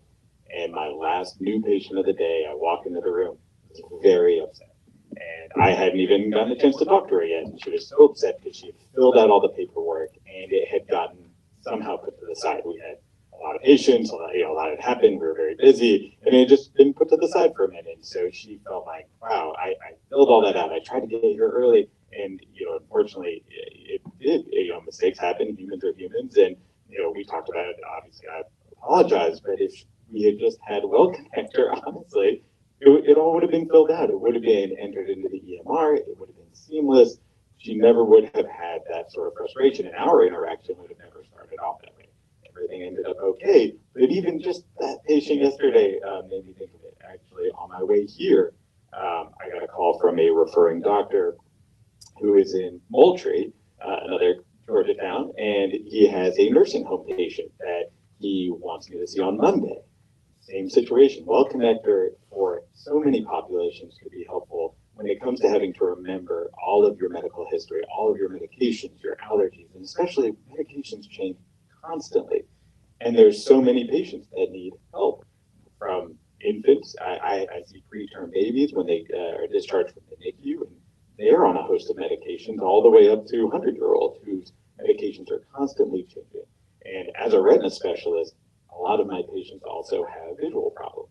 and my last new patient of the day, I walk into the room, was very upset. And I hadn't even gotten a chance to talk to her yet. And she was so upset because she had filled out all the paperwork and it had gotten somehow put to the side. We had a lot of patients, a lot had happened. We were very busy, and it had just been put to the side for a minute. And so she felt like, wow, I filled all that out. I tried to get here early, and unfortunately, it did. Mistakes happen. Humans are humans, and we talked about it. Obviously, I apologize, but if we had just had Well Connector, honestly, it all would have been filled out. It would have been entered into the EMR. It would have been seamless. She never would have had that sort of frustration, and our interaction would have never started off that way. Everything ended up okay, but even just that patient yesterday made me think of it. Actually, on my way here, I got a call from a referring doctor who is in Moultrie, another Georgia town, and he has a nursing home patient that he wants me to see on Monday. Same situation. Well Connector for so many populations could be helpful when it comes to having to remember all of your medical history, all of your medications, your allergies, and especially medications change constantly. And there's so many patients that need help, from infants. I see preterm babies when they are discharged from the NICU, and they're on a host of medications, all the way up to 100-year-olds whose medications are constantly changing. And as a retina specialist, a lot of my patients also have visual problems.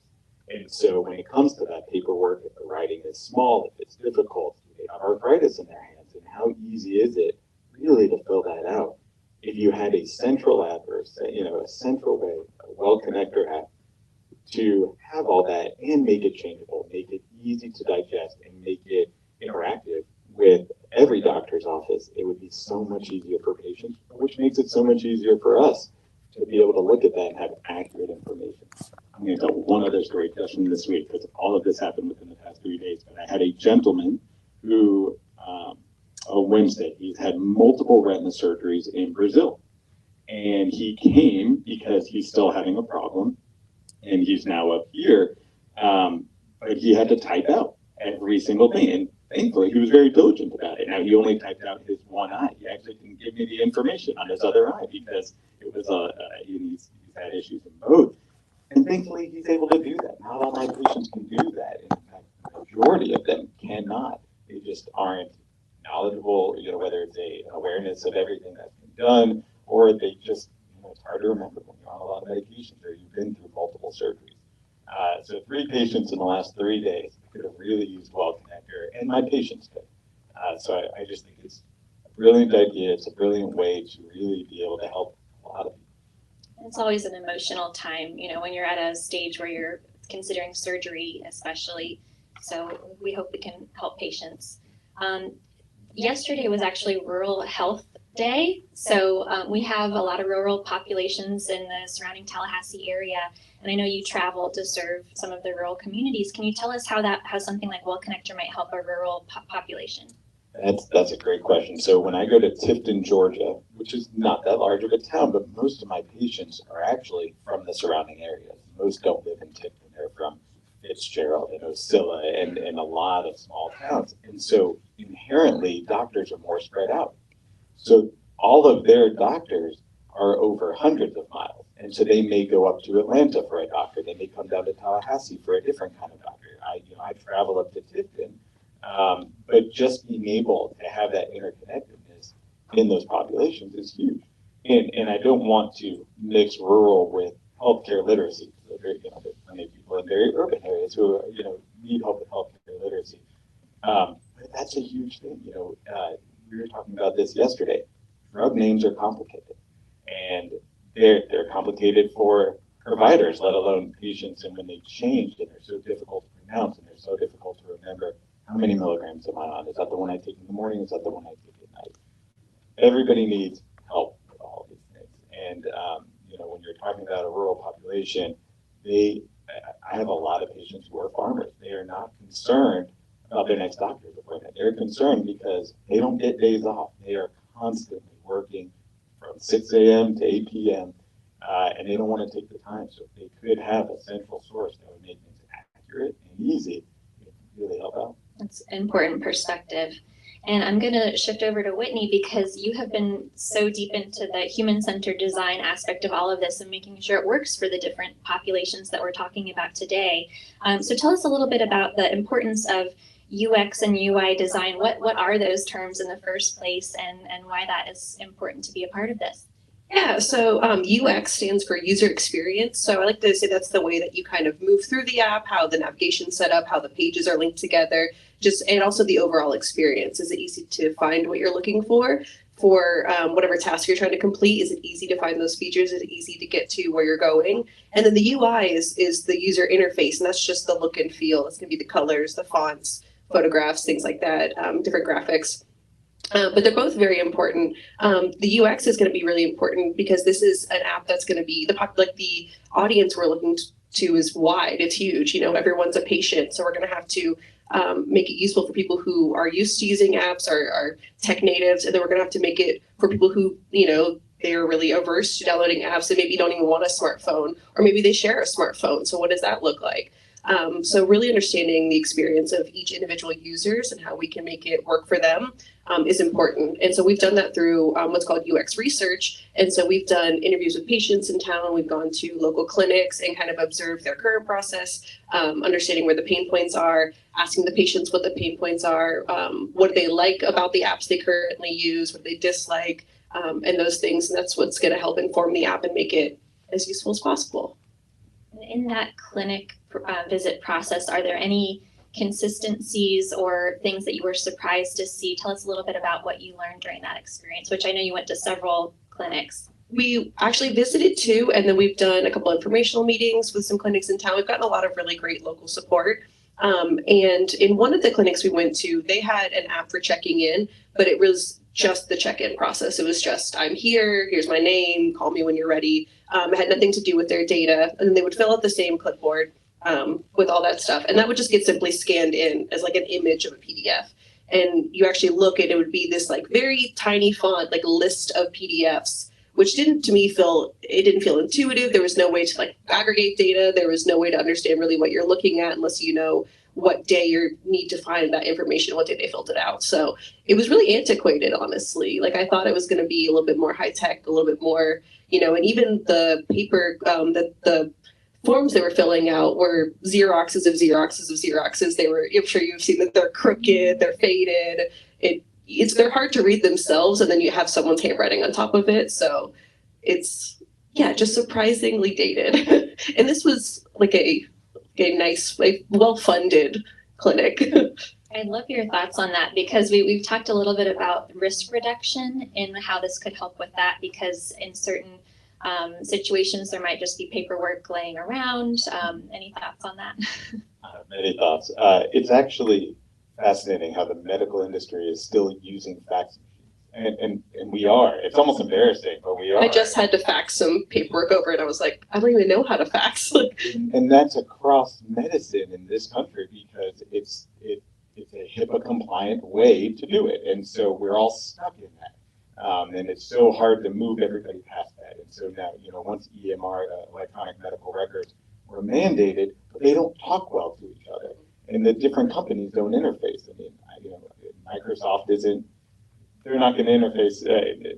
And so when it comes to that paperwork, if the writing is small, if it's difficult, they have arthritis in their hands, and how easy is it really to fill that out? If you had a central app or a central way, a Well Connector app, to have all that and make it changeable, make it easy to digest, and make it interactive with every doctor's office, it would be so much easier for patients, which makes it so much easier for us to be able to look at that and have accurate information. I'm going to tell one other story just from this week, because all of this happened within the past 3 days. But I had a gentleman who, on Wednesday, he's had multiple retina surgeries in Brazil. And he came because he's still having a problem, and he's now up here. But he had to type out every single thing. And thankfully, he was very diligent about it. Now, he only typed out his one eye. He actually didn't give me the information on his other eye because it was he's had issues in both. And thankfully, he's able to do that. Not all my patients can do that. In fact, the majority of them cannot. They just aren't knowledgeable, whether it's an awareness of everything that's been done, or they just, it's hard to remember when you're on a lot of medications or you've been through multiple surgeries. So 3 patients in the last 3 days could have really used Well Connector, and my patients could. So I just think it's a brilliant idea. It's a brilliant way to really be able to help a lot of people. It's always an emotional time, when you're at a stage where you're considering surgery, especially. So we hope we can help patients. Yesterday was actually Rural Health Day. So we have a lot of rural populations in the surrounding Tallahassee area. And I know you travel to serve some of the rural communities. Can you tell us how something like Well Connector might help a rural population? That's a great question. So when I go to Tifton, Georgia, which is not that large of a town, but most of my patients are actually from the surrounding areas. Most don't live in Tifton. They're from Fitzgerald and Osceola and a lot of small towns. And so inherently, doctors are more spread out. So all of their doctors are over hundreds of miles. And so they may go up to Atlanta for a doctor. They may come down to Tallahassee for a different kind of doctor. I travel up to Tifton. But just being able to have that interconnectedness in those populations is huge. And I don't want to mix rural with healthcare literacy. So there's plenty of people in very urban areas who need help with healthcare literacy. But that's a huge thing. We were talking about this yesterday. Drug names are complicated, and they're complicated for providers, let alone patients. And when they change, and they're so difficult to pronounce, and they're so difficult to remember. How many milligrams am I on? Is that the one I take in the morning? Is that the one I take at night? Everybody needs help with all of these things. And, when you're talking about a rural population, I have a lot of patients who are farmers. They are not concerned about their next doctor's appointment. They're concerned because they don't get days off. They are constantly working from 6 a.m. to 8 p.m. And they don't want to take the time. So if they could have a central source that would make things accurate and easy, it would really help out. That's an important perspective. And I'm going to shift over to Whitney because you have been so deep into the human-centered design aspect of all of this and making sure it works for the different populations that we're talking about today. So tell us a little bit about the importance of UX and UI design. What are those terms in the first place and why that is important to be a part of this? Yeah, so UX stands for user experience. So I like to say that's the way that you kind of move through the app, how the navigation's set up, how the pages are linked together, and also the overall experience. Is it easy to find what you're looking for whatever task you're trying to complete? Is it easy to find those features? Is it easy to get to where you're going? And then the UI is the user interface, and that's just the look and feel. It's going to be the colors, the fonts, photographs, things like that, different graphics. But they're both very important. The UX is going to be really important because this is an app that's going to be the audience we're looking to is wide. It's huge. Everyone's a patient, so we're going to have to make it useful for people who are used to using apps, are tech natives, and then we're going to have to make it for people who they're really averse to downloading apps and maybe don't even want a smartphone, or maybe they share a smartphone. So what does that look like? So really understanding the experience of each individual users and how we can make it work for them is important. And so we've done that through what's called UX research. And so we've done interviews with patients in town. We've gone to local clinics and kind of observed their current process, understanding where the pain points are, asking the patients what the pain points are, what do they like about the apps they currently use, what they dislike, and those things. And that's what's going to help inform the app and make it as useful as possible. In that clinic visit process, are there any consistencies or things that you were surprised to see? Tell us a little bit about what you learned during that experience, which I know you went to several clinics. We actually visited 2, and then we've done a couple informational meetings with some clinics in town. We've gotten a lot of really great local support. And in one of the clinics we went to, they had an app for checking in, but it was just the check-in process. It was just, I'm here, here's my name, call me when you're ready. It had nothing to do with their data. And then they would fill out the same clipboard with all that stuff. And that would just get simply scanned in as like an image of a PDF. And you actually look and it would be this like very tiny font, like list of PDFs, which didn't feel intuitive. There was no way to like aggregate data. There was no way to understand really what you're looking at unless you know what day you need to find that information, what day they filled it out. So it was really antiquated, honestly. Like I thought it was going to be a little bit more high tech, a little bit more, you know, and even the paper, the forms they were filling out were Xeroxes of Xeroxes of Xeroxes. They were, I'm sure you've seen that they're crooked, they're faded. They're hard to read themselves, and then you have someone's handwriting on top of it. So it's, yeah, just surprisingly dated. And this was like a nice, like well-funded clinic. I'd love your thoughts on that because we've talked a little bit about risk reduction and how this could help with that, because in certain situations there might just be paperwork laying around. Any thoughts on that? Many thoughts. It's actually fascinating how the medical industry is still using fax machines. And we are. It's almost embarrassing, but we are. I just had to fax some paperwork over and I was like, I don't even know how to fax. And that's across medicine in this country because it's a HIPAA compliant way to do it. And so we're all stuck in that. And it's so hard to move everybody past that. And so now, you know, once EMR, electronic medical records, were mandated, but they don't talk well to each other. And the different companies don't interface. I mean, you know, Microsoft isn't, they're not going to interface,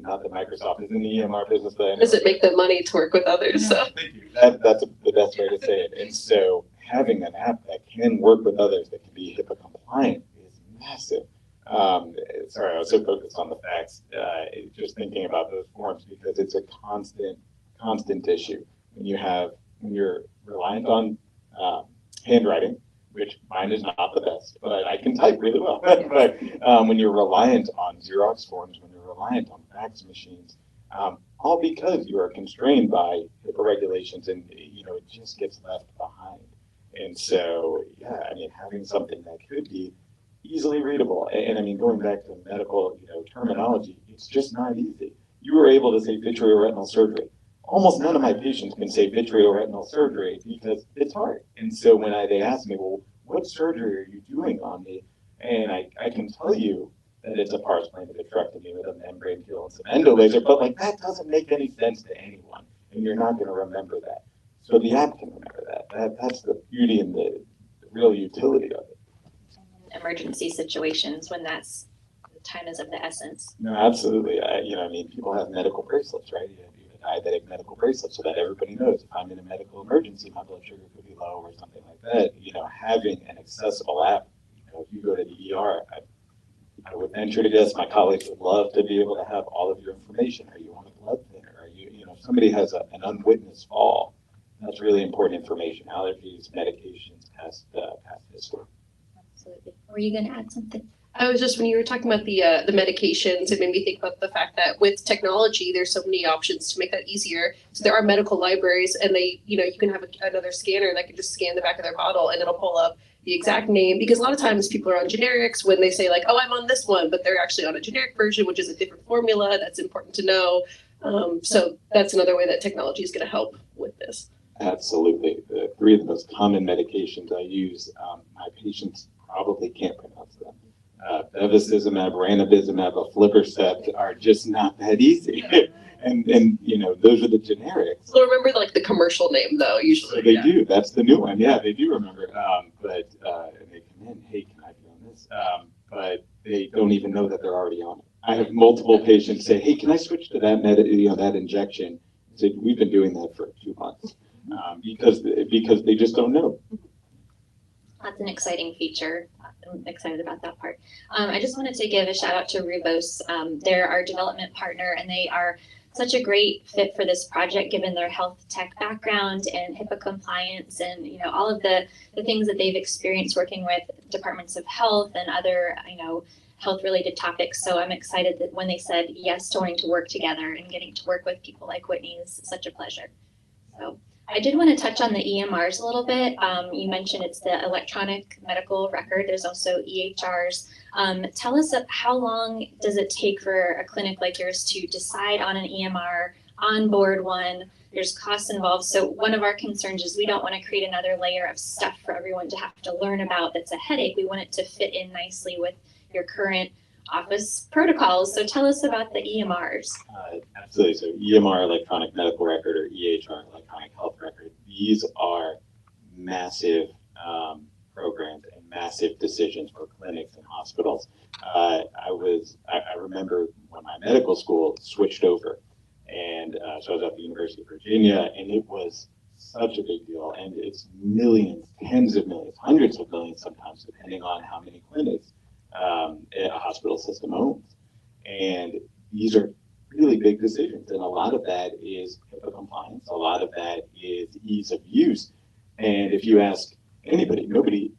not that Microsoft is in the EMR business. But does it make them money to work with others? So. That's the best way to say it. And so having an app that can work with others, that can be HIPAA compliant, is massive. Sorry, I was so focused on the facts, just thinking about those forms, because it's a constant issue. When you're reliant on handwriting, which mine is not the best, but I can type really well. But when you're reliant on Xerox forms, when you're reliant on fax machines, all because you are constrained by HIPAA regulations, and you know, it just gets left behind. And so, yeah, I mean, having something that could be easily readable, and I mean, going back to medical, you know, terminology, it's just not easy. You were able to say vitreoretinal surgery. Almost none of my patients can say vitreoretinal surgery because it's hard. And so when they ask me, well, what surgery are you doing on me? And I can tell you that it's a pars plana vitrectomy with a membrane peel and some endolaser, but like that doesn't make any sense to anyone, and you're not going to remember that. So the app can remember that. That's the beauty and the real utility of it. Emergency situations when that's the time is of the essence. No, absolutely. You know, I mean, people have medical bracelets, right? You have diabetic medical bracelets so that everybody knows if I'm in a medical emergency, my blood sugar could be low or something like that. You know, having an accessible app, you know, if you go to the ER, I would venture to guess my colleagues would love to be able to have all of your information. Are you on a blood thinner? Are you know, if somebody has an unwitnessed fall, that's really important information. Allergies, medications, past history. Absolutely. Were you going to add something? I was just, when you were talking about the medications, it made me think about the fact that with technology, there's so many options to make that easier. So there are medical libraries, and they, you know, you can have another scanner that can just scan the back of their bottle, and it'll pull up the exact name. Because a lot of times people are on generics when they say like, oh, I'm on this one, but they're actually on a generic version, which is a different formula. That's important to know. So that's another way that technology is going to help with this. Absolutely. The three of the most common medications I use, my patients probably can't pronounce them. Bevacizumab, ranibizumab, aflibercept are just not that easy. and you know, those are the generics. So remember like the commercial name though, usually. So they do. That's the new one. Yeah, they do remember. But and they come in, hey, can I be on this? But they don't even know that they're already on it. I have multiple patients say, hey, can I switch to that that injection? I said, we've been doing that for 2 months because they just don't know. That's an exciting feature. I'm excited about that part. I just wanted to give a shout out to Rubos. They're our development partner, and they are such a great fit for this project given their health tech background and HIPAA compliance and, you know, all of the things that they've experienced working with departments of health and other, you know, health related topics. So I'm excited that when they said yes to wanting to work together and getting to work with people like Whitney is such a pleasure. So I did want to touch on the EMRs a little bit. You mentioned it's the electronic medical record. There's also EHRs. Tell us how long does it take for a clinic like yours to decide on an EMR, onboard one? There's costs involved. So one of our concerns is we don't want to create another layer of stuff for everyone to have to learn about that's a headache. We want it to fit in nicely with your current office protocols. So tell us about the EMRs. Absolutely. So EMR, electronic medical record, or EHR, electronic health record, these are massive programs and massive decisions for clinics and hospitals. I remember when my medical school switched over, and so I was at the University of Virginia, and it was such a big deal. And it's millions, tens of millions, hundreds of millions sometimes, depending on how many clinics a hospital system owns. And these are really big decisions. And a lot of that is HIPAA compliance. A lot of that is ease of use. And if you ask anybody, nobody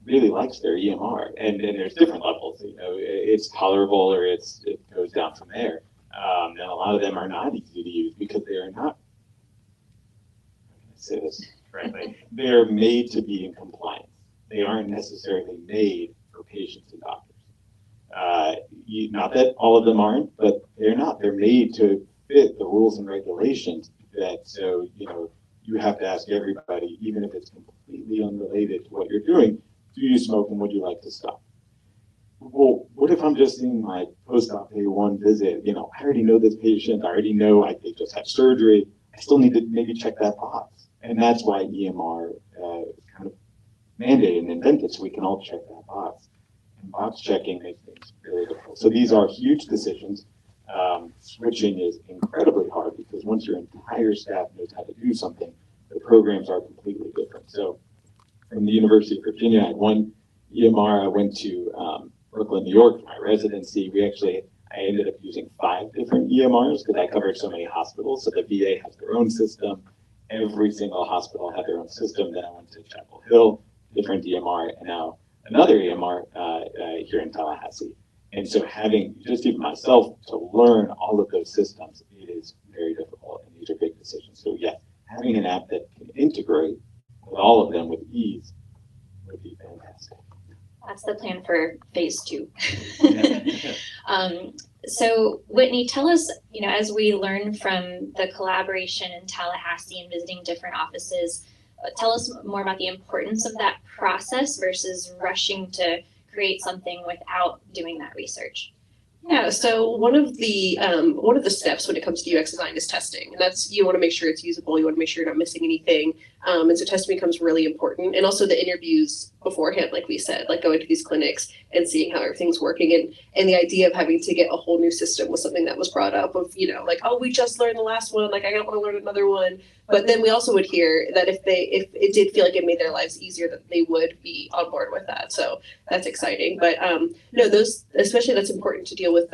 really likes their EMR. And there's different levels. You know, it's tolerable or it goes down from there. And a lot of them are not easy to use because they are not, how can I say this correctly? They're made to be in compliance. They aren't necessarily made for patients and doctors. Not that all of them aren't, but they're not. They're made to fit the rules and regulations so, you know, you have to ask everybody, even if it's completely unrelated to what you're doing, do you smoke and would you like to stop? Well, what if I'm just in my post-op day one visit? You know, I already know this patient. I already know they just had surgery. I still need to maybe check that box. And that's why EMR kind of mandated and invented so we can all check that box. And box checking makes things really difficult. So these are huge decisions. Switching is incredibly hard because once your entire staff knows how to do something, the programs are completely different. So from the University of Virginia, I had one EMR. I went to Brooklyn, New York for my residency. I ended up using 5 different EMRs because I covered so many hospitals. So the VA has their own system. Every single hospital had their own system. Then I went to Chapel Hill, different EMR, and now another EMR here in Tallahassee. And so having just even myself to learn all of those systems, it is very difficult. And these are big decisions. So yeah, having an app that can integrate with all of them with ease would be fantastic. That's the plan for phase 2. So Whitney, tell us, you know, as we learn from the collaboration in Tallahassee and visiting different offices, tell us more about the importance of that process versus rushing to create something without doing that research. Yeah, so one of the steps when it comes to UX design is testing, and that's you want to make sure it's usable. You want to make sure you're not missing anything, and so testing becomes really important. And also the interviews beforehand, like we said, like going to these clinics and seeing how everything's working, and the idea of having to get a whole new system was something that was brought up. Of like, oh, we just learned the last one, like I don't want to learn another one. But then we also would hear that if it did feel like it made their lives easier, that they would be on board with that. So that's exciting. But no, those especially that's important to deal with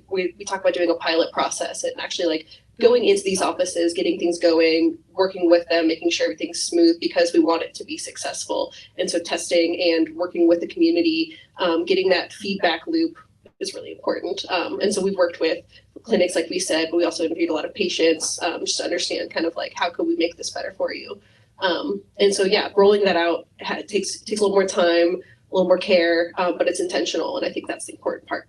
we talk about doing a pilot process and actually like going into these offices, getting things going, working with them, making sure everything's smooth because we want it to be successful. And so testing and working with the community, getting that feedback loop is really important. And so we've worked with clinics, like we said, but we also interviewed a lot of patients just to understand kind of like how could we make this better for you. And so yeah, rolling that out takes a little more time, a little more care, but it's intentional, and I think that's the important part.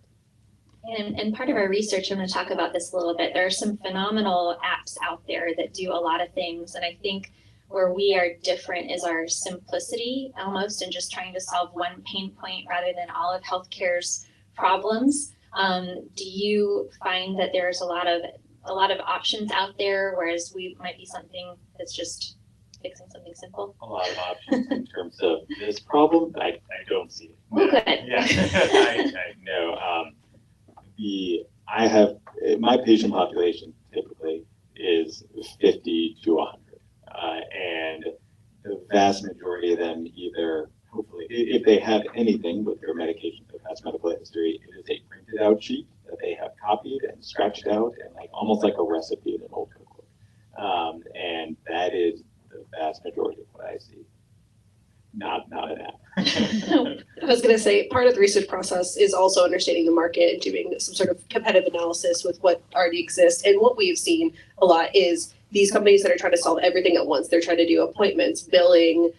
And part of our research, I'm going to talk about this a little bit. There are some phenomenal apps out there that do a lot of things. And I think where we are different is our simplicity almost, and just trying to solve one pain point rather than all of healthcare's problems. Do you find that there's a lot of options out there, whereas we might be something that's just fixing something simple? A lot of options in terms of this problem. I don't see it. Oh, good. Yeah, I know. I have my patient population typically is 50 to 100, and the vast majority of them either, hopefully, if they have anything with their medication for past medical history, it is a printed out sheet that they have copied and scratched out, and almost like a recipe in an old cookbook, and that is the vast majority of what I see. Not an app. I was going to say part of the research process is also understanding the market and doing some sort of competitive analysis with what already exists. And what we've seen a lot is these companies that are trying to solve everything at once. They're trying to do appointments, billing,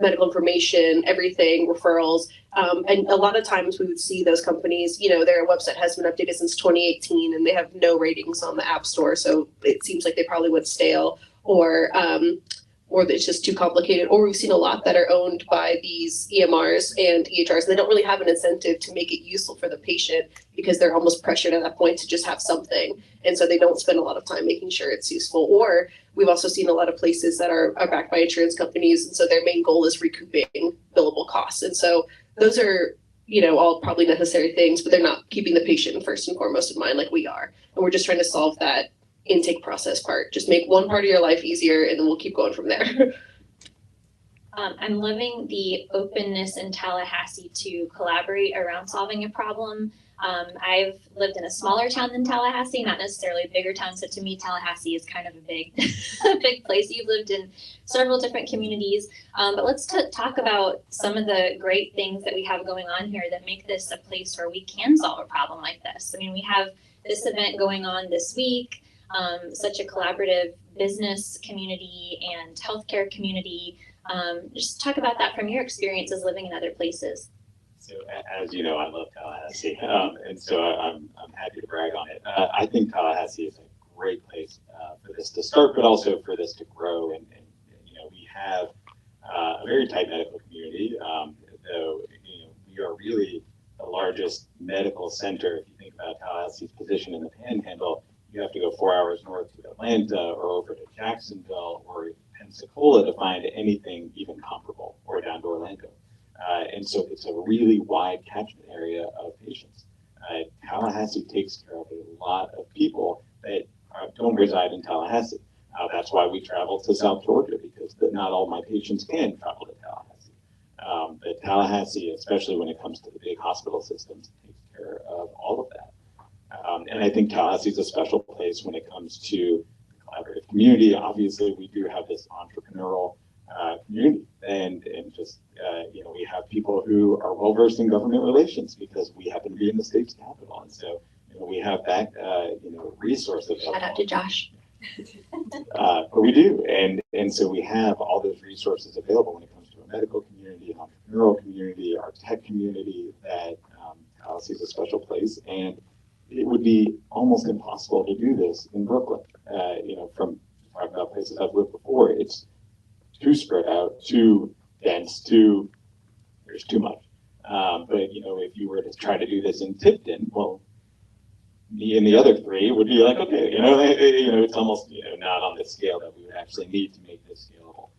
medical information, everything, referrals. And a lot of times we would see those companies, their website has been updated since 2018 and they have no ratings on the App Store. So it seems like they probably went stale, or or that it's just too complicated, or we've seen a lot that are owned by these EMRs and EHRs. They don't really have an incentive to make it useful for the patient because they're almost pressured at that point to just have something. And so they don't spend a lot of time making sure it's useful. Or we've also seen a lot of places that are backed by insurance companies. And so their main goal is recouping billable costs. And so those are, all probably necessary things, but they're not keeping the patient first and foremost in mind like we are. And we're just trying to solve that intake process part. Just make one part of your life easier and then we'll keep going from there. I'm loving the openness in Tallahassee to collaborate around solving a problem. I've lived in a smaller town than Tallahassee, not necessarily a bigger town. So to me, Tallahassee is kind of a big, a big place. You've lived in several different communities, but let's talk about some of the great things that we have going on here that make this a place where we can solve a problem like this. I mean, we have this event going on this week, such a collaborative business community and healthcare community. Just talk about that from your experiences living in other places. So as you know, I love Tallahassee, and so I'm happy to brag on it. I think Tallahassee is a great place for this to start, but also for this to grow. And we have a very tight medical community, though we are really the largest medical center. If you think about Tallahassee's position in the Panhandle, you have to go 4 hours north to Atlanta or over to Jacksonville or Pensacola to find anything even comparable, or down to Orlando. And so it's a really wide catchment area of patients. Tallahassee takes care of a lot of people that don't reside in Tallahassee. That's why we travel to South Georgia, because not all my patients can travel to Tallahassee. But Tallahassee, especially when it comes to the big hospital systems, takes care of all of that. And I think Tallahassee is a special place when it comes to the collaborative community. Obviously, we do have this entrepreneurial community, and just we have people who are well versed in government relations because we happen to be in the state's capital, and so we have that resource available. Shout out to Josh. But we do, and so we have all those resources available when it comes to a medical community, an entrepreneurial community, our tech community. That Tallahassee is a special place, and it would be almost impossible to do this in Brooklyn. From talking about places I've lived before, it's too spread out, too dense, there's too much. But if you were to try to do this in Tipton, well, me and the other three would be like, okay, it's almost not on the scale that we would actually need to make this scalable.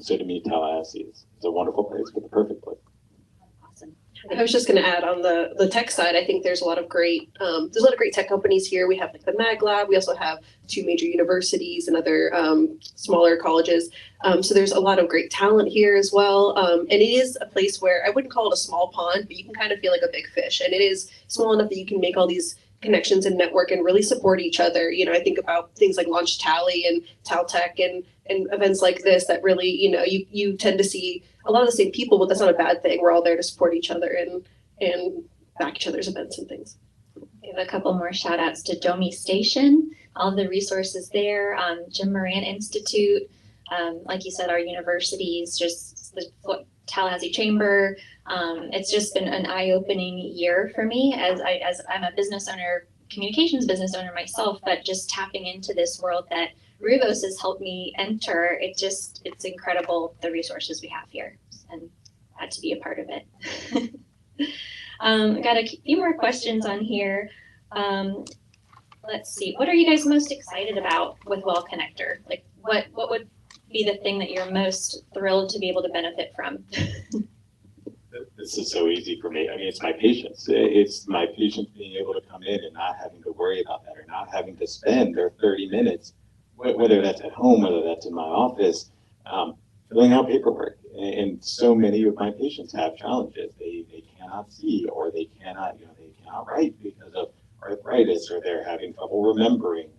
So to me, Tallahassee is a wonderful place, but the perfect place. I was just going to add on the tech side. I think there's a lot of great tech companies here. We have like the Mag Lab. We also have 2 major universities and other smaller colleges. So there's a lot of great talent here as well. And it is a place where I wouldn't call it a small pond, but you can kind of feel like a big fish. And it is small enough that you can make all these connections and network and really support each other. I think about things like Launch Tally and Taltech and events like this that really, you tend to see a lot of the same people, but that's not a bad thing. We're all there to support each other and back each other's events and things. Give a couple more shout outs to Domi Station, all the resources there, Jim Moran Institute, like you said, our universities, just the Tallahassee Chamber. It's just been an eye-opening year for me as I'm a business owner, communications business owner myself, but just tapping into this world that Rubos has helped me enter. It's incredible, the resources we have here, and had to be a part of it. I got a few more questions on here. Let's see. What are you guys most excited about with Well Connector? Like what would be the thing that you're most thrilled to be able to benefit from? This is so easy for me. I mean, it's my patients. It's my patients being able to come in and not having to worry about that, or not having to spend their 30 minutes, whether that's at home, whether that's in my office, filling out paperwork. And so many of my patients have challenges. They cannot see, or they cannot write because of arthritis, or they're having trouble remembering,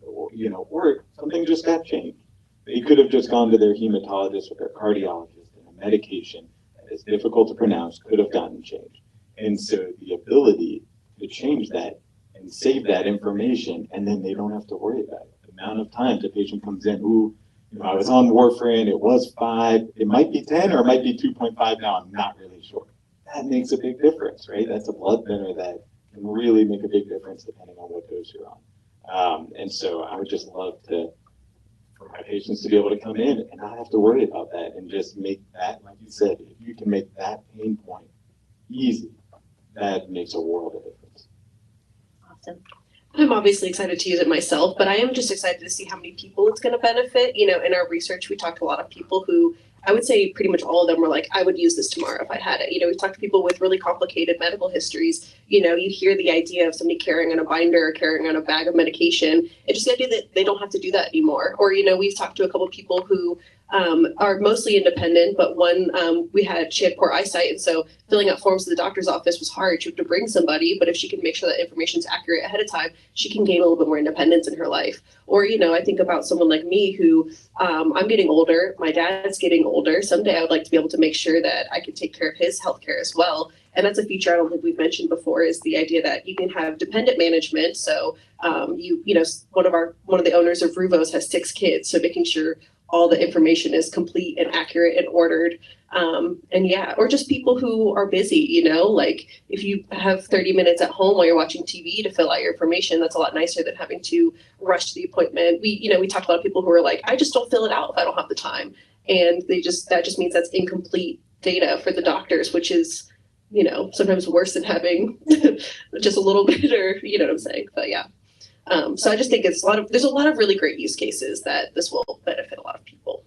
or something just got changed. They could have just gone to their hematologist or their cardiologist, and a medication that is difficult to pronounce could have gotten changed. And so the ability to change that and save that information, and then they don't have to worry about it. The amount of times a patient comes in, I was on warfarin, it was 5, it might be 10, or it might be 2.5 now, I'm not really sure. That makes a big difference, right? That's a blood thinner that can really make a big difference depending on what dose you're on. And so I would just love for my patients to be able to come in and not have to worry about that, and just make that, like you said, if you can make that pain point easy, that makes a world of difference. Awesome. I'm obviously excited to use it myself, but I am just excited to see how many people it's going to benefit. You know, in our research, we talked to a lot of people who, I would say pretty much all of them were like, I would use this tomorrow if I had it. You know, we talked to people with really complicated medical histories. You know, you hear the idea of somebody carrying on a binder or carrying on a bag of medication, and just the idea that they don't have to do that anymore. Or, you know, we've talked to a couple of people who are mostly independent, but one, she had poor eyesight, and so filling out forms at the doctor's office was hard. She had to bring somebody, but if she can make sure that information is accurate ahead of time, she can gain a little bit more independence in her life. Or, you know, I think about someone like me who, I'm getting older, my dad's getting older. Someday I would like to be able to make sure that I can take care of his healthcare as well. And that's a feature I don't think we've mentioned before, is the idea that you can have dependent management. So, you know, one of the owners of Ruvos has 6 kids, so making sure all the information is complete and accurate and ordered. And yeah, or just people who are busy, you know, like if you have 30 minutes at home while you're watching TV to fill out your information, that's a lot nicer than having to rush to the appointment. We talked to a lot of people who are like, I just don't fill it out if I don't have the time. And that just means that's incomplete data for the doctors, which is, you know, sometimes worse than having just a little bit, or, you know what I'm saying? But yeah. So I just think there's a lot of really great use cases that this will benefit a lot of people.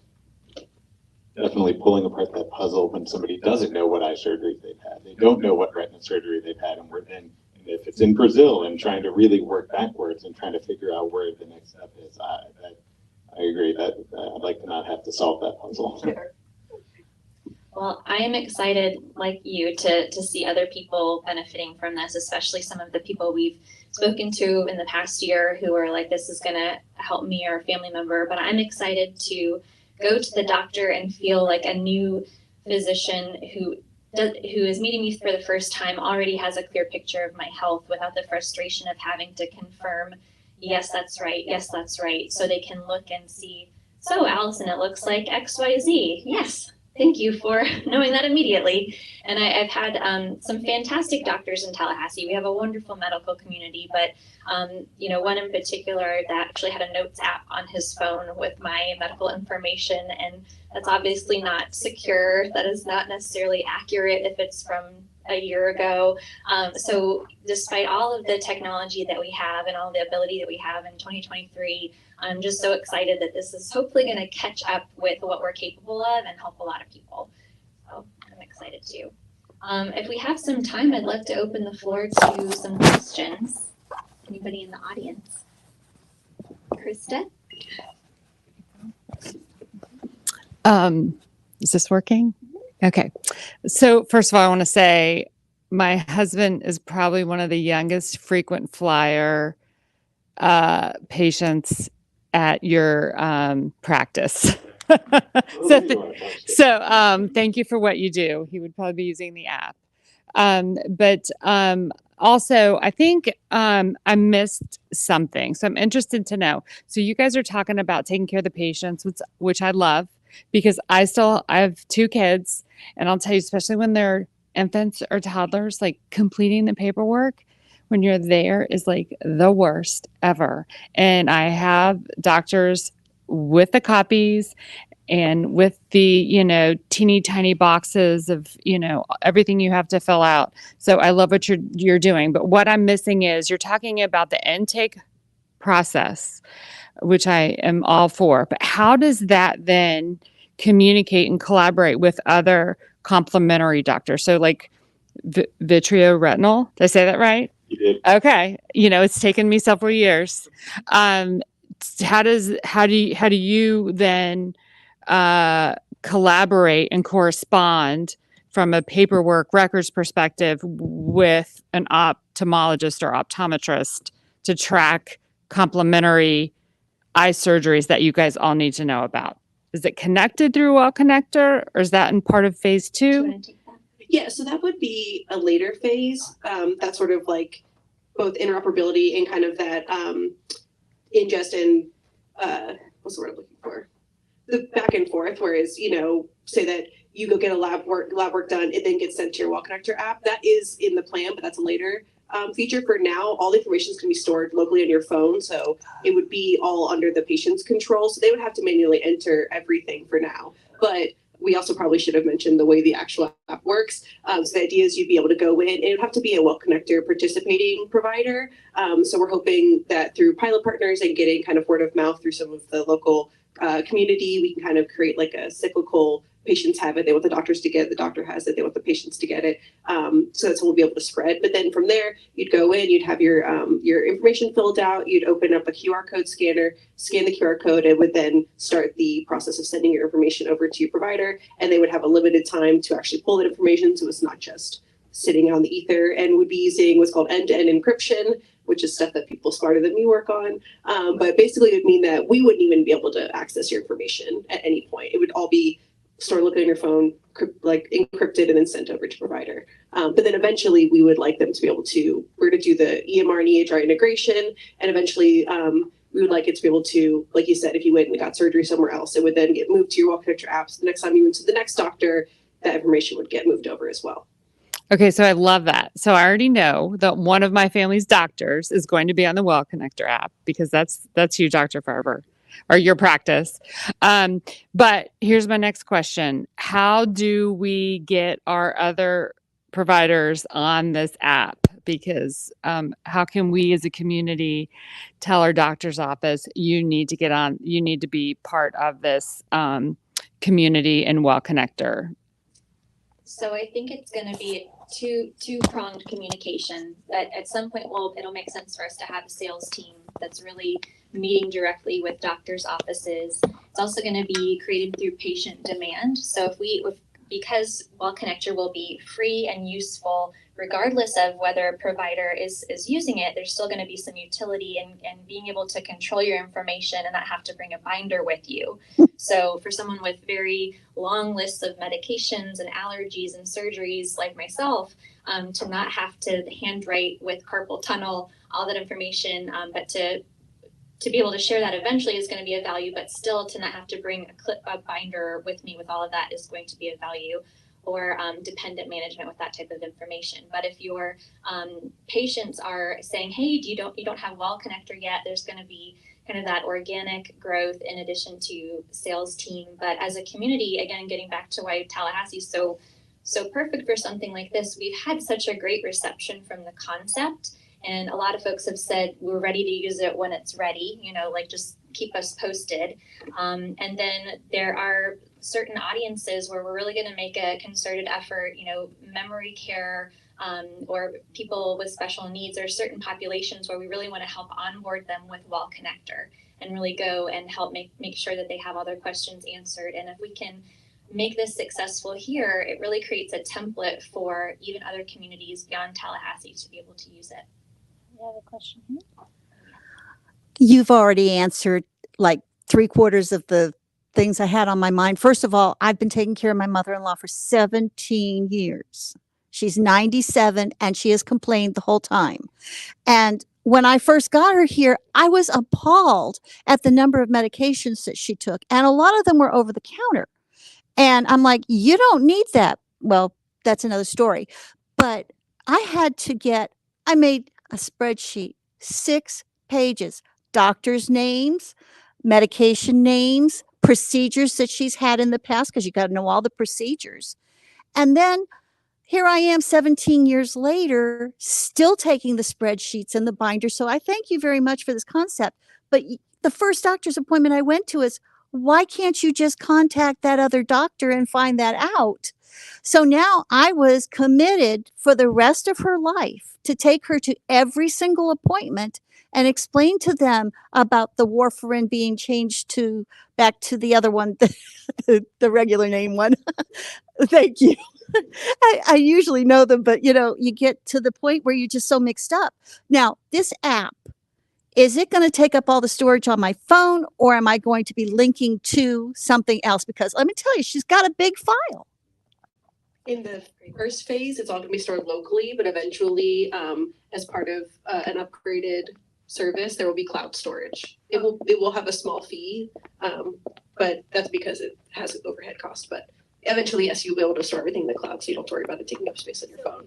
Definitely pulling apart that puzzle when somebody doesn't know what eye surgery they've had. They don't know what retina surgery they've had, and if it's in Brazil, and trying to really work backwards and trying to figure out where the next step is. I agree that I'd like to not have to solve that puzzle. Well, I am excited, like you, to see other people benefiting from this, especially some of the people we've spoken to in the past year who are like, this is going to help me or a family member. But I'm excited to go to the doctor and feel like a new physician who is meeting me for the first time already has a clear picture of my health without the frustration of having to confirm, yes, that's right, yes, that's right. So they can look and see, so Allison, it looks like XYZ. Yes. Thank you for knowing that immediately. And I've had some fantastic doctors in Tallahassee. We have a wonderful medical community, but you know, one in particular that actually had a notes app on his phone with my medical information, and that's obviously not secure. That is not necessarily accurate if it's from a year ago. So despite all of the technology that we have and all the ability that we have in 2023, I'm just so excited that this is hopefully going to catch up with what we're capable of and help a lot of people. So I'm excited too. If we have some time, I'd love to open the floor to some questions. Anybody in the audience? Krista? Is this working? Okay. So first of all, I want to say my husband is probably one of the youngest frequent flyer patients at your practice. So thank you for what you do. He would probably be using the app. But also, I think I missed something. So I'm interested to know. So you guys are talking about taking care of the patients, which I love, because I have 2 kids, and I'll tell you, especially when they're infants or toddlers, like completing the paperwork when you're there is like the worst ever. And I have doctors with the copies and with the, you know, teeny tiny boxes of, you know, everything you have to fill out. So I love what you're doing. But what I'm missing is you're talking about the intake process, which I am all for. But how does that then communicate and collaborate with other complementary doctors? So like vitreoretinal, did I say that right? You did. Okay. You know, it's taken me several years. How do you then collaborate and correspond from a paperwork records perspective with an ophthalmologist or optometrist to track complementary eye surgeries that you guys all need to know about? Is it connected through a well connector, or is that in part of phase 2? Yeah, so that would be a later phase. That's sort of like both interoperability and kind of that ingest and what's the word I'm looking for? The back and forth, whereas, you know, say that you go get a lab work done, it then gets sent to your Wall Connector app. That is in the plan, but that's later. feature. For now, all the information is going to be stored locally on your phone, so it would be all under the patient's control. So they would have to manually enter everything for now. But we also probably should have mentioned the way the actual app works. So the idea is you'd be able to go in, and it would have to be a Well Connector participating provider. So we're hoping that through pilot partners and getting kind of word of mouth through some of the local community, we can kind of create like a cyclical. Patients have it, they want the doctors to get it, the doctor has it, they want the patients to get it. So that's how we'll be able to spread. But then from there, you'd go in, you'd have your information filled out, you'd open up a QR code scanner, scan the QR code, and would then start the process of sending your information over to your provider. And they would have a limited time to actually pull that information, so it's not just sitting on the ether, and would be using what's called end-to-end encryption, which is stuff that people smarter than me work on. But basically it would mean that we wouldn't even be able to access your information at any point. It would all be stored locally on your phone, like encrypted and then sent over to provider. But then eventually we would like them to be able to, we're going to do the EMR and EHR integration, and eventually we would like it to be able to, like you said, if you went and got surgery somewhere else, it would then get moved to your Well Connector apps. The next time you went to the next doctor, that information would get moved over as well. Okay, so I love that. So I already know that one of my family's doctors is going to be on the Well Connector app, because that's you, Dr. Farber, or your practice. But here's my next question. How do we get our other providers on this app? Because how can we as a community tell our doctor's office, you need to get on, you need to be part of this community and Well Connector? So I think it's going to be two-pronged communication, but at some point, it'll make sense for us to have a sales team that's really meeting directly with doctors' offices. It's also going to be created through patient demand. So because Well Connector will be free and useful, regardless of whether a provider is using it, there's still going to be some utility in being able to control your information and not have to bring a binder with you. So for someone with very long lists of medications and allergies and surgeries like myself, to not have to handwrite with carpal tunnel all that information, but to be able to share that eventually is going to be a value, but still to not have to bring a binder with me with all of that is going to be a value. Or dependent management with that type of information. But if your patients are saying, hey, you don't have Well Connector yet, there's going to be kind of that organic growth in addition to sales team. But as a community, again, getting back to why Tallahassee is so perfect for something like this, we've had such a great reception from the concept. And a lot of folks have said, we're ready to use it when it's ready, like just keep us posted. And then there are certain audiences where we're really going to make a concerted effort, memory care, or people with special needs, or certain populations where we really want to help onboard them with Well Connector and really go and help make sure that they have all their questions answered. And if we can make this successful here, it really creates a template for even other communities beyond Tallahassee to be able to use it. You have a question here? You've already answered like 3/4 of the things I had on my mind. First of all, I've been taking care of my mother-in-law for 17 years. She's 97 and she has complained the whole time. And when I first got her here, I was appalled at the number of medications that she took. And a lot of them were over the counter. And I'm like, you don't need that. Well, that's another story. But I made a spreadsheet, 6 pages, doctors' names, medication names, procedures that she's had in the past, because you got to know all the procedures. And then here I am 17 years later, still taking the spreadsheets and the binder. So I thank you very much for this concept. But the first doctor's appointment I went to is, why can't you just contact that other doctor and find that out? So now I was committed for the rest of her life to take her to every single appointment and explain to them about the warfarin being changed back to the other one, the regular name one. Thank you. I usually know them, but you get to the point where you're just so mixed up. Now, this app, is it going to take up all the storage on my phone, or am I going to be linking to something else? Because let me tell you, she's got a big file. In the first phase, it's all going to be stored locally, but eventually, as part of an upgraded service, there will be cloud storage. It will have a small fee, but that's because it has an overhead cost. But eventually, yes, you'll be able to store everything in the cloud, so you don't have to worry about it taking up space on your phone.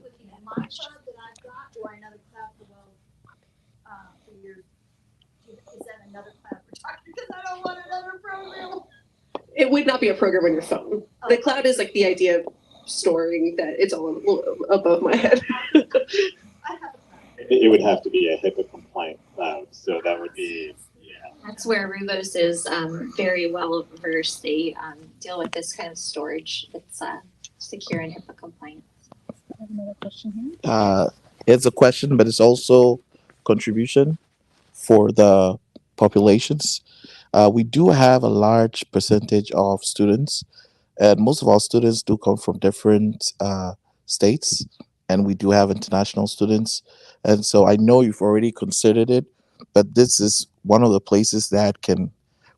It would not be a program on your phone. The cloud is like the idea of storing that it's all above my head. It would have to be a HIPAA compliant cloud, so that would be, That's where Rubos is very well versed. They deal with this kind of storage that's secure and HIPAA compliant. I have another question here. It's a question, but it's also contribution for the populations. We do have a large percentage of students, and most of our students do come from different states, and we do have international students. And so I know you've already considered it, but this is one of the places that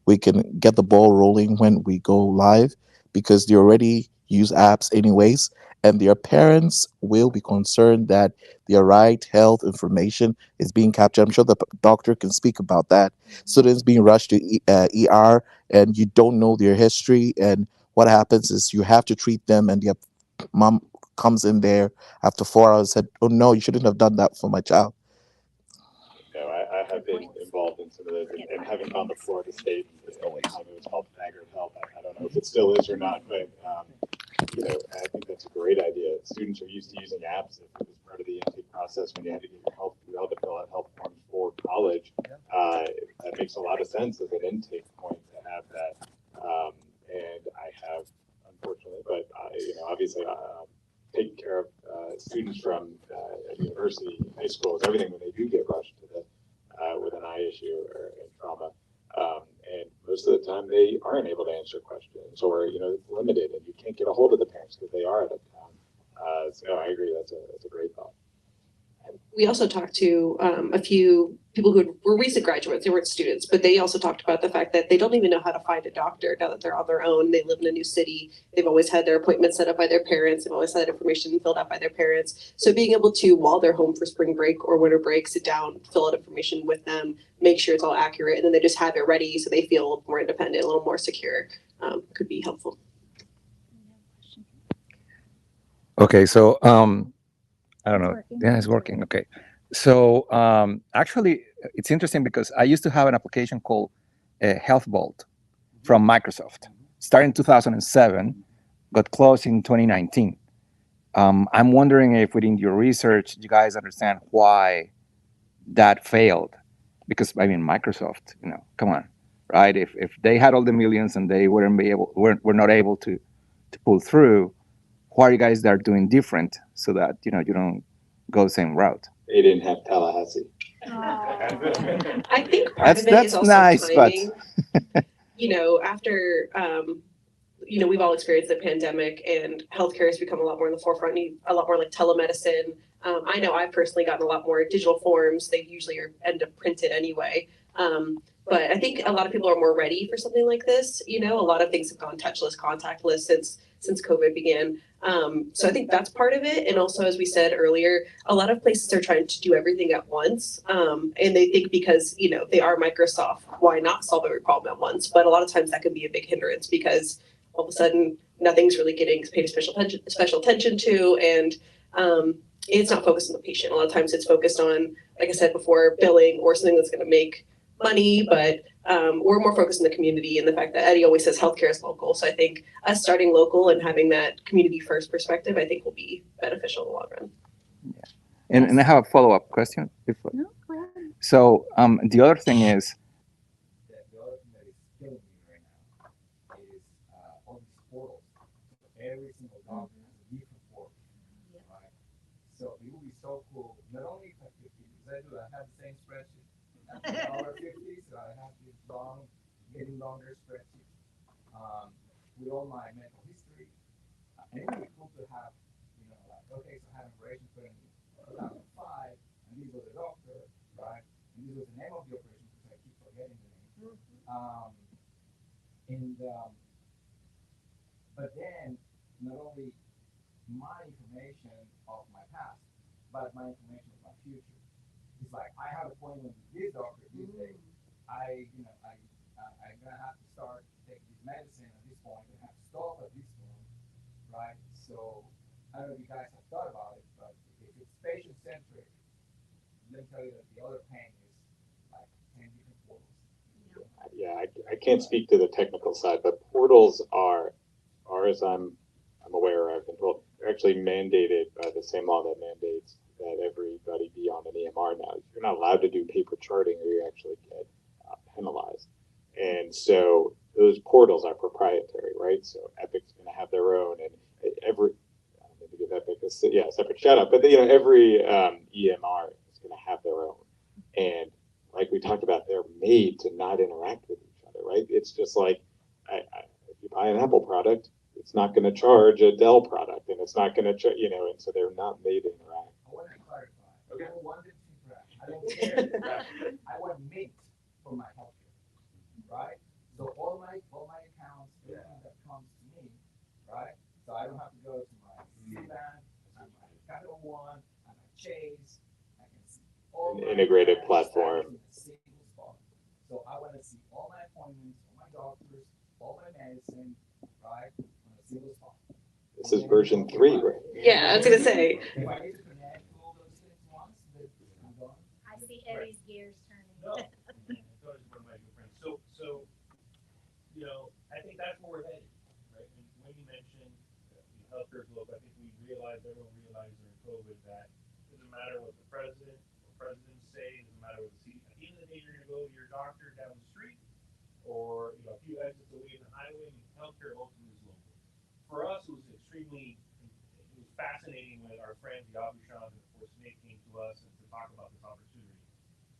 we can get the ball rolling when we go live, because they already use apps anyways, and their parents will be concerned that their right health information is being captured. I'm sure the doctor can speak about that. Students being rushed to ER, and you don't know their history, and what happens is you have to treat them, and their mom comes in there after 4 hours and said, "Oh no, you shouldn't have done that for my child." I have been involved in some of those, and having gone to Florida State, it was called Staggered Help. I don't know if it still is or not, but I think that's a great idea. Students are used to using apps. If it was part of the intake process when you had to get your health, you had to fill out health forms for college. That makes a lot of sense as an intake point to have that. And I have, unfortunately, but obviously, taking care of students from university, high schools, everything when they do get rushed to the with an eye issue or trauma. And most of the time they aren't able to answer questions, or it's limited, and you can't get a hold of the parents because they are out of town. So I agree, that's a great thought. We also talked to a few people who were recent graduates. They weren't students, but they also talked about the fact that they don't even know how to find a doctor now that they're on their own. They live in a new city. They've always had their appointments set up by their parents. They've always had that information filled out by their parents. So being able to, while they're home for spring break or winter break, sit down, fill out information with them, make sure it's all accurate, and then they just have it ready so they feel a little more independent, a little more secure, could be helpful. Okay, so I don't know. Yeah, it's working. Okay. So actually, it's interesting because I used to have an application called Health Vault from Microsoft. Started in 2007, got closed in 2019. I'm wondering if within your research, you guys understand why that failed. Because I mean, Microsoft, come on, right? If they had all the millions and they were not able to pull through, what are you guys that are doing different so that you don't go the same route? They didn't have Tallahassee. I think part of it is also nice, timing. After we've all experienced the pandemic, and healthcare has become a lot more in the forefront. A lot more like telemedicine. I know I've personally gotten a lot more digital forms. They usually end up printed anyway. But I think a lot of people are more ready for something like this. A lot of things have gone touchless, contactless since COVID began. So I think that's part of it. And also, as we said earlier, a lot of places are trying to do everything at once. And they think because, they are Microsoft, why not solve every problem at once? But a lot of times that can be a big hindrance because all of a sudden nothing's really getting paid special attention to. And it's not focused on the patient. A lot of times it's focused on, like I said before, billing or something that's going to make money, but we're more focused on the community and the fact that Eddie always says healthcare is local. So I think us starting local and having that community first perspective, I think will be beneficial in the long run. Yeah. And I have a follow-up question. So the other thing is, every single doctor has a different portal, right? So it would be so cool, not only if I could, because I have the same spreadsheet. I'm $1.50, so I have this getting longer spreadsheet with all my medical history. And it would be cool to have, okay, so I had an operation put in 2005, and this was the doctor, right? And this was the name of the operation because I keep forgetting the name. But then, not only my information of my past, but my information of my future. It's like I have an appointment with this doctor this day. I'm gonna have to start taking this medicine at this point. I have to stop at this point, right? So I don't know if you guys have thought about it, but if it's patient-centric, let me tell you that the other pain is like 10 different portals. can't speak to the technical side, but portals are as I'm aware, I've been told, they're actually mandated by the same law that mandates that everybody be on an EMR now. You're not allowed to do paper charting, or you actually get penalized. And so those portals are proprietary, right? So Epic's going to have their own, and every I don't need to give Epic a separate shout out, but every EMR is going to have their own. And like we talked about, they're made to not interact with each other, right? It's just like if you buy an Apple product, it's not going to charge a Dell product, and it's not going to, and so they're not made to interact. I want to clarify. Okay. I don't want it to interact. I don't care. I want Mint for my healthcare, right? So all my accounts, everything that comes to me, right? So I don't have to go to my Citibank, to my Capital One, and my Chase. I can see all An integrated platform. in a single spot. So I want to see all my appointments, all my doctors, all my medicine, right, on a single spot. This is version 3, right? Yeah, I was gonna say. If I need to connect all those things once, then I'm done. I see Eddie's gears turning. No. So, I think that's where we're headed, right? And when you mentioned healthcare look, I think everyone realized during COVID that it doesn't matter what the presidents say, it doesn't matter what the at the end of the day, you're going to go to your doctor down the street, or a few exits away in the highway, and healthcare ultimately is local. For us, it was fascinating when our friends, the Aubuchons, and of course Nick, came to us and to talk about this opportunity.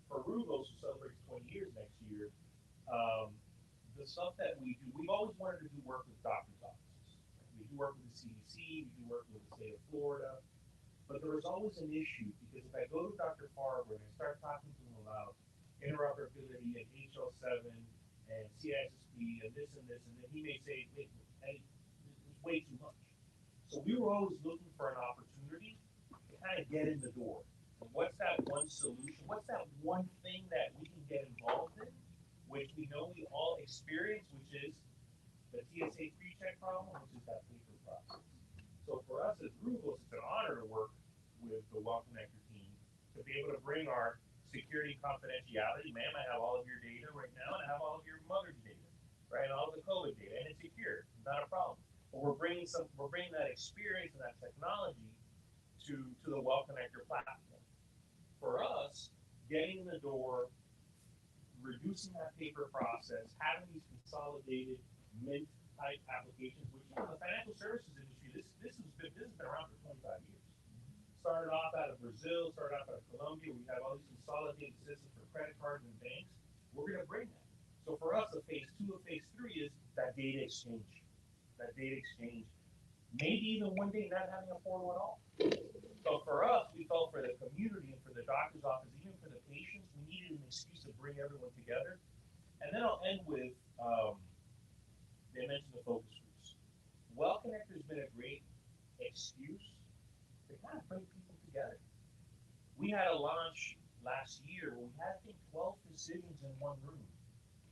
For Rugos, who celebrates 20 years next year, the stuff that we do, we've always wanted to do work with doctors' offices. We do work with the CDC, we do work with the state of Florida, but there was always an issue, because if I go to Dr. Farber and I start talking to him about interoperability and HL7 and CISSP and this, and then he may say, hey, it's way too much. So we were always looking for an opportunity to kind of get in the door. And what's that one solution? What's that one thing that we can get involved in, which we know we all experience, which is the TSA pre-check problem, which is that paper process. So for us as Rugos, it's an honor to work with the Well Connector team to be able to bring our security confidentiality. Ma'am, I have all of your data right now, and I have all of your mother's data, right, and all of the COVID data, and it's secure, not a problem. But we're bringing that experience and that technology to the Well Connector platform. For us, getting in the door, reducing that paper process, having these consolidated Mint type applications, which in the financial services industry, this has been around for 25 years. Started off out of Brazil, started off out of Colombia. We have all these consolidated systems for credit cards and banks. We're going to bring that. So for us, the phase 2 of phase 3 is that data exchange. Maybe even one day not having a portal at all. So for us, we felt for the community and for the doctor's office, even for the patients, we needed an excuse to bring everyone together. And then I'll end with, they mentioned the focus groups. Well Connector has been a great excuse to kind of bring people together. We had a launch last year where we had, I think, 12 physicians in one room.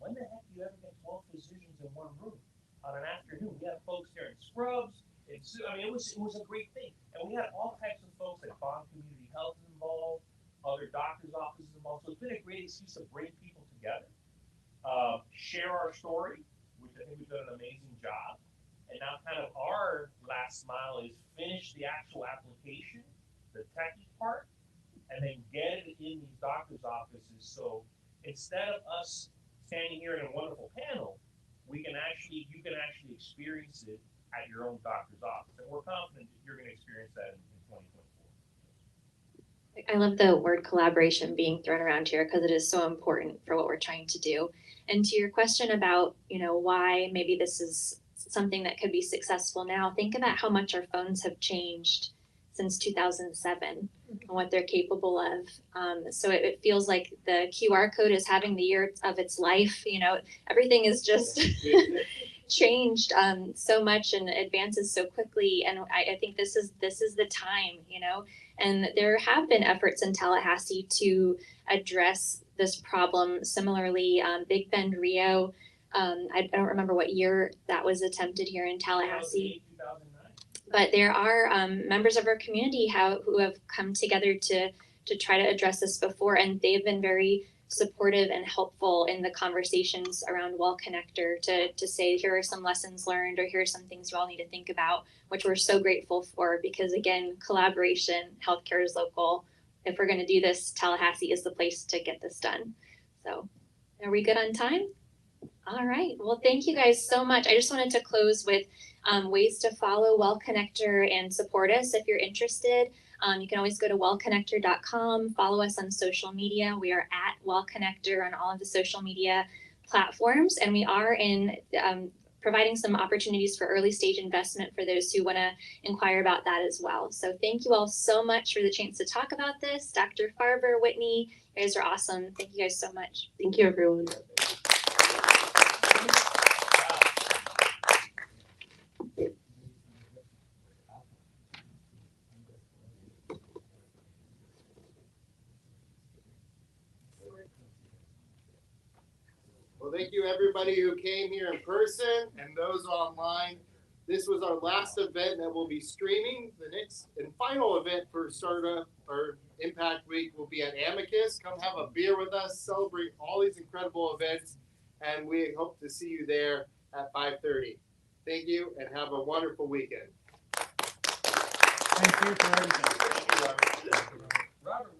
When the heck do you ever get 12 physicians in one room? On an afternoon, we had folks there in scrubs. It was a great thing, and we had all types of folks at Bond Community Health involved, other doctors' offices involved. So it's been a great excuse to bring people together, share our story, which I think we've done an amazing job. And now, kind of our last mile is finish the actual application, the techie part, and then get it in these doctors' offices. So instead of us standing here in a wonderful panel, you can actually experience it at your own doctor's office. And we're confident that you're going to experience that in 2024. I love the word collaboration being thrown around here because it is so important for what we're trying to do. And to your question about, why maybe this is something that could be successful now, think about how much our phones have changed since 2007 and what they're capable of. So it feels like the QR code is having the year of its life. Everything is just changed so much and advances so quickly. And I think this is the time, and there have been efforts in Tallahassee to address this problem. Similarly, Big Bend Rio, I don't remember what year that was attempted here in Tallahassee. 2009. But there are members of our community who have come together to try to address this before, and they've been very supportive and helpful in the conversations around Well Connector to say, here are some lessons learned, or here are some things you all need to think about, which we're so grateful for, because again, collaboration, healthcare is local. If we're going to do this, Tallahassee is the place to get this done. So are we good on time? All right. Well, thank you guys so much. I just wanted to close with ways to follow Well Connector and support us if you're interested. You can always go to wellconnector.com, follow us on social media. We are at Well Connector on all of the social media platforms, and we are in providing some opportunities for early stage investment for those who want to inquire about that as well. So thank you all so much for the chance to talk about this. Dr. Farber, Whitney, you guys are awesome. Thank you guys so much. Thank you, everyone. Well, thank you everybody who came here in person and those online. This was our last event that we'll be streaming. The next and final event for Startup or Impact Week will be at Amicus. Come have a beer with us, celebrate all these incredible events, and we hope to see you there at 5:30. Thank you and have a wonderful weekend. Thank you for everything. Thank you, Robert. Robert,